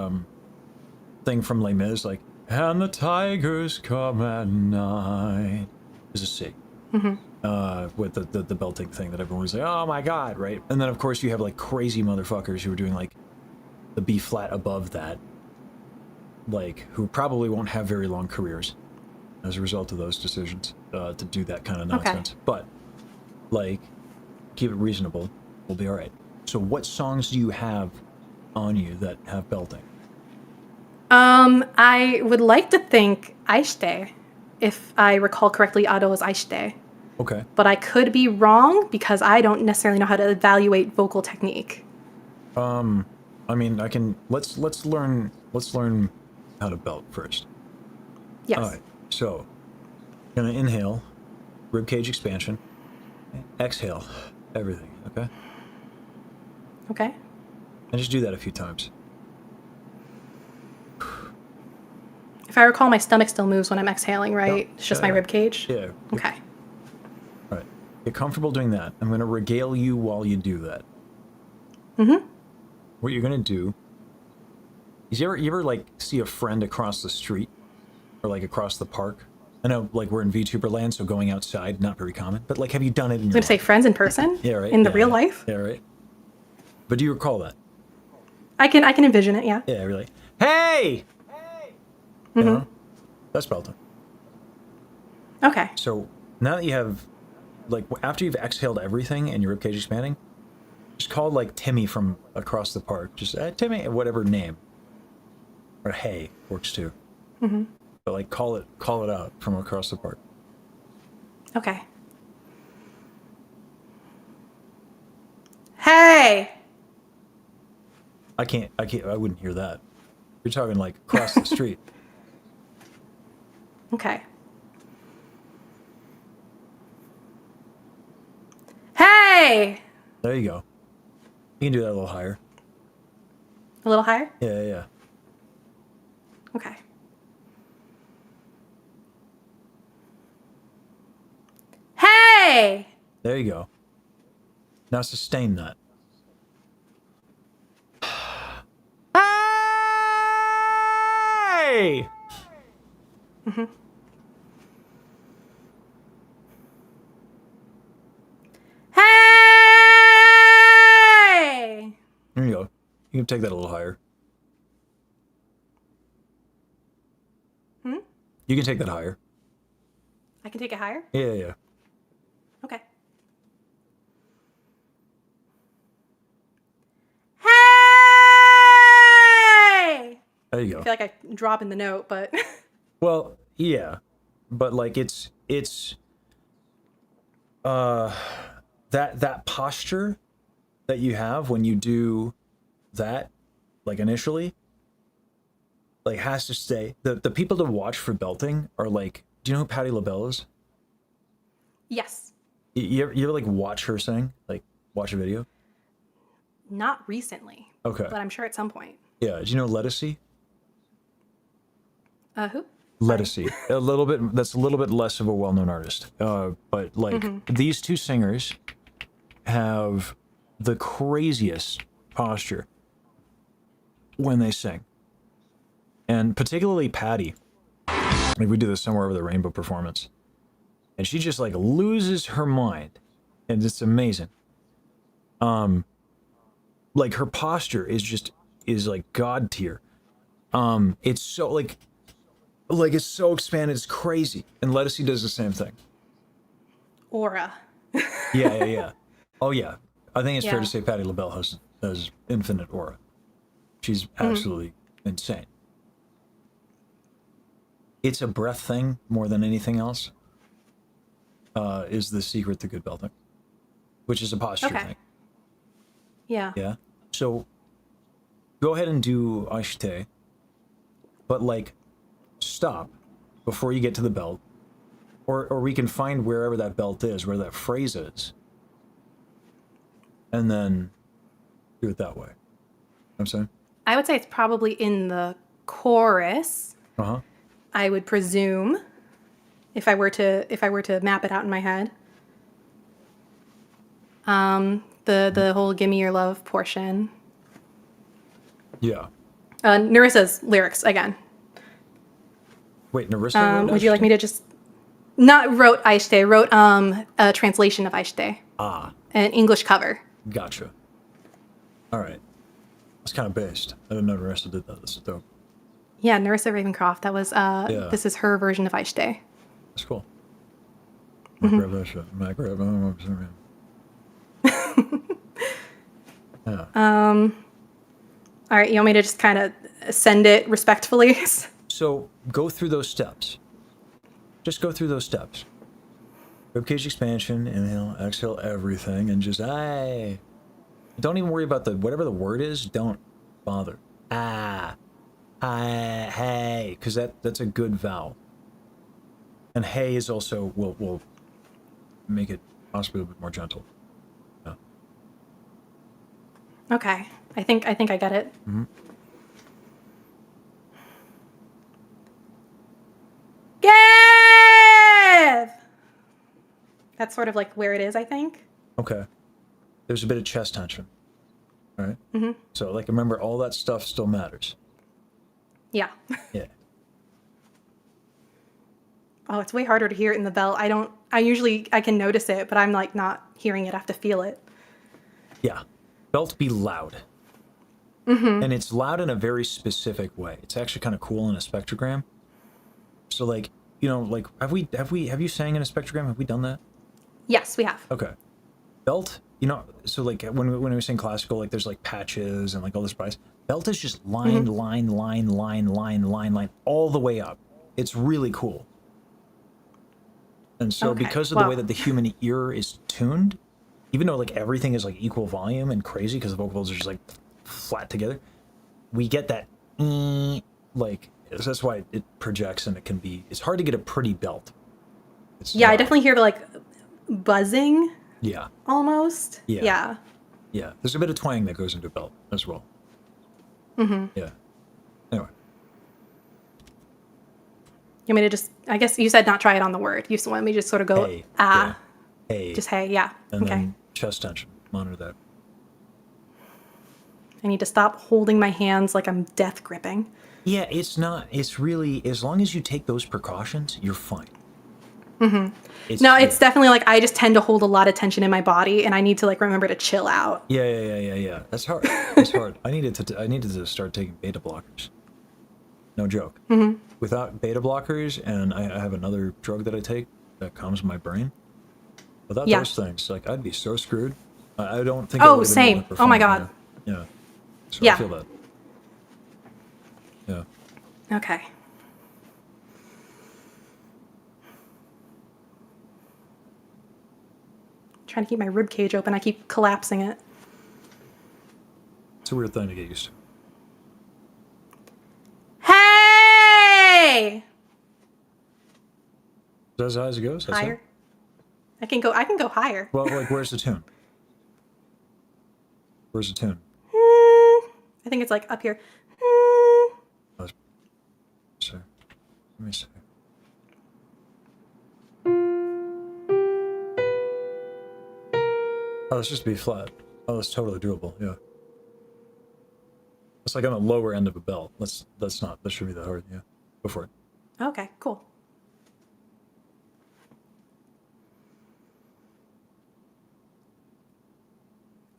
thing from Les Mis, like, and the tigers come at night, is a C. With the belting thing that everyone was like, oh my god, right? And then of course you have like crazy motherfuckers who are doing like the B flat above that, like who probably won't have very long careers as a result of those decisions to do that kind of nonsense. But like, keep it reasonable, we'll be all right. So what songs do you have on you that have belting? I would like to think Aiste, if I recall correctly, Ado is Aiste. Okay. But I could be wrong because I don't necessarily know how to evaluate vocal technique. I mean, I can let's learn how to belt first. Yes. All right. So, gonna inhale, rib cage expansion. Exhale, everything. Okay. Okay. And just do that a few times. If I recall, my stomach still moves when I'm exhaling, right? Yep. It's just my rib cage? Yeah. Okay. All right. Get comfortable doing that. I'm gonna regale you while you do that. What you're gonna do is you ever like see a friend across the street or like across the park? I know like we're in VTuber land, so going outside not very common. But like, have you done it in I was your going to say life? friends in person? Yeah, right. In the Yeah, real yeah. life? Yeah, right. But do you recall that? I can envision it, yeah. Yeah, really. Hey! You know? That's belting. Okay. So now that you have, like, after you've exhaled everything and your ribcage expanding, just call like Timmy from across the park. Just Timmy, whatever name. Or hey works too. But like call it out from across the park. Okay. Hey! I wouldn't hear that. You're talking like across the street. Okay. Hey! There you go. You can do that a little higher. A little higher? Yeah, yeah. Okay. Hey! There you go. Now sustain that. Hey! Hey! There you go. You can take that a little higher. You can take that higher. I can take it higher? Yeah, yeah. Okay. Hey! There you go. I feel like I'm dropping the note, but Well, yeah, but like it's that posture that you have when you do that, like initially, like has to stay. The people to watch for belting are like, do you know who Patti LaBelle is? yes. You ever like watch her sing, like watch a video? Not recently, Okay. but I'm sure at some point. Yeah. Do you know Lettucey? Who? Lettucey. A little bit. That's a little bit less of a well-known artist. But like these two singers have the craziest posture when they sing, and particularly Patty. Like we do this somewhere over the Rainbow performance, and she just like loses her mind, and it's amazing. Like her posture is like god tier. It's so like it's so expanded, it's crazy. And Lettucey does the same thing. Aura. Yeah. Oh yeah. I think it's fair Yeah. to say Patti LaBelle has infinite aura. She's absolutely insane. It's a breath thing more than anything else. Is the secret to good belting, which is a posture Okay. thing. Yeah. Yeah. So go ahead and do Ashite, but like stop before you get to the belt, or we can find wherever that belt is, where that phrase is, and then do it that way. You know what I'm saying? I would say it's probably in the chorus. Uh-huh. I would presume, if I were to map it out in my head. The whole "Give Me Your Love" portion. Yeah. Narissa's lyrics again. Wait, Narissa wrote Would you like Aishte? me to just not wrote Aishte, wrote a translation of Aishte, Ah, an English cover. gotcha. All right. It's kind of based. I didn't know Narissa did that. That's dope. Yeah, Narissa Ravencroft. That was this is her version of Aishte. That's cool. Might grab that shit. Might grab Yeah. All right, you want me to just kind of send it respectfully? So go through those steps. Just go through those steps. Ribcage expansion, inhale, exhale everything, and just aye. Don't even worry about whatever the word is. Don't bother. Hey, because that's a good vowel. And hey is also will make it possibly a bit more gentle. Yeah. Okay, I think I get it. Mm-hmm. Give! That's sort of like where it is, I think. Okay. There's a bit of chest tension. All right. Mm-hmm. So like remember, all that stuff still matters. Yeah. Yeah. Oh, it's way harder to hear it in the bell. I can notice it, but I'm like not hearing it. I have to feel it. Yeah. Belt be loud. Mm-hmm. And it's loud in a very specific way. It's actually kind of cool in a spectrogram. So like, you know, like have you sang in a spectrogram? Have we done that? Yes, we have. Okay. Belt, you know, so like when we sing classical, like there's like patches and like all this price. Belt is just line, line all the way up. It's really cool. And so because of the way that the human ear is tuned, even though like everything is like equal volume and crazy because the vocals are just like flat together, we get that like that's why it projects and it's hard to get a pretty belt. I definitely hear like buzzing. Yeah. Almost. Yeah. Yeah. There's a bit of twang that goes into belt as well. Mm-hmm. Yeah. Anyway. You want me to just, I guess you said not try it on the word. You want me to just sort of go, Hey. Yeah. Hey. Just hey, yeah. And okay. then chest tension. Monitor that. I need to stop holding my hands like I'm death gripping. Yeah, it's really, as long as you take those precautions, you're fine. Mm-hmm. It's definitely like I just tend to hold a lot of tension in my body and I need to like remember to chill out. Yeah. That's hard. That's hard. I needed to start taking beta blockers. No joke. Mm-hmm. Without beta blockers, and I have another drug that I take that calms my brain. Without those things, like I'd be so screwed. I don't think. Oh, same. Oh my god. Yeah. So yeah. I feel that. Yeah. Okay. Trying to keep my rib cage open. I keep collapsing it. It's a weird thing to get used to. Hey! Is that as high as it goes? That's Higher. it? I can go higher. Well, like, where's the tune? Where's the tune? I think it's like up here. Let me see. Oh, let's just be flat. Oh, that's totally doable. Yeah. It's like on the lower end of a belt. That shouldn't be that hard. Yeah. Go for it. Okay, cool.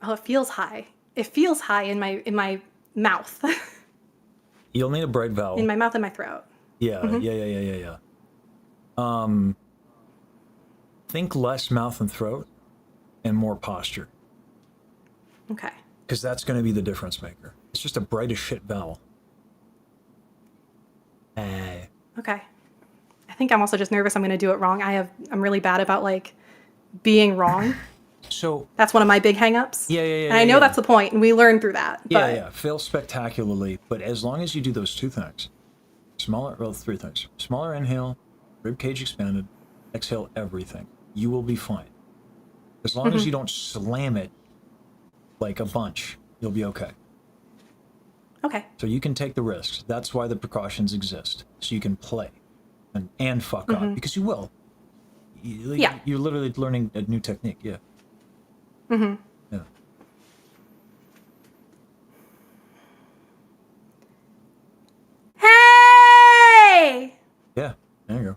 Oh, it feels high. It feels high in my mouth. You'll need a bright vowel. In my mouth and my throat. Yeah, yeah. Think less mouth and throat and more posture. Okay. Because that's going to be the difference maker. It's just a bright as shit vowel. Okay. I think I'm also just nervous I'm going to do it wrong. I'm really bad about like being wrong. So that's one of my big hangups. Yeah. And I know that's the point, and we learn through that. Yeah. Fail spectacularly, but as long as you do those two things, three things. Smaller inhale, rib cage expanded, exhale everything. You will be fine. As long as you don't slam it like a bunch. You'll be okay. Okay. So you can take the risks. That's why the precautions exist. So you can play and fuck up, because you will. Yeah. You're literally learning a new technique. Yeah. Yeah. Hey! Yeah. There you go.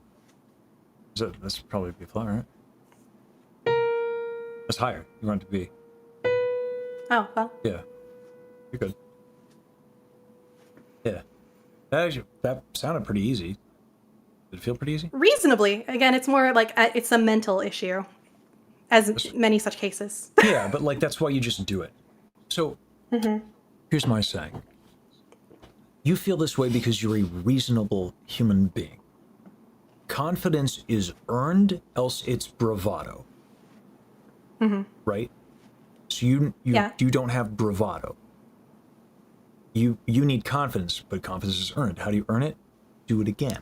So that's probably B flat, right? That's higher. You want it to be. Oh, well. Yeah. You're good. Yeah. That sounded pretty easy. Did it feel pretty easy? Reasonably. Again, it's more like it's a mental issue, as many such cases. Yeah, but like that's why you just do it. So here's my saying. You feel this way because you're a reasonable human being. Confidence is earned, else it's bravado. Right? So you don't have bravado. You need confidence, but confidence is earned. How do you earn it? Do it again.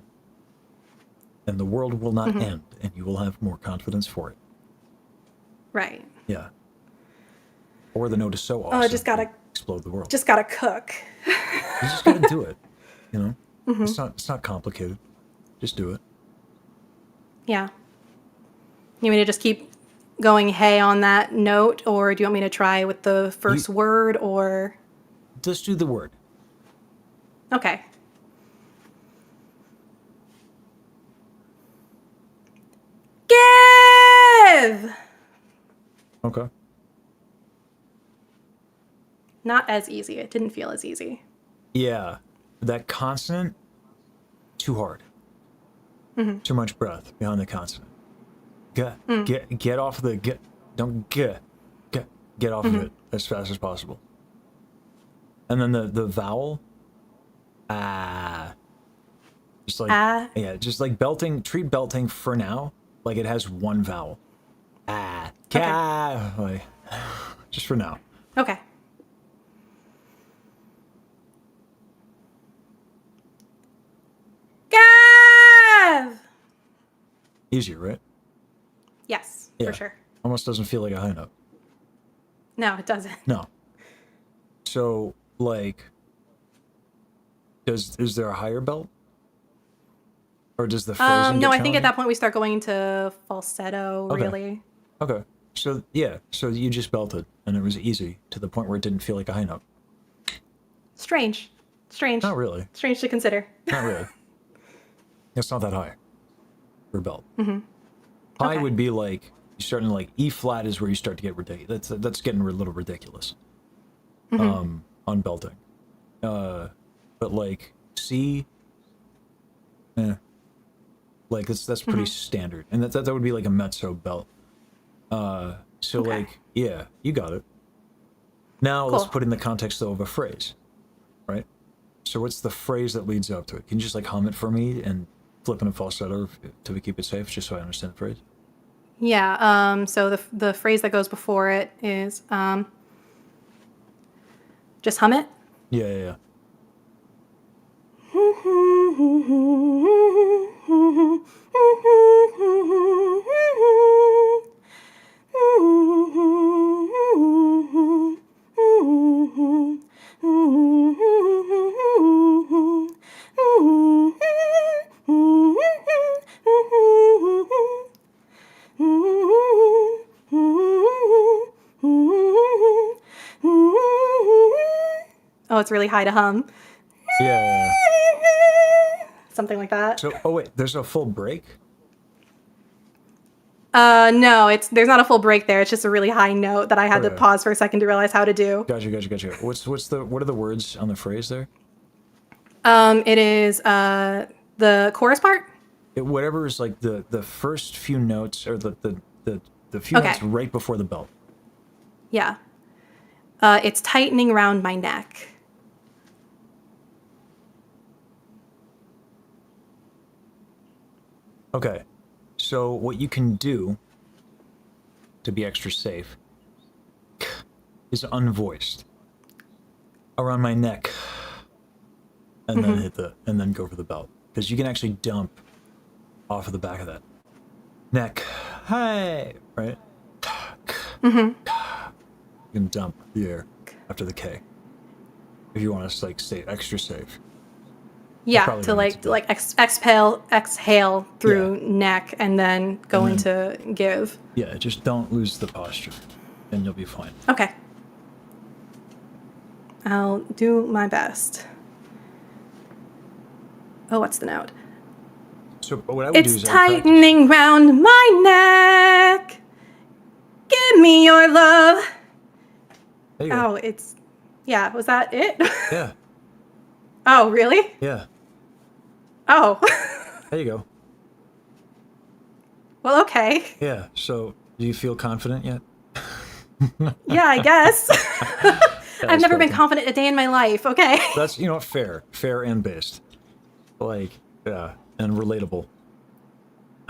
And the world will not end, and you will have more confidence for it. Right. Yeah. Or the note is so awesome. Oh, I just gotta explode the world. Just gotta cook. You just gotta do it. You know? It's not complicated. Just do it. Yeah. You want me to just keep going hey on that note, or do you want me to try with the first word, or? Just do the word. Okay. Give! Okay. Not as easy. It didn't feel as easy. Yeah. That consonant, too hard. Too much breath behind the consonant. Get off the get off of it as fast as possible. And then the vowel, just like yeah, just like belting. Treat belting for now like it has one vowel. Like, just for now. Okay. Gav! Easier, right? Yes, Yeah. for sure. Almost doesn't feel like a high note. No, it doesn't. No. So, like, is there a higher belt? Or does the phrasing no, get I think at challenging? that point we start going into falsetto, Okay. really. Okay. So, yeah. So you just belted, and it was easy to the point where it didn't feel like a high note. Strange. Not really. Strange to consider. Not really. It's not that high for a belt. High Okay. would be like, you're starting to like, E flat is where you start to get ridiculous. That's getting a little ridiculous. On belting. But like, C, like that's pretty standard. And that would be like a mezzo belt. So Okay. like, yeah, you got it. Now let's Cool. put in the context though of a phrase, right? So what's the phrase that leads up to it? Can you just like hum it for me and flip in a falsetto to keep it safe, just so I understand the phrase? Yeah, so the phrase that goes before it is just hum it. Yeah. Oh, it's really high to hum. Yeah. Something like that. So, oh wait, there's a full break? No, there's not a full break there. It's just a really high note that I had to Okay. pause for a second to realize how to do. Gotcha. What are the words on the phrase there? It is the chorus part. Whatever is like the first few notes, or the few Okay. notes right before the belt. Yeah. It's tightening around my neck. Okay. So what you can do to be extra safe is unvoiced around my neck, and then go for the belt, because you can actually dump off of the back of that neck. Hey, right? You can dump the air. after the K. If you want to like stay extra safe. Yeah, probably to don't like need to to exhale through neck and then go And into give. Yeah, just don't lose the posture, and you'll be fine. Okay. I'll do my best. Oh, what's the note? So what I would do It's is I would practice. tightening round my neck. Give me your love. There you go. Oh, it's... Yeah, was that it? Yeah, Oh, really? yeah. Oh. There you go. Well, okay. Yeah. So, do you feel confident yet? Yeah, I guess. Yeah, I've never been spoken. confident a day in my life. Okay. That's fair and based, like yeah, and relatable.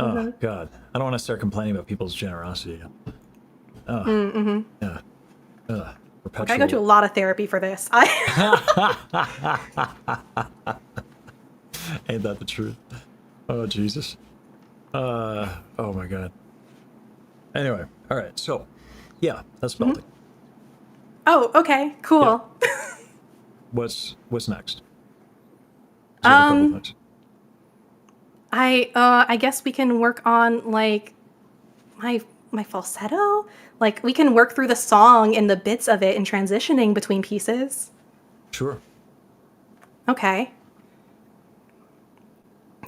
Oh God, I don't want to start complaining about people's generosity again. Oh, yeah. I Perpetual. gotta go to a lot of therapy for this. Ain't that the truth? Oh Jesus. Oh my God. Anyway, all right. So, yeah, that's belting. Oh, okay. Cool. What's next? So a couple things. I guess we can work on like my falsetto. Like we can work through the song and the bits of it and transitioning between pieces. Sure. Okay.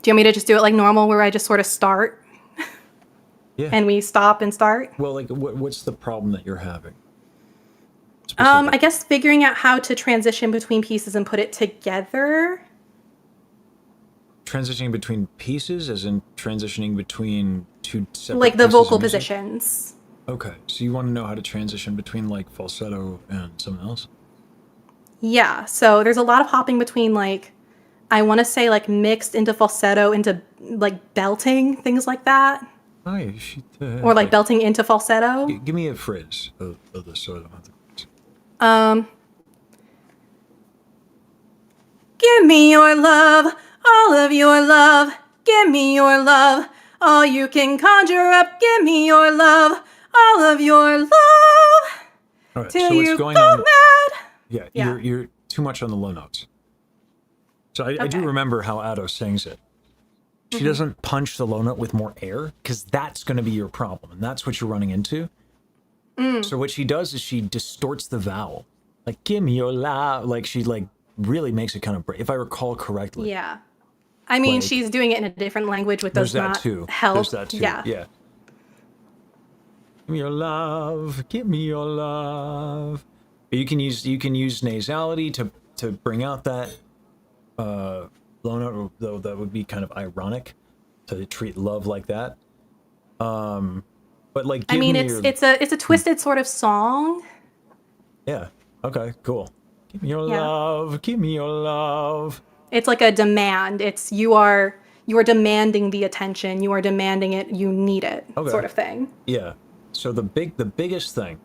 Do you want me to just do it like normal where I just sort of start Yeah. and we stop and start? Well, like, what's the problem that you're having? I guess figuring out how to transition between pieces and put it together. Transitioning between pieces, as in transitioning between two separate Like the pieces vocal of music? positions. Okay, so you want to know how to transition between like falsetto and something else? Yeah, so there's a lot of hopping between like, I want to say like mixed into falsetto into like belting, things like that. Oh, yeah, you should, Or like belting into falsetto. give me a phrase of this so I don't have to. Give me your love, all of your love. Give me your love, all you can conjure up. Give me your love, all of your love. All right, Till so what's you going go on? mad. Yeah, Yeah. you're too much on the low notes. So I do Okay. remember how Ado sings it. She doesn't punch the low note with more air, because that's going to be your problem, and that's what you're running into. So what she does is she distorts the vowel, like "give me your love," like she like really makes it kind of. If I recall correctly, Yeah. I mean, Like- she's doing it in a different language, which there's does that not too. help. There's that too. Yeah. Yeah. Give me your love. Give me your love. But you can use nasality to bring out that low note, though that would be kind of ironic to treat love like that. But like, I give mean, me it's your, a twisted sort of song. yeah. Okay, cool. Give me your Yeah. love. Give me your love. It's like a demand. It's you are demanding the attention. You are demanding it. You need it, Okay. sort of thing. Yeah. So the biggest thing,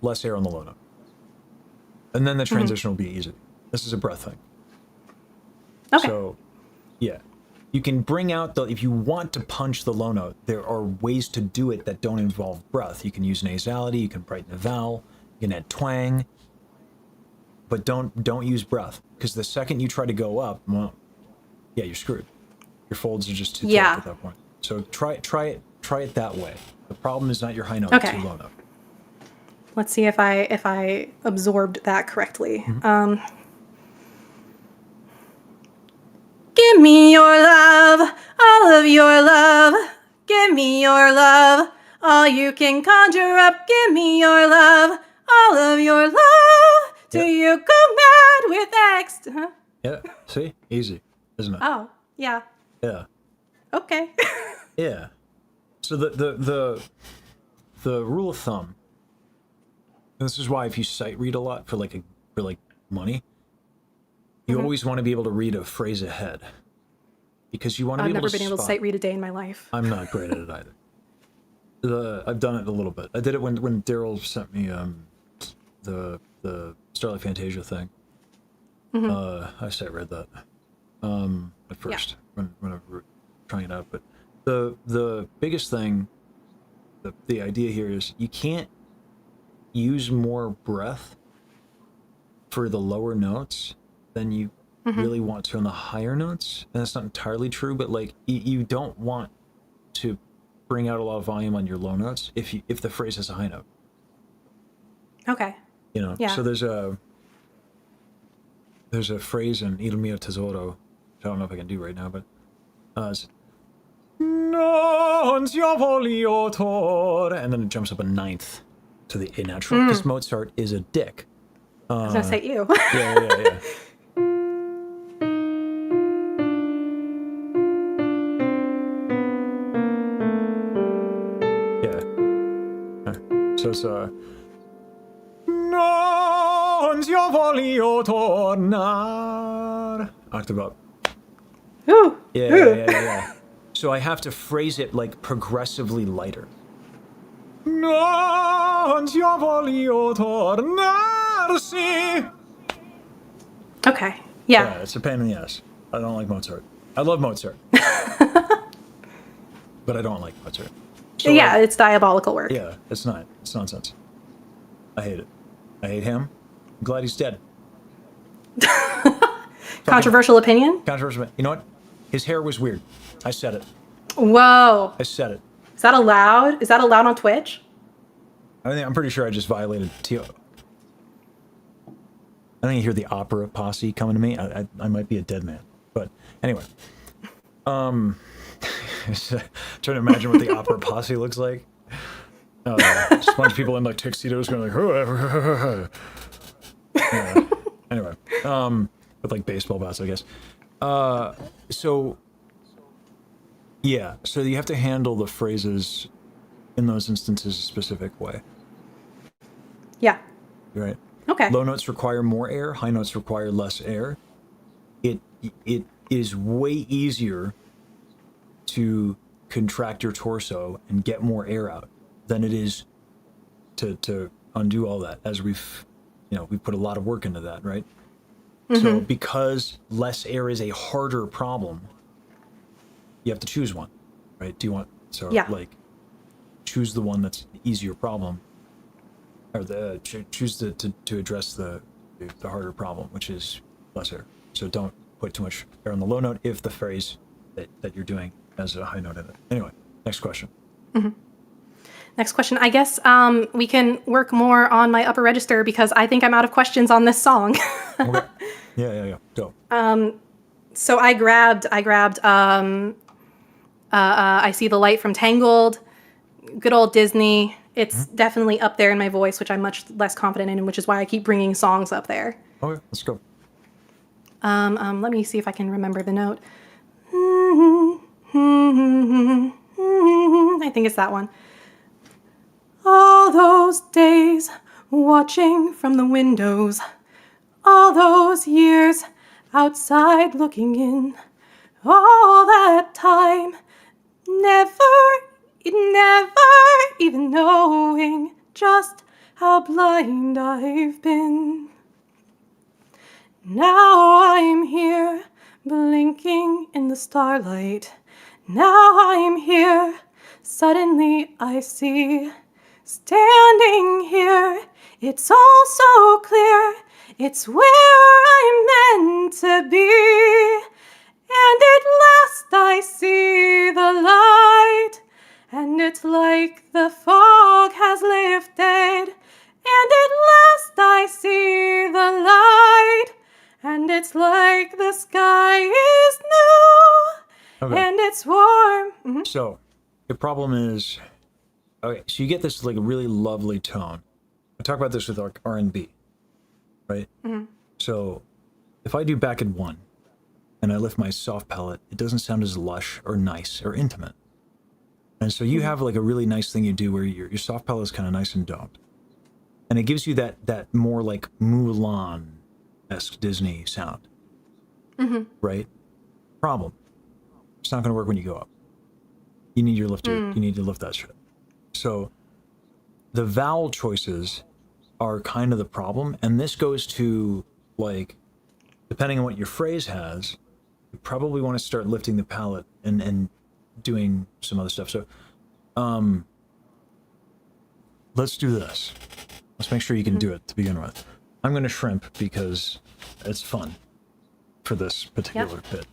less air on the low note, and then the transition will be easy. This is a breath thing. Okay. So, yeah, you can bring out if you want to punch the low note, there are ways to do it that don't involve breath. You can use nasality. You can brighten the vowel. You can add twang. But don't use breath, because the second you try to go up, well, yeah, you're screwed. Your folds are just too thick Yeah. at that point. So try it that way. The problem is not your high note, Okay. it's your low note. Let's see if I absorbed that correctly. Give me your love, all of your love. Give me your love, all you can conjure up. Give me your love, all of your love. Till you go mad with X. Huh? Yeah, see? Easy, isn't it? Oh, yeah. Yeah. Okay. Yeah. So the rule of thumb, and this is why if you sight read a lot for money, you always want to be able to read a phrase ahead, because you want to I've be able never to been able to spot- sight read a day in my life. I'm not great at it either. I've done it a little bit. I did it when Daryl sent me the Starlight Fantasia thing. I sight read that at first when I was trying it out. But the biggest thing, the idea here is you can't use more breath for the lower notes than you really want to on the higher notes. And that's not entirely true, but like you don't want to bring out a lot of volume on your low notes if the phrase has a high note. Okay. You know, Yeah. so there's a phrase in Il mio tesoro, which I don't know if I can do right now, but it's, non si voglio tor, and then it jumps up a ninth to the A natural, because Mozart is a dick. I was gonna say ew. Yeah. So it's non si voglio tornar, octave up. Ooh. Yeah. So I have to phrase it like progressively lighter. Non si voglio tornarsi. Okay. Yeah. Yeah, it's a pain in the ass. I don't like Mozart. I love Mozart. But I don't like Mozart. So Yeah, it's diabolical work. Yeah, it's not. It's nonsense. I hate it. I hate him. I'm glad he's dead. Controversial opinion? Controversial. You know what? His hair was weird. I said it. Whoa. I said it. Is that allowed? Is that allowed on Twitch? I'm pretty sure I just violated TO. I think you hear the opera posse coming to me. I might be a dead man. But anyway. Trying to imagine what the opera posse looks like. Just a bunch of people in like tuxedos going like, yeah. Anyway, with like baseball bats, I guess. So you have to handle the phrases in those instances a specific way. Yeah. Right. Okay. Low notes require more air. High notes require less air. It is way easier to contract your torso and get more air out than it is to undo all that, as we've put a lot of work into that, right? So because less air is a harder problem, you have to choose one, right? Do you want choose the one that's the easier problem, or choose to address the harder problem, which is less air. So don't put too much air on the low note if the phrase that you're doing has a high note in it. Anyway, next question. Next question. I guess we can work more on my upper register because I think I'm out of questions on this song. Okay. Yeah. Go. So I grabbed I See the Light from Tangled, good old Disney. It's definitely up there in my voice, which I'm much less confident in, which is why I keep bringing songs up there. Okay, let's go. Let me see if I can remember the note. I think it's that one. All those days watching from the windows, all those years outside looking in, all that time, never even knowing just how blind I've been. Now I'm here, blinking in the starlight. Now I'm here, suddenly I see. Standing here, it's all so clear. It's where I'm meant to be. And at last I see the light. And it's like the fog has lifted. And at last I see the light. And it's like the sky is new. Okay. And it's warm. So the problem is, okay, so you get this like a really lovely tone. I talk about this with R&B, right? So if I do back in one and I lift my soft palate, it doesn't sound as lush or nice or intimate. And so you have like a really nice thing you do where your soft palate is kind of nice and domed. And it gives you that more like Mulan-esque Disney sound, right? Problem. It's not going to work when you go up. You need your lifter. You need to lift that shit. So the vowel choices are kind of the problem. And this goes to, like, depending on what your phrase has, you probably want to start lifting the palate and doing some other stuff. So let's do this. Let's make sure you can do it to begin with. I'm gonna shrimp because it's fun for this particular bit.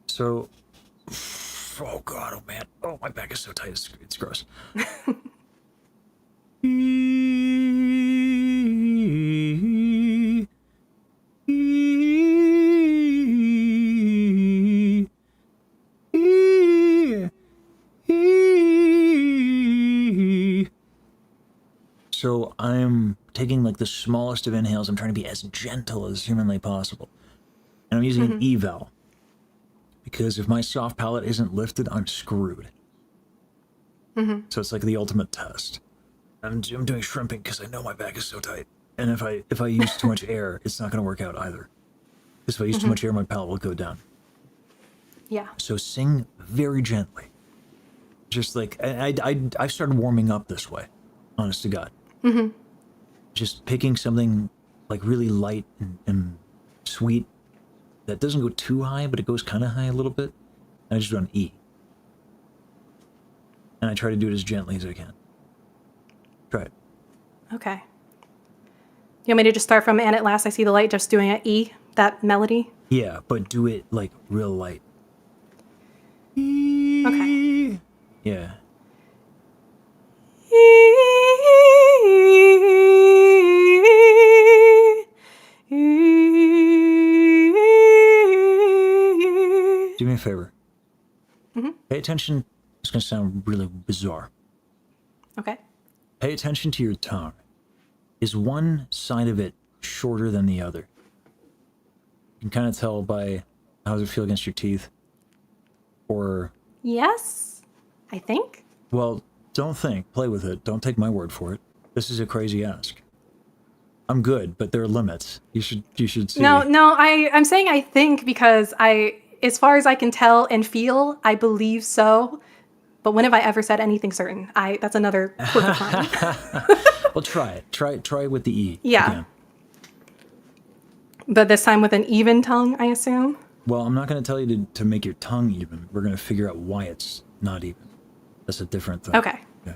So, oh god, oh man, oh my back is so tight, it's gross. So I'm taking like the smallest of inhales. I'm trying to be as gentle as humanly possible. And I'm using an eval. Because if my soft palate isn't lifted, I'm screwed. So it's like the ultimate test. I'm doing shrimping because I know my back is so tight. And if I use too much air, it's not going to work out either. Because if I use too much air, my palate will go down. Yeah. So sing very gently. Just like, I started warming up this way, honest to God. Just picking something like really light and sweet that doesn't go too high, but it goes kind of high a little bit. And I just do an E. And I try to do it as gently as I can. Try it. Okay. You want me to just start from "And at Last I See the Light," just doing an E, that melody? Yeah, but do it like real light. Okay. Yeah. Do me a favor. Pay attention. It's going to sound really bizarre. Okay. Pay attention to your tongue. Is one side of it shorter than the other? You can kind of tell by how does it feel against your teeth. Or, Yes, I think. well, don't think. Play with it. Don't take my word for it. This is a crazy ask. I'm good, but there are limits. You should see. No, I'm saying I think because as far as I can tell and feel, I believe so. But when have I ever said anything certain? That's another quirk of mine. Well, try it. Try it with the E. Yeah. Again. But this time with an even tongue, I assume. Well, I'm not going to tell you to make your tongue even. We're going to figure out why it's not even. That's a different thing. Okay. Yeah.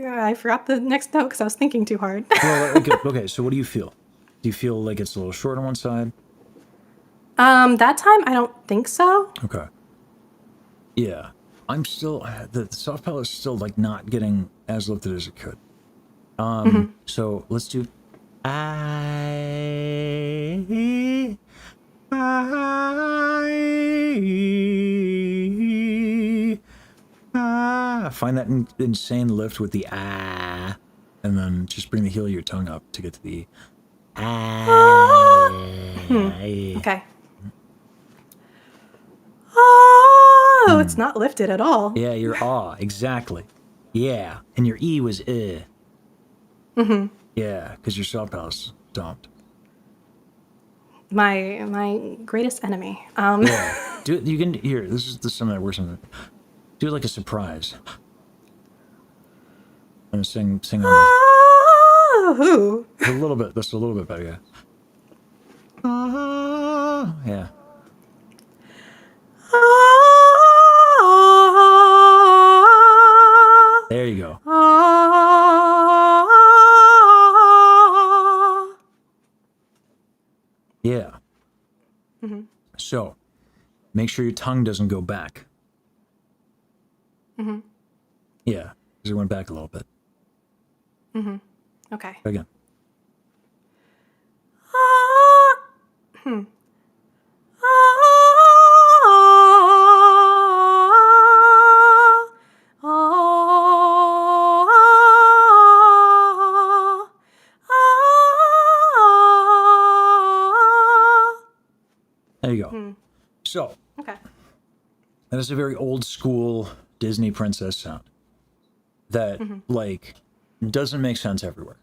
I forgot the next note because I was thinking too hard. Well, okay, so what do you feel? Do you feel like it's a little short on one side? That time I don't think so. Okay. Yeah. I'm still, the soft palate is still like not getting as lifted as it could. So let's do find that insane lift with the and then just bring the heel of your tongue up to get to the Okay. Oh, it's not lifted at all. Yeah, your exactly. Yeah, and your E was Yeah, because your soft palate's dumped. My greatest enemy. Yeah, do it. You can here. This is something that works on it. Do it like a surprise. And sing on Oh, a little bit. That's a little bit better. Yeah. Yeah. There you go. Yeah. So, make sure your tongue doesn't go back. Yeah, because it went back a little bit. Okay. Again. There you go. So, Okay. that is a very old school Disney princess sound that, like, doesn't make sense everywhere.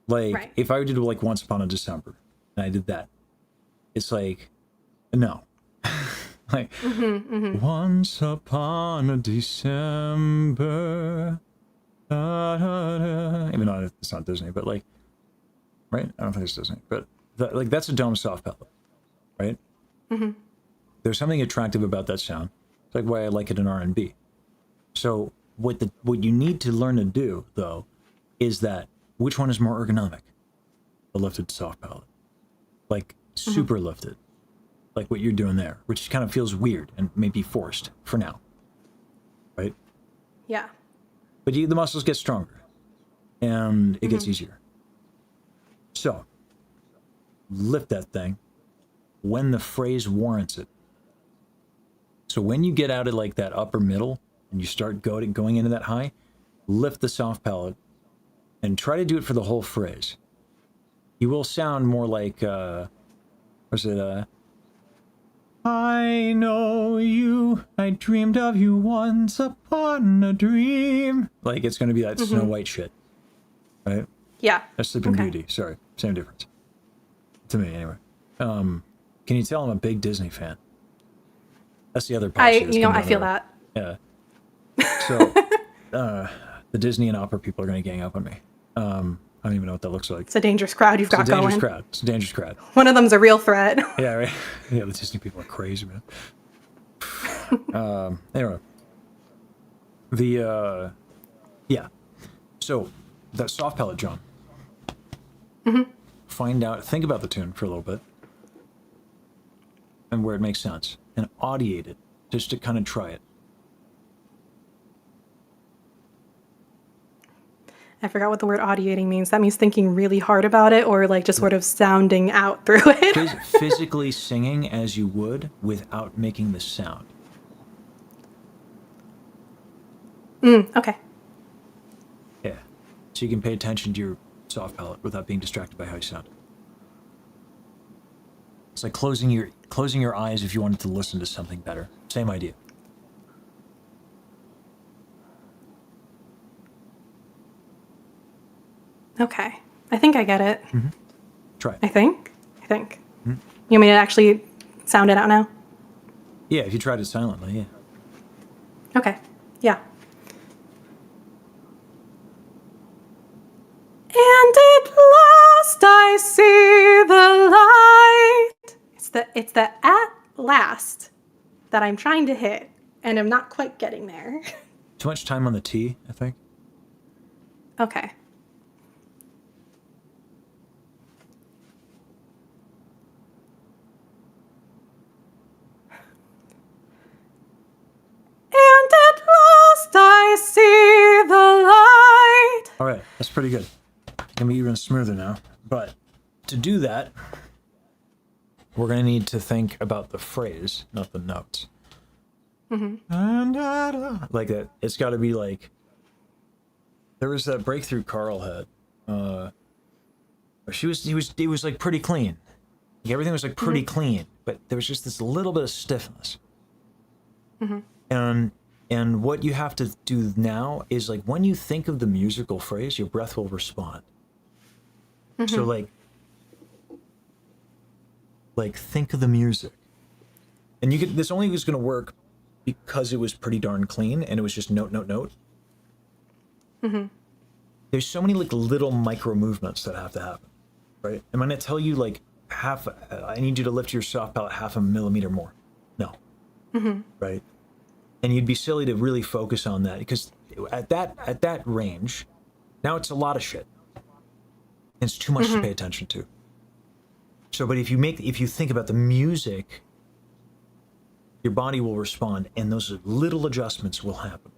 Like, Right. if I were to do, like, Once Upon a December, and I did that, it's like, no. Like, once upon a December. Da, da, da. Even though it's not Disney, but like, right? I don't think it's Disney, but like that's a dome soft palette, right? There's something attractive about that sound. It's like why I like it in R&B. So what you need to learn to do though is that which one is more ergonomic? The lifted soft palette, like super lifted, like what you're doing there, which kind of feels weird and maybe forced for now, right? Yeah. But the muscles get stronger, and it gets easier. So, lift that thing when the phrase warrants it. So when you get out of like that upper middle and you start going into that high, lift the soft palate and try to do it for the whole phrase. You will sound more like, I know you, I dreamed of you once upon a dream. Like, it's going to be that Snow White shit, right? Yeah. That's Sleeping Beauty, sorry. Same difference. To me, anyway. Can you tell I'm a big Disney fan? That's the other posse that's coming I down feel the road. that. Yeah. So, the Disney and opera people are going to gang up on me. I don't even know what that looks like. It's a dangerous crowd you've got It's a dangerous going. crowd. It's a dangerous crowd. One of them's a real threat. Yeah, right. Yeah, the Disney people are crazy, man. Anyway, yeah. So that soft palette, John. Think about the tune for a little bit, and where it makes sense, and audiate it just to kind of try it. I forgot what the word audiating means. That means thinking really hard about it, or like just sort of sounding out through it. Physically singing as you would without making the sound. Okay. Yeah. So you can pay attention to your soft palate without being distracted by how you sound. It's like closing your eyes if you wanted to listen to something better. Same idea. Okay. I think I get it. Try it. I think. You want me to actually sound it out now? Yeah, if you tried it silently, yeah. Okay. Yeah. And at last I see the light. It's the at last that I'm trying to hit, and I'm not quite getting there. Too much time on the T, I think. Okay. And at last I see the light. All right, that's pretty good. Gonna be even smoother now. But to do that, we're gonna need to think about the phrase, not the notes. And like that. It's got to be like. There was that breakthrough Carl had. He was like pretty clean. Like, everything was like pretty clean, but there was just this little bit of stiffness. And what you have to do now is like when you think of the musical phrase, your breath will respond. So like think of the music, and this only was going to work because it was pretty darn clean and it was just note, note, note. There's so many like little micro movements that have to happen, right? I'm going to tell you like I need you to lift your soft palate 0.5 millimeter more. No. Right? And you'd be silly to really focus on that because at that range, now it's a lot of shit. And it's too much to pay attention to. So, but if you think about the music, your body will respond, and those little adjustments will happen.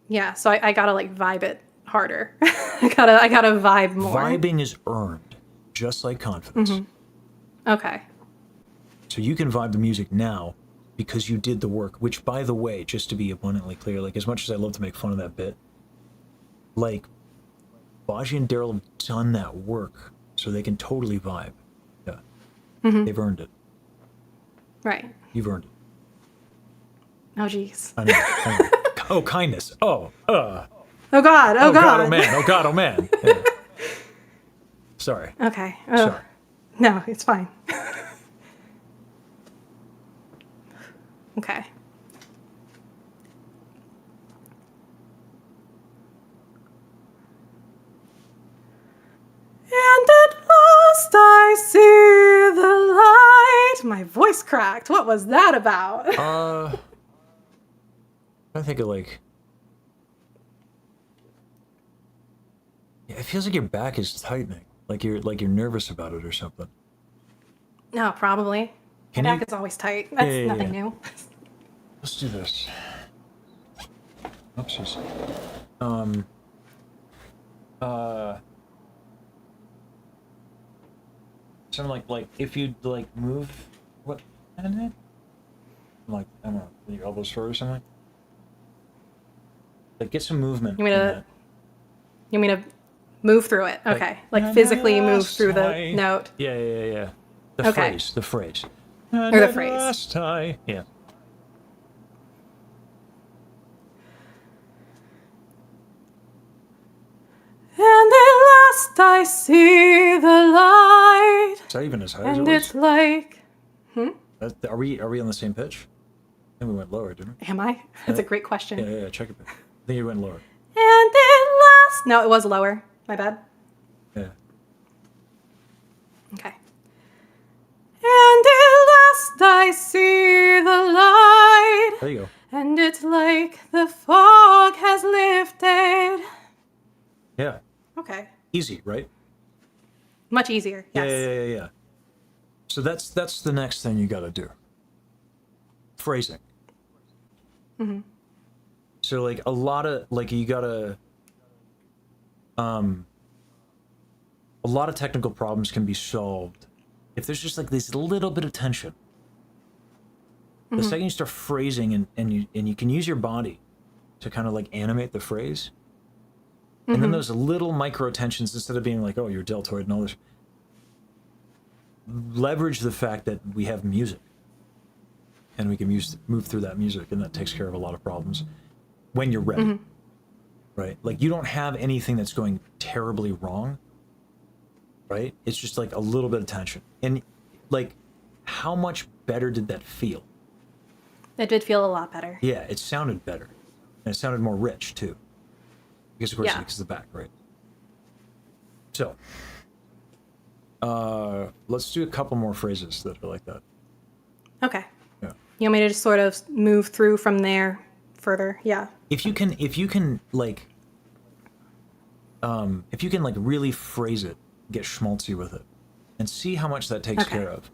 Yeah, so I gotta like vibe it harder. I gotta vibe more. Vibing is earned, just like confidence. Okay. So you can vibe the music now because you did the work, which, by the way, just to be abundantly clear, like as much as I love to make fun of that bit, like Baji and Daryl have done that work so they can totally vibe. Yeah. They've earned it. Right. You've earned it. Oh, geez. I know. Oh, kindness. Oh, God. oh God, oh man. Oh God, oh man. Yeah. Sorry. Okay. Oh. Sorry. No, it's fine. Okay. And at last I see the light. My voice cracked. What was that about? I think of like. Yeah, it feels like your back is tightening, like you're nervous about it or something. No, probably. Can My you- back is always tight. That's Yeah, nothing yeah. new. Let's do this. Oopsies. Something like if you like move, what? Like I don't know, your elbows forward or something. Like get some movement. You mean in to- that. You mean to move through it? Okay. Like physically move through the note. Yeah. The Okay. phrase. Or the phrase. Last I. Yeah. And at last I see the light. Is that even as high as And it it's was? like, Are we on the same pitch? I think we went lower, didn't we? am I? That's a great question. Yeah. Check it. I think you went lower. And at last. No, it was lower. My bad. Yeah. Okay. And at last I see the light. There you go. And it's like the fog has lifted. Yeah. Okay. Easy, right? Much easier. Yes. Yeah. So that's the next thing you got to do. Phrasing. Mm-hmm. So like a lot of you gotta, a lot of technical problems can be solved if there's just like this little bit of tension. The second you start phrasing and you can use your body to kind of like animate the phrase, and then those little micro tensions, instead of being like, oh, you're deltoid and all this, leverage the fact that we have music and we can move through that music, and that takes care of a lot of problems when you're ready. Right? Like you don't have anything that's going terribly wrong, right? It's just like a little bit of tension. And like, how much better did that feel? It did feel a lot better. Yeah, it sounded better. And it sounded more rich too. Because of course, Yeah. because the back, right? So, let's do a couple more phrases that are like that. Okay. Yeah. You want me to just sort of move through from there further? Yeah. If you can like really phrase it, get schmaltzy with it, and see how much that takes Okay. care of.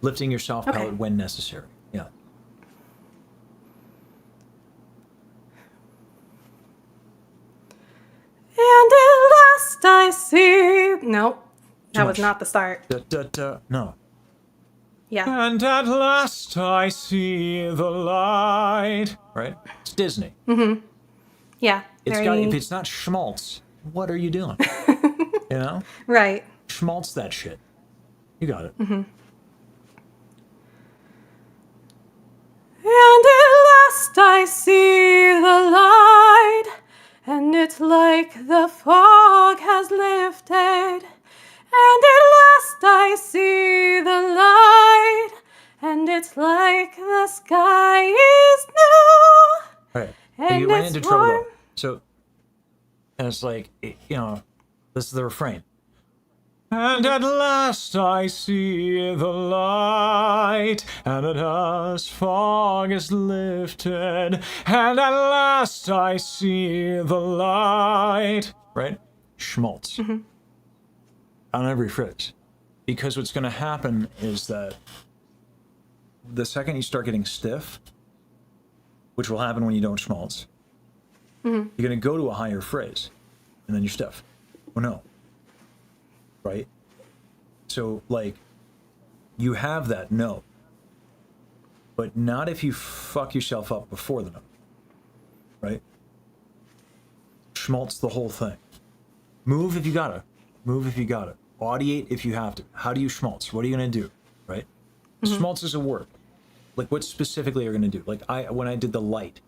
Lifting your soft Okay. palate when necessary. Yeah. And at last I see. Nope. That Too was much. not the start. No. Yeah. And at last I see the light. Right? It's Disney. Yeah. It's very, got, if it's not schmaltz, what are you doing? You know? right. Schmaltz that shit. You got it. And at last I see the light, and it's like the fog has lifted. And at last I see the light, and it's like the sky is new. All right. And you ran it's into trouble though. warm. So, and it's like, you know, this is the refrain. And at last I see the light, and at last fog is lifted, and at last I see the light. Right? Schmaltz. On every phrase. Because what's going to happen is that the second you start getting stiff, which will happen when you don't schmaltz, you're going to go to a higher phrase, and then you're stiff. Oh no. Right? So, like, you have that note, but not if you fuck yourself up before the note. Right? Schmaltz the whole thing. Move if you gotta. Move if you gotta. Audiate if you have to. How do you schmaltz? What are you gonna do? Right? Schmaltz is a word. Like, what specifically are you gonna do? Like, when I did the light.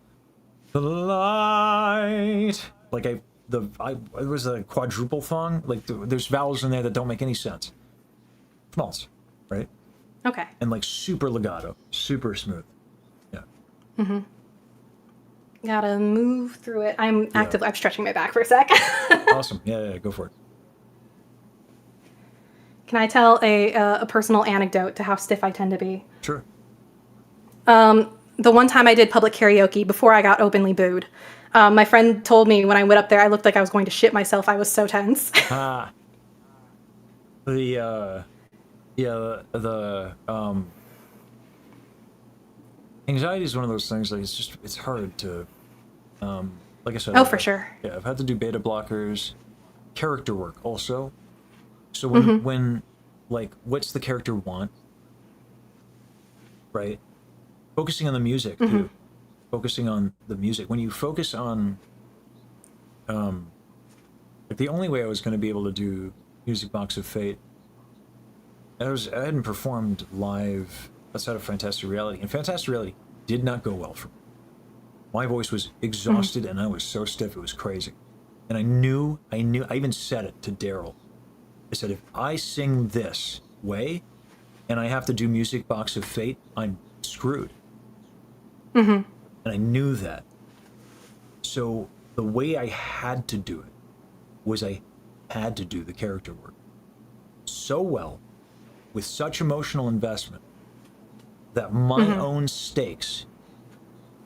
The light. Like, it was a quadruple thong. Like, there's vowels in there that don't make any sense. Schmaltz. Right? Okay. And like super legato, super smooth. Gotta move through it. I'm stretching my back for a sec. Awesome. Yeah, go for it. Can I tell a personal anecdote to how stiff I tend to be? Sure. The one time I did public karaoke before I got openly booed, my friend told me when I went up there, I looked like I was going to shit myself. I was so tense. Anxiety is one of those things, like, it's hard to, like I said. Oh, for sure. Yeah, I've had to do beta blockers, character work also. So when like, what's the character want? Right? Focusing on the music, too. Focusing on the music. When you focus on, like, the only way I was going to be able to do Music Box of Fate, I hadn't performed live outside of Fantastic Reality, and Fantastic Reality did not go well for me. My voice was exhausted, and I was so stiff, it was crazy. And I knew, I even said it to Daryl. I said, if I sing this way, and I have to do Music Box of Fate, I'm screwed. And I knew that. So the way I had to do it was I had to do the character work so well, with such emotional investment, that my own stakes,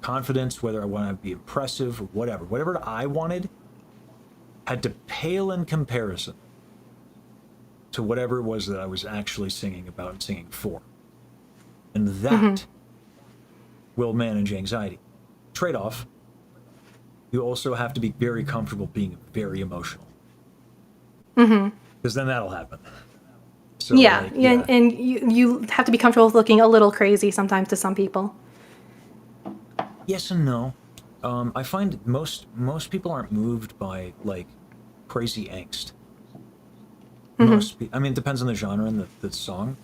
confidence, whether I want to be impressive or whatever I wanted, had to pale in comparison to whatever it was that I was actually singing about and singing for. And that will manage anxiety. Trade-off, you also have to be very comfortable being very emotional. Because then that'll happen. So, and you have to be comfortable with looking a little crazy sometimes to some people. Yes and no. I find most people aren't moved by, like, crazy angst. I mean, it depends on the genre and the song.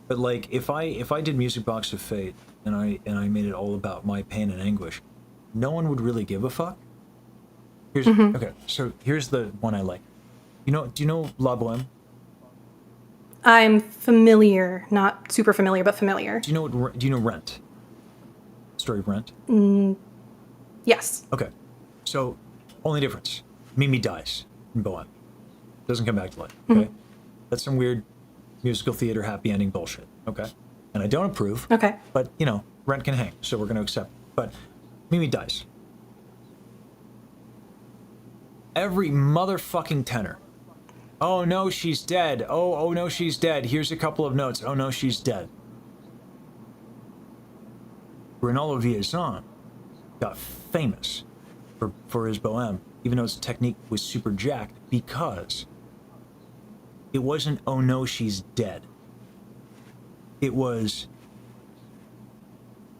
But, like, if I did Music Box of Fate and I made it all about my pain and anguish, no one would really give a fuck. Okay, so here's the one I like. Do you know La Boheme? I'm familiar, not super familiar, but familiar. Do you know Rent? Story of Rent? Yes. Okay. So, only difference. Mimi dies in Boheme. Doesn't come back to life, okay? That's some weird musical theater happy ending bullshit, okay? And I don't approve. Okay. But, Rent can hang, so we're going to accept it. But Mimi dies. Every motherfucking tenor. Oh no, she's dead. Oh no, she's dead. Here's a couple of notes. Oh no, she's dead. Rinaldo Villazon got famous for his Boheme, even though his technique was super jacked, because it wasn't, oh no, she's dead. It was,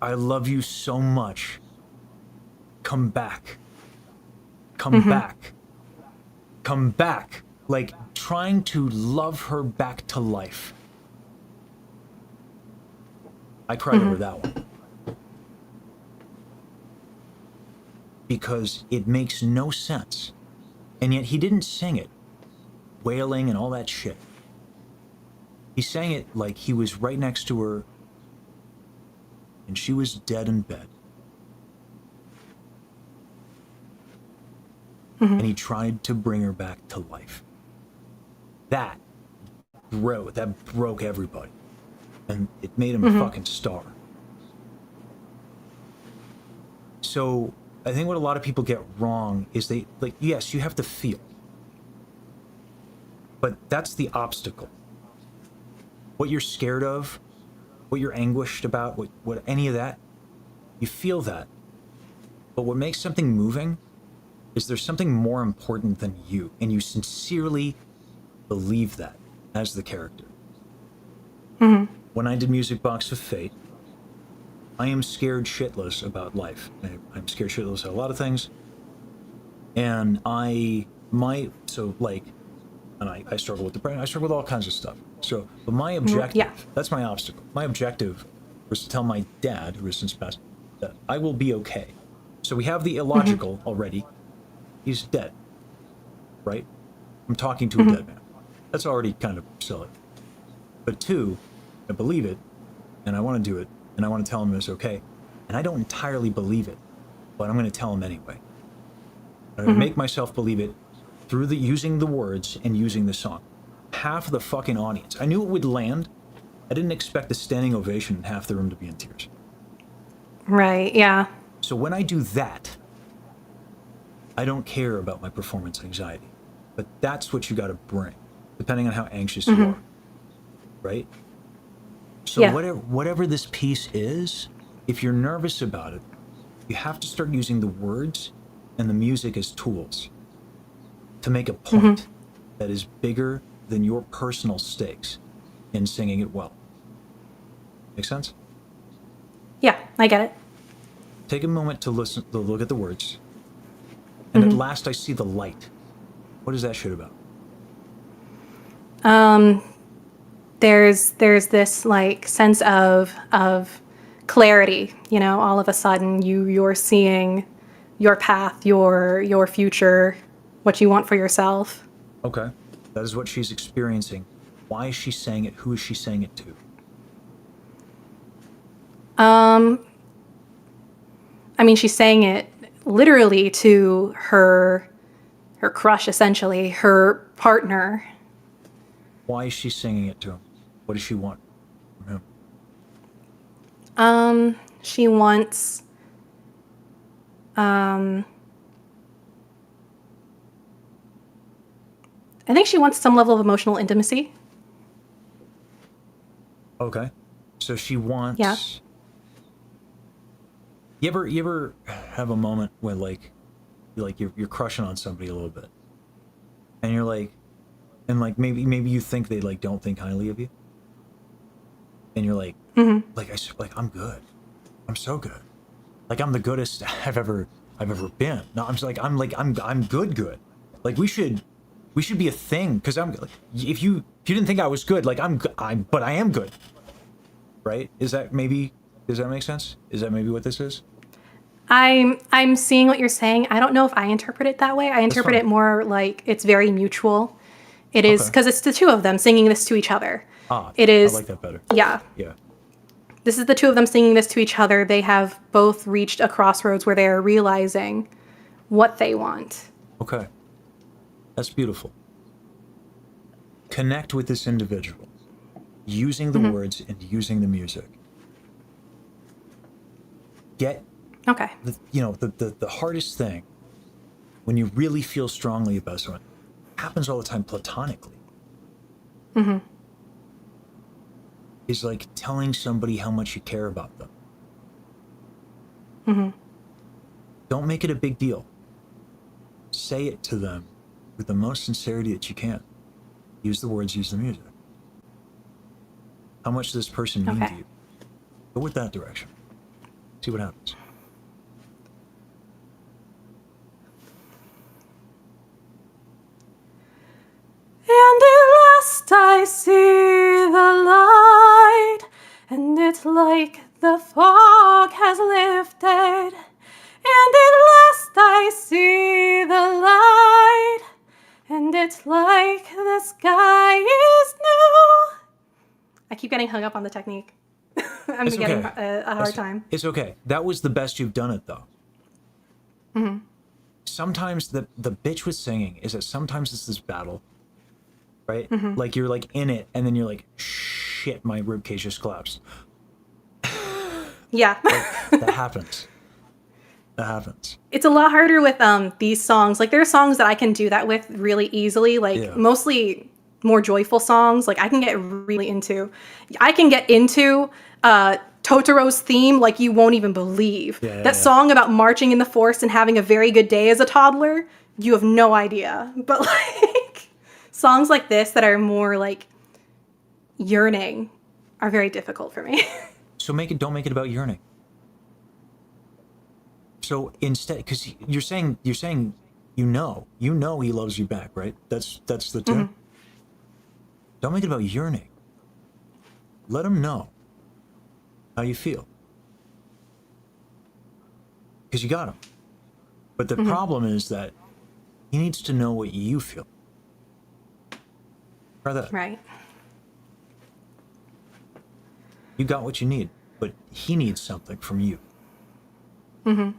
I love you so much. Come back. Come back. Come back. Like, trying to love her back to life. I cried over that one. Because it makes no sense. And yet he didn't sing it wailing and all that shit. He sang it like he was right next to her and she was dead in bed. And he tried to bring her back to life. That broke everybody. And it made him a fucking star. So I think what a lot of people get wrong is they, like, yes, you have to feel. But that's the obstacle. What you're scared of, what you're anguished about, what any of that, you feel that. But what makes something moving is there's something more important than you, and you sincerely believe that as the character. When I did Music Box of Fate, I am scared shitless about life. I'm scared shitless about a lot of things. And I struggle with depression. I struggle with all kinds of stuff. So, but my objective, that's my obstacle. My objective was to tell my dad, who has since passed, that I will be okay. So we have the illogical already. He's dead, right? I'm talking to a dead man. That's already kind of silly. But two, I believe it, and I want to do it, and I want to tell him it's okay. And I don't entirely believe it, but I'm going to tell him anyway. I'm going to make myself believe it through using the words and using the song. Half of the fucking audience. I knew it would land. I didn't expect a standing ovation and half the room to be in tears. Right, yeah. So when I do that, I don't care about my performance anxiety. But that's what you got to bring, depending on how anxious you are. Right? So whatever this piece is, if you're nervous about it, you have to start using the words and the music as tools to make a point that is bigger than your personal stakes in singing it well. Make sense? Yeah, I get it. Take a moment to look at the words. And at last I see the light. What is that shit about? There's this like sense of clarity, you know, all of a sudden you're seeing your path, your future, what you want for yourself. Okay. That is what she's experiencing. Why is she saying it? Who is she saying it to? I mean, she's saying it literally to her crush, essentially, her partner. Why is she singing it to him? What does she want from him? She wants I think she wants some level of emotional intimacy. Okay. So she wants... Yeah. You ever have a moment where you're crushing on somebody a little bit, and you're like, and like maybe you think they like don't think highly of you, and you're like, I'm good, I'm so good, like I'm the goodest I've ever been. No, I'm good. Like we should be a thing because if you didn't think I was good, like but I am good, right? Does that make sense? Is that maybe what this is? I'm seeing what you're saying. I don't know if I interpret it that way. I interpret it more like it's very mutual. It is because it's the two of them singing this to each other. It is. I like that better. Yeah. Yeah. This is the two of them singing this to each other. They have both reached a crossroads where they are realizing what they want. Okay. That's beautiful. Connect with this individual using the words and using the music. Get the hardest thing when you really feel strongly about someone happens all the time platonically. Is like telling somebody how much you care about them. Don't make it a big deal. Say it to them with the most sincerity that you can. Use the words, use the music. How much does this person mean to you? Go with that direction. See what happens. And at last I see the light, and it's like the fog has lifted. And at last I see the light, and it's like the sky is new. I keep getting hung up on the technique. I'm getting a hard time. It's okay. That was the best you've done it, though. Sometimes the bitch with singing is that sometimes it's this battle, right? Like you're like in it, and then you're like, shit, my ribcage just collapsed. Yeah. That happens. That happens. It's a lot harder with these songs. Like there are songs that I can do that with really easily, like mostly more joyful songs. Like I can get really into. I can get into Totoro's theme like you won't even believe. That song about marching in the forest and having a very good day as a toddler, you have no idea. But like songs like this that are more like yearning are very difficult for me. So don't make it about yearning. So instead, because you're saying you know he loves you back, right? That's the tune. Don't make it about yearning. Let him know how you feel, because you got him. But the problem is that he needs to know what you feel. Try that. Right. You got what you need, but he needs something from you. And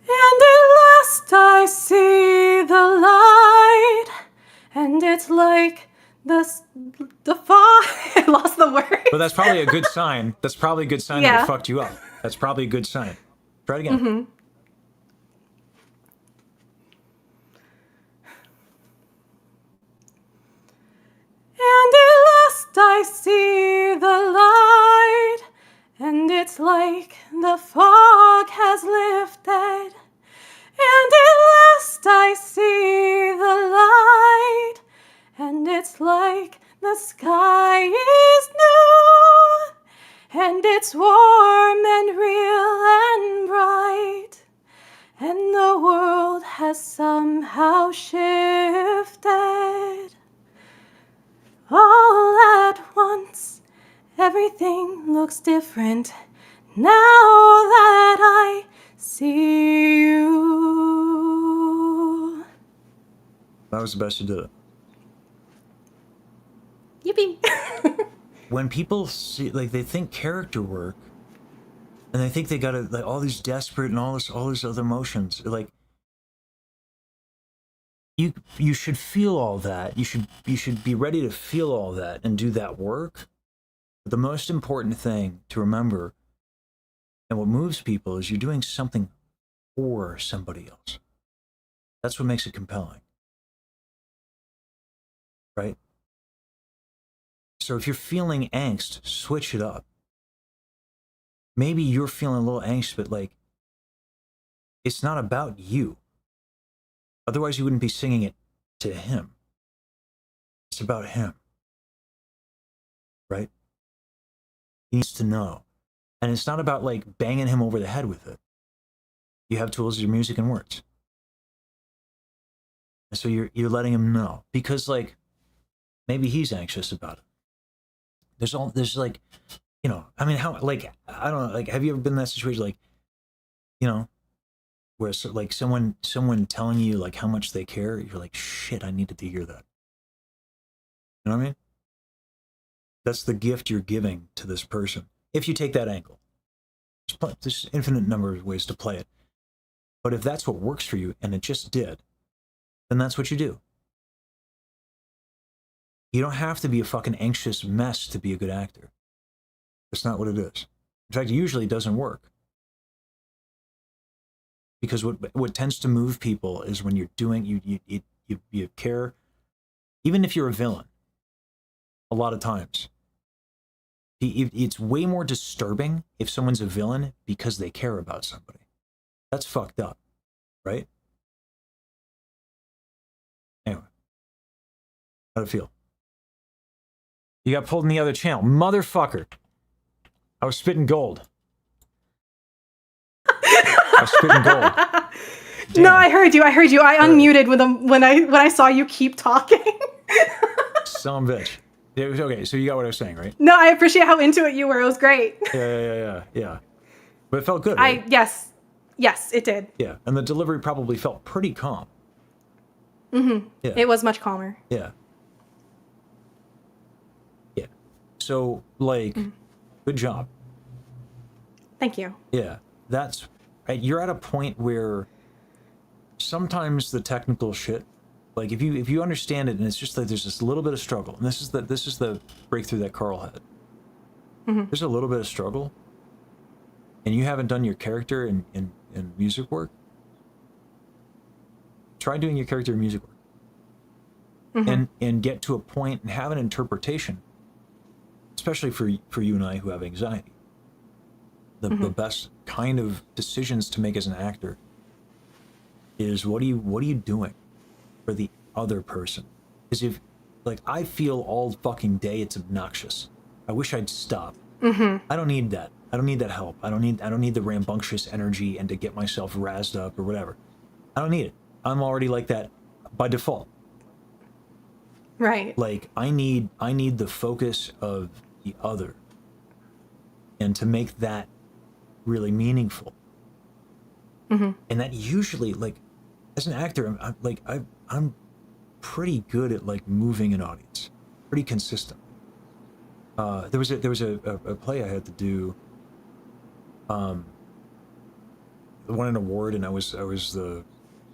at last I see the light, and it's like the fog. I lost the word. But that's probably a good sign. That's probably a good sign that Yeah. it fucked you up. That's probably a good sign. Try it again. And at last I see the light, and it's like the fog has lifted. And at last I see the light, and it's like the sky is new, and it's warm and real and bright, and the world has somehow shifted. All at once, everything looks different now that I see you. That was the best you did it. Yippee. When people see, like, they think character work, and they think they gotta, like, all these desperate and all these other emotions, like, you should feel all that. You should be ready to feel all that and do that work. But the most important thing to remember, and what moves people, is you're doing something for somebody else. That's what makes it compelling, right? So if you're feeling angst, switch it up. Maybe you're feeling a little anxious, but like, it's not about you. Otherwise, you wouldn't be singing it to him. It's about him, right? He needs to know. And it's not about like banging him over the head with it. You have tools, your music and words. And so you're letting him know, because like, maybe he's anxious about it. There's like, you know, I mean, how, like, I don't know, like, have you ever been in that situation, like, you know, where like someone telling you like how much they care, you're like, shit, I needed to hear that. You know what I mean? That's the gift you're giving to this person. If you take that angle, there's infinite number of ways to play it. But if that's what works for you, and it just did, then that's what you do. You don't have to be a fucking anxious mess to be a good actor. That's not what it is. In fact, it usually doesn't work. Because what tends to move people is when you're doing, you care, even if you're a villain, a lot of times. It's way more disturbing if someone's a villain because they care about somebody. That's fucked up, right? Anyway, how'd it feel? You got pulled in the other channel. Motherfucker. I was spitting gold. I was spitting gold. Damn. No, I heard you. I unmuted when I saw you keep talking. Son of a bitch. Yeah, okay, so you got what I was saying, right? No, I appreciate how into it you were. It was great. Yeah. But it felt good, right? Yes, it did. Yeah, and the delivery probably felt pretty calm. Mm-hmm. Yeah. It was much calmer. Yeah. So, like, good job. Thank you. Yeah, that's right. You're at a point where sometimes the technical shit, like if you understand it, and it's just that there's this little bit of struggle, and this is the breakthrough that Carl had. There's a little bit of struggle, and you haven't done your character in music work. Try doing your character in music work, and get to a point and have an interpretation. Especially for you and I who have anxiety. The best kind of decisions to make as an actor is what are you doing for the other person? Because if, like, I feel all fucking day it's obnoxious. I wish I'd stop. I don't need that. I don't need that help. I don't need the rambunctious energy and to get myself razzed up or whatever. I don't need it. I'm already like that by default. Right. Like, I need the focus of the other, and to make that really meaningful. And that usually, like, as an actor, I'm pretty good at like moving an audience, pretty consistent. There was a play I had to do won an award, and I was the,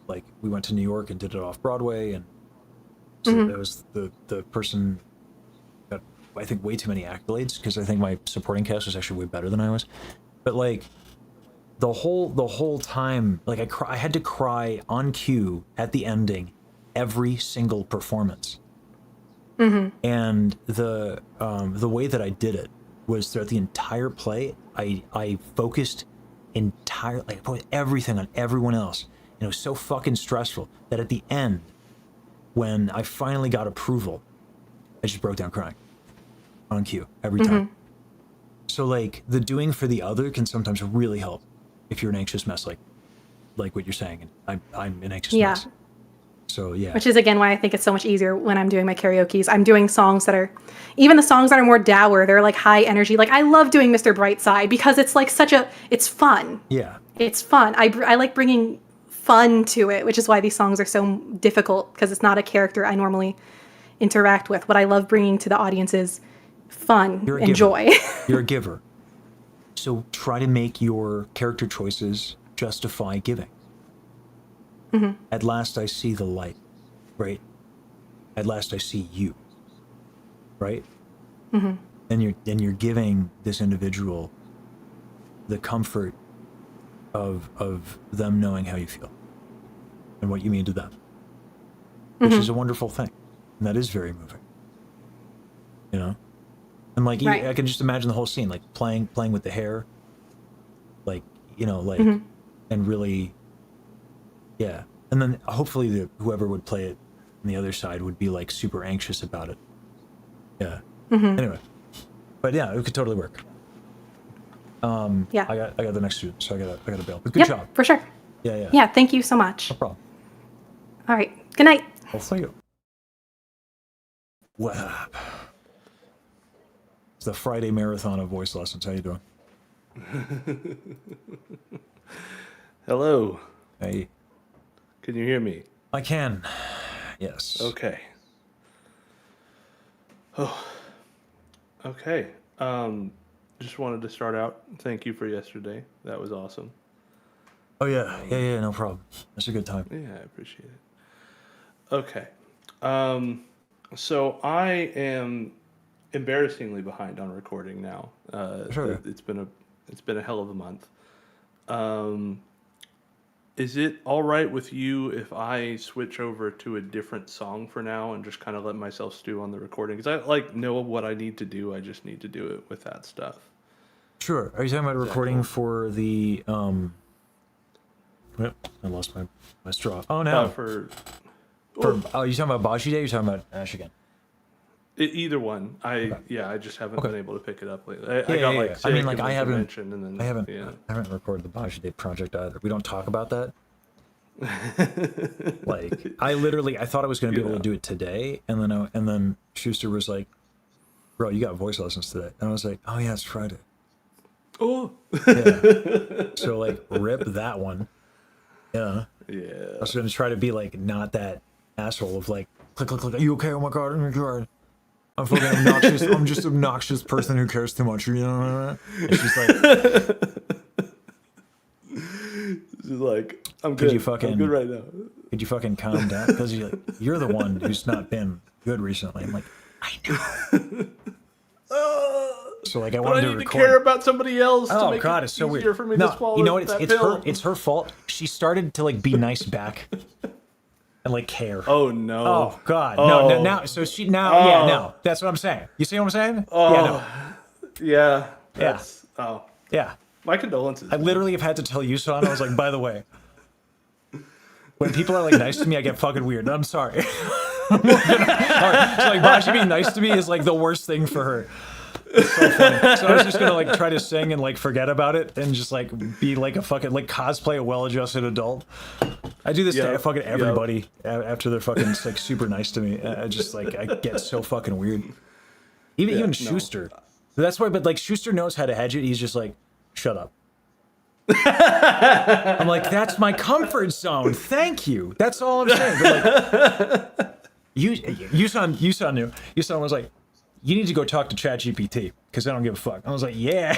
like, we went to New York and did it off Broadway, and so that was the person got, I think, way too many accolades, because I think my supporting cast was actually way better than I was. But like the whole time, like I had to cry on cue at the ending every single performance. And the way that I did it was throughout the entire play, I focused entirely, I put everything on everyone else. And it was so fucking stressful that at the end, when I finally got approval, I just broke down crying on cue every time. So like the doing for the other can sometimes really help if you're an anxious mess, like what you're saying. And I'm an anxious mess. So yeah. Which is again why I think it's so much easier when I'm doing my karaoke's. I'm doing songs that are, even the songs that are more dour, they're like high energy. Like I love doing Mr. Brightside because it's like it's fun. Yeah. It's fun. I like bringing fun to it, which is why these songs are so difficult, because it's not a character I normally interact with. What I love bringing to the audience is fun and joy. You're a giver. So try to make your character choices justify giving. At last I see the light, right? At last I see you, right? And you're giving this individual the comfort of them knowing how you feel and what you mean to them, which is a wonderful thing, and that is very moving. You know, and like I can just imagine the whole scene, like playing with the hair, like, you know, like, and really. Yeah, and then hopefully whoever would play it on the other side would be like super anxious about it. Yeah. Anyway, but yeah, it could totally work. Yeah. I got the next student, so I got to bail. But good job. For sure. Yeah. Yeah. Thank you so much. No problem. All right. Good night. I'll see you. What up? It's the Friday marathon of voice lessons. How you doing? Hello. Hey. Can you hear me? I can. Yes. Okay. Oh. Okay. Just wanted to start out. Thank you for yesterday. That was awesome. Oh yeah. Yeah. No problem. That's a good time. Yeah, I appreciate it. Okay. So I am embarrassingly behind on recording now. Sure. It's been a hell of a month. Is it all right with you if I switch over to a different song for now and just kind of let myself stew on the recording? Because I know what I need to do. I just need to do it with that stuff. Sure. Are you talking about recording for the Yep, I lost my straw. Oh no. Oh, you talking about Baji Day? Or you talking about Ash again? Either one. I just haven't been able to pick it up lately. I got like I mean, like I haven't recorded the Baji Day project either. We don't talk about that. Like I thought I was going to be able to do it today, and then Schuster was like, "Bro, you got voice lessons today," and I was like, "Oh yeah, it's Friday." Oh. Yeah. So like, rip that one. Yeah. Yeah. I was going to try to be like not that asshole of like, click. Are you okay? Oh my god, I'm fucking obnoxious. I'm just an obnoxious person who cares too much. You know? And she's like, I'm good. I'm good right now. Could you fucking calm down? Because you're the one who's not been good recently. I'm like, I know. So like, I wanted to record. To care about somebody else. Oh to make god, it it's so easier weird. For me no, to swallow you know what? that It's her fault. She started to like be nice back. And like care. Oh no. Oh god. No. Now. So she now. Yeah. No. That's what I'm saying. You see what I'm saying? Oh. Yeah. No. Yeah. Yeah. Oh. Yeah. My condolences. I literally have had to tell you, son. I was like, by the way, when people are like nice to me, I get fucking weird. I'm sorry. All right. So like, Baji being nice to me is like the worst thing for her. It's so funny. So I was just gonna like try to sing and like forget about it and just like be like a fucking like cosplay a well-adjusted adult. I do this to fucking everybody after they're fucking like super nice to me. I just like I get so fucking weird. Even Schuster. So that's why. But like Schuster knows how to hedge it. He's just like, shut up. I'm like, that's my comfort zone. Thank you. That's all I'm saying. But like, you son was like, you need to go talk to ChatGPT because I don't give a fuck. I was like, yeah.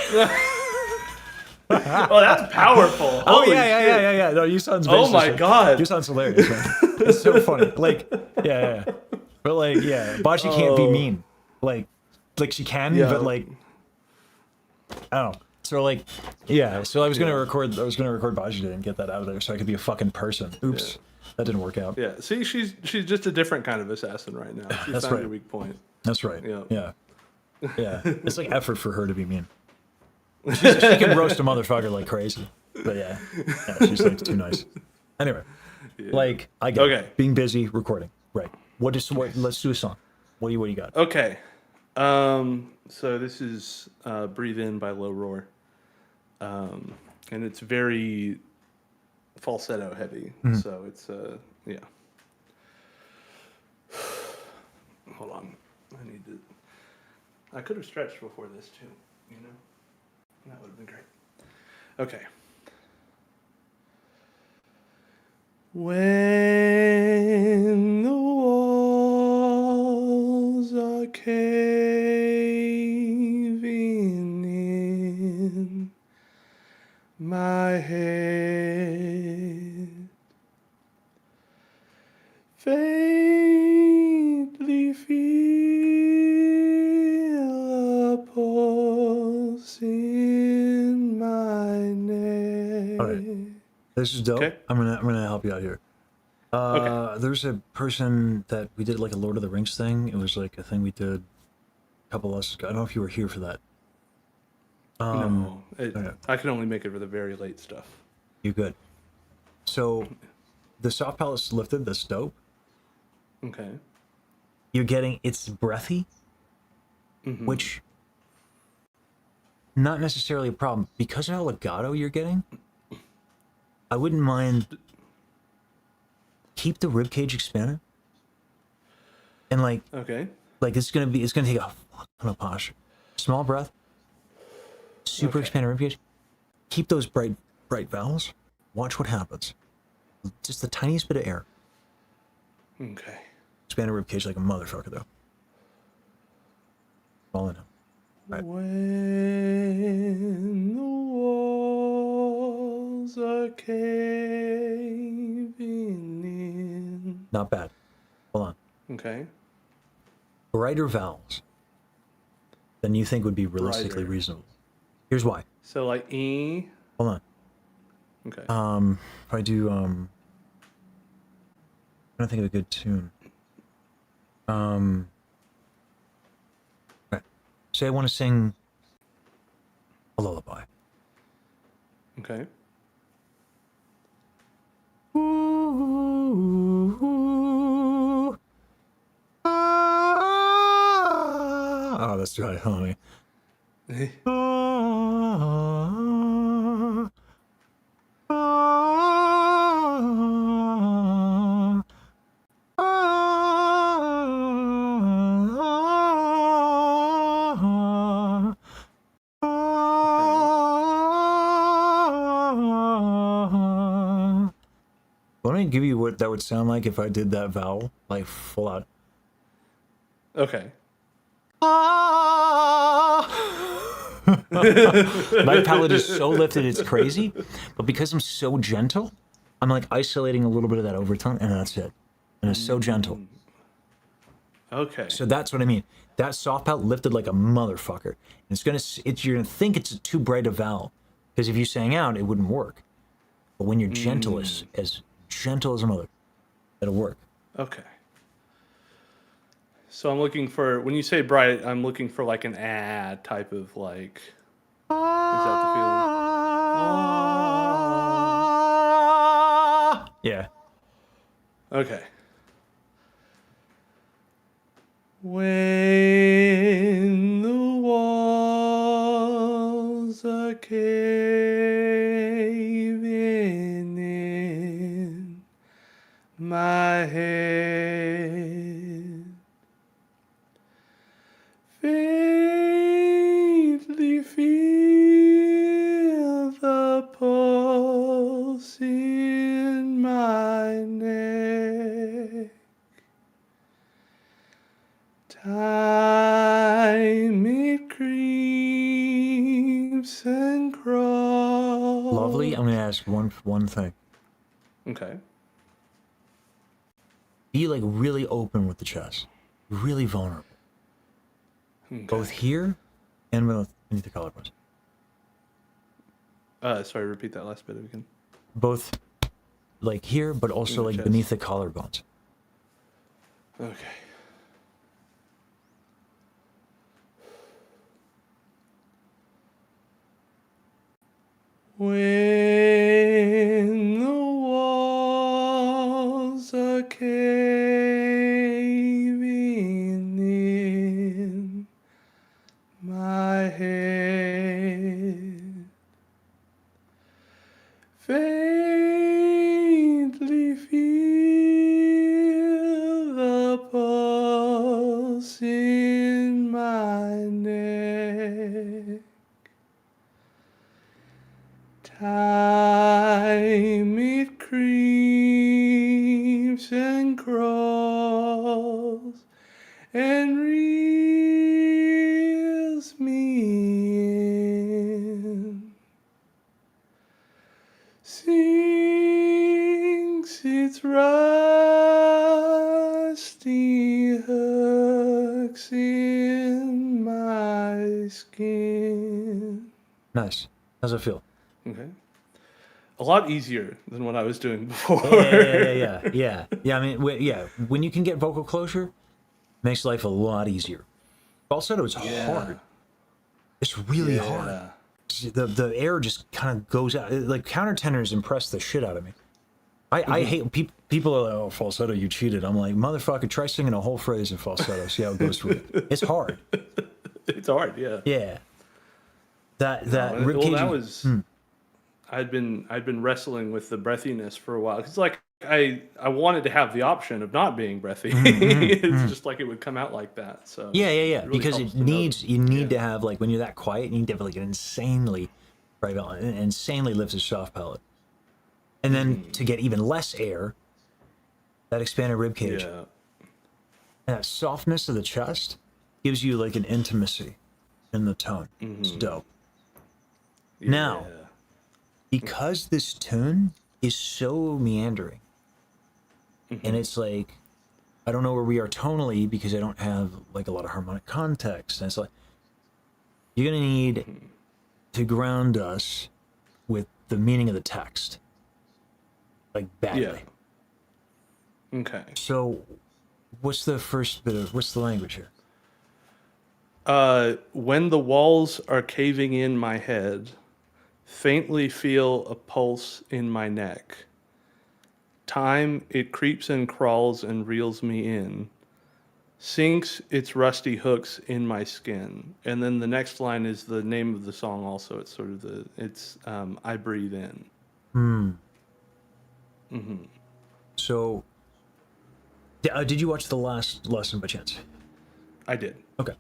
Oh, that's powerful. Oh Holy yeah. shit. No, Yusan's Oh bass my is- God. Yusan's hilarious, man. It's so funny. Like, yeah. But like, yeah, Baji can't be Oh. mean. Like she can, Yeah. but like, I don't know. So like, yeah. So I was gonna record Baji today and get that out of there, so I could be a fucking person. Oops, that didn't work out. Yeah. See, she's just a different kind of assassin right now. She That's found right. your weak point. That's right. Yeah. Yeah. It's like effort for her to be mean. She can roast a motherfucker like crazy, but yeah, she's like too nice. Anyway, like I get it. Being busy, recording, right? Let's do a song. What do you got? Okay. So this is "Breathe In" by Low Roar, and it's very falsetto heavy. So it's yeah. Hold on, I need to. I could have stretched before this too. You know, that would have been great. Okay. When the walls are caving in, my head faintly feel a pulse in my neck. All right. This is dope. Okay. I'm gonna help you out here. Okay. There's a person that we did like a Lord of the Rings thing. It was like a thing we did a couple lessons ago. I don't know if you were here for that. No, okay. I can only make it for the very late stuff. You good? So, the soft palate's lifted. That's dope. Okay. You're getting it's breathy, which not necessarily a problem because of how legato you're getting. I wouldn't mind. Keep the rib cage expanded, and like it's gonna take a fuck ton of posture. Small breath, super expanded rib cage. Keep those bright vowels. Watch what happens. Just the tiniest bit of air. Okay. Expanded rib cage like a motherfucker though. All in. Right. When the walls are caving in. Not bad. Hold on. Okay. Brighter vowels than you think would be realistically Brighter. reasonable. Here's why. So like E. Hold on. Okay. If I do I'm trying to think of a good tune. Right. Say I want to sing a lullaby. Okay. Oh, that's too high. Hold on. Let me give you what that would sound like if I did that vowel, like full out. Okay. My palate is so lifted, it's crazy. But because I'm so gentle, I'm like isolating a little bit of that overtone, and that's it. And it's so gentle. Okay. So that's what I mean. That soft palate lifted like a motherfucker. And you're gonna think it's too bright a vowel, because if you sang out, it wouldn't work. But when you're gentle as gentle as a mother, it'll work. Okay. So I'm looking for, when you say bright, I'm looking for like an type of like. Is that the feeling? Yeah. Okay. When the walls are caving in, my head faintly feel the pulse in my neck. Time it creeps and crawls lovely, I'm gonna ask one thing. Okay. Be like really open with the chest, really vulnerable, Okay. both here and beneath the collarbones. Sorry, repeat that last bit again. Both like here, but also the like chest. beneath the collarbones. Okay. When the walls are caving in my head, faintly feel the pulse in my neck. Time it creeps and crawls and reels me in, sinks its rusty hooks in my skin. Nice. How's it feel? Okay. A lot easier than what I was doing before. Yeah. I mean, when you can get vocal closure, makes life a lot easier. Falsetto is hard. It's really hard. The air just kind of goes out. Like countertenors impress the shit out of me. I hate people are like, oh, falsetto, you cheated. I'm like, motherfucker, try singing a whole phrase in falsetto. See how it goes for you. It's hard. It's hard, yeah. Yeah. That Well, ribcage. that was. I'd been wrestling with the breathiness for a while. It's like I wanted to have the option of not being breathy. It's just like it would come out like that. So Yeah. really Because helps it to know needs that. you need to have like when you're that quiet, you need to have like an insanely lifted soft palate, and then to get even less air, that expanded rib cage Yeah. and that softness of the chest gives you like an intimacy in the tone. It's dope. Now, because this tune is so meandering, and it's like, I don't know where we are tonally because I don't have like a lot of harmonic context. And it's like, you're gonna need to ground us with the meaning of the text, like badly. Yeah. Okay. So, what's the language here? When the walls are caving in my head, faintly feel a pulse in my neck. Time, it creeps and crawls and reels me in, sinks its rusty hooks in my skin. And then the next line is the name of the song also. It's sort of I breathe in. So, did you watch the last lesson by chance? I did. Okay.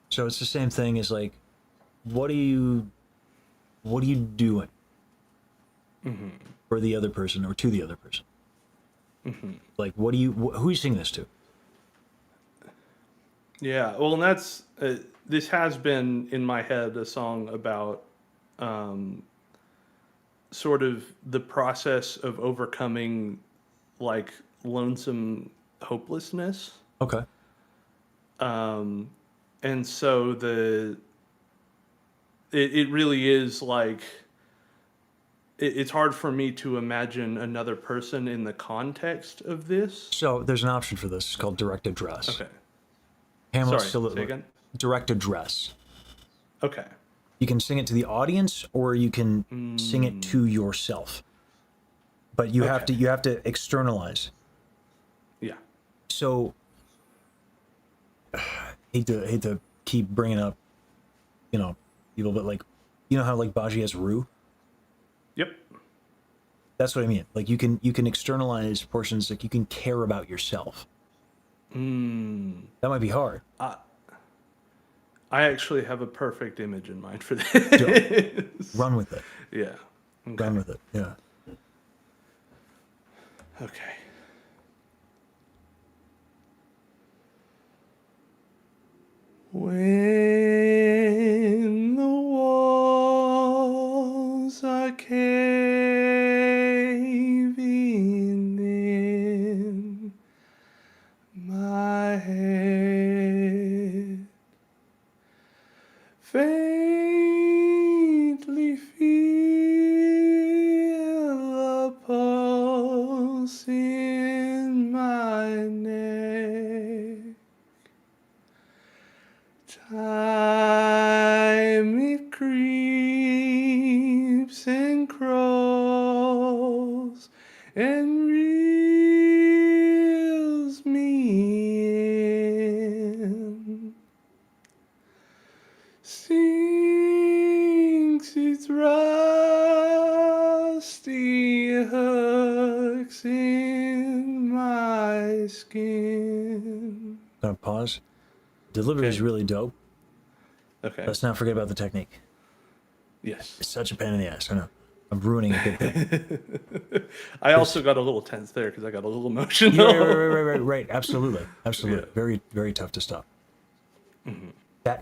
So it's the same thing as like, what are you doing for the other person or to the other person? Like, who are you singing this to? Yeah, well, and that's this has been in my head a song about sort of the process of overcoming like lonesome hopelessness. Okay. And so it really is like it's hard for me to imagine another person in the context of this. So there's an option for this. It's called direct address. Okay. Hamlet's Sorry, still say again? direct address. Okay. You can sing it to the audience, or you can sing it to yourself. But you have to externalize. Yeah. So hate to keep bringing up, people, but like, how like Baji has Rue. Yep. That's what I mean. Like you can externalize portions, like you can care about yourself. That might be hard. I actually have a perfect image in mind for this. Run with it. Yeah. Okay. Run with it. Yeah. Okay. When the walls are my head. Faintly feel a pulse in my neck. Time it creeps and crawls and reels me in. Sinks its rusty hooks in my skin. Gonna pause. Delivery is Okay. really dope. Okay. Let's not forget about the technique. Yes. It's such a pain in the ass. I know. I'm ruining a good thing. I also got a little tense there because I got a little Yeah, emotional. right. Absolutely. Yeah. Very, very tough to stop. That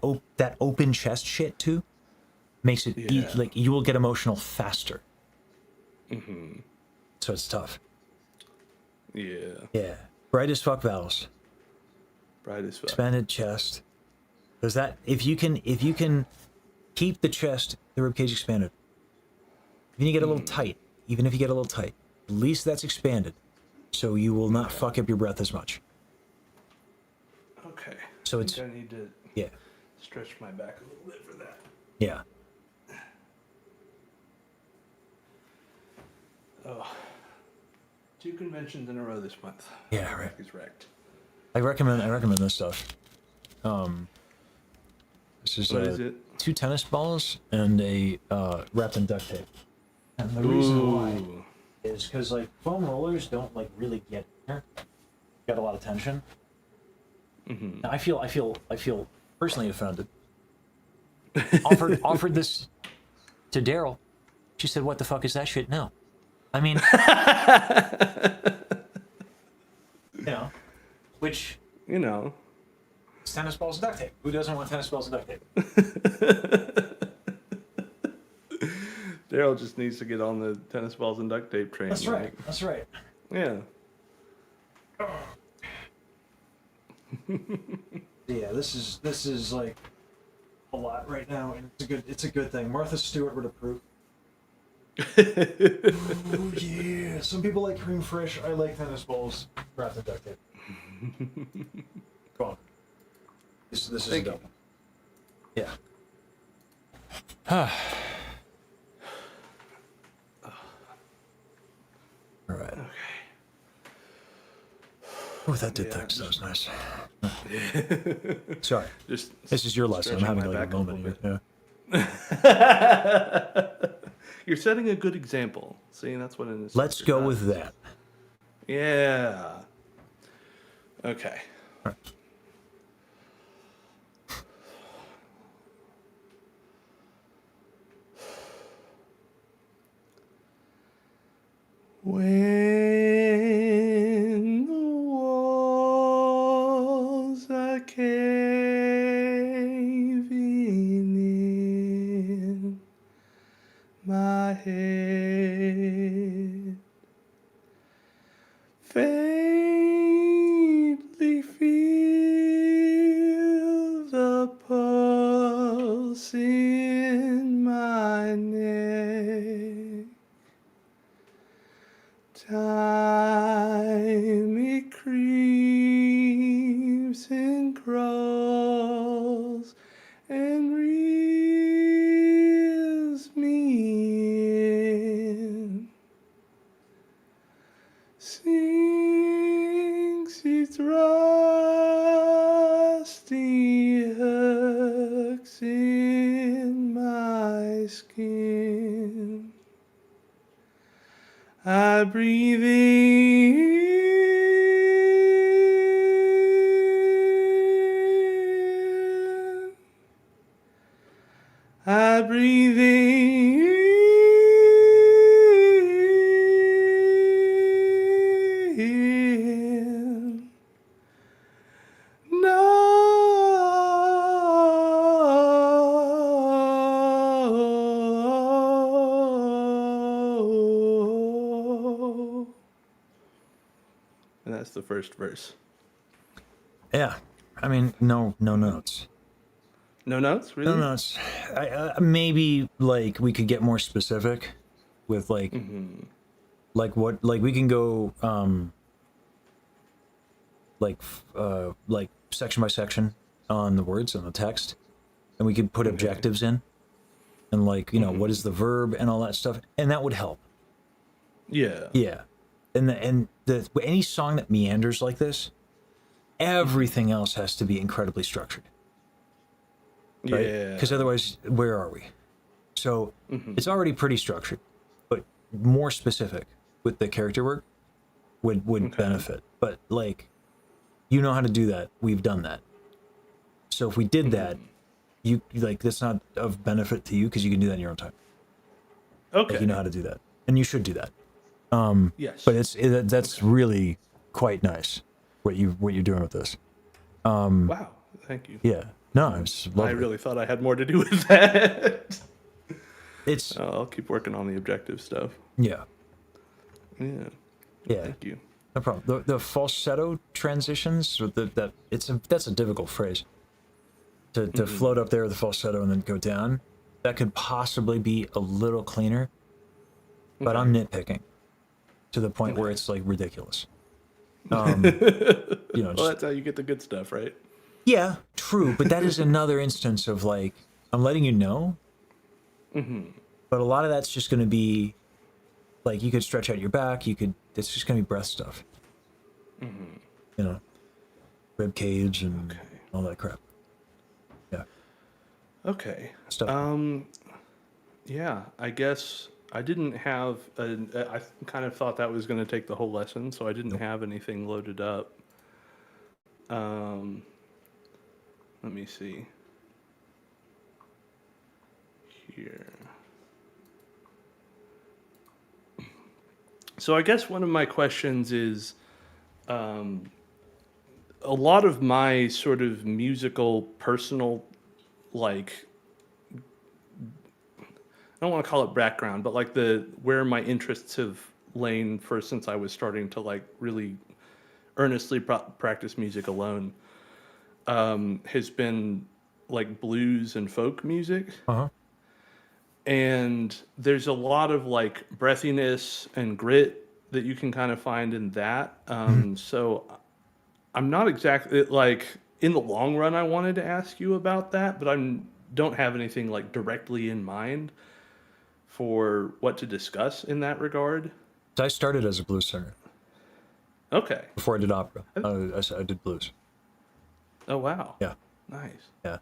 open chest shit too makes it Yeah. like you will get emotional faster. So it's tough. Yeah. Yeah. Bright as fuck vowels. Bright as fuck. Expanded chest. Because that if you can keep the chest, the ribcage expanded. Even if you get a little tight, at least that's expanded. So you will not fuck up your breath as much. Okay. So I it's- think I need to Yeah. stretch my back a little bit for that. Yeah. Oh. 2 conventions in a row this month. Yeah, My right. back is wrecked. I recommend this stuff. This is, What is it? 2 tennis balls and a wrapped in duct tape. And the reason why Ooh. is because like foam rollers don't like really get here. Got a lot of tension. Now, I feel personally offended. Offered this to Daryl. She said, "What the fuck is that shit?" No, I mean, which You know. is tennis balls and duct tape. Who doesn't want tennis balls and duct tape? Daryl just needs to get on the tennis balls and duct tape train. That's right. That's right. Yeah. Yeah, this is like a lot right now, and it's a good thing. Martha Stewart would approve. Oh yeah, some people like cream fresh. I like tennis balls wrapped in duct tape. Come on, this is Thank a you. double. Yeah. All right. Okay. Oh, that did Yeah, text. That was nice. Sorry, Just this is your lesson. I'm stretching having my like a back a little moment. bit. Yeah. You're setting a good example. See, that's what it is. Let's go with that. Yeah. Okay. When the walls are caving in my head, faintly feel the pulse in my neck. Time it creeps and crawls and reels me in. Sinks its rusty hooks in my skin. I breathe in. I breathe in. No. And that's the first verse. Yeah. I mean, no notes. No notes, really? No notes. Maybe like we could get more specific with like what like we can go like section by section on the words and the text, and we could put objectives in, and like what is the verb and all that stuff, and that would help. Yeah. Yeah, and the any song that meanders like this, everything else has to be incredibly structured. Right? Yeah. Because otherwise, where are we? So it's already pretty structured, but more specific with the character work would benefit. But like, you know how to do that. We've done that. So if we did that, you like that's not of benefit to you because you can do that in your own time. Okay. Like, you know how to do that, and you should do that. Yes. But that's really quite nice what you're doing with this. Wow. Thank you. Yeah. No, it's lovely. I really thought I had more to do with that. It's I'll keep working on the objective stuff. yeah. Yeah. Yeah. Thank you. No problem. The falsetto transitions, that's a difficult phrase. To float up there with the falsetto and then go down, that could possibly be a little cleaner, but I'm nitpicking to the point where it's like ridiculous. Well, Just, that's how you get the good stuff, right? yeah, true, but that is another instance of like I'm letting you know, but a lot of that's just going to be like you could stretch out your back. It's just going to be breath stuff. Rib cage and all that crap. Yeah. Okay. Stuff. Yeah, I guess I didn't have I kind of thought that was going to take the whole lesson, so I didn't have anything loaded up. Let me see. Here. So I guess one of my questions is, a lot of my sort of musical, personal, like, I don't want to call it background, but like where my interests have lain for since I was starting to like really earnestly practice music alone, has been like blues and folk music. And there's a lot of like breathiness and grit that you can kind of find in that. So I'm not exactly like in the long run, I wanted to ask you about that, but don't have anything like directly in mind for what to discuss in that regard. I started as a blues singer. Okay. Before I did opera, I did blues. Oh, wow. Yeah. Nice. Yeah.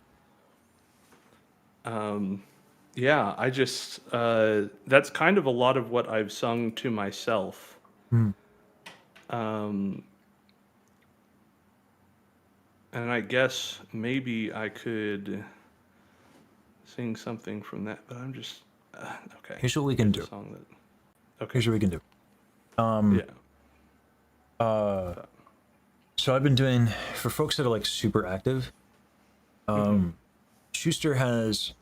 Yeah, I just, that's kind of a lot of what I've sung to myself. And I guess maybe I could sing something from that, but I'm just, okay. Here's what we can do. Okay. Here's what we can do. Yeah. So I've been doing, for folks that are like super active, Schuster has,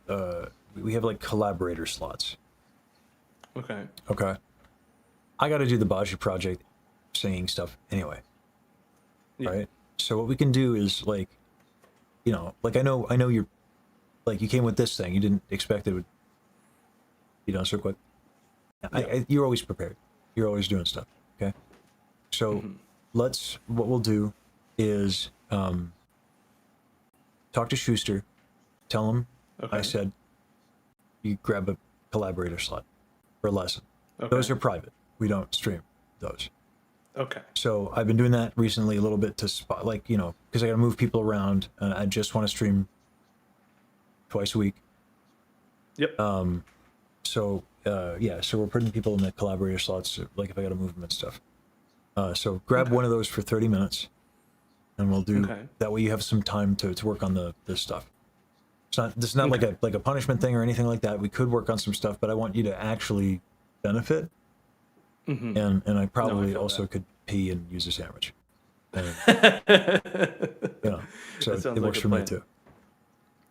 we have like collaborator slots. Okay. Okay. I got to do the Bajiru project singing stuff anyway. Yeah. Right. So what we can do is like, like I know you're, like you came with this thing. You didn't expect it would be done so quick. Yeah. You're always prepared. You're always doing stuff. Okay. So what we'll do is talk to Schuster, tell him I said you grab a collaborator slot for a lesson. Okay. Those are private. We don't stream those. Okay. So I've been doing that recently a little bit to spot, like, because I got to move people around and I just want to stream twice a week. Yep. So we're putting people in the collaborator slots, like if I got to move them and stuff. So grab one of those for 30 minutes and we'll do that way. You have some time to work on this stuff. This is not like a punishment thing or anything like that. We could work on some stuff, but I want you to actually benefit. And I probably also could pee and use a sandwich. And, so it works for me too.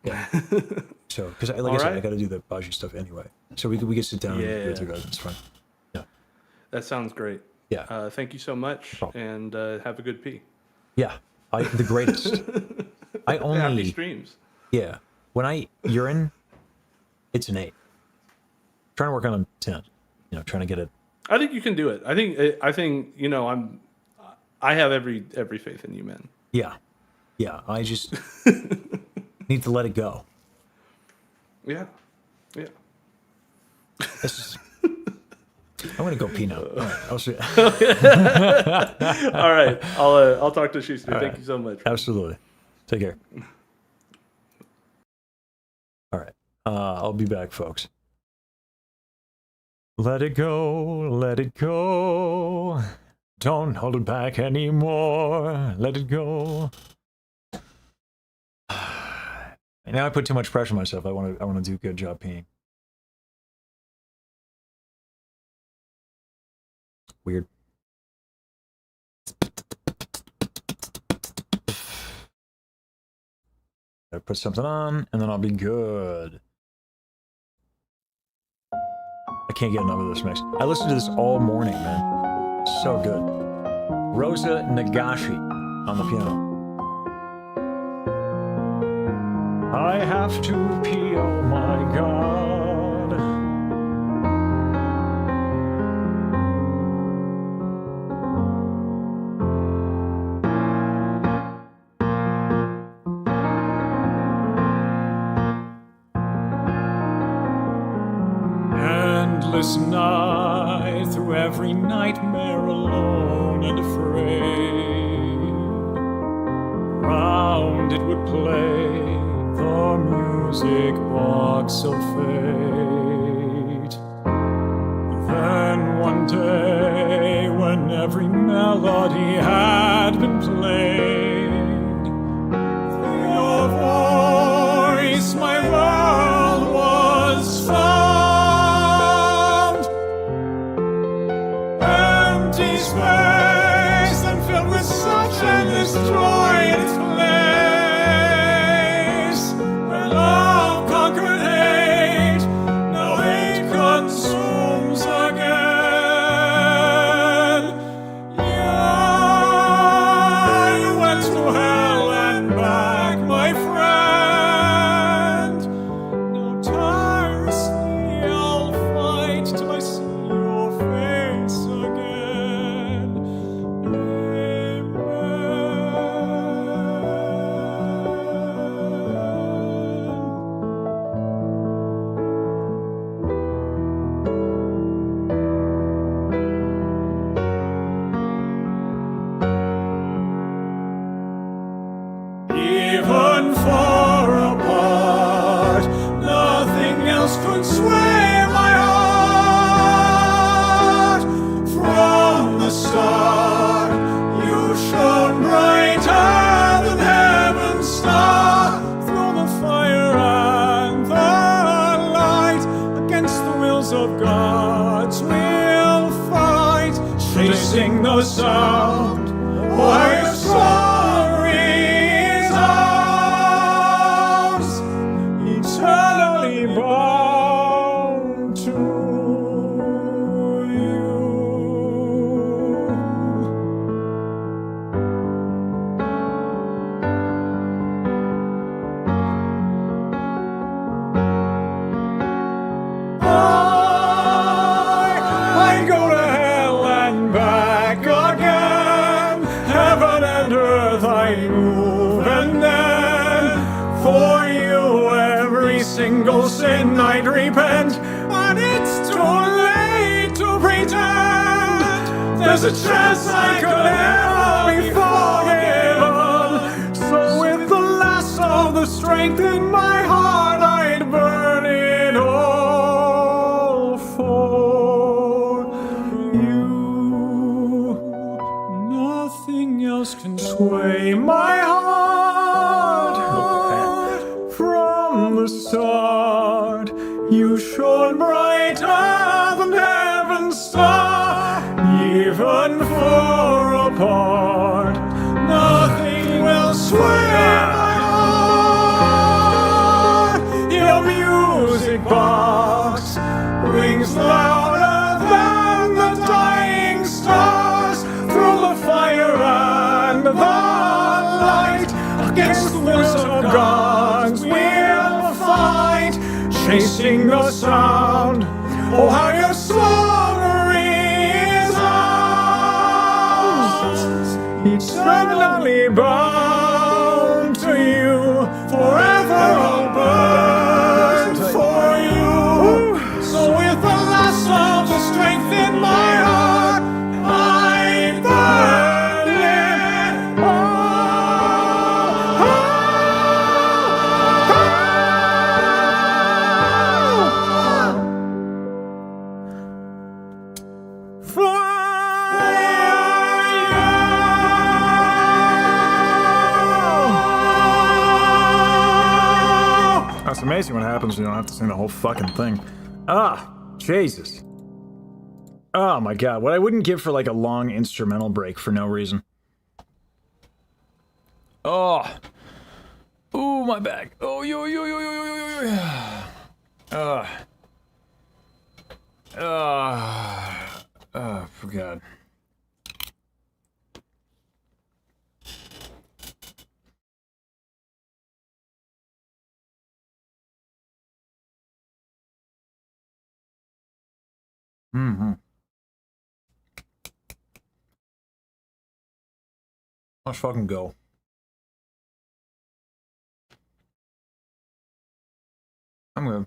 Yeah. So, because like I said, I got to do the Bajiru stuff anyway. So we could sit down and do it together. It's fun. Yeah. That sounds great. Yeah. Thank you so much, and have a good pee. Yeah. The greatest. I Happy only streams. yeah. When I urine, it's an 8. Trying to work on a 10. Trying to get it. I think you can do it. I think I have every faith in you, man. Yeah. Yeah. I just need to let it go. Yeah. Yeah. It's just, I'm gonna go pee now. All right, I'll see. All right. I'll talk to Schuster. Thank right. you so much. Absolutely. Take care. All right. I'll be back, folks. Let it go. Let it go. Don't hold it back anymore. Let it go. Now I put too much pressure on myself. I want to do a good job peeing. Weird. Gotta put something on, and then I'll be good. I can't get enough of this mix. I listened to this all morning, man. So good. Rosa Nagashi on the piano. I have to pee, oh my god. Endless night, through every nightmare alone and afraid. Round it would play the music box of fate. Then one day, when every melody had been played, through your voice my world was found. Empty space and filled with such endless joy in its place, where love conquered hate. Now hate consumes again. Yeah, you went to hell and back, my friend. Now tirelessly I'll fight till I see your face again. Even far apart, nothing else could sway my heart. From the start, you shone brighter than heaven's star. Through the fire and the light, against the wills of gods we'll fight, chasing the sound while your story is ours, eternally bound to you. I go to hell and back again. Heaven and earth I move, and then for you every single sin I'd repent. But it's too late to pretend there's a chance I could ever be forgiven. So with the last of the strength in my heart, I'd burn it all for you. Nothing else can sway my heart. From the start, you shone brighter than heaven's star. Even far apart, nothing will sway my heart. Your music box rings louder than the dying stars. Through the fire and the light, against the wills of gods we'll fight, chasing the sound. Oh, how your song resounds, eternally bound to you, forever I'll burn for you. So with the last of the strength in my heart, I burn it That's amazing what happens when you don't have to sing the whole fucking thing. Ah, Jesus. Oh my god, what I wouldn't give for like a long instrumental break for no reason. Oh. Ooh, my back. Oh, yo, yo, yo, yo, yo, yo, yo, yo. For God. Mm-hmm. Let's fucking go. I'm good.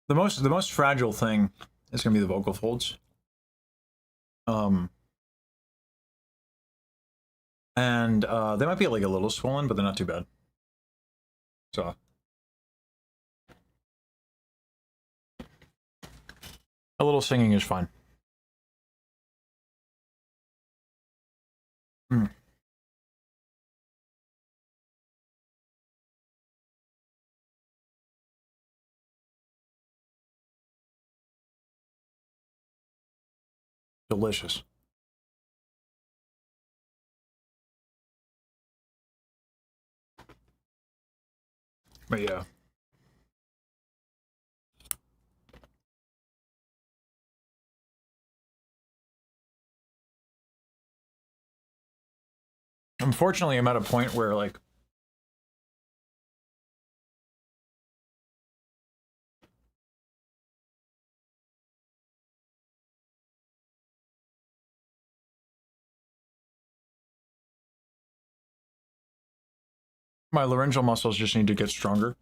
The most fragile thing is gonna be the vocal folds. And they might be like a little swollen, but they're not too bad. So a little singing is fine. Mm. Delicious. But yeah. Unfortunately, I'm at a point where like my laryngeal muscles just need to get stronger.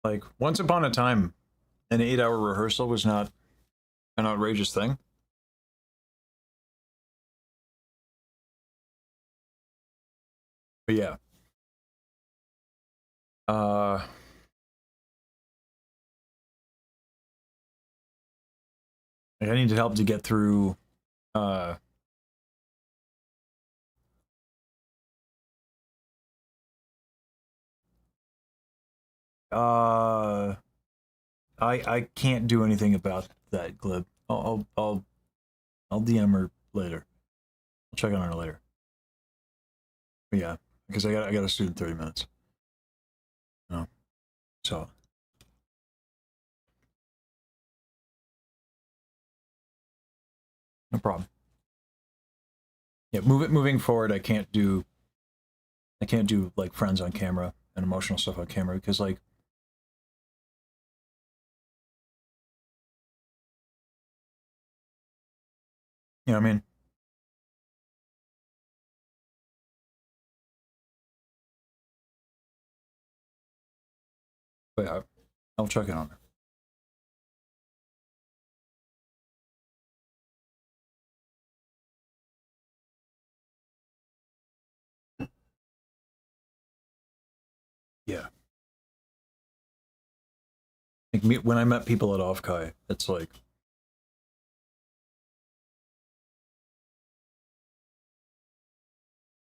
Like once upon a time, an 8-hour rehearsal was not an outrageous thing. But yeah. Like I needed help to get through I can't do anything about that, Glib. I'll DM her later. I'll check on her later. But yeah, because I got a student 30 minutes. No. So no problem. Yeah, moving forward, I can't do like friends on camera and emotional stuff on camera because like you know what I mean? But yeah, I'll check in on her. Yeah. Like when I met people at Offkai, it's like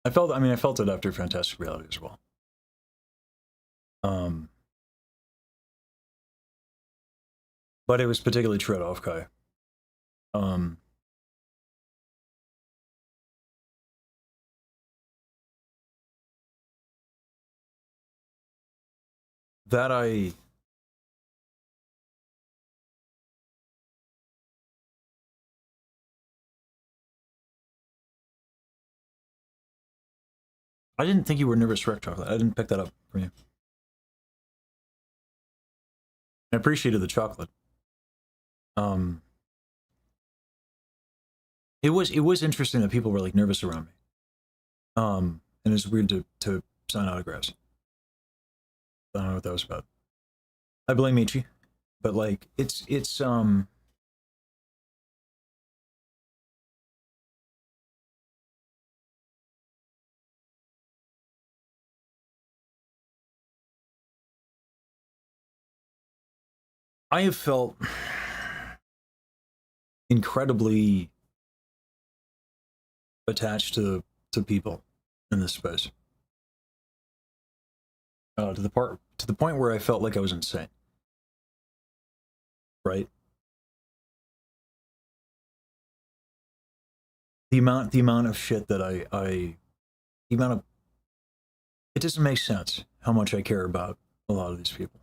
I felt it after Fantastic Reality as well. But it was particularly true at Offkai. That I didn't think you were a nervous wreck, Chocolate. I didn't pick that up from you. I appreciated the chocolate. It was interesting that people were like nervous around me. And it's weird to sign autographs. I don't know what that was about. I blame Michi, but like it's I have felt incredibly attached to people in this space. To the point where I felt like I was insane. Right? The amount of shit that the amount of, it doesn't make sense how much I care about a lot of these people.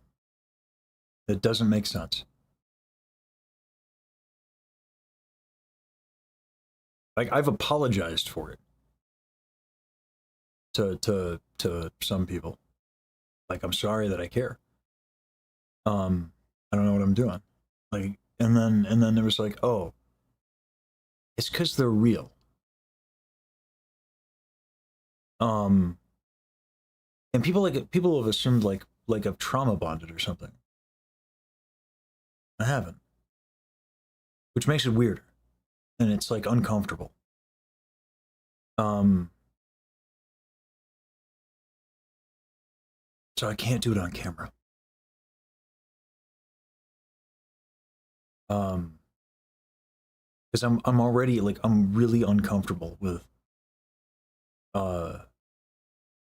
It doesn't make sense. Like, I've apologized for it to some people. Like, I'm sorry that I care. I don't know what I'm doing. Like, and then there was like, oh, it's because they're real. And people have assumed like I've trauma bonded or something. I haven't, which makes it weirder, and it's like uncomfortable. So I can't do it on camera. Because I'm already like, I'm really uncomfortable with because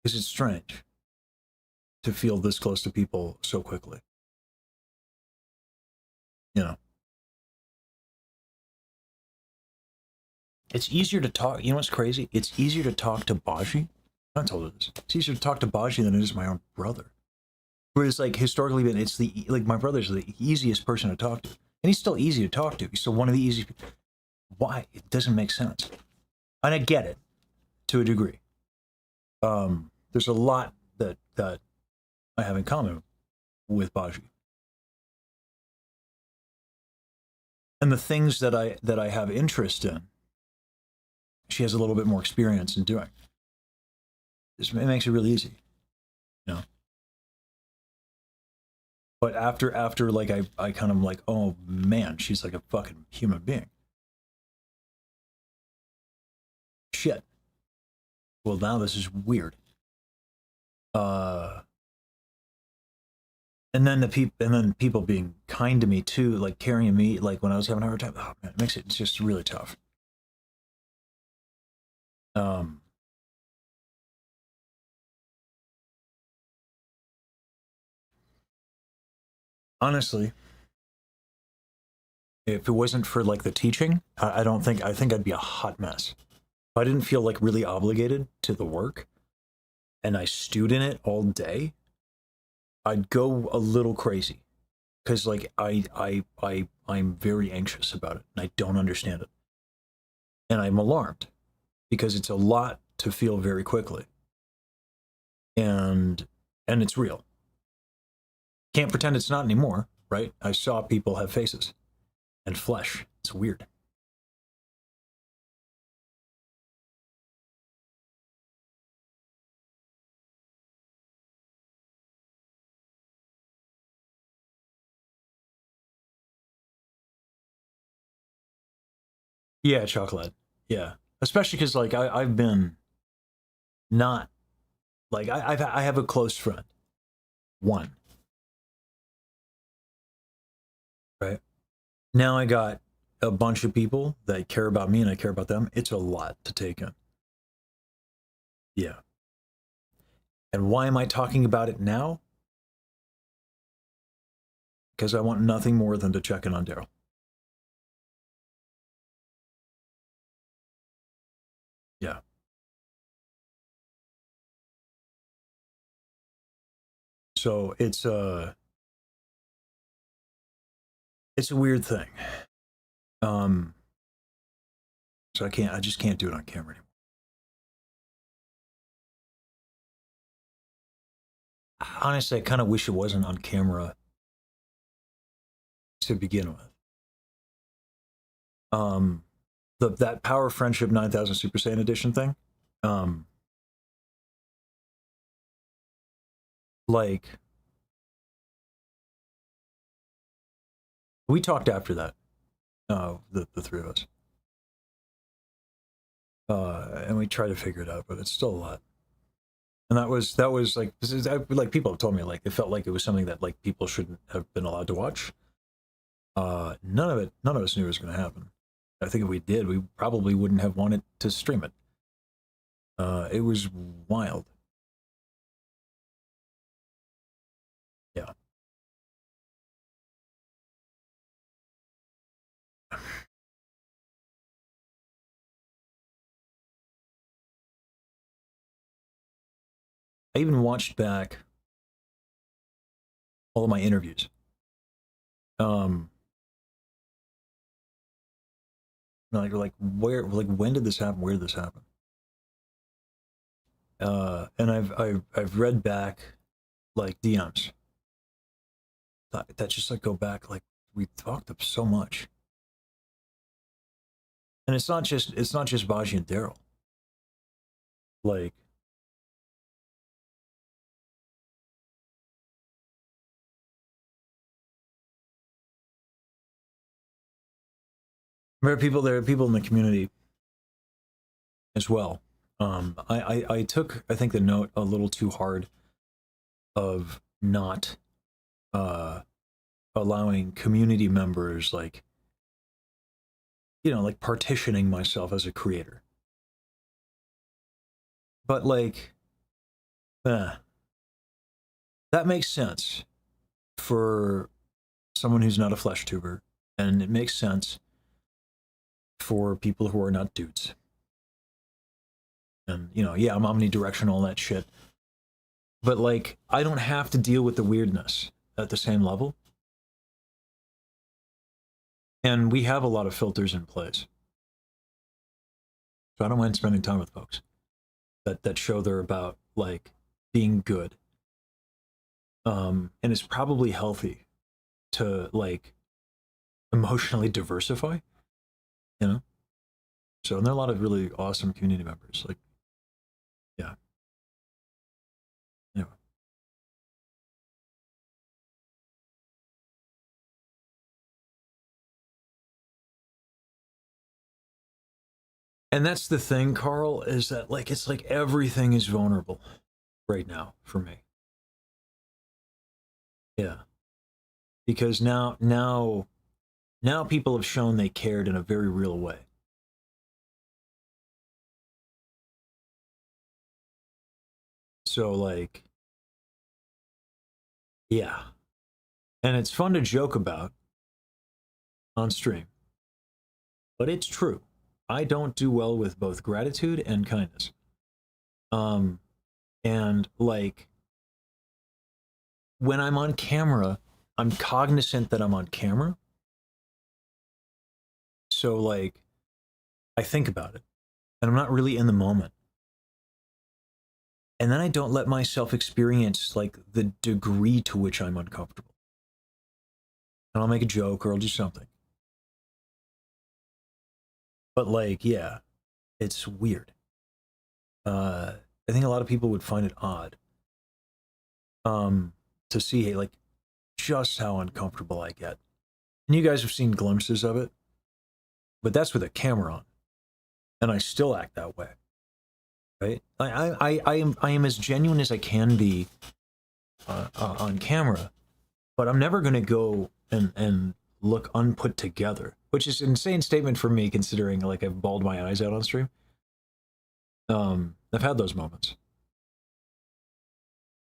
it's strange to feel this close to people so quickly. You know, it's easier to talk. You know what's crazy? It's easier to talk to Baji. I told her this. It's easier to talk to Baji than it is my own brother. Whereas, like, historically, it's my brother's the easiest person to talk to, and he's still easy to talk to. He's still one of the easiest. Why? It doesn't make sense, and I get it to a degree. There's a lot that I have in common with Baji, and the things that I have interest in, she has a little bit more experience in doing. It makes it really easy, you know. But after like I kind of like, oh man, she's like a fucking human being. Shit. Well, now this is weird. And then people being kind to me too, like carrying me, like when I was having a hard time. Oh man, it's just really tough. Honestly, if it wasn't for like the teaching, I think I'd be a hot mess. If I didn't feel like really obligated to the work and I stewed in it all day, I'd go a little crazy. Because like I'm very anxious about it and I don't understand it. And I'm alarmed because it's a lot to feel very quickly. And it's real. Can't pretend it's not anymore, right? I saw people have faces and flesh. It's weird. Yeah, chocolate. Yeah, especially because like I've been not like I have a close friend, one, right? Now I got a bunch of people that care about me and I care about them. It's a lot to take in. Yeah. And why am I talking about it now? Because I want nothing more than to check in on Daryl. Yeah. So it's a weird thing. So I just can't do it on camera anymore. honestly, I kind of wish it wasn't on camera to begin with. That Power Friendship 9000 Super Saiyan Edition thing, like, we talked after that, the three of us, and we tried to figure it out, but it's still a lot. And that was like, like people have told me, like, it felt like it was something that like people shouldn't have been allowed to watch. None of us knew it was going to happen. I think if we did, we probably wouldn't have wanted to stream it. It was wild. Yeah. I even watched back all of my interviews. Like when did this happen? Where did this happen? And I've read back like DMs that just like go back, like we talked up so much. And it's not just Baji and Daryl. Like, there are people in the community as well. I took, I think, the note a little too hard of not allowing community members, like, you know, like partitioning myself as a creator. But like, that makes sense for someone who's not a flesh tuber, and it makes sense for people who are not dudes. And, you know, yeah, I'm omnidirectional, all that shit. But like, I don't have to deal with the weirdness at the same level. And we have a lot of filters in place. So I don't mind spending time with folks that show they're about like being good. And it's probably healthy to like emotionally diversify, you know? So, and there are a lot of really awesome community members. Like, yeah. Anyway. And that's the thing, Carl, is that like, it's like everything is vulnerable right now for me. Yeah. Because now people have shown they cared in a very real way. So like, yeah. And it's fun to joke about on stream. But it's true. I don't do well with both gratitude and kindness. And like, when I'm on camera, I'm cognizant that I'm on camera. So like, I think about it, and I'm not really in the moment. And then I don't let myself experience like the degree to which I'm uncomfortable. And I'll make a joke or I'll do something. But like, yeah, it's weird. I think a lot of people would find it odd to see, hey, like, just how uncomfortable I get. And you guys have seen glimpses of it, but that's with a camera on, and I still act that way, right? I am as genuine as I can be on camera, but I'm never going to go and look unput together, which is an insane statement for me, considering like I've bawled my eyes out on stream. I've had those moments.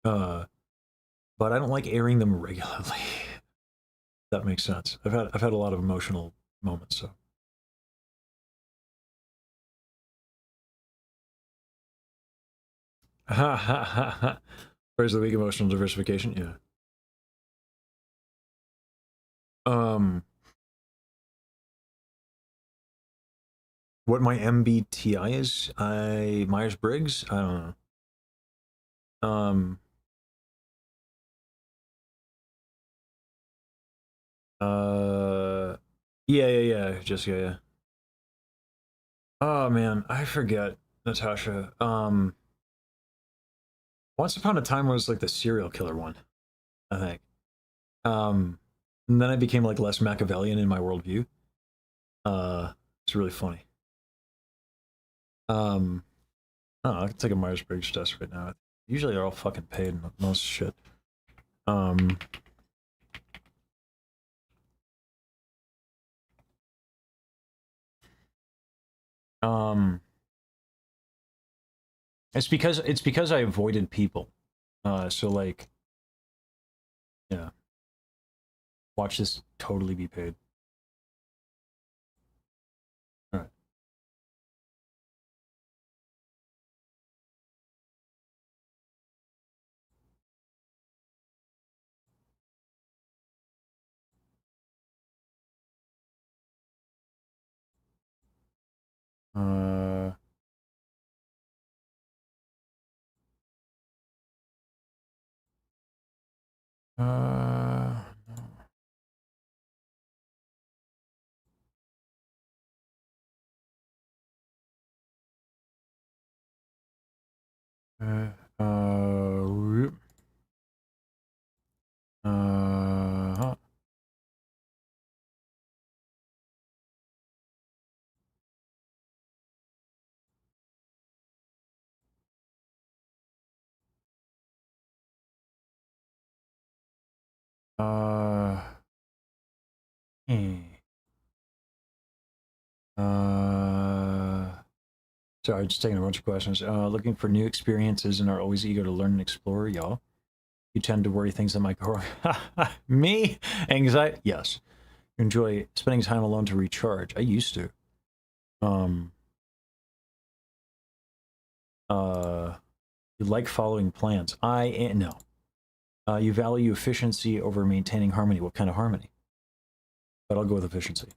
But I don't like airing them regularly. That makes sense. I've had a lot of emotional moments, so. Where's the weak emotional diversification? Yeah. What my MBTI is? Myers-Briggs? I don't know. Yeah, Jessica, yeah. Oh man, I forget, Natasha. Once Upon a Time was like the serial killer one, I think. And then I became like less Machiavellian in my worldview. It's really funny. I don't know, I can take a Myers-Briggs test right now. Usually they're all fucking paid and most shit. It's because I avoided people. So like, yeah. Watch this totally be paid. All right. Uh, uh, whoop. Huh. Hmm. Sorry, just taking a bunch of questions. Looking for new experiences and are always eager to learn and explore, y'all. You tend to worry things that might go wrong. Me? Anxiety? Yes. You enjoy spending time alone to recharge. I used to. You like following plans. No. You value efficiency over maintaining harmony. What kind of harmony? But I'll go with efficiency.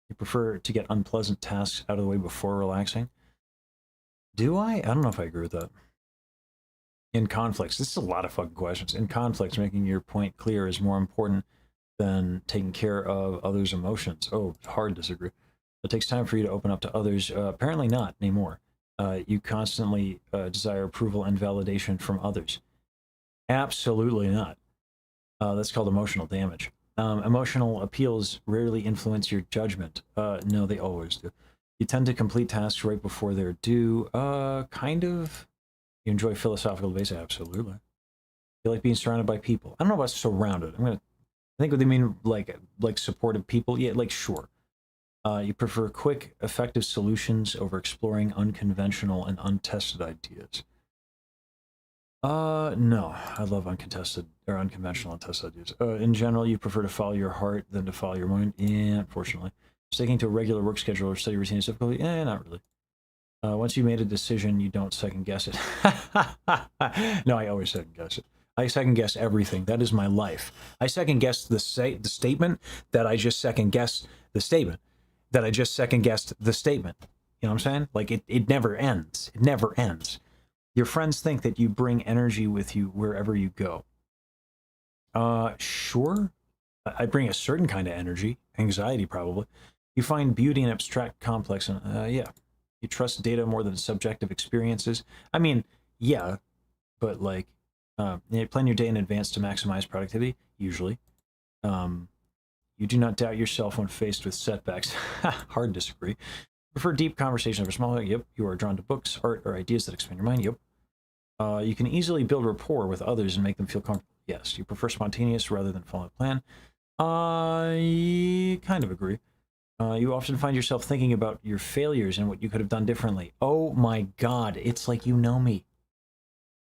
You prefer to get unpleasant tasks out of the way before relaxing? Do I? I don't know if I agree with that. In conflicts, this is a lot of fucking questions. In conflicts, making your point clear is more important than taking care of others' emotions. Oh, hard disagree. It takes time for you to open up to others. Apparently not anymore. You constantly desire approval and validation from others. Absolutely not. That's called emotional damage. Emotional appeals rarely influence your judgment. No, they always do. You tend to complete tasks right before they're due. Kind of. You enjoy philosophical debates? Absolutely. You like being surrounded by people. I don't know about surrounded. I think what they mean like supportive people. Yeah, like sure. You prefer quick, effective solutions over exploring unconventional and untested ideas. No. I love uncontested or unconventional untested ideas. In general, you prefer to follow your heart than to follow your mind? Yeah, unfortunately. Sticking to a regular work schedule or study routine is difficult? Not really. Once you made a decision, you don't second guess it. No, I always second guess it. I second guess everything. That is my life. I second guess the statement that I just second guessed the statement that I just second guessed the statement. You know what I'm saying? Like it never ends. It never ends. Your friends think that you bring energy with you wherever you go. Sure. I bring a certain kind of energy, anxiety probably. You find beauty in abstract, complex, and yeah. You trust data more than subjective experiences. I mean, yeah, but like, you plan your day in advance to maximize productivity, usually. You do not doubt yourself when faced with setbacks. Hard disagree. Prefer deep conversation over small. Yep. You are drawn to books, art, or ideas that expand your mind. Yep. You can easily build rapport with others and make them feel comfortable. Yes. You prefer spontaneous rather than follow a plan. I kind of agree. You often find yourself thinking about your failures and what you could have done differently. Oh my God, it's like you know me.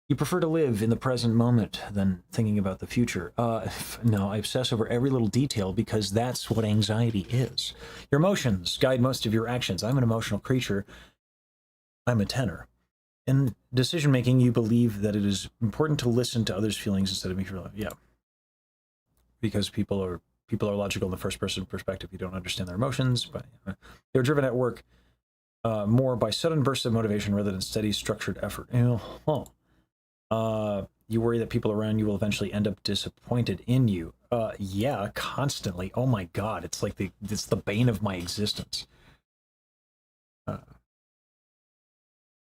You prefer to live in the present moment than thinking about the future. No, I obsess over every little detail because that's what anxiety is. Your emotions guide most of your actions. I'm an emotional creature. I'm a tenor. In decision making, you believe that it is important to listen to others' feelings instead of me. Yeah, because people are logical in the first person perspective. You don't understand their emotions, but they're driven at work more by sudden bursts of motivation rather than steady structured effort. You You worry that people around you will eventually end up disappointed in you. Yeah, constantly. Oh my god, it's like it's the bane of my existence.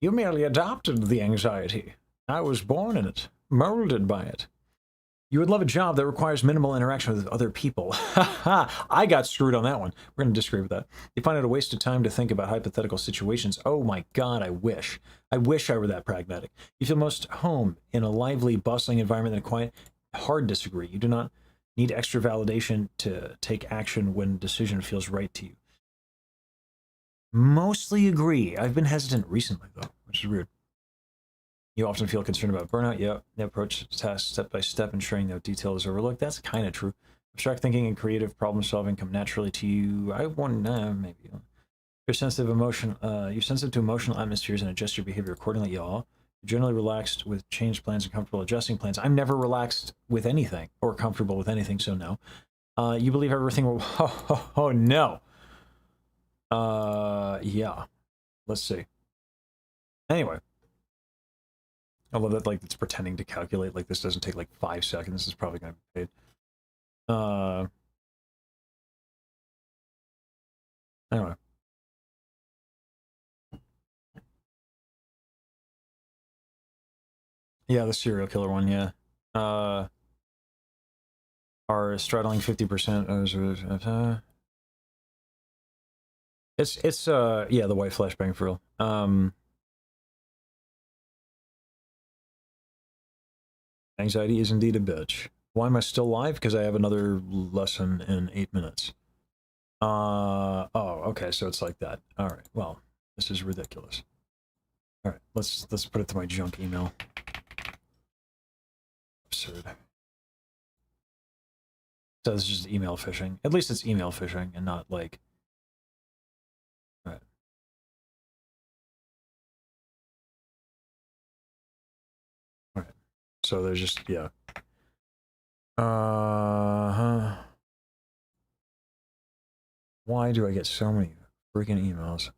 You merely adopted the anxiety. I was born in it, molded by it. You would love a job that requires minimal interaction with other people. I got screwed on that one. We're going to disagree with that. You find it a waste of time to think about hypothetical situations. Oh my god, I wish. I wish I were that pragmatic. You feel most home in a lively, bustling environment than a quiet. Hard disagree. You do not need extra validation to take action when a decision feels right to you. Mostly agree. I've been hesitant recently, though, which is weird. You often feel concerned about burnout. Yeah, they approach tasks step by step, ensuring no detail is overlooked. That's kind of true. Abstract thinking and creative problem solving come naturally to you. I want maybe. You're sensitive to emotional atmospheres and adjust your behavior accordingly. Y'all. You're generally relaxed with change plans and comfortable adjusting plans. I'm never relaxed with anything or comfortable with anything, so no. You believe everything will. Oh no. Yeah. Let's see. Anyway. I love that, like, it's pretending to calculate, like, this doesn't take, like, 5 seconds. This is probably going to be paid. Anyway. Yeah, the serial killer one, yeah. Are straddling 50%. It's yeah, the white flashbang for real. Anxiety is indeed a bitch. Why am I still live? Because I have another lesson in 8 minutes. Oh, okay, so it's like that. All right, well, this is ridiculous. All right, let's put it to my junk email. Absurd. So it's just email phishing. At least it's email phishing and not like. All right. All right. So there's just yeah. Why do I get so many freaking emails?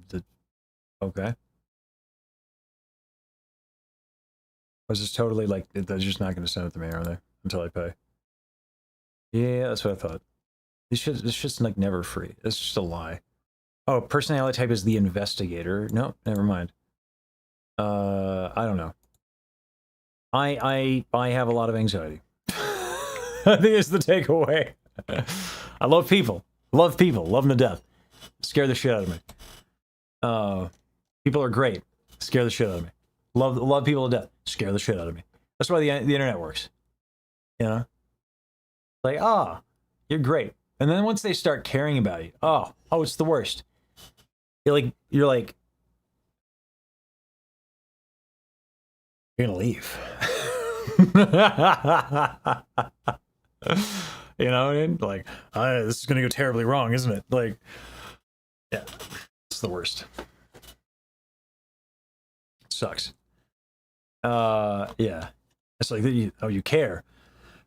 Did okay. I was just totally like, they're just not going to send it to me, are they? Until I pay. Yeah, that's what I thought. This shit's like never free. It's just a lie. Oh, personality type is the investigator. No, never mind. I don't know. I have a lot of anxiety. I think it's the takeaway. I love people. Love people. Love them to death. Scare the shit out of me. People are great. Scare the shit out of me. Love people to death. Scare the shit out of me. That's why the internet works. You know? Like, you're great. And then once they start caring about you, oh, it's the worst. You're like, you're gonna leave. You know what I mean? Like, this is gonna go terribly wrong, isn't it? Like, yeah, it's the worst. Sucks. Yeah. It's like, you care,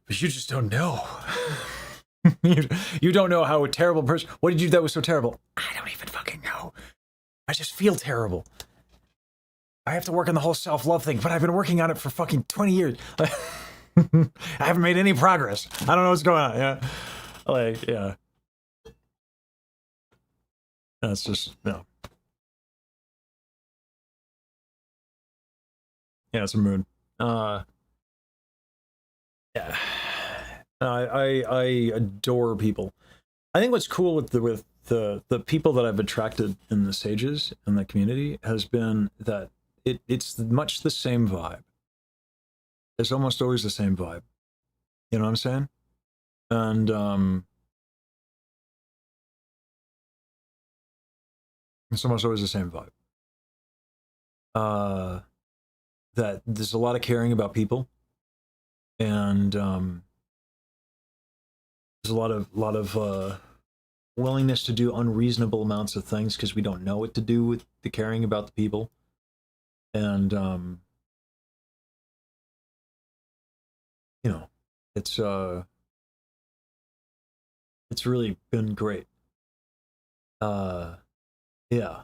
but you just don't know. you don't know how a terrible person. What did you do that was so terrible? I don't even fucking know. I just feel terrible. I have to work on the whole self-love thing, but I've been working on it for fucking 20 years. I haven't made any progress. I don't know what's going on. Yeah. Like, yeah. That's just, no. Yeah, it's a mood. Yeah. I adore people. I think what's cool with the people that I've attracted in the Sages and the community has been that it's much the same vibe. It's almost always the same vibe. You know what I'm saying? And It's almost always the same vibe. That there's a lot of caring about people, and there's a lot of willingness to do unreasonable amounts of things because we don't know what to do with the caring about the people, and you know, it's really been great. Yeah,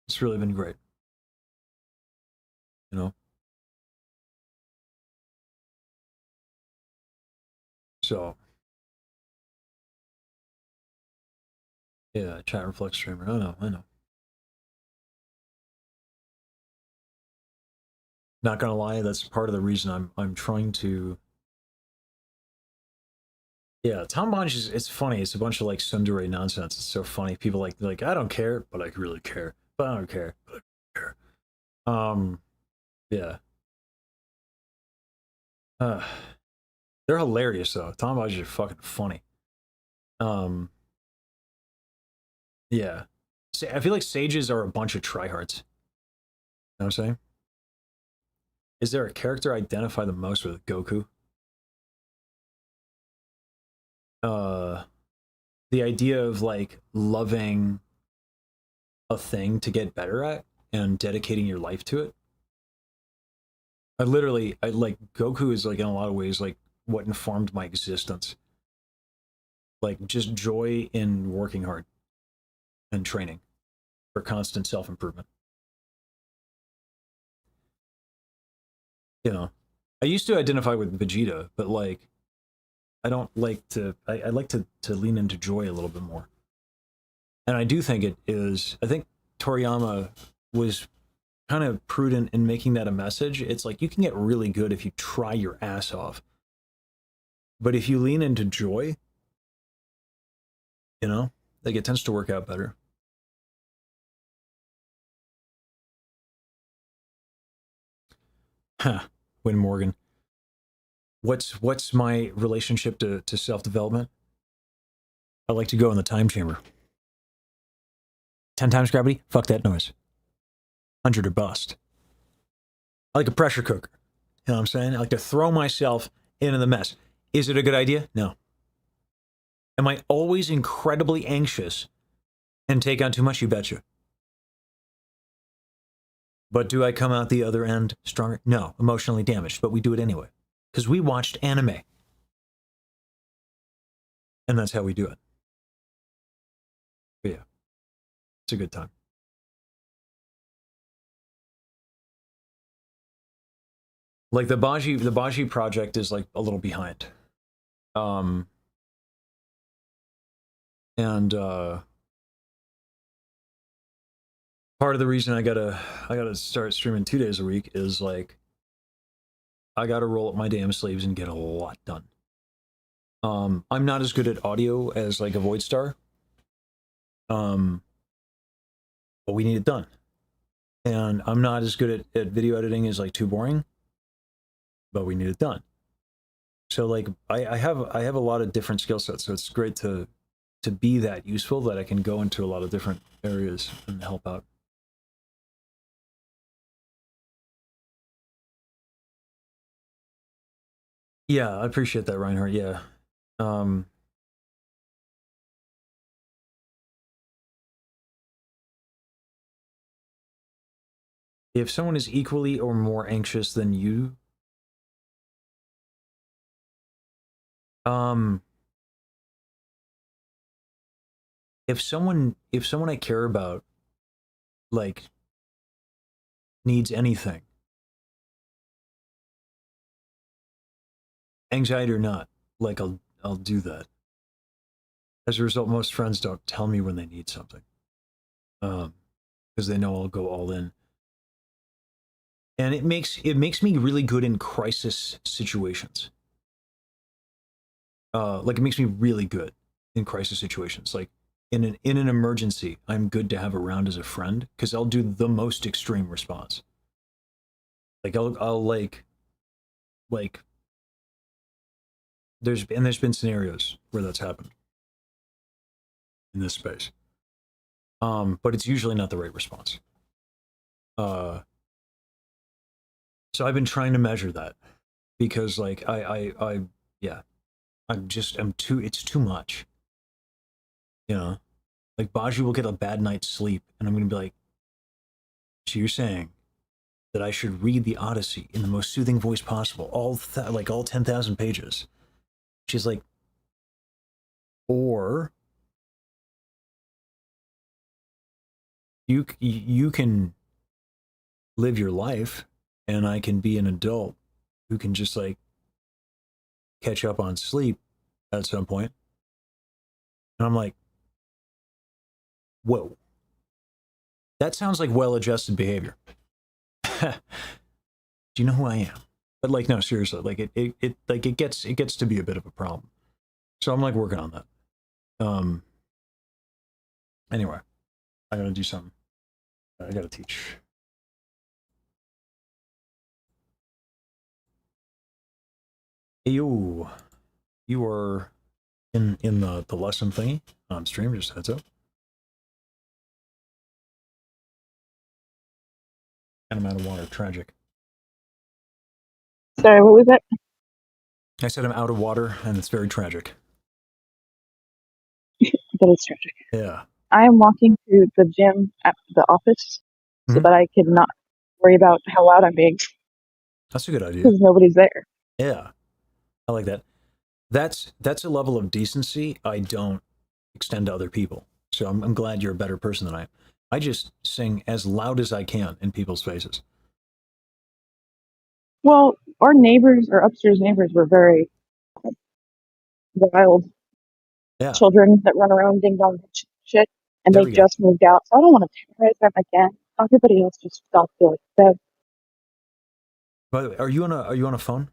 it's really been great. You know. So, yeah, chat reflex streamer. I know. Not gonna lie, that's part of the reason I'm trying to. Yeah, Tom Bonge it's funny. It's a bunch of like tsundere nonsense. It's so funny. People like I don't care, but I really care. But I don't care, but I care. Yeah. They're hilarious though. Tom Bonge are fucking funny. Yeah. I feel like sages are a bunch of tryhards. You know what I'm saying? Is there a character I identify the most with? Goku? The idea of like loving a thing to get better at and dedicating your life to it. I like Goku is like in a lot of ways like what informed my existence. Like just joy in working hard and training for constant self-improvement. You know, I used to identify with Vegeta, but like I don't like to I like to lean into joy a little bit more. And I do think I think Toriyama was kind of prudent in making that a message. It's like you can get really good if you try your ass off. But if you lean into joy, you know, like it tends to work out better. Huh. Win Morgan. What's my relationship to self-development? I like to go in the time chamber. 10 times gravity? Fuck that noise. 100 or bust. I like a pressure cooker. You know what I'm saying? I like to throw myself into the mess. Is it a good idea? No. Am I always incredibly anxious and take on too much? You betcha. But do I come out the other end stronger? No, emotionally damaged, but we do it anyway. Because we watched anime. And that's how we do it. But yeah, it's a good time. Like the Baji project is like a little behind. And part of the reason I gotta start streaming 2 days a week is like I gotta roll up my damn sleeves and get a lot done. I'm not as good at audio as like a Void Star. But we need it done. And I'm not as good at video editing as like Too Boring. But we need it done. So like I have a lot of different skill sets, so it's great to be that useful that I can go into a lot of different areas and help out. Yeah, I appreciate that, Reinhardt. Yeah. If someone is equally or more anxious than you, if someone I care about like needs anything, anxiety or not, like I'll do that. As a result, most friends don't tell me when they need something, because they know I'll go all in. And it makes me really good in crisis situations. Like it makes me really good in crisis situations. Like in an emergency, I'm good to have around as a friend because I'll do the most extreme response. Like I'll like there's been scenarios where that's happened in this space. But it's usually not the right response. So I've been trying to measure that because like yeah, it's too much. You know, like Baji will get a bad night's sleep and I'm going to be like, so you're saying that I should read the Odyssey in the most soothing voice possible, all 10,000 pages. She's like, or you can live your life and I can be an adult who can just like catch up on sleep at some point. And I'm like, whoa, that sounds like well-adjusted behavior. Do you know who I am? But like, no, seriously, like it gets to be a bit of a problem. So I'm like working on that. Anyway, I gotta do something. I gotta teach. Hey, you are in the lesson thingy on stream. Just heads up. And I'm out of water. Tragic. Sorry, what was that? I said I'm out of water, and it's very tragic. That is tragic. Yeah. I am walking to the gym at the office so Mhm. that I can not worry about how loud I'm being That's a good idea. because nobody's there. Yeah, I like that. That's a level of decency I don't extend to other people. So I'm glad you're a better person than I am. I just sing as loud as I can in people's faces. Well, our neighbors, our upstairs neighbors, were very wild Yeah. children that run around ding dong shit, and There they we go. just moved out, so I don't want to terrorize them again. Everybody else just felt good. So, By the way, are you on a phone?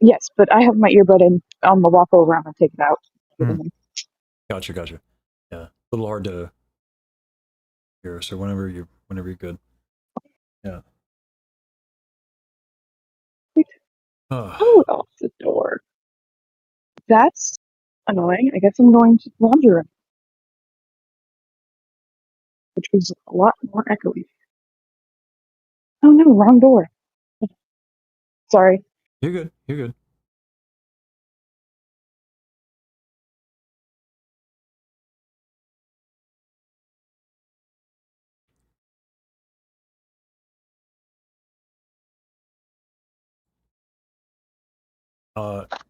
yes, but I have my earbud in on the walk over. I'm gonna take it out. Gotcha. Yeah, a little hard to hear. So whenever you're good. Yeah. Oh, off the door. That's annoying. I guess I'm going to the laundry room, which was a lot more echoey. Oh no, wrong door. Sorry. You're good. You're good.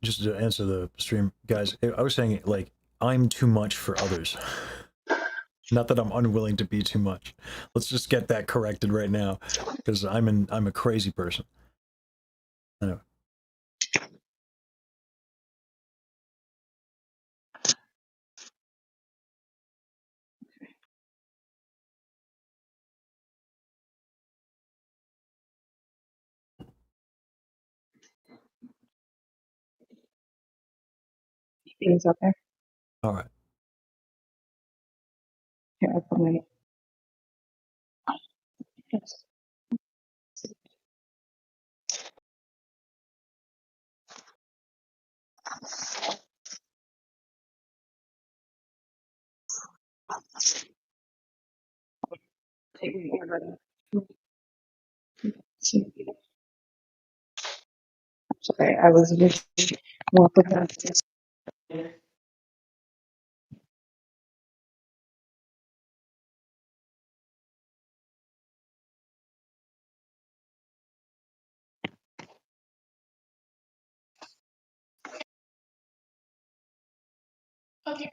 Just to answer the stream, guys, I was saying like I'm too much for others. Not that I'm unwilling to be too much. Let's just get that corrected right now, because I'm a crazy person. Anyway. Things up there. All right. Here, I put my. Yes. Take my earbud out. Sorry, I was just more prepared. Okay.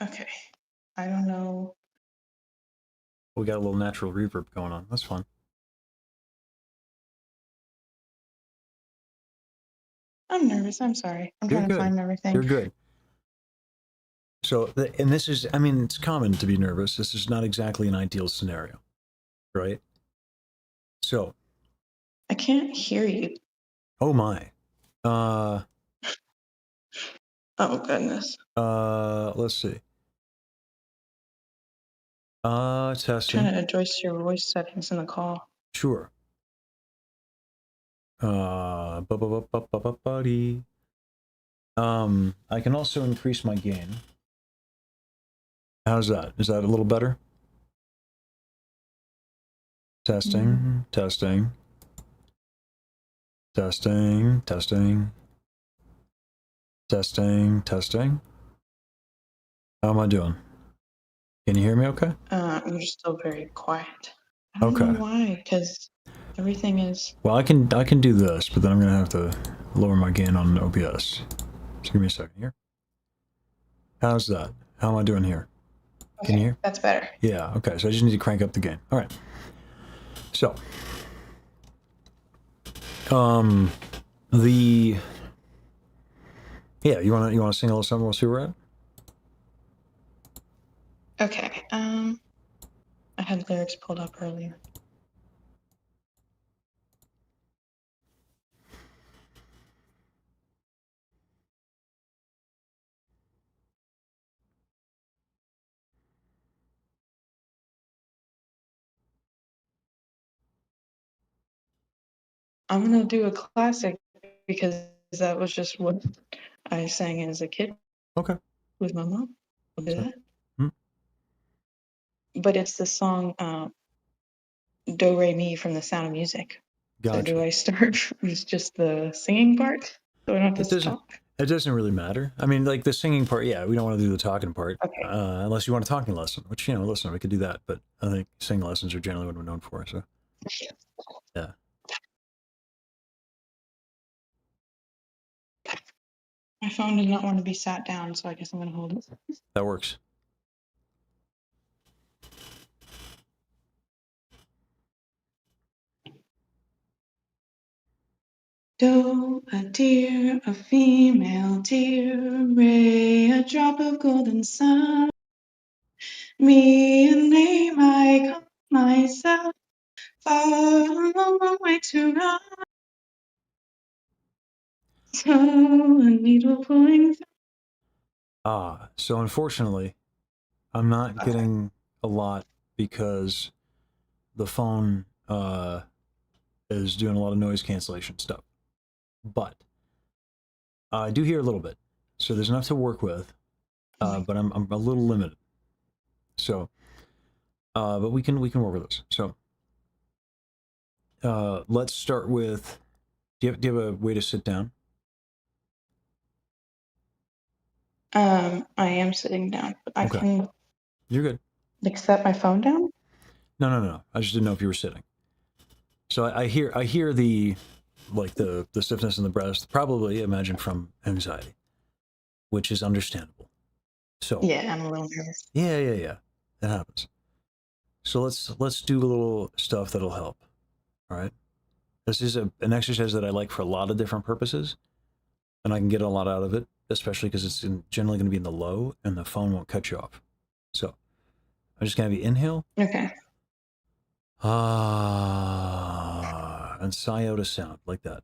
Okay. I don't know. We got a little natural reverb going on. That's fun. I'm nervous. I'm sorry. I'm You're trying to good. find everything. You're good. So, and this is, I mean, it's common to be nervous. This is not exactly an ideal scenario, right? So, I can't hear you. oh my. Oh goodness. Let's see. I'm Testing. trying to adjust your voice settings in the call. Sure. Buddy. I can also increase my gain. How's that? Is that a little better? Testing, testing, testing, testing, testing, testing. How am I doing? Can you hear me okay? You're still very quiet. I don't know why, because everything is. Well, I can do this, but then I'm gonna have to lower my gain on OBS. Just give me a second here. How's that? How am I doing here? Okay, Can you hear? that's better. Yeah, okay, so I just need to crank up the gain. All right. So, you wanna sing a little something? We'll see where we're at. Okay. I had lyrics pulled up earlier. I'm gonna do a classic because that was just what I sang as a kid. Okay. With my mom. We'll do that. Hmm. But it's the song Do Re Mi from The Sound of Music. Gotcha. So do I start with just the singing part? So I don't have to talk? It doesn't really matter. I mean, like the singing part, yeah, we don't want to do the talking part. Okay. Unless you want a talking lesson, which, listen, we could do that. But I think singing lessons are generally what we're known for. So, yeah. My phone does not want to be sat down, so I guess I'm going to hold it. That works. Doe, a deer, a female deer, ray, a drop of golden sun. Me, a name I call myself, far a long way to run. So a needle pulling. So unfortunately, I'm not getting a lot because the phone is doing a lot of noise cancellation stuff. But I do hear a little bit, so there's enough to work with. But I'm a little limited. So, but we can work with this. So, let's start with. Do you have a way to sit down? I am sitting down, but I can. You're good. Like set my phone down? No. I just didn't know if you were sitting. So I hear the stiffness in the breast, probably imagine from anxiety, which is understandable. So yeah, I'm a little nervous. Yeah. That happens. So let's do a little stuff that'll help. All right. This is an exercise that I like for a lot of different purposes, and I can get a lot out of it, especially because it's generally going to be in the low, and the phone won't cut you off. So I'm just going to be inhale. Okay. And sigh out a sound like that.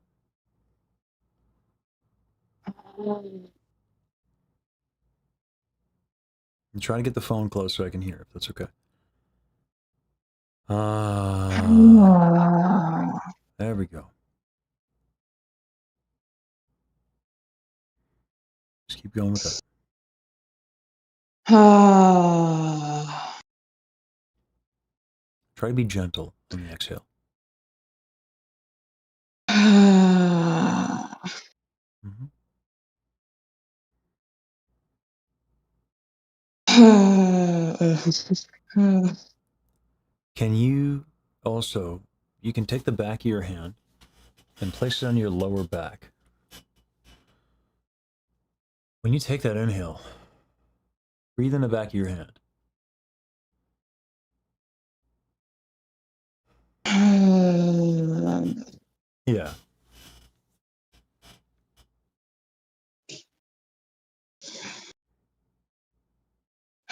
And try to get the phone close so I can hear, if that's okay. There we go. Just keep going with that. Try to be gentle on the exhale. Mm-hmm. Can you also, you can take the back of your hand and place it on your lower back. When you take that inhale, breathe in the back of your hand. Yeah.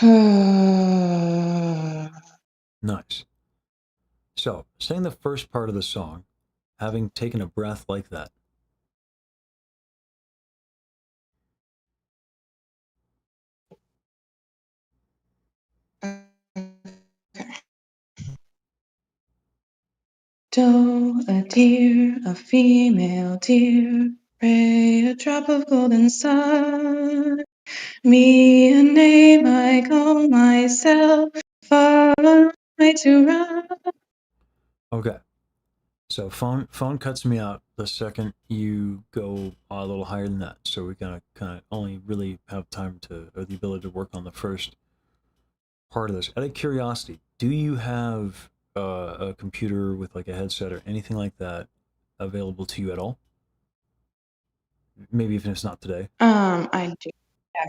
Nice. So, saying the first part of the song, having taken a breath like that. Doe, a deer, a female deer, ray, a drop of golden sun. Me, a name I call myself, far away to run. Okay. So phone cuts me out the second you go a little higher than that. So we're gonna kind of only really have time to, or the ability to work on the first part of this. Out of curiosity, do you have a computer with like a headset or anything like that available to you at all? Maybe even if it's not today. I do have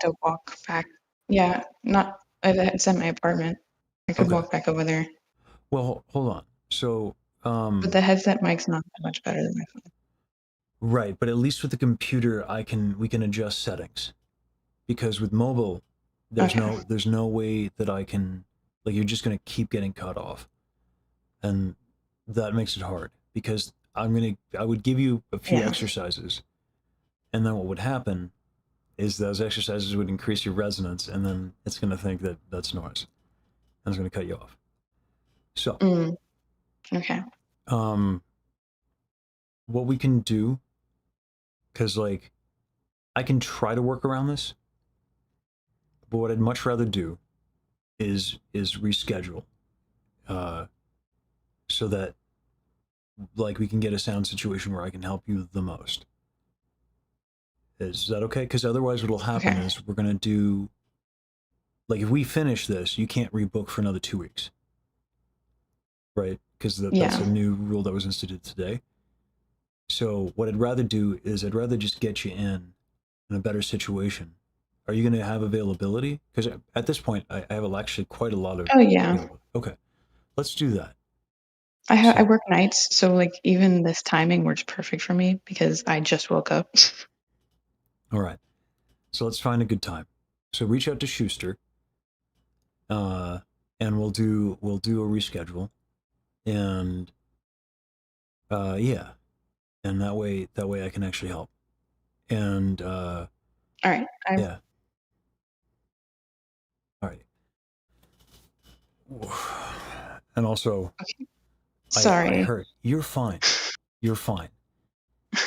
to walk back. Yeah, not. It's at my apartment. I could Okay. walk back over there. Well, hold on. So, But the headset mic's not that much better than my phone. right, but at least with the computer, we can adjust settings. Because with mobile, Okay. there's no way that I can, like, you're just gonna keep getting cut off, and that makes it hard. Because I would give you a few Yeah. exercises, and then what would happen is those exercises would increase your resonance, and then it's gonna think that that's noise, and it's gonna cut you off. So, Okay. what we can do, because like I can try to work around this, but what I'd much rather do is reschedule, so that like we can get a sound situation where I can help you the most. Is that okay? Because otherwise, what'll happen Okay. is we're gonna do, like, if we finish this, you can't rebook for another 2 weeks, right? Because that's Yeah. a new rule that was instituted today. So what I'd rather do is I'd rather just get you in a better situation. Are you going to have availability? Because at this point, I have actually quite a lot of Oh yeah. availability. Okay, let's do that. I So, work nights, so like even this timing works perfect for me because I just woke up. all right. So let's find a good time. So reach out to Schuster, and we'll do a reschedule, and yeah, and that way I can actually help, and All right. yeah, all right, and also I Sorry. heard you're fine, you're fine.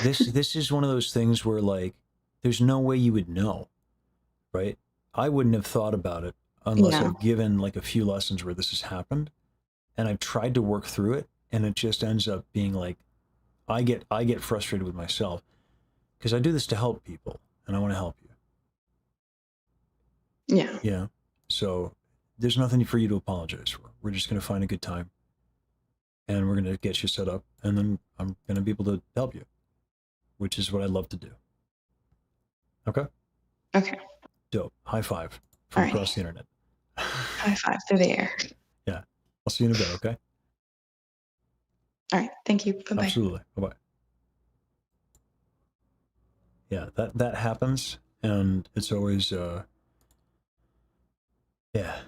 This is one of those things where like there's no way you would know, right? I wouldn't have thought about it unless Yeah. I've given like a few lessons where this has happened, and I've tried to work through it, and it just ends up being like I get frustrated with myself because I do this to help people and I want to help you. Yeah. Yeah. So there's nothing for you to apologize for. We're just gonna find a good time and we're gonna get you set up, and then I'm gonna be able to help you, which is what I love to do. Okay. Okay. Dope. High five All from right. across the internet. High five through the air. Yeah. I'll see you in a bit. Okay. All right. Thank you. Bye bye. Absolutely. Bye bye. Yeah. That happens, and it's always yeah.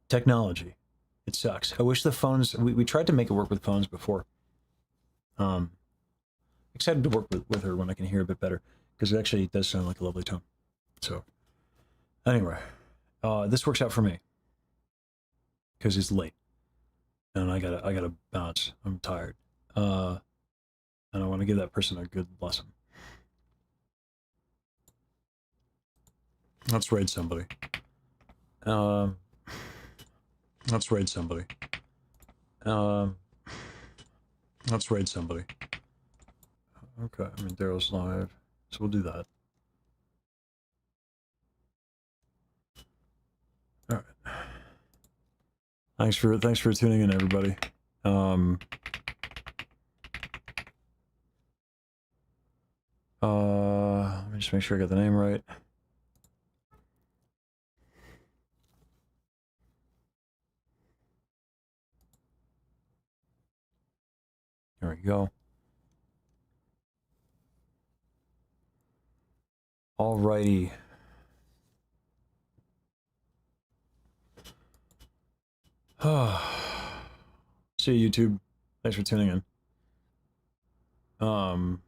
Technology. It sucks. I wish the phones. We tried to make it work with phones before. Um, excited to work with her when I can hear a bit better, because it actually does sound like a lovely tone. So anyway, this works out for me because it's late and I gotta bounce. I'm tired, and I want to give that person a good lesson. Let's raid somebody. Um, let's raid somebody. Um, let's raid somebody. Okay, I mean Daryl's live, so we'll do that. All right. Thanks for tuning in, everybody. Let me just make sure I got the name right. There we go. Alrighty. See you, YouTube. Thanks for tuning in.